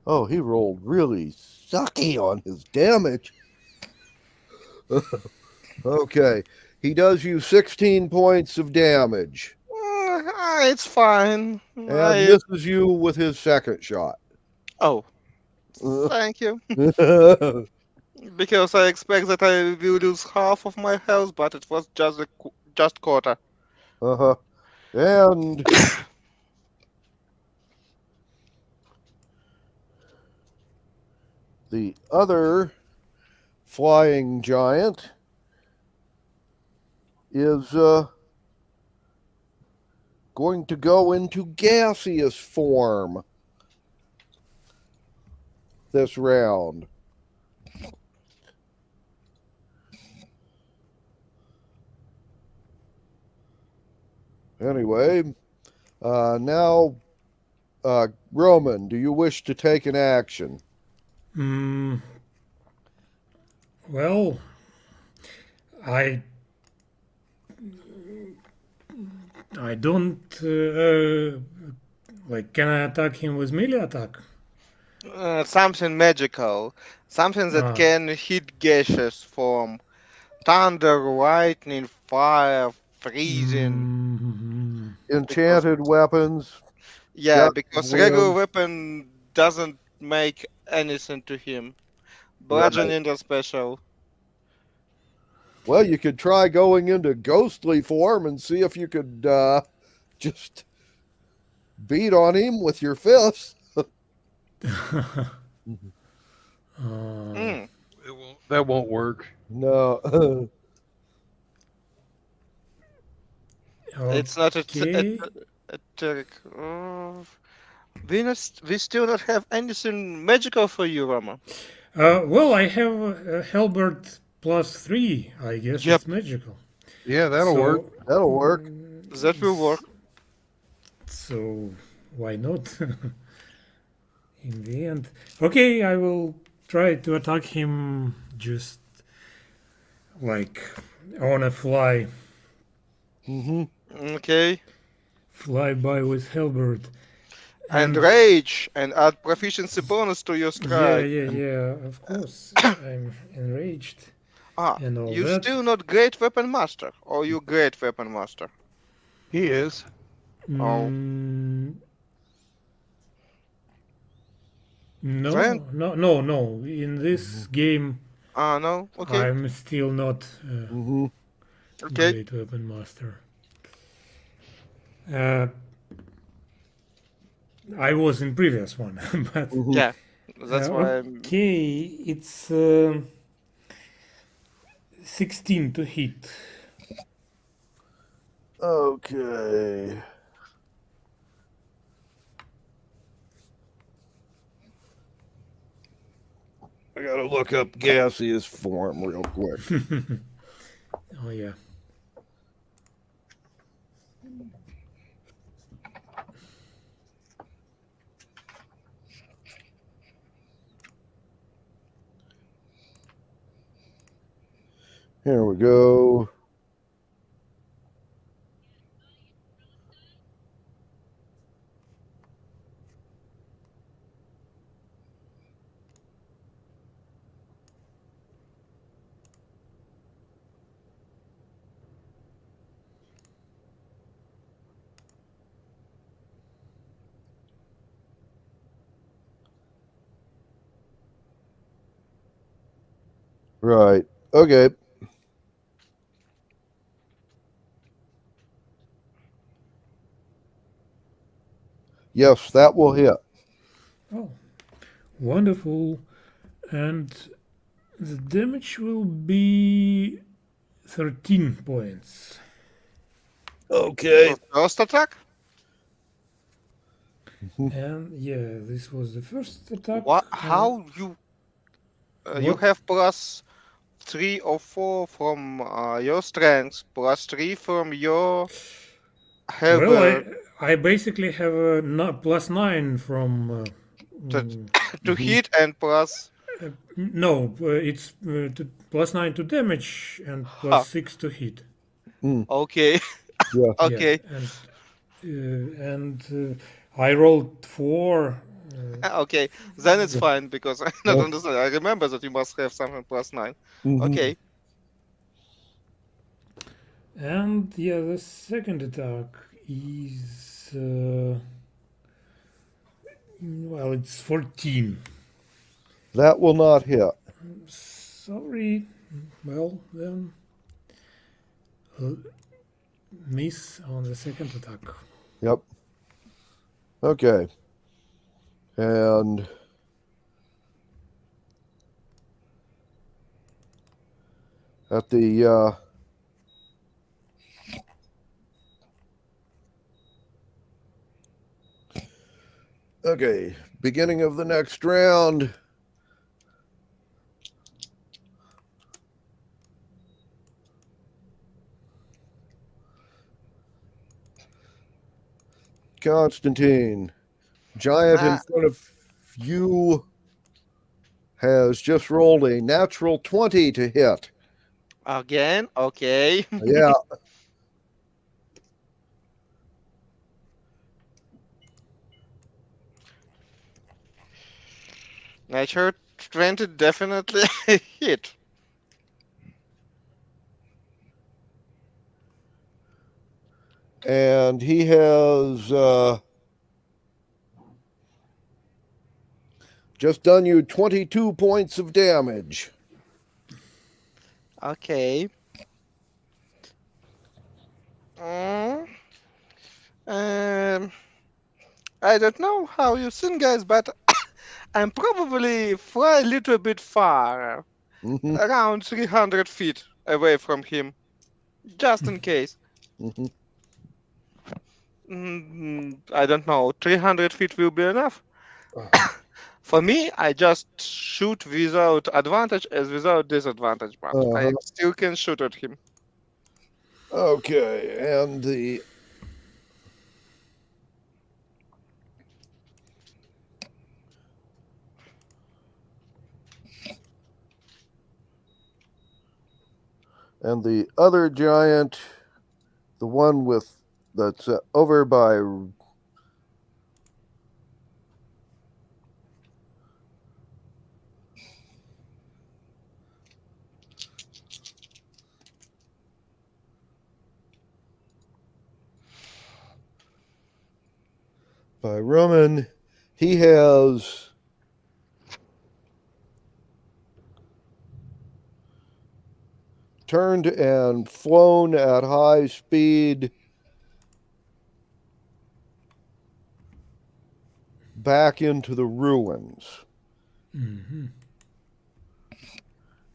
oh, he rolled really sucky on his damage. Okay. He does you 16 points of damage It's fine. and I misses you with his second shot. oh, thank you. Because I expect that I will lose half of my health, but it was just quarter. Uh-huh. And the other flying giant is going to go into gaseous form this round. Anyway, now, Roman, do you wish to take an action? Well, I don't like. Can I attack him with melee attack? Something magical, something that Ah. can hit gaseous form, thunder, lightning, fire, freezing. Enchanted weapons. Yeah, Gust because of regular wind. weapon doesn't make anything to him. Bludgeoning is special. Well, you could try going into ghostly form and see if you could just beat on him with your fists. That won't work. No. It's not a Okay. trick. We still not have anything magical for you, Rama. Well, I have Halberd +3. I guess Yep. it's magical. Yeah, that'll So- work. That'll work. That will work. So why not? In the end, okay, I will try to attack him just like on a fly. Okay. Fly by with Halberd. And rage and add proficiency bonus to your Yeah, strike. yeah, of course. I'm enraged. And all You that. still not great weapon master, or you great weapon master? He is. Mm, no, Then- no. In this game, No? Okay. I'm still not Okay. great weapon master. I was in previous one, but Yeah. That's why. Okay, it's 16 to hit. Okay. I gotta look up gaseous form real quick. Oh yeah. Here we go. Right. Okay. Yes, that will hit. Oh, wonderful. And the damage will be 13 points. Okay. First attack? And yeah, this was the first attack. What? How you? You What? have +3 or 4 from your strength, +3 from your. Have Well, I basically have a +9 from. to hit and plus. No, it's +9 to damage and Huh. +6 to hit. Okay. Yeah. Okay. Yeah, and I rolled 4. Okay, then it's Yeah. fine because I don't Oh. understand. I remember that you must have something +9. Mhm. Okay. And yeah, the second attack is well, it's 14. That will not hit. Sorry. Well, then miss on the second attack. Yep. Okay. And at the okay, beginning of the next round. Constantine, giant in front of you has just rolled a natural 20 to hit. Again? Okay. Yeah. Nature 20 definitely hit. And he has just done you 22 points of damage. Okay. I don't know how you think, guys, but I'm probably a little bit far, around 300 feet away from him, just in case. I don't know. 300 feet will be enough. For me, I just shoot without advantage as without disadvantage, but I still can shoot at him. Okay, and the other giant, the one with that's over by Roman, he has turned and flown at high speed back into the ruins. Mm-hmm.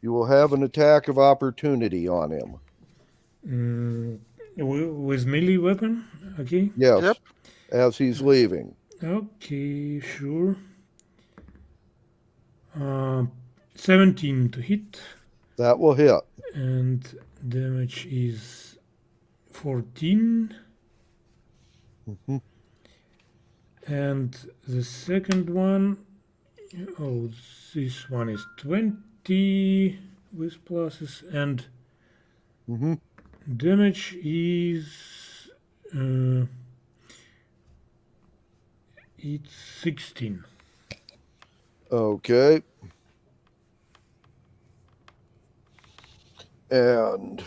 You will have an attack of opportunity on him. With melee weapon? Okay. Yes, Yep. as he's leaving. Okay, sure. 17 to hit, That will hit. and damage is 14. Mhm. And the second one, oh, this one is 20 with pluses, and Mhm. damage is it's 16. Okay. And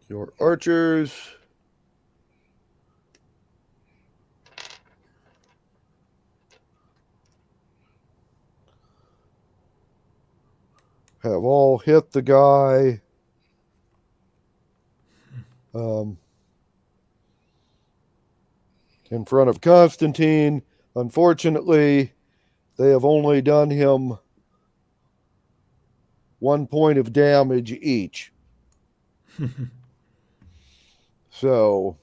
your archers have all hit the guy. In front of Constantine. Unfortunately, they have only done him 1 point of damage each. So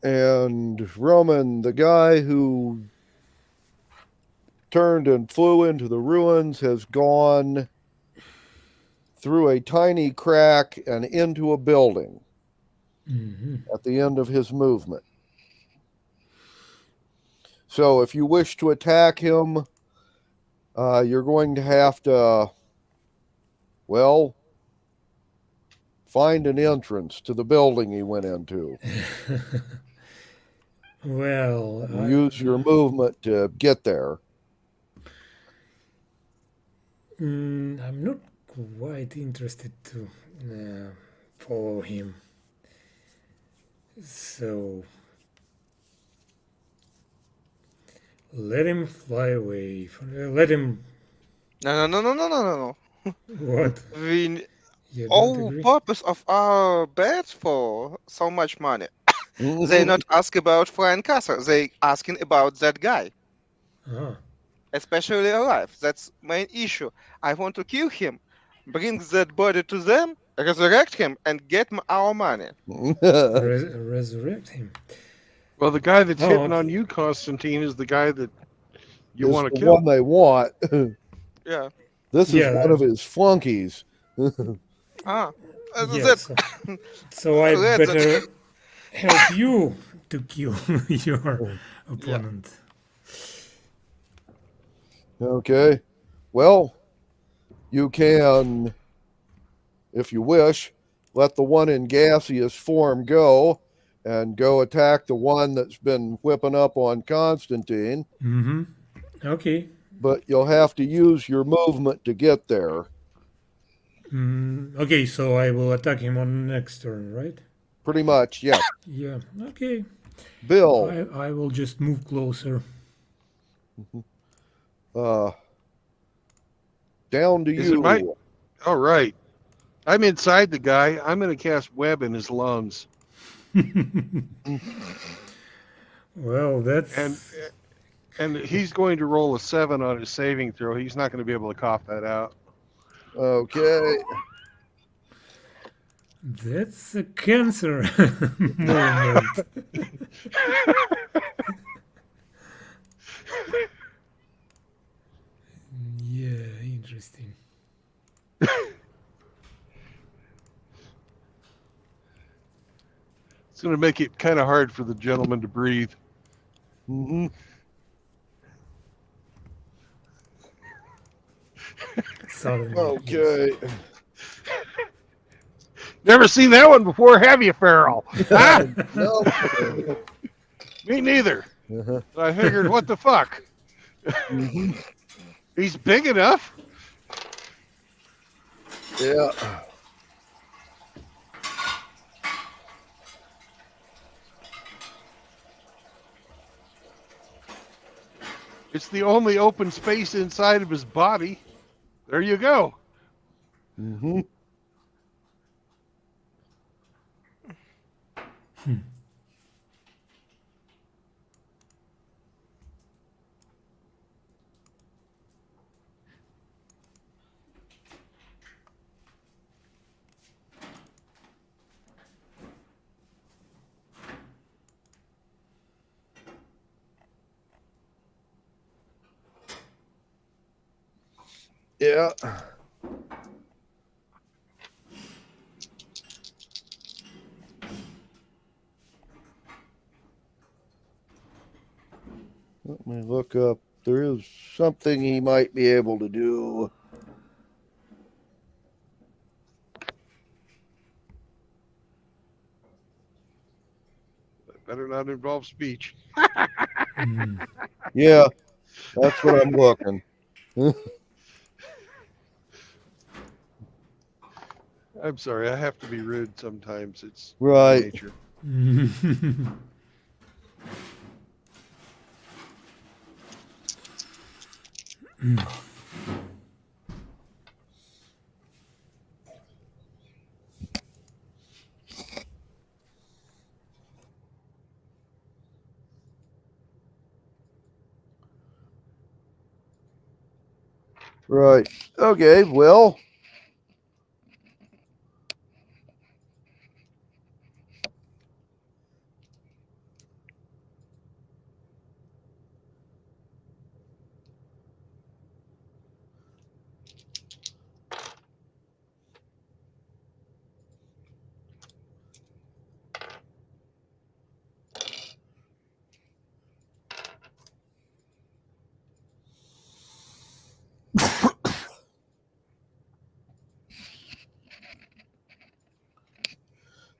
and Roman, the guy who turned and flew into the ruins, has gone through a tiny crack and into a building at the end of his movement. So if you wish to attack him, you're going to have to, well, find an entrance to the building he went into. Well, Use your movement to get there. I'm not quite interested to follow him. So let him fly away. Let him. No. What? We You don't all agree? purpose of our bets for so much money. They not ask about flying castle. They asking about that guy, Ah, especially alive. That's main issue. I want to kill him, bring that body to them, resurrect him, and get our money. resurrect him. Well, the guy that's Oh, hitting on okay. you, Constantine, is the guy that you Is want to the kill. one they want. Yeah. This is Yeah, one of his flunkies. Ah. Yeah, so I Let's- better help you to kill your opponent. Okay. Well, you can, if you wish, let the one in gaseous form go and go attack the one that's been whipping up on Constantine. Mm-hmm. Okay. But you'll have to use your movement to get there. Okay, so I will attack him on next turn, right? Pretty much, yes. Yeah. Okay. Bill. I will just move closer. Down to Is you. it my? All right. I'm inside the guy. I'm going to cast web in his lungs. Well, that's and he's going to roll a 7 on his saving throw. He's not going to be able to cough that out. Okay. That's a cancer movement. Yeah, interesting. It's going to make it kind of hard for the gentleman to breathe. Mm-hmm. Suddenly. Okay. Never seen that one before, have you, Farrell? Huh? No. Me neither. Uh-huh. I figured, what the fuck? Mm-hmm. He's big enough. Yeah. It's the only open space inside of his body. There you go. Mm-hmm. Yeah. Let me look up. There is something he might be able to do. That better not involve speech. Yeah, that's what I'm looking. I'm sorry, I have to be rude sometimes. It's Right. nature. Right. Okay, well.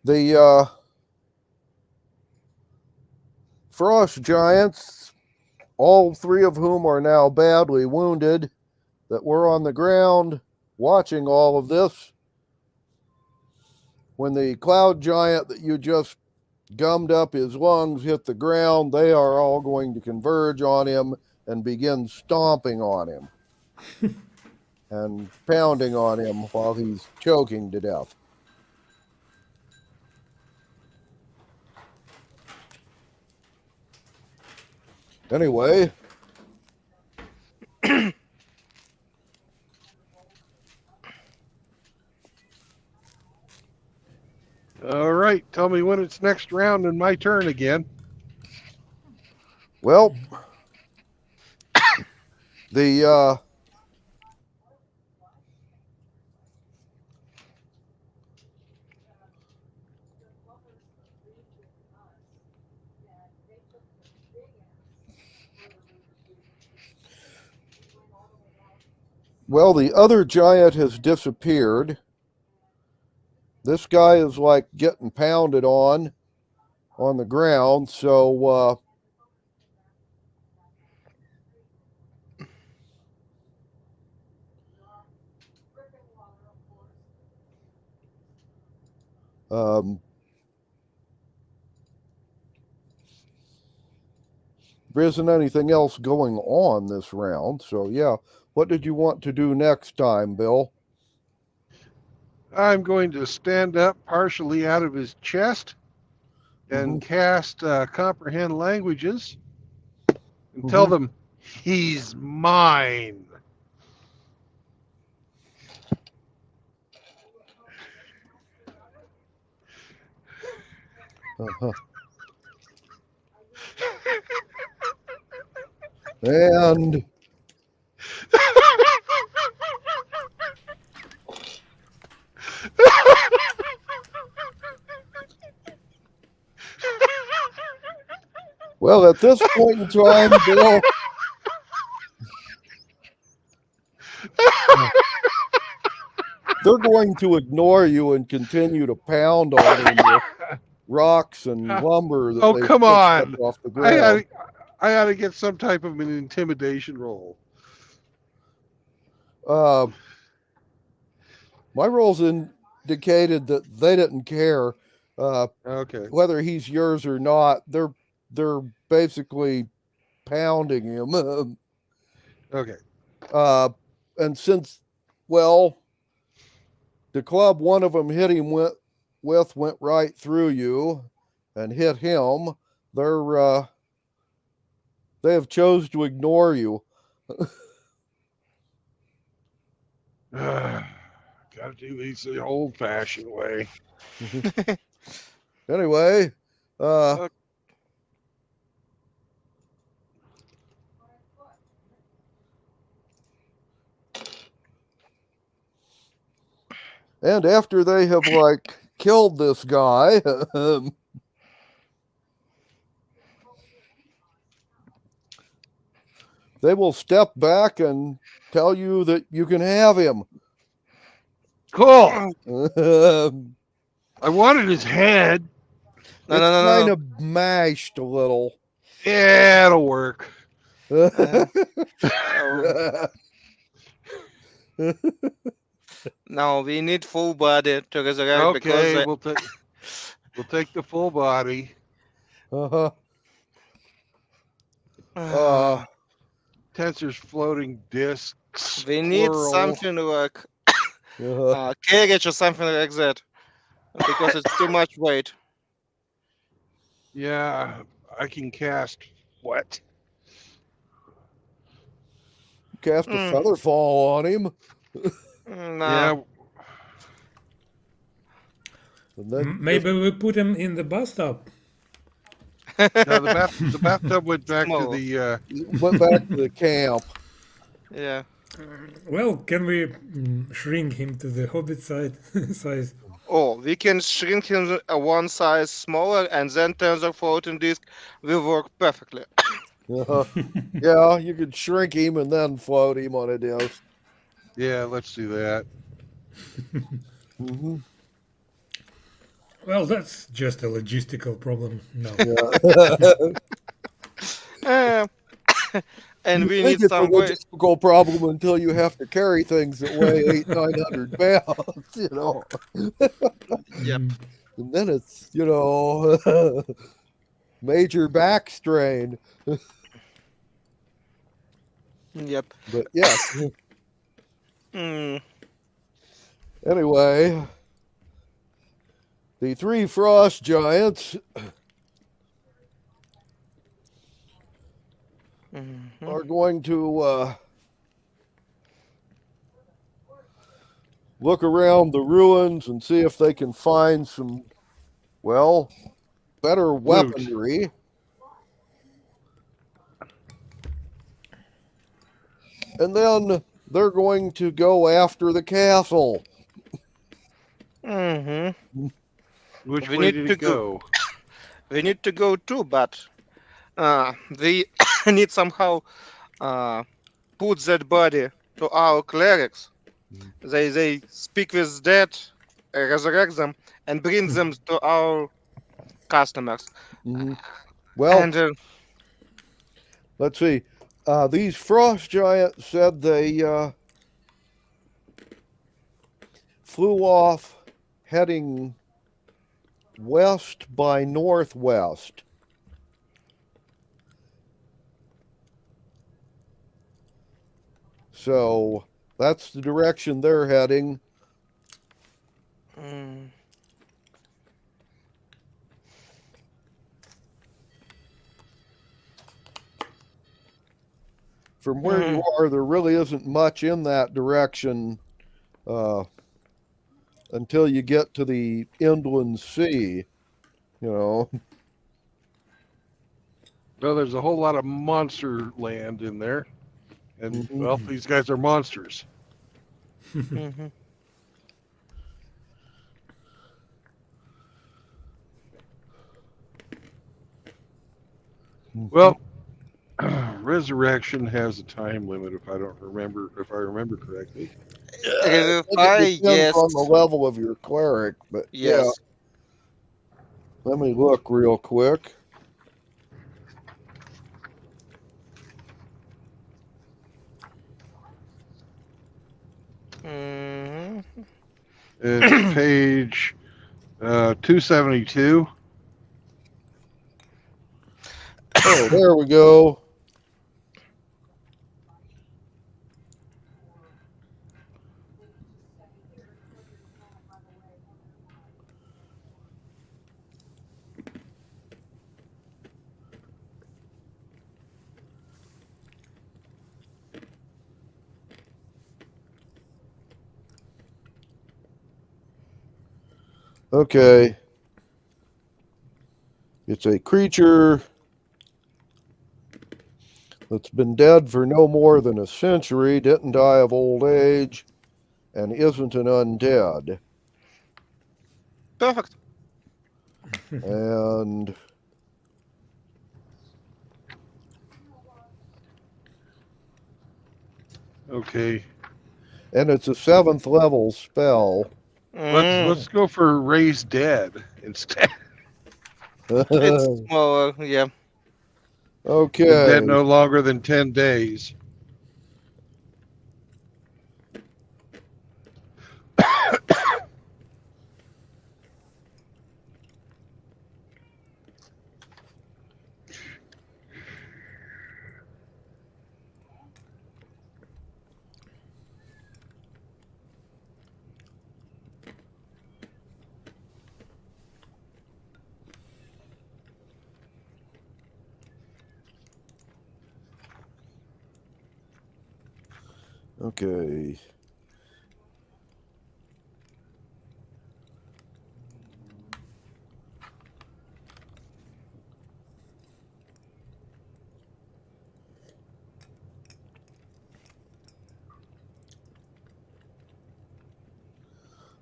The frost giants, all three of whom are now badly wounded, that were on the ground watching all of this. When the cloud giant that you just gummed up his lungs hit the ground, they are all going to converge on him and begin stomping on him and pounding on him while he's choking to death. Anyway. All right, tell me when it's next round and my turn again. Well, the the other giant has disappeared. This guy is like getting pounded on the ground, so there isn't anything else going on this round. So yeah, what did you want to do next time, Bill? I'm going to stand up partially out of his chest and cast Comprehend Languages and tell them, he's mine. Uh-huh. And well, at this point in time, Bill, they're going to ignore you and continue to pound on him with rocks and lumber that Oh, they come picked on. up off the I ground. ought to get some type of an intimidation roll. My rolls indicated that they didn't care Okay. whether he's yours or not. They're basically pounding him. Okay. And since, well, the club one of them hit him went right through you and hit him, they have chose to ignore you. Got to do these the old-fashioned way. Anyway, and after they have like killed this guy, they will step back and tell you that you can have him. Cool. I wanted his head. It's kind of mashed a little. Yeah, it'll work. No, we need full body to resurrect because Okay, we'll take the full body. Tensor's floating discs. we need plural. something like carriage or something like that because it's too much weight. Yeah, I can cast what? Cast a feather fall on him. No. And then Maybe we put him in the bathtub. No, the bathtub went back to the went back to the camp. Yeah. Well, can we shrink him to the hobbit size? Oh, we can shrink him one size smaller and then tensor floating disk will work perfectly. Yeah, you could shrink him and then float him on a disc. Yeah, let's do that. Mm-hmm. Well, that's just a logistical problem. No. And we think need it's some a way. logistical problem until you have to carry things that weigh 800-900 pounds, you know. Yep. And then it's, you know, major back strain. Yep. But yeah. Anyway, the three frost giants are going to look around the ruins and see if they can find some, well, better weaponry. And then they're going to go after the castle. Which We way need did to it go? We need to go too, but we need somehow put that body to our clerics. They speak with dead, resurrect them, and bring them to our customers. Well, And let's see. These frost giants said they flew off heading west by northwest. So that's the direction they're heading. From where you are, there really isn't much in that direction until you get to the Inland Sea. You know. Well, there's a whole lot of monster land in there. And, Mhm. well, these guys are monsters. Mhm. Well, Resurrection has a time limit if I remember correctly. I think Revivify, it depends yes. on the level of your cleric, but yeah. Yes. Let me look real quick. Mhm. It's page 272. Oh, there we go. Okay. It's a creature that's been dead for no more than a century, didn't die of old age, and isn't an undead. Perfect. And Okay. and it's a 7th level spell. Let's go for Raise Dead instead. It's smaller, yeah. Been Okay. dead no longer than 10 days. Okay.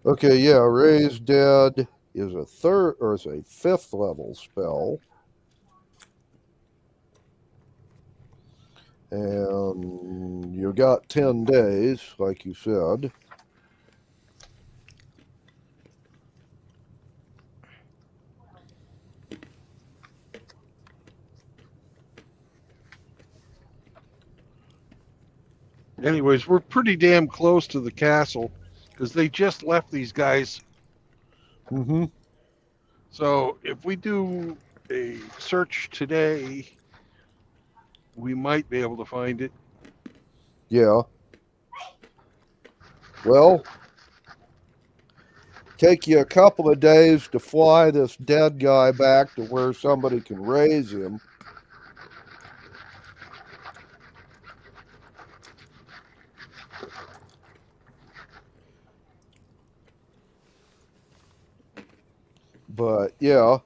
Okay, yeah, Raise Dead is a 5th level spell. And you got 10 days, like you said. Anyways, we're pretty damn close to the castle because they just left these guys. Mm-hmm. So if we do a search today, we might be able to find it. Yeah. Well, take you a couple of days to fly this dead guy back to where somebody can raise him. But yeah.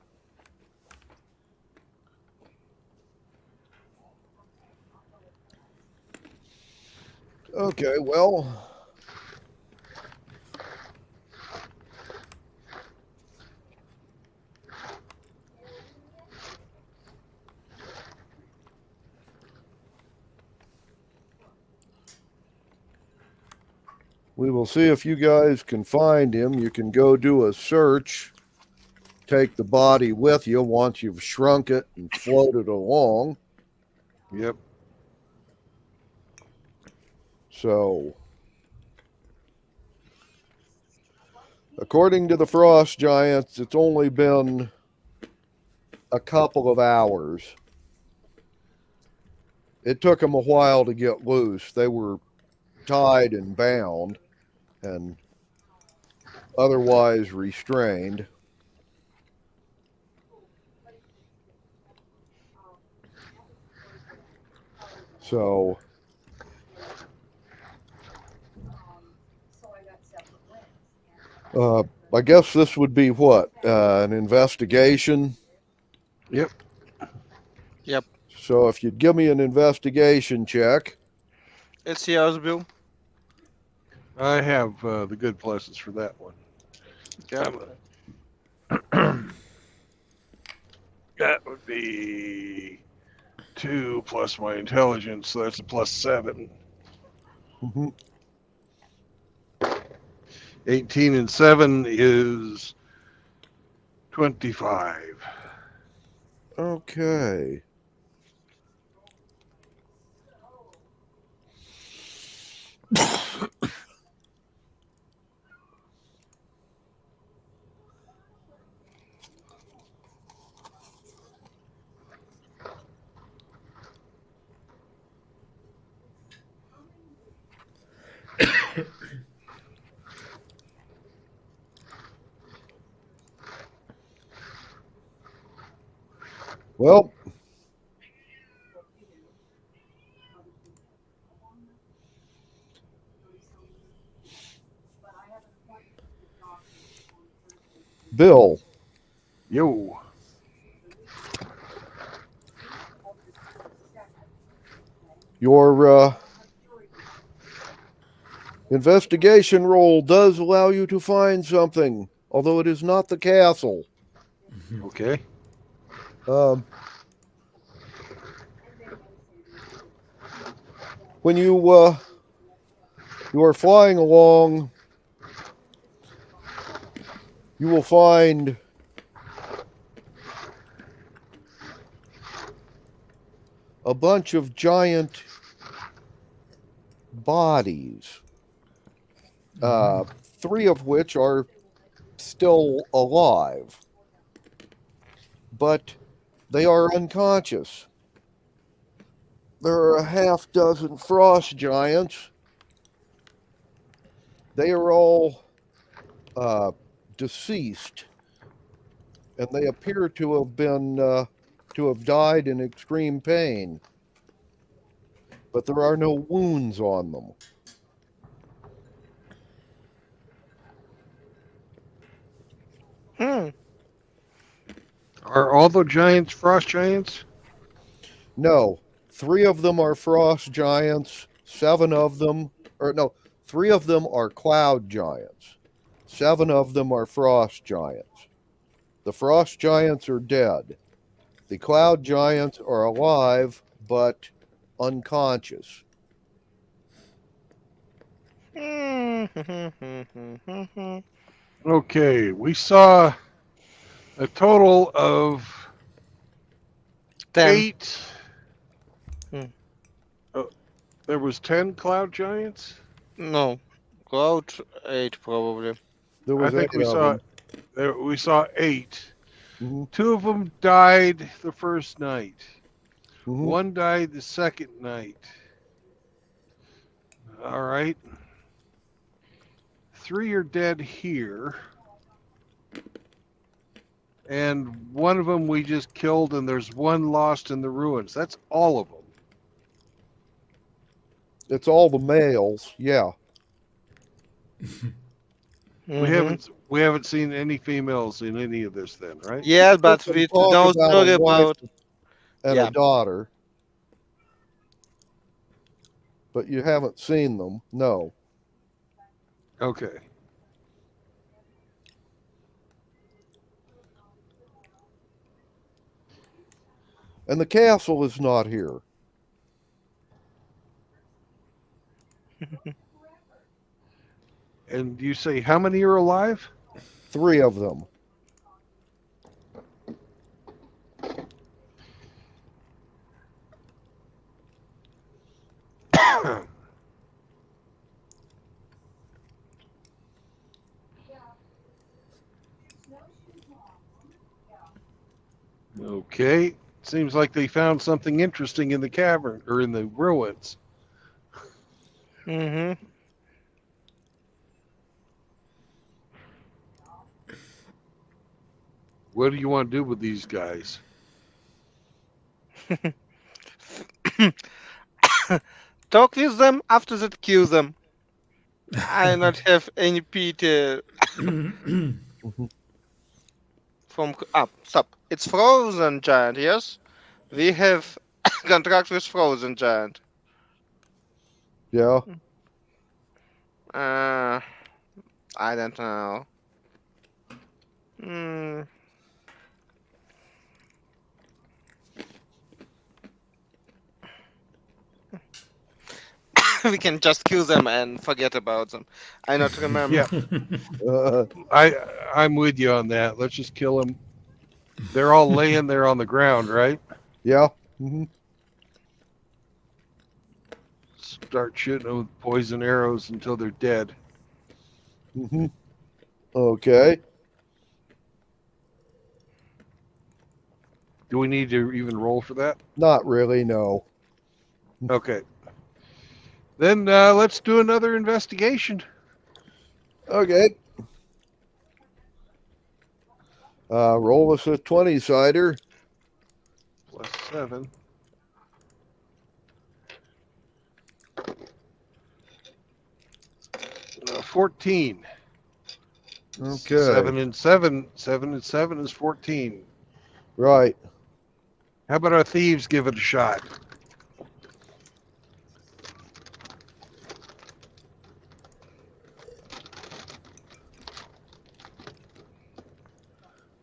Okay, well. We will see if you guys can find him. You can go do a search. Take the body with you once you've shrunk it and floated along. Yep. So, according to the Frost Giants, it's only been a couple of hours. It took them a while to get loose. They were tied and bound and otherwise restrained. So, I guess this would be what? An investigation? Yep. Yep. So if you'd give me an investigation check. It's yours, Bill. I have the good pluses for that one. Yeah. That would be 2 plus my intelligence, so that's a +7. Mm-hmm. 18 and 7 is 25. Okay. Well, Bill, Yo. your investigation roll does allow you to find something, although it is not the castle. Okay. When you are flying along, you will find a bunch of giant bodies, 3 of which are still alive, but they are unconscious. There are a half dozen frost giants. They are all deceased, and they appear to have been to have died in extreme pain, but there are no wounds on them. Are all the giants frost giants? No, 3 of them are frost giants. 7 of them, or no, 3 of them are cloud giants. 7 of them are frost giants. The frost giants are dead. The cloud giants are alive, but unconscious. Okay, we saw a total of 10. 8. There was 10 cloud giants? No, Cloud 8 probably. There was I think 8 we of saw them. we saw 8. Mhm. 2 of them died the first night. Mhm. 1 died the second night. All right. 3 are dead here. And 1 of them we just killed, and there's 1 lost in the ruins. That's all of them. It's all the males, yeah. We haven't seen any females in any of this then, right? Yeah, but They we talk know about story a wife about. and Yeah. a daughter, but you haven't seen them, no. Okay. And the castle is not here. And you say how many are alive? 3 of them. Okay. Seems like they found something interesting in the cavern or in the ruins. Mm-hmm. What do you want to do with these guys? Talk with them, after that kill them. I not have any pity from up. Stop. It's Frozen Giant, yes? We have contract with Frozen Giant. Yeah. I don't know. We can just kill them and forget about them. I not remember. Yeah. I'm with you on that. Let's just kill them. They're all laying there on the ground, right? Yeah. Hmm. Start shooting them with poison arrows until they're dead. Hmm. Okay. Do we need to even roll for that? Not really, no. Okay. Then let's do another investigation. Okay. Roll us a 20-sider. +7. 14. Okay. 7 and 7. 7 and 7 is 14. Right. How about our thieves give it a shot?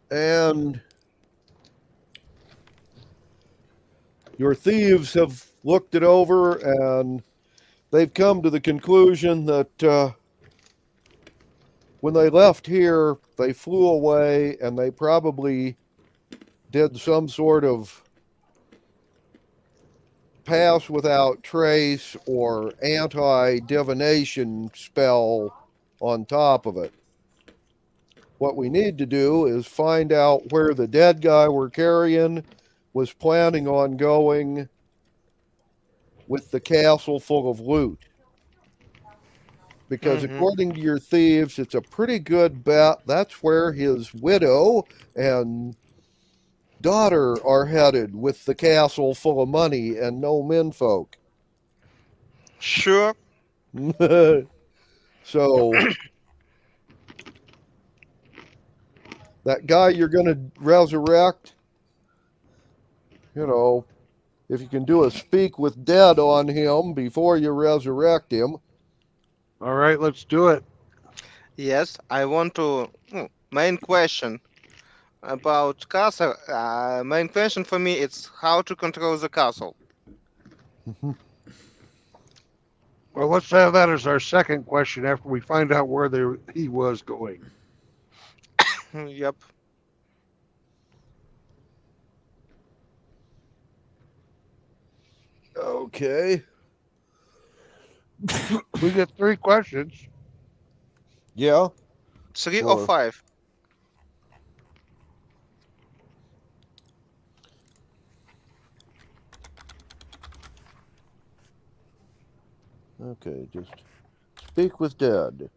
And your thieves have looked it over and they've come to the conclusion that when they left here, they flew away and they probably did some sort of pass without trace or anti-divination spell on top of it. What we need to do is find out where the dead guy we're carrying was planning on going with the castle full of loot. Because according to your thieves, it's a pretty good bet that's where his widow and daughter are headed with the castle full of money and no menfolk. Sure. So that guy you're going to resurrect, you know, if you can do a speak with dead on him before you resurrect him. All right, let's do it. Yes, I want to. Main question about castle. Main question for me is how to control the castle. Well, let's have that as our second question after we find out where he was going. Yep. Okay. We get 3 questions. Yeah. 3 or 5? Okay, just speak with dead.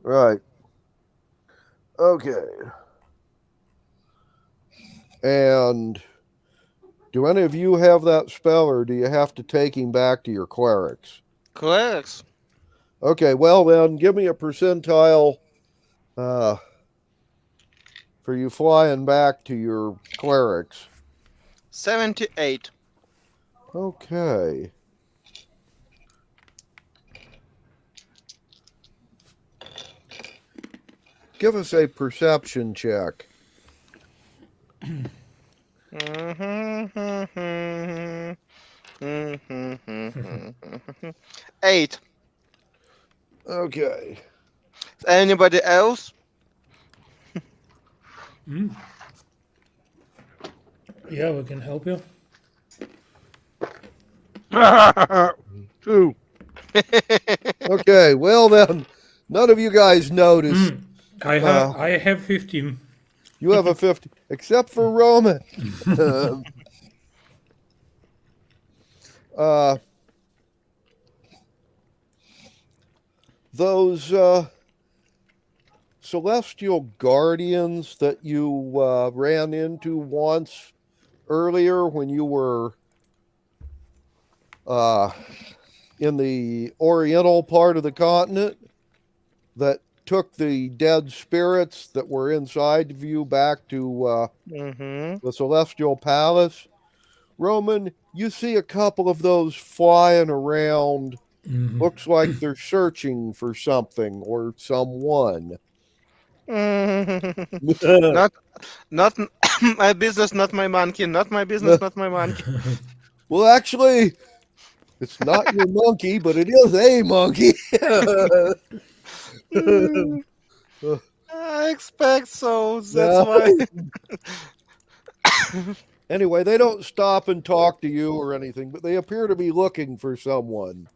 Right. Okay. And do any of you have that spell, or do you have to take him back to your clerics? Clerics. Okay, well then, give me a percentile for you flying back to your clerics. 78. Okay. Give us a perception check. 8. Okay. Anybody else? Yeah, we can help you. 2. Okay, well then, none of you guys noticed. I have 15. You have a 50, except for Roman. those celestial guardians that you ran into once earlier when you were in the oriental part of the continent, that took the dead spirits that were inside of you back to the Celestial Palace. Roman, you see a couple of those flying around. Looks like they're searching for something or someone. Not my business, not my monkey. Not my business, not my monkey. Well, actually, it's not your monkey, but it is a monkey. I expect so. That's why. Anyway, they don't stop and talk to you or anything, but they appear to be looking for someone.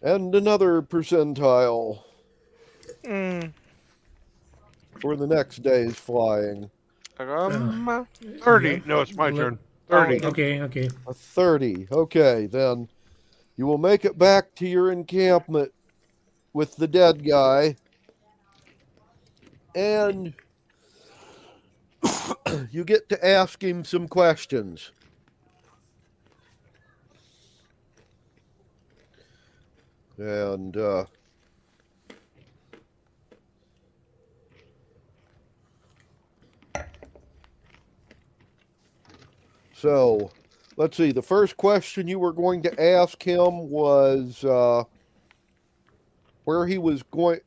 And another percentile for the next day's flying. 30. No, it's my turn. 30. Okay. A 30. Okay, then you will make it back to your encampment with the dead guy. And you get to ask him some questions. And so let's see. The first question you were going to ask him was where he was going,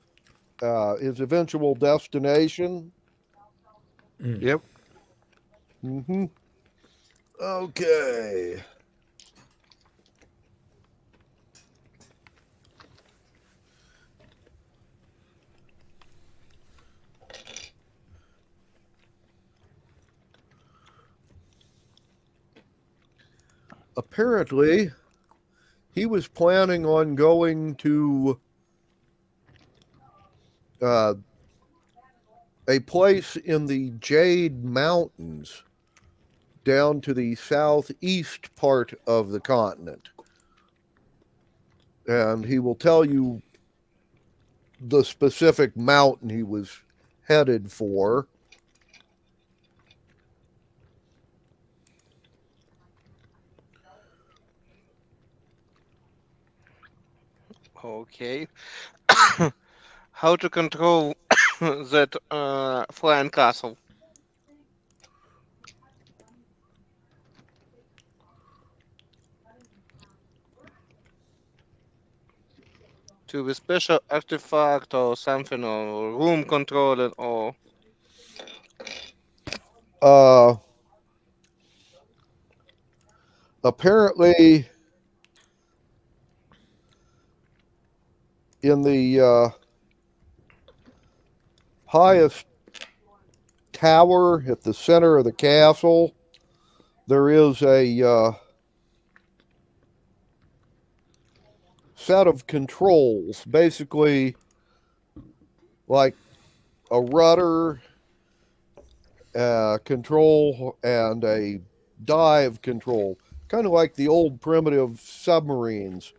his eventual destination. Yep. Okay. Apparently, he was planning on going to a place in the Jade Mountains down to the southeast part of the continent. And he will tell you the specific mountain he was headed for. Okay. How to control that flying castle? To be special artifact or something, or room control or apparently in the highest tower at the center of the castle, there is a set of controls, basically like a rudder control and a dive control, kind of like the old primitive submarines.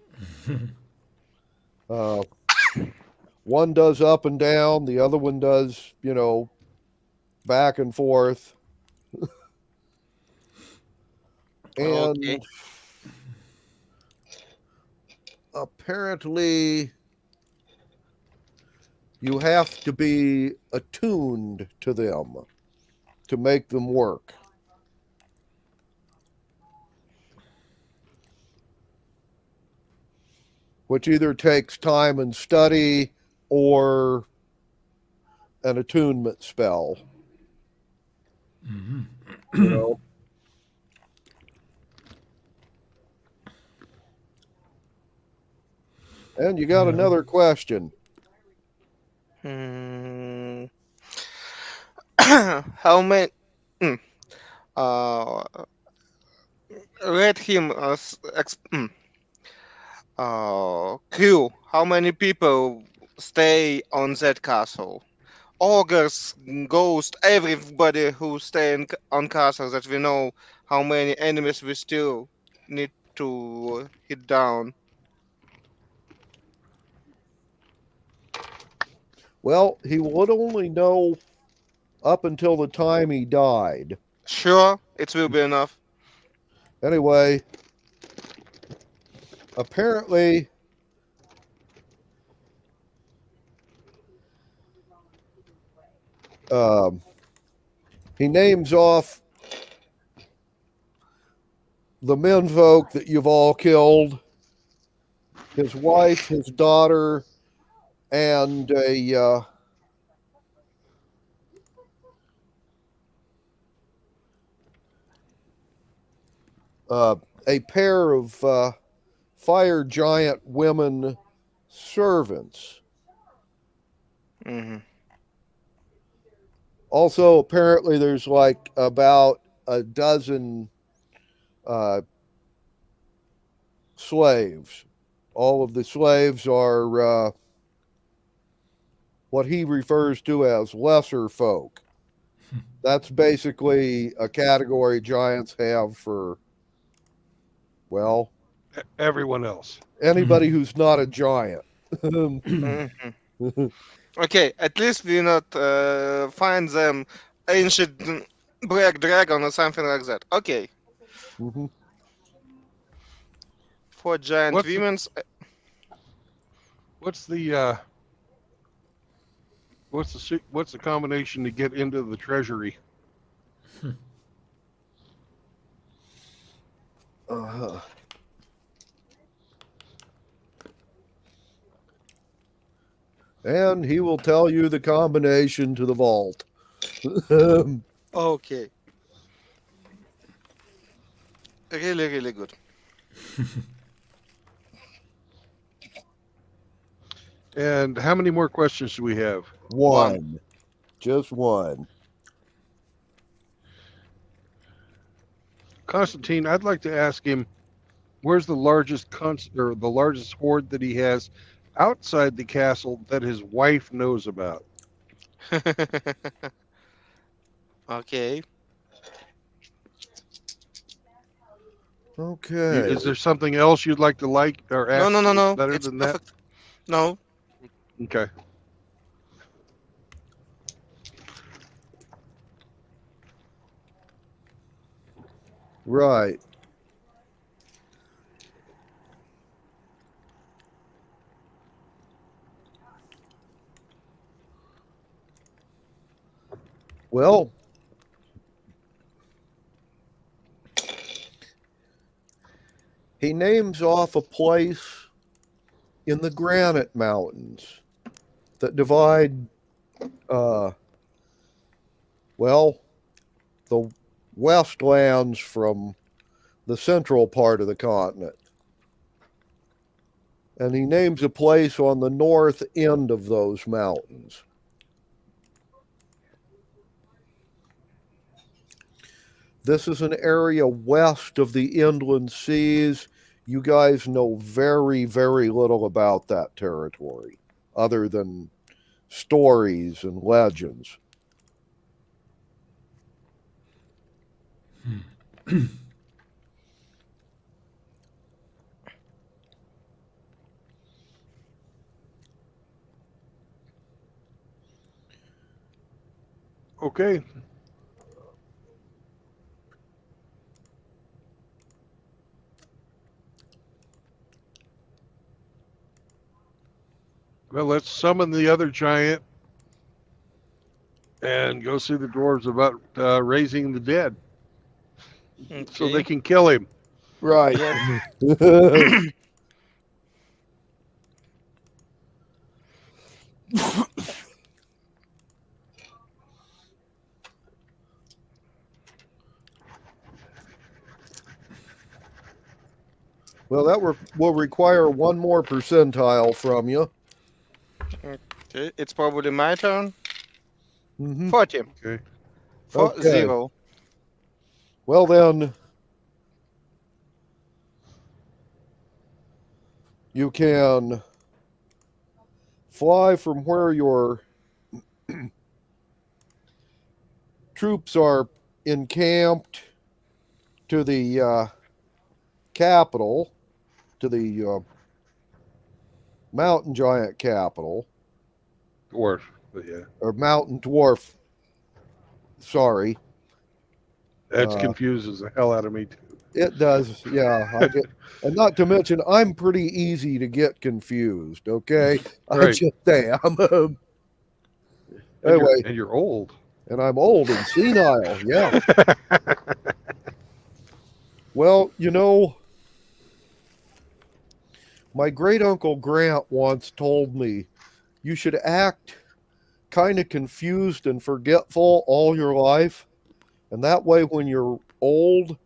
One does up and down, the other one does, back and forth. And okay. Apparently you have to be attuned to them to make them work. Which either takes time and study or an attunement spell. And you got another question. How many? Let him crew. How many people stay on that castle? ogres, ghost, everybody who stay on castle, that we know how many enemies we still need to hit down. Well, he would only know up until the time he died. Sure, it will be enough. Anyway, apparently he names off the menfolk that you've all killed, his wife, his daughter, and a pair of fire giant women servants. Mm-hmm. Also, apparently, there's like about a dozen slaves. All of the slaves are what he refers to as lesser folk. That's basically a category giants have for, well, Everyone else. anybody who's not a giant. Mm-hmm. Okay, at least we not find them ancient black dragon or something like that. Okay. Mhm. 4 giant What's the- women's. What's the combination to get into the treasury? And he will tell you the combination to the vault. Okay. Really, really good. And how many more questions do we have? One. Just one. Constantine, I'd like to ask him, where's the largest the largest hoard that he has outside the castle that his wife knows about? Okay. Okay. Is there something else you'd like to or ask No. better It's than perfect. No. that? Okay. Right. Well, he names off a place in the Granite Mountains that divide, well, the westlands from the central part of the continent. And he names a place on the north end of those mountains. This is an area west of the inland seas. You guys know very, very little about that territory, other than stories and legends. Okay. Well, let's summon the other giant and go see the dwarves about raising the dead so they can kill him. Right. Well, that will require one more percentile from you. Okay, it's probably my turn. Mhm. 40. Okay. 40. Well, then, you can fly from where your troops are encamped to the capital, to the mountain giant capital, Dwarf, but yeah. or mountain dwarf. Sorry. That confuses the hell out of me too. It does, yeah. And not to mention, I'm pretty easy to get confused. Okay, I Right. just am. And Anyway, and you're old. and I'm old and senile. Yeah. Well, you know, my great uncle Grant once told me you should act kind of confused and forgetful all your life, and that way, when you're old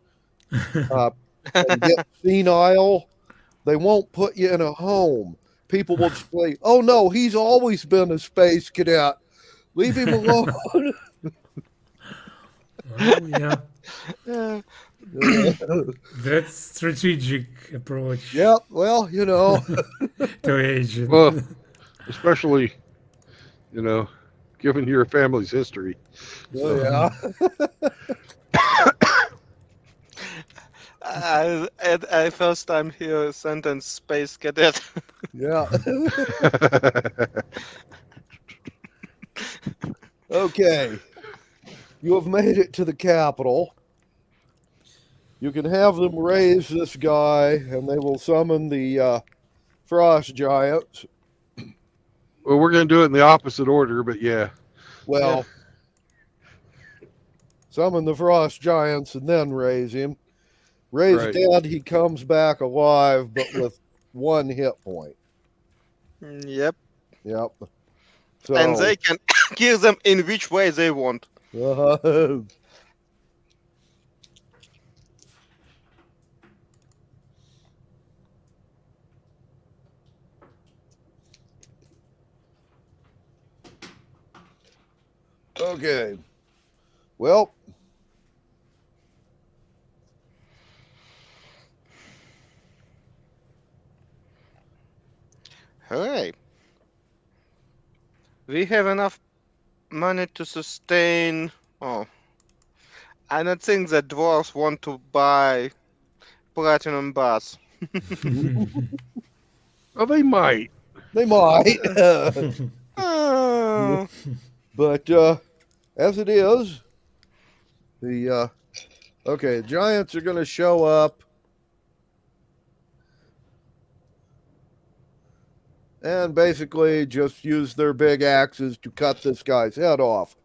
and get senile, they won't put you in a home. People will just say, "Oh no, he's always been a space cadet. Leave him alone." Well, yeah, that's strategic approach Yeah, well, you know, to aging. Well, especially, given your family's history. yeah. I first time hear a sentence space cadet. Yeah. Okay. You have made it to the capital. You can have them raise this guy, and they will summon the frost giants. Well, we're going to do it in the opposite order, but yeah. Well, summon the frost giants and then raise him. Raise Right. dead, he comes back alive, but with 1 hit point. Yep. Yep. So, And they can kill them in which way they want. okay. Well, Hooray. We have enough money to sustain. Oh. I don't think the dwarves want to buy platinum bars. Well, they might. they might. Oh. But as it is, the giants are going to show up and basically just use their big axes to cut this guy's head off.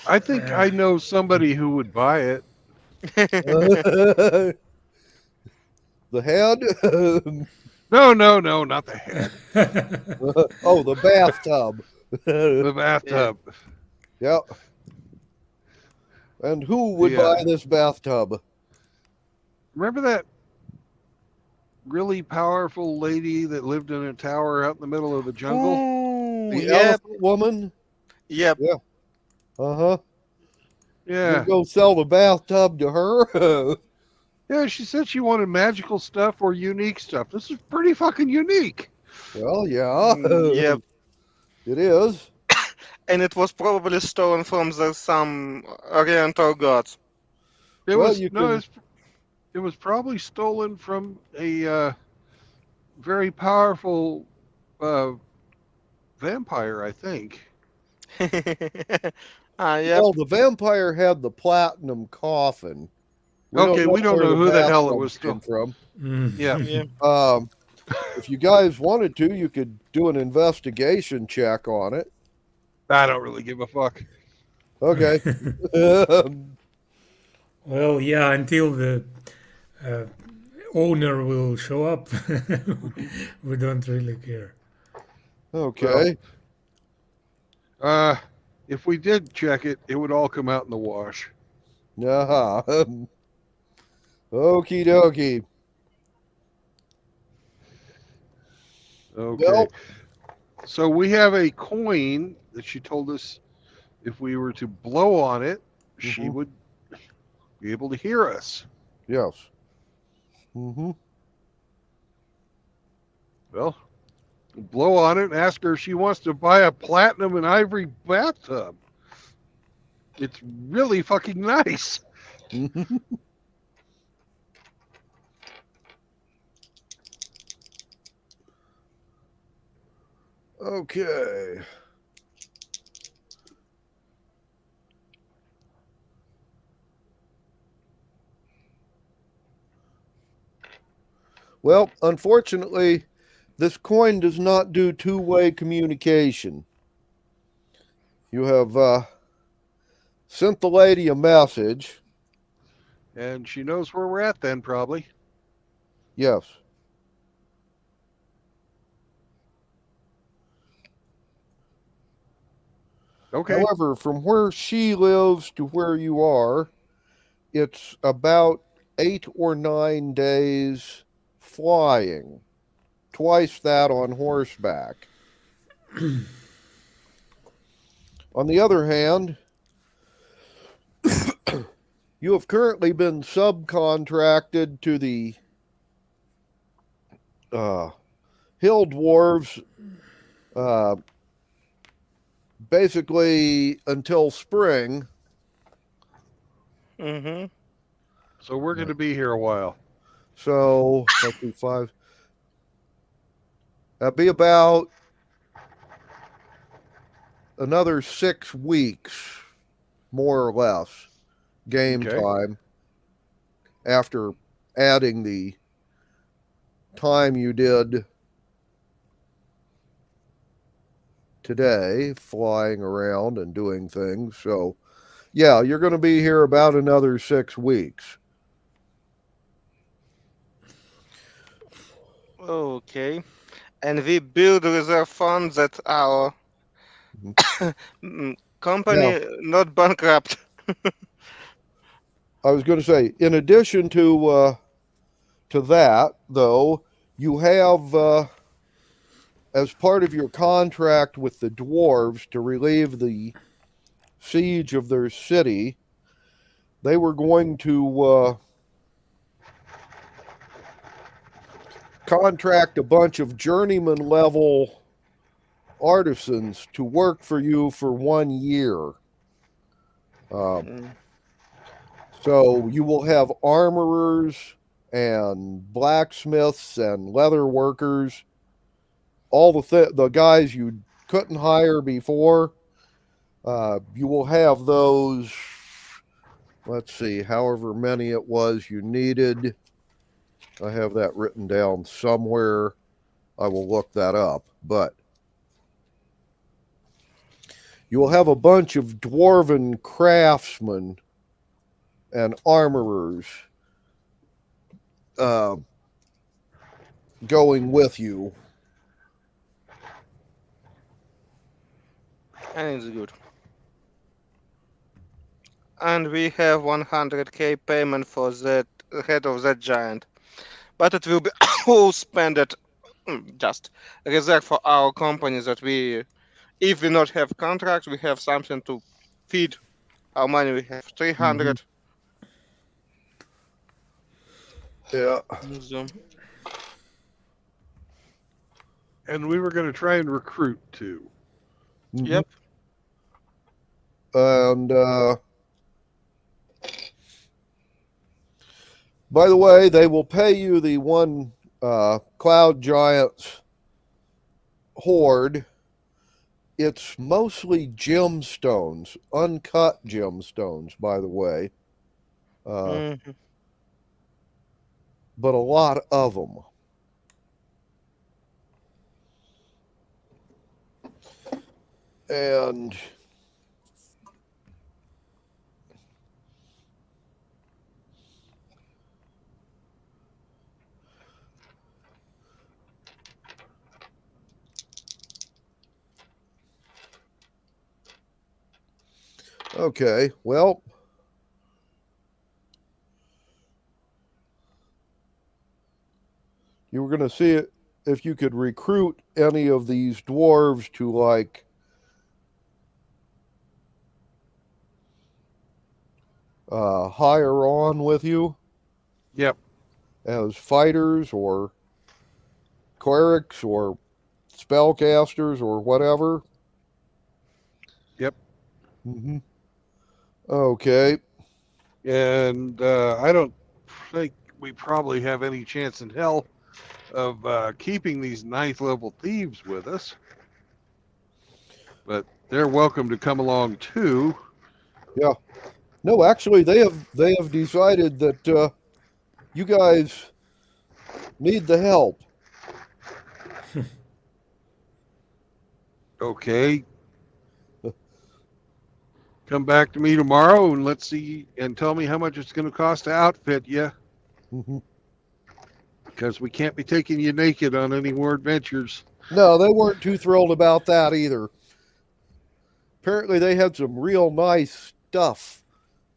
I think I know somebody who would buy it. The head? No, not the head. Oh, the bathtub. The bathtub. Yep. And who would Yeah. buy this bathtub? Remember that really powerful lady that lived in a tower out in the middle of the jungle? Ooh, The yep. elephant woman? Yep. Uh-huh. Yeah. You go sell the bathtub to her? Yeah, she said she wanted magical stuff or unique stuff. This is pretty fucking unique. Well, yeah. Yep. It is. And it was probably stolen from some Oriental gods. It Well, was you no, can- it was probably stolen from a very powerful vampire, I think. Yep. Well, the vampire had the platinum coffin. Okay, we don't where know who the hell it bathtub was came still. from. Yeah. Yeah. If you guys wanted to, you could do an investigation check on it. I don't really give a fuck. Okay. Well, yeah, until the owner will show up, we don't really care. Okay. If we did check it, it would all come out in the wash. Uh-huh. Okie dokie. Okay. Well- So we have a coin that she told us if we were to blow on it, she Mhm. would be able to hear us. Yes. Mm-hmm. Well, Blow on it and ask her if she wants to buy a platinum and ivory bathtub. It's really fucking nice. Okay. Well, unfortunately, this coin does not do two-way communication. You have sent the lady a message. And she knows where we're at then, probably. Yes. Okay. However, from where she lives to where you are, it's about 8 or 9 days flying. Twice that on horseback. On the other hand, you have currently been subcontracted to the hill dwarves basically until spring. Mm-hmm. So we're going to be here a while. So, let's see, 5. That'd be about another 6 weeks, more or less, game Okay. time, after adding the time you did today, flying around and doing things. So, yeah, you're going to be here about another 6 weeks. Okay. And we build reserve funds that our company not bankrupt. I was going to say, in addition to that, though, you have, as part of your contract with the dwarves to relieve the siege of their city, they were going to contract a bunch of journeyman level artisans to work for you for 1 year. So you will have armorers and blacksmiths and leather workers, all the guys you couldn't hire before. You will have those, let's see, however many it was you needed. I have that written down somewhere. I will look that up. But you will have a bunch of dwarven craftsmen and armorers going with you. And it's good. And we have 100k payment for that head of that giant. But it will be all spent at just reserved for our company that we, if we not have contracts, we have something to feed our money. We have 300. Yeah. So, And we were going to try and recruit too. Yep. And by the way, they will pay you the one Cloud Giants hoard. It's mostly gemstones, uncut gemstones, by the way. But a lot of them. And okay, well, you were going to see it if you could recruit any of these dwarves to, like, hire on with you. Yep. As fighters or clerics or spellcasters or whatever. Yep. Mm-hmm. Okay. And I don't think we probably have any chance in hell of keeping these 9th level thieves with us. But they're welcome to come along too. Yeah. No, actually, they have decided that you guys need the help. Okay. Come back to me tomorrow and let's see and tell me how much it's going to cost to outfit you. Because we can't be taking you naked on any more adventures. No, they weren't too thrilled about that either. Apparently, they had some real nice stuff,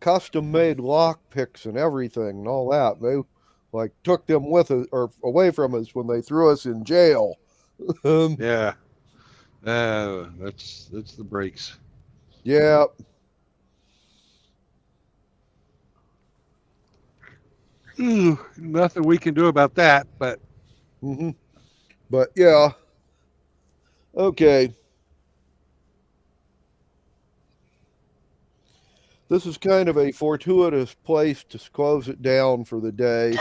custom-made lock picks and everything, and all that. They took them with us or away from us when they threw us in jail. Yeah, that's the breaks. Yeah. Nothing we can do about that, but. But yeah. Okay. This is kind of a fortuitous place to close it down for the day.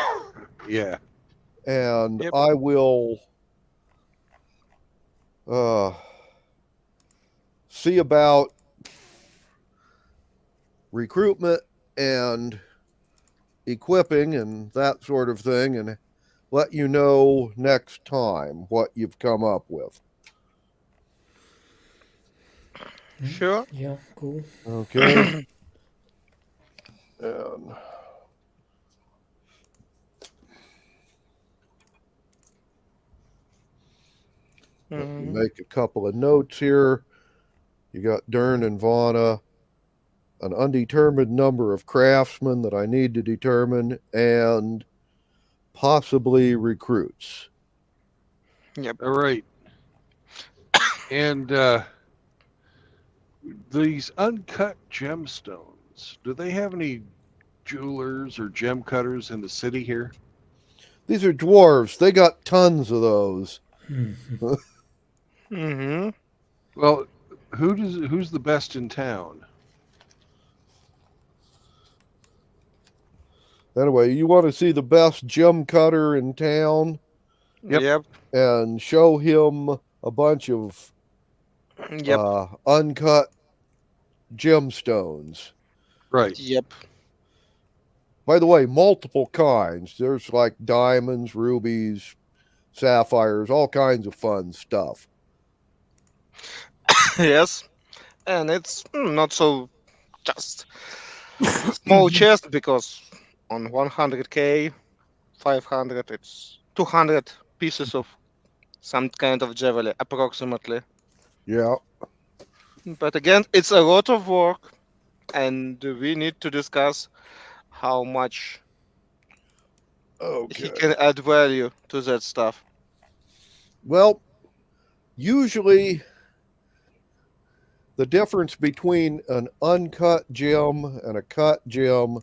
Yeah. And Yep. I will see about recruitment and equipping and that sort of thing, and let you know next time what you've come up with. Sure. Yeah, cool. Okay. And let me make a couple of notes here. You got Dern and Vana, an undetermined number of craftsmen that I need to determine, and possibly recruits. Yep. All right. And these uncut gemstones, do they have any jewelers or gem cutters in the city here? These are dwarves. They got tons of those. Well, who's the best in town? Anyway, you want to see the best gem cutter in town? Yep. And show him a bunch of uncut gemstones. Right. Yep. By the way, multiple kinds. There's like diamonds, rubies, sapphires, all kinds of fun stuff. Yes. And it's not so just small chest, because on 100k, 500, it's 200 pieces of some kind of jewelry, approximately. Yeah. But again, it's a lot of work, and we need to discuss how much he can add value to that stuff. Well, usually the difference between an uncut gem and a cut gem,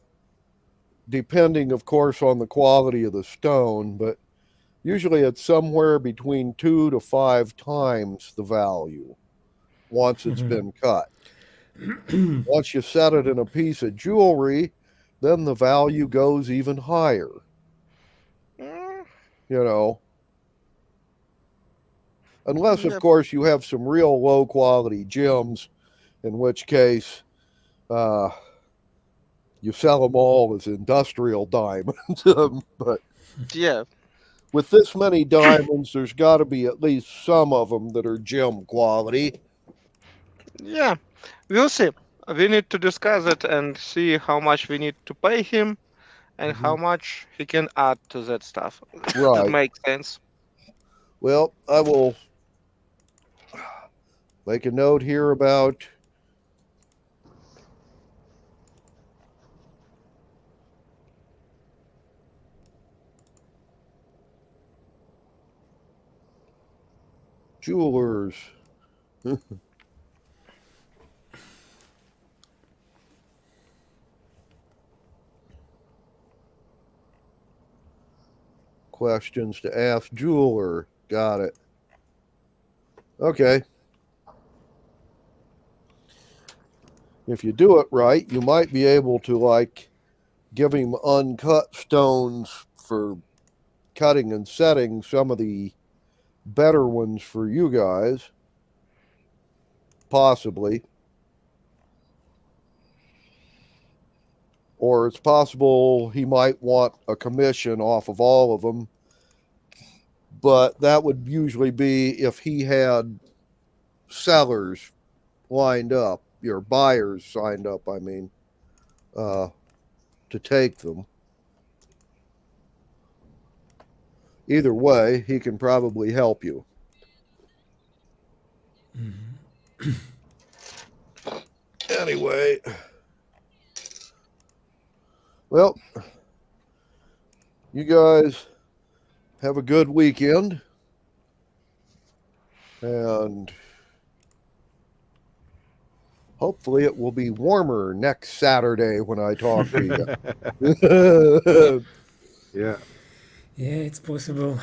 depending, of course, on the quality of the stone, but usually it's somewhere between 2 to 5 times the value once it's been cut. Once you set it in a piece of jewelry, then the value goes even higher. You know, unless, of course, you have some real low quality gems, in which case you sell them all as industrial diamonds. But yeah, with this many diamonds, there's got to be at least some of them that are gem quality. Yeah, we'll see. We need to discuss it and see how much we need to pay him and how much he can add to that stuff. Right. That makes sense. Well, I will make a note here about jewelers. Questions to ask jeweler. Got it. Okay. If you do it right, you might be able to like give him uncut stones for cutting and setting some of the better ones for you guys. Possibly. Or it's possible he might want a commission off of all of them. But that would usually be if he had sellers lined up, your buyers signed up, I mean, to take them. Either way, he can probably help you. Anyway, well, you guys have a good weekend. And hopefully it will be warmer next Saturday when I talk to you. Yeah. Yeah, it's possible.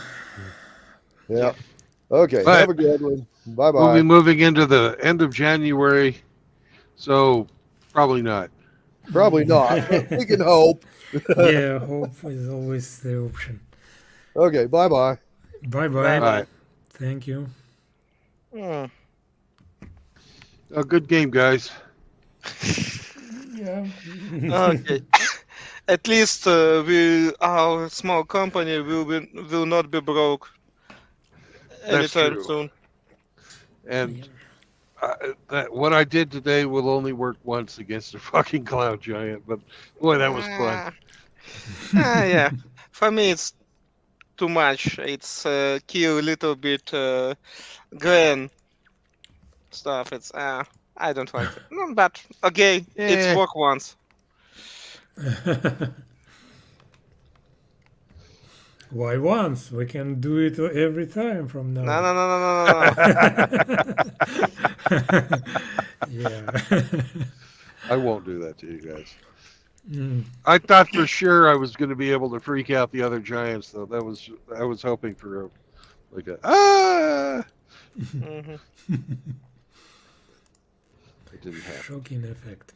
Yeah. Okay. But have a good one. Bye we'll be bye. moving into the end of January, so probably not. Probably not, but we can hope. Yeah, hope is always the option. Okay. Bye bye. Bye Bye bye. bye. Thank you. Hmm. A good game, guys. Yeah. Okay. At least our small company will not be broke That's anytime true. soon. And what I did today will only work once against a fucking cloud giant, but boy, that was fun. Yeah. For me, it's too much. It's kill a little bit grand stuff. It's I don't like it. No, but okay, it's Eh. work once. Why once? We can do it every time from now. No. Yeah. I won't do that to you guys. Mm. I thought for sure I was going to be able to freak out the other giants, though. I was hoping for like a Mhm. It didn't happen. Shocking effect.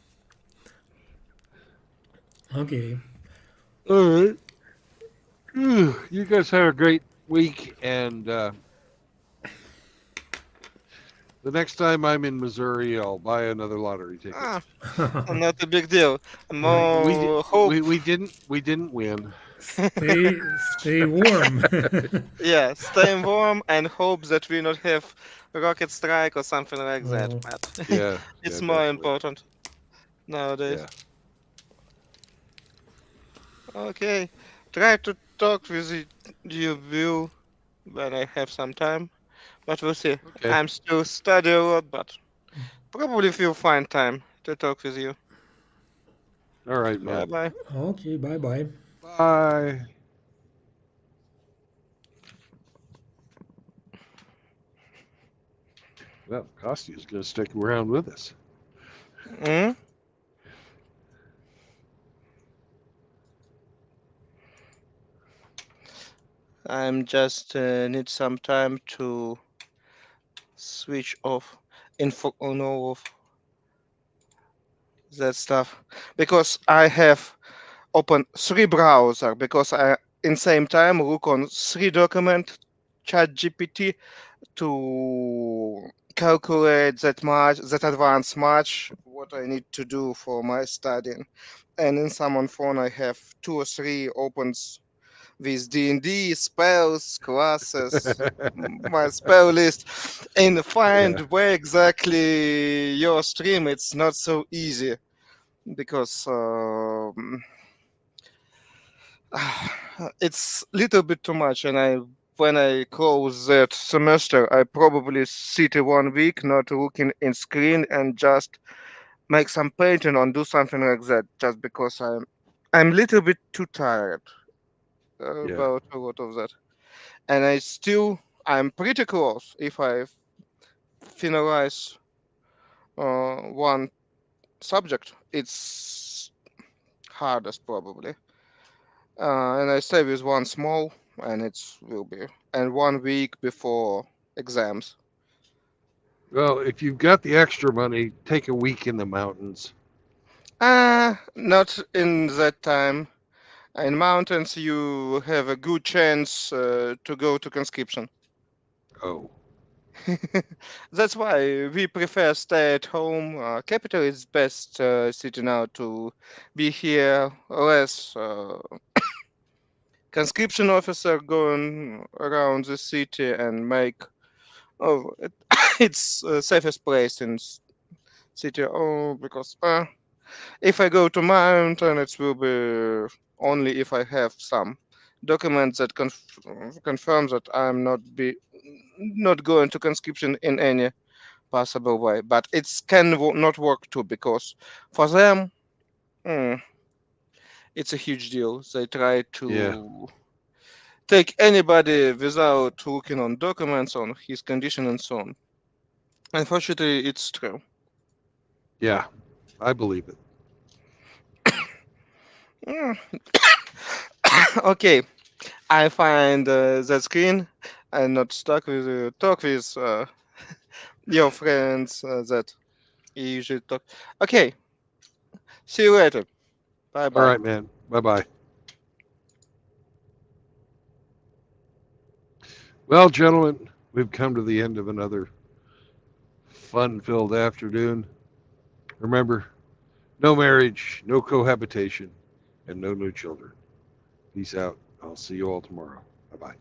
Okay. All right. You guys have a great week, and the next time I'm in Missouri, I'll buy another lottery ticket. Not a big deal. More hope. We didn't win. Stay warm. Yeah, stay warm and hope that we not have rocket strike or something like that. Oh. But Yeah, it's yeah, more definitely. important nowadays. Yeah. Okay, try to talk with you, Bill, when I have some time, but we'll see. Okay. I'm still studying a lot, but probably we'll find time to talk with you. All right, Bye man. bye. Okay, bye bye. Bye. Well, Costy's going to stick around with us. Hmm? I'm just need some time to switch off info on all of that stuff because I have open 3 browser because I in same time look on 3 document chat GPT to calculate that advanced much what I need to do for my studying, and in some on phone I have 2 or 3 opens with D&D spells classes my spell list and find Yeah. where exactly your stream. It's not so easy because it's little bit too much, and when I close that semester I probably sit 1 week not looking in screen and just make some painting or do something like that just because I'm little bit too tired Yeah. about a lot of that, and I'm pretty close if I finalize one subject. It's hardest probably, and I stay with one small, and it's will be and 1 week before exams. Well, if you've got the extra money, take a week in the mountains. Not in that time. In mountains, you have a good chance to go to conscription. Oh. That's why we prefer stay at home. Capital is best city now to be here. Less conscription officer going around the city and make. Oh, it's safest place in city. Oh, because if I go to mountain, it will be only if I have some documents that confirm that I'm not going to conscription in any possible way. But it can not work too, because for them, it's a huge deal. They try to take anybody without looking on documents, on his condition, and so on. Unfortunately, it's true. Yeah, I believe it. Okay, I find that screen. I'm not stuck with talk with your friends that you usually talk. Okay, see you later. Bye bye. All right, man. Bye-bye. Well, gentlemen, we've come to the end of another fun-filled afternoon. Remember, no marriage, no cohabitation, and no new children. Peace out. I'll see you all tomorrow. Bye-bye.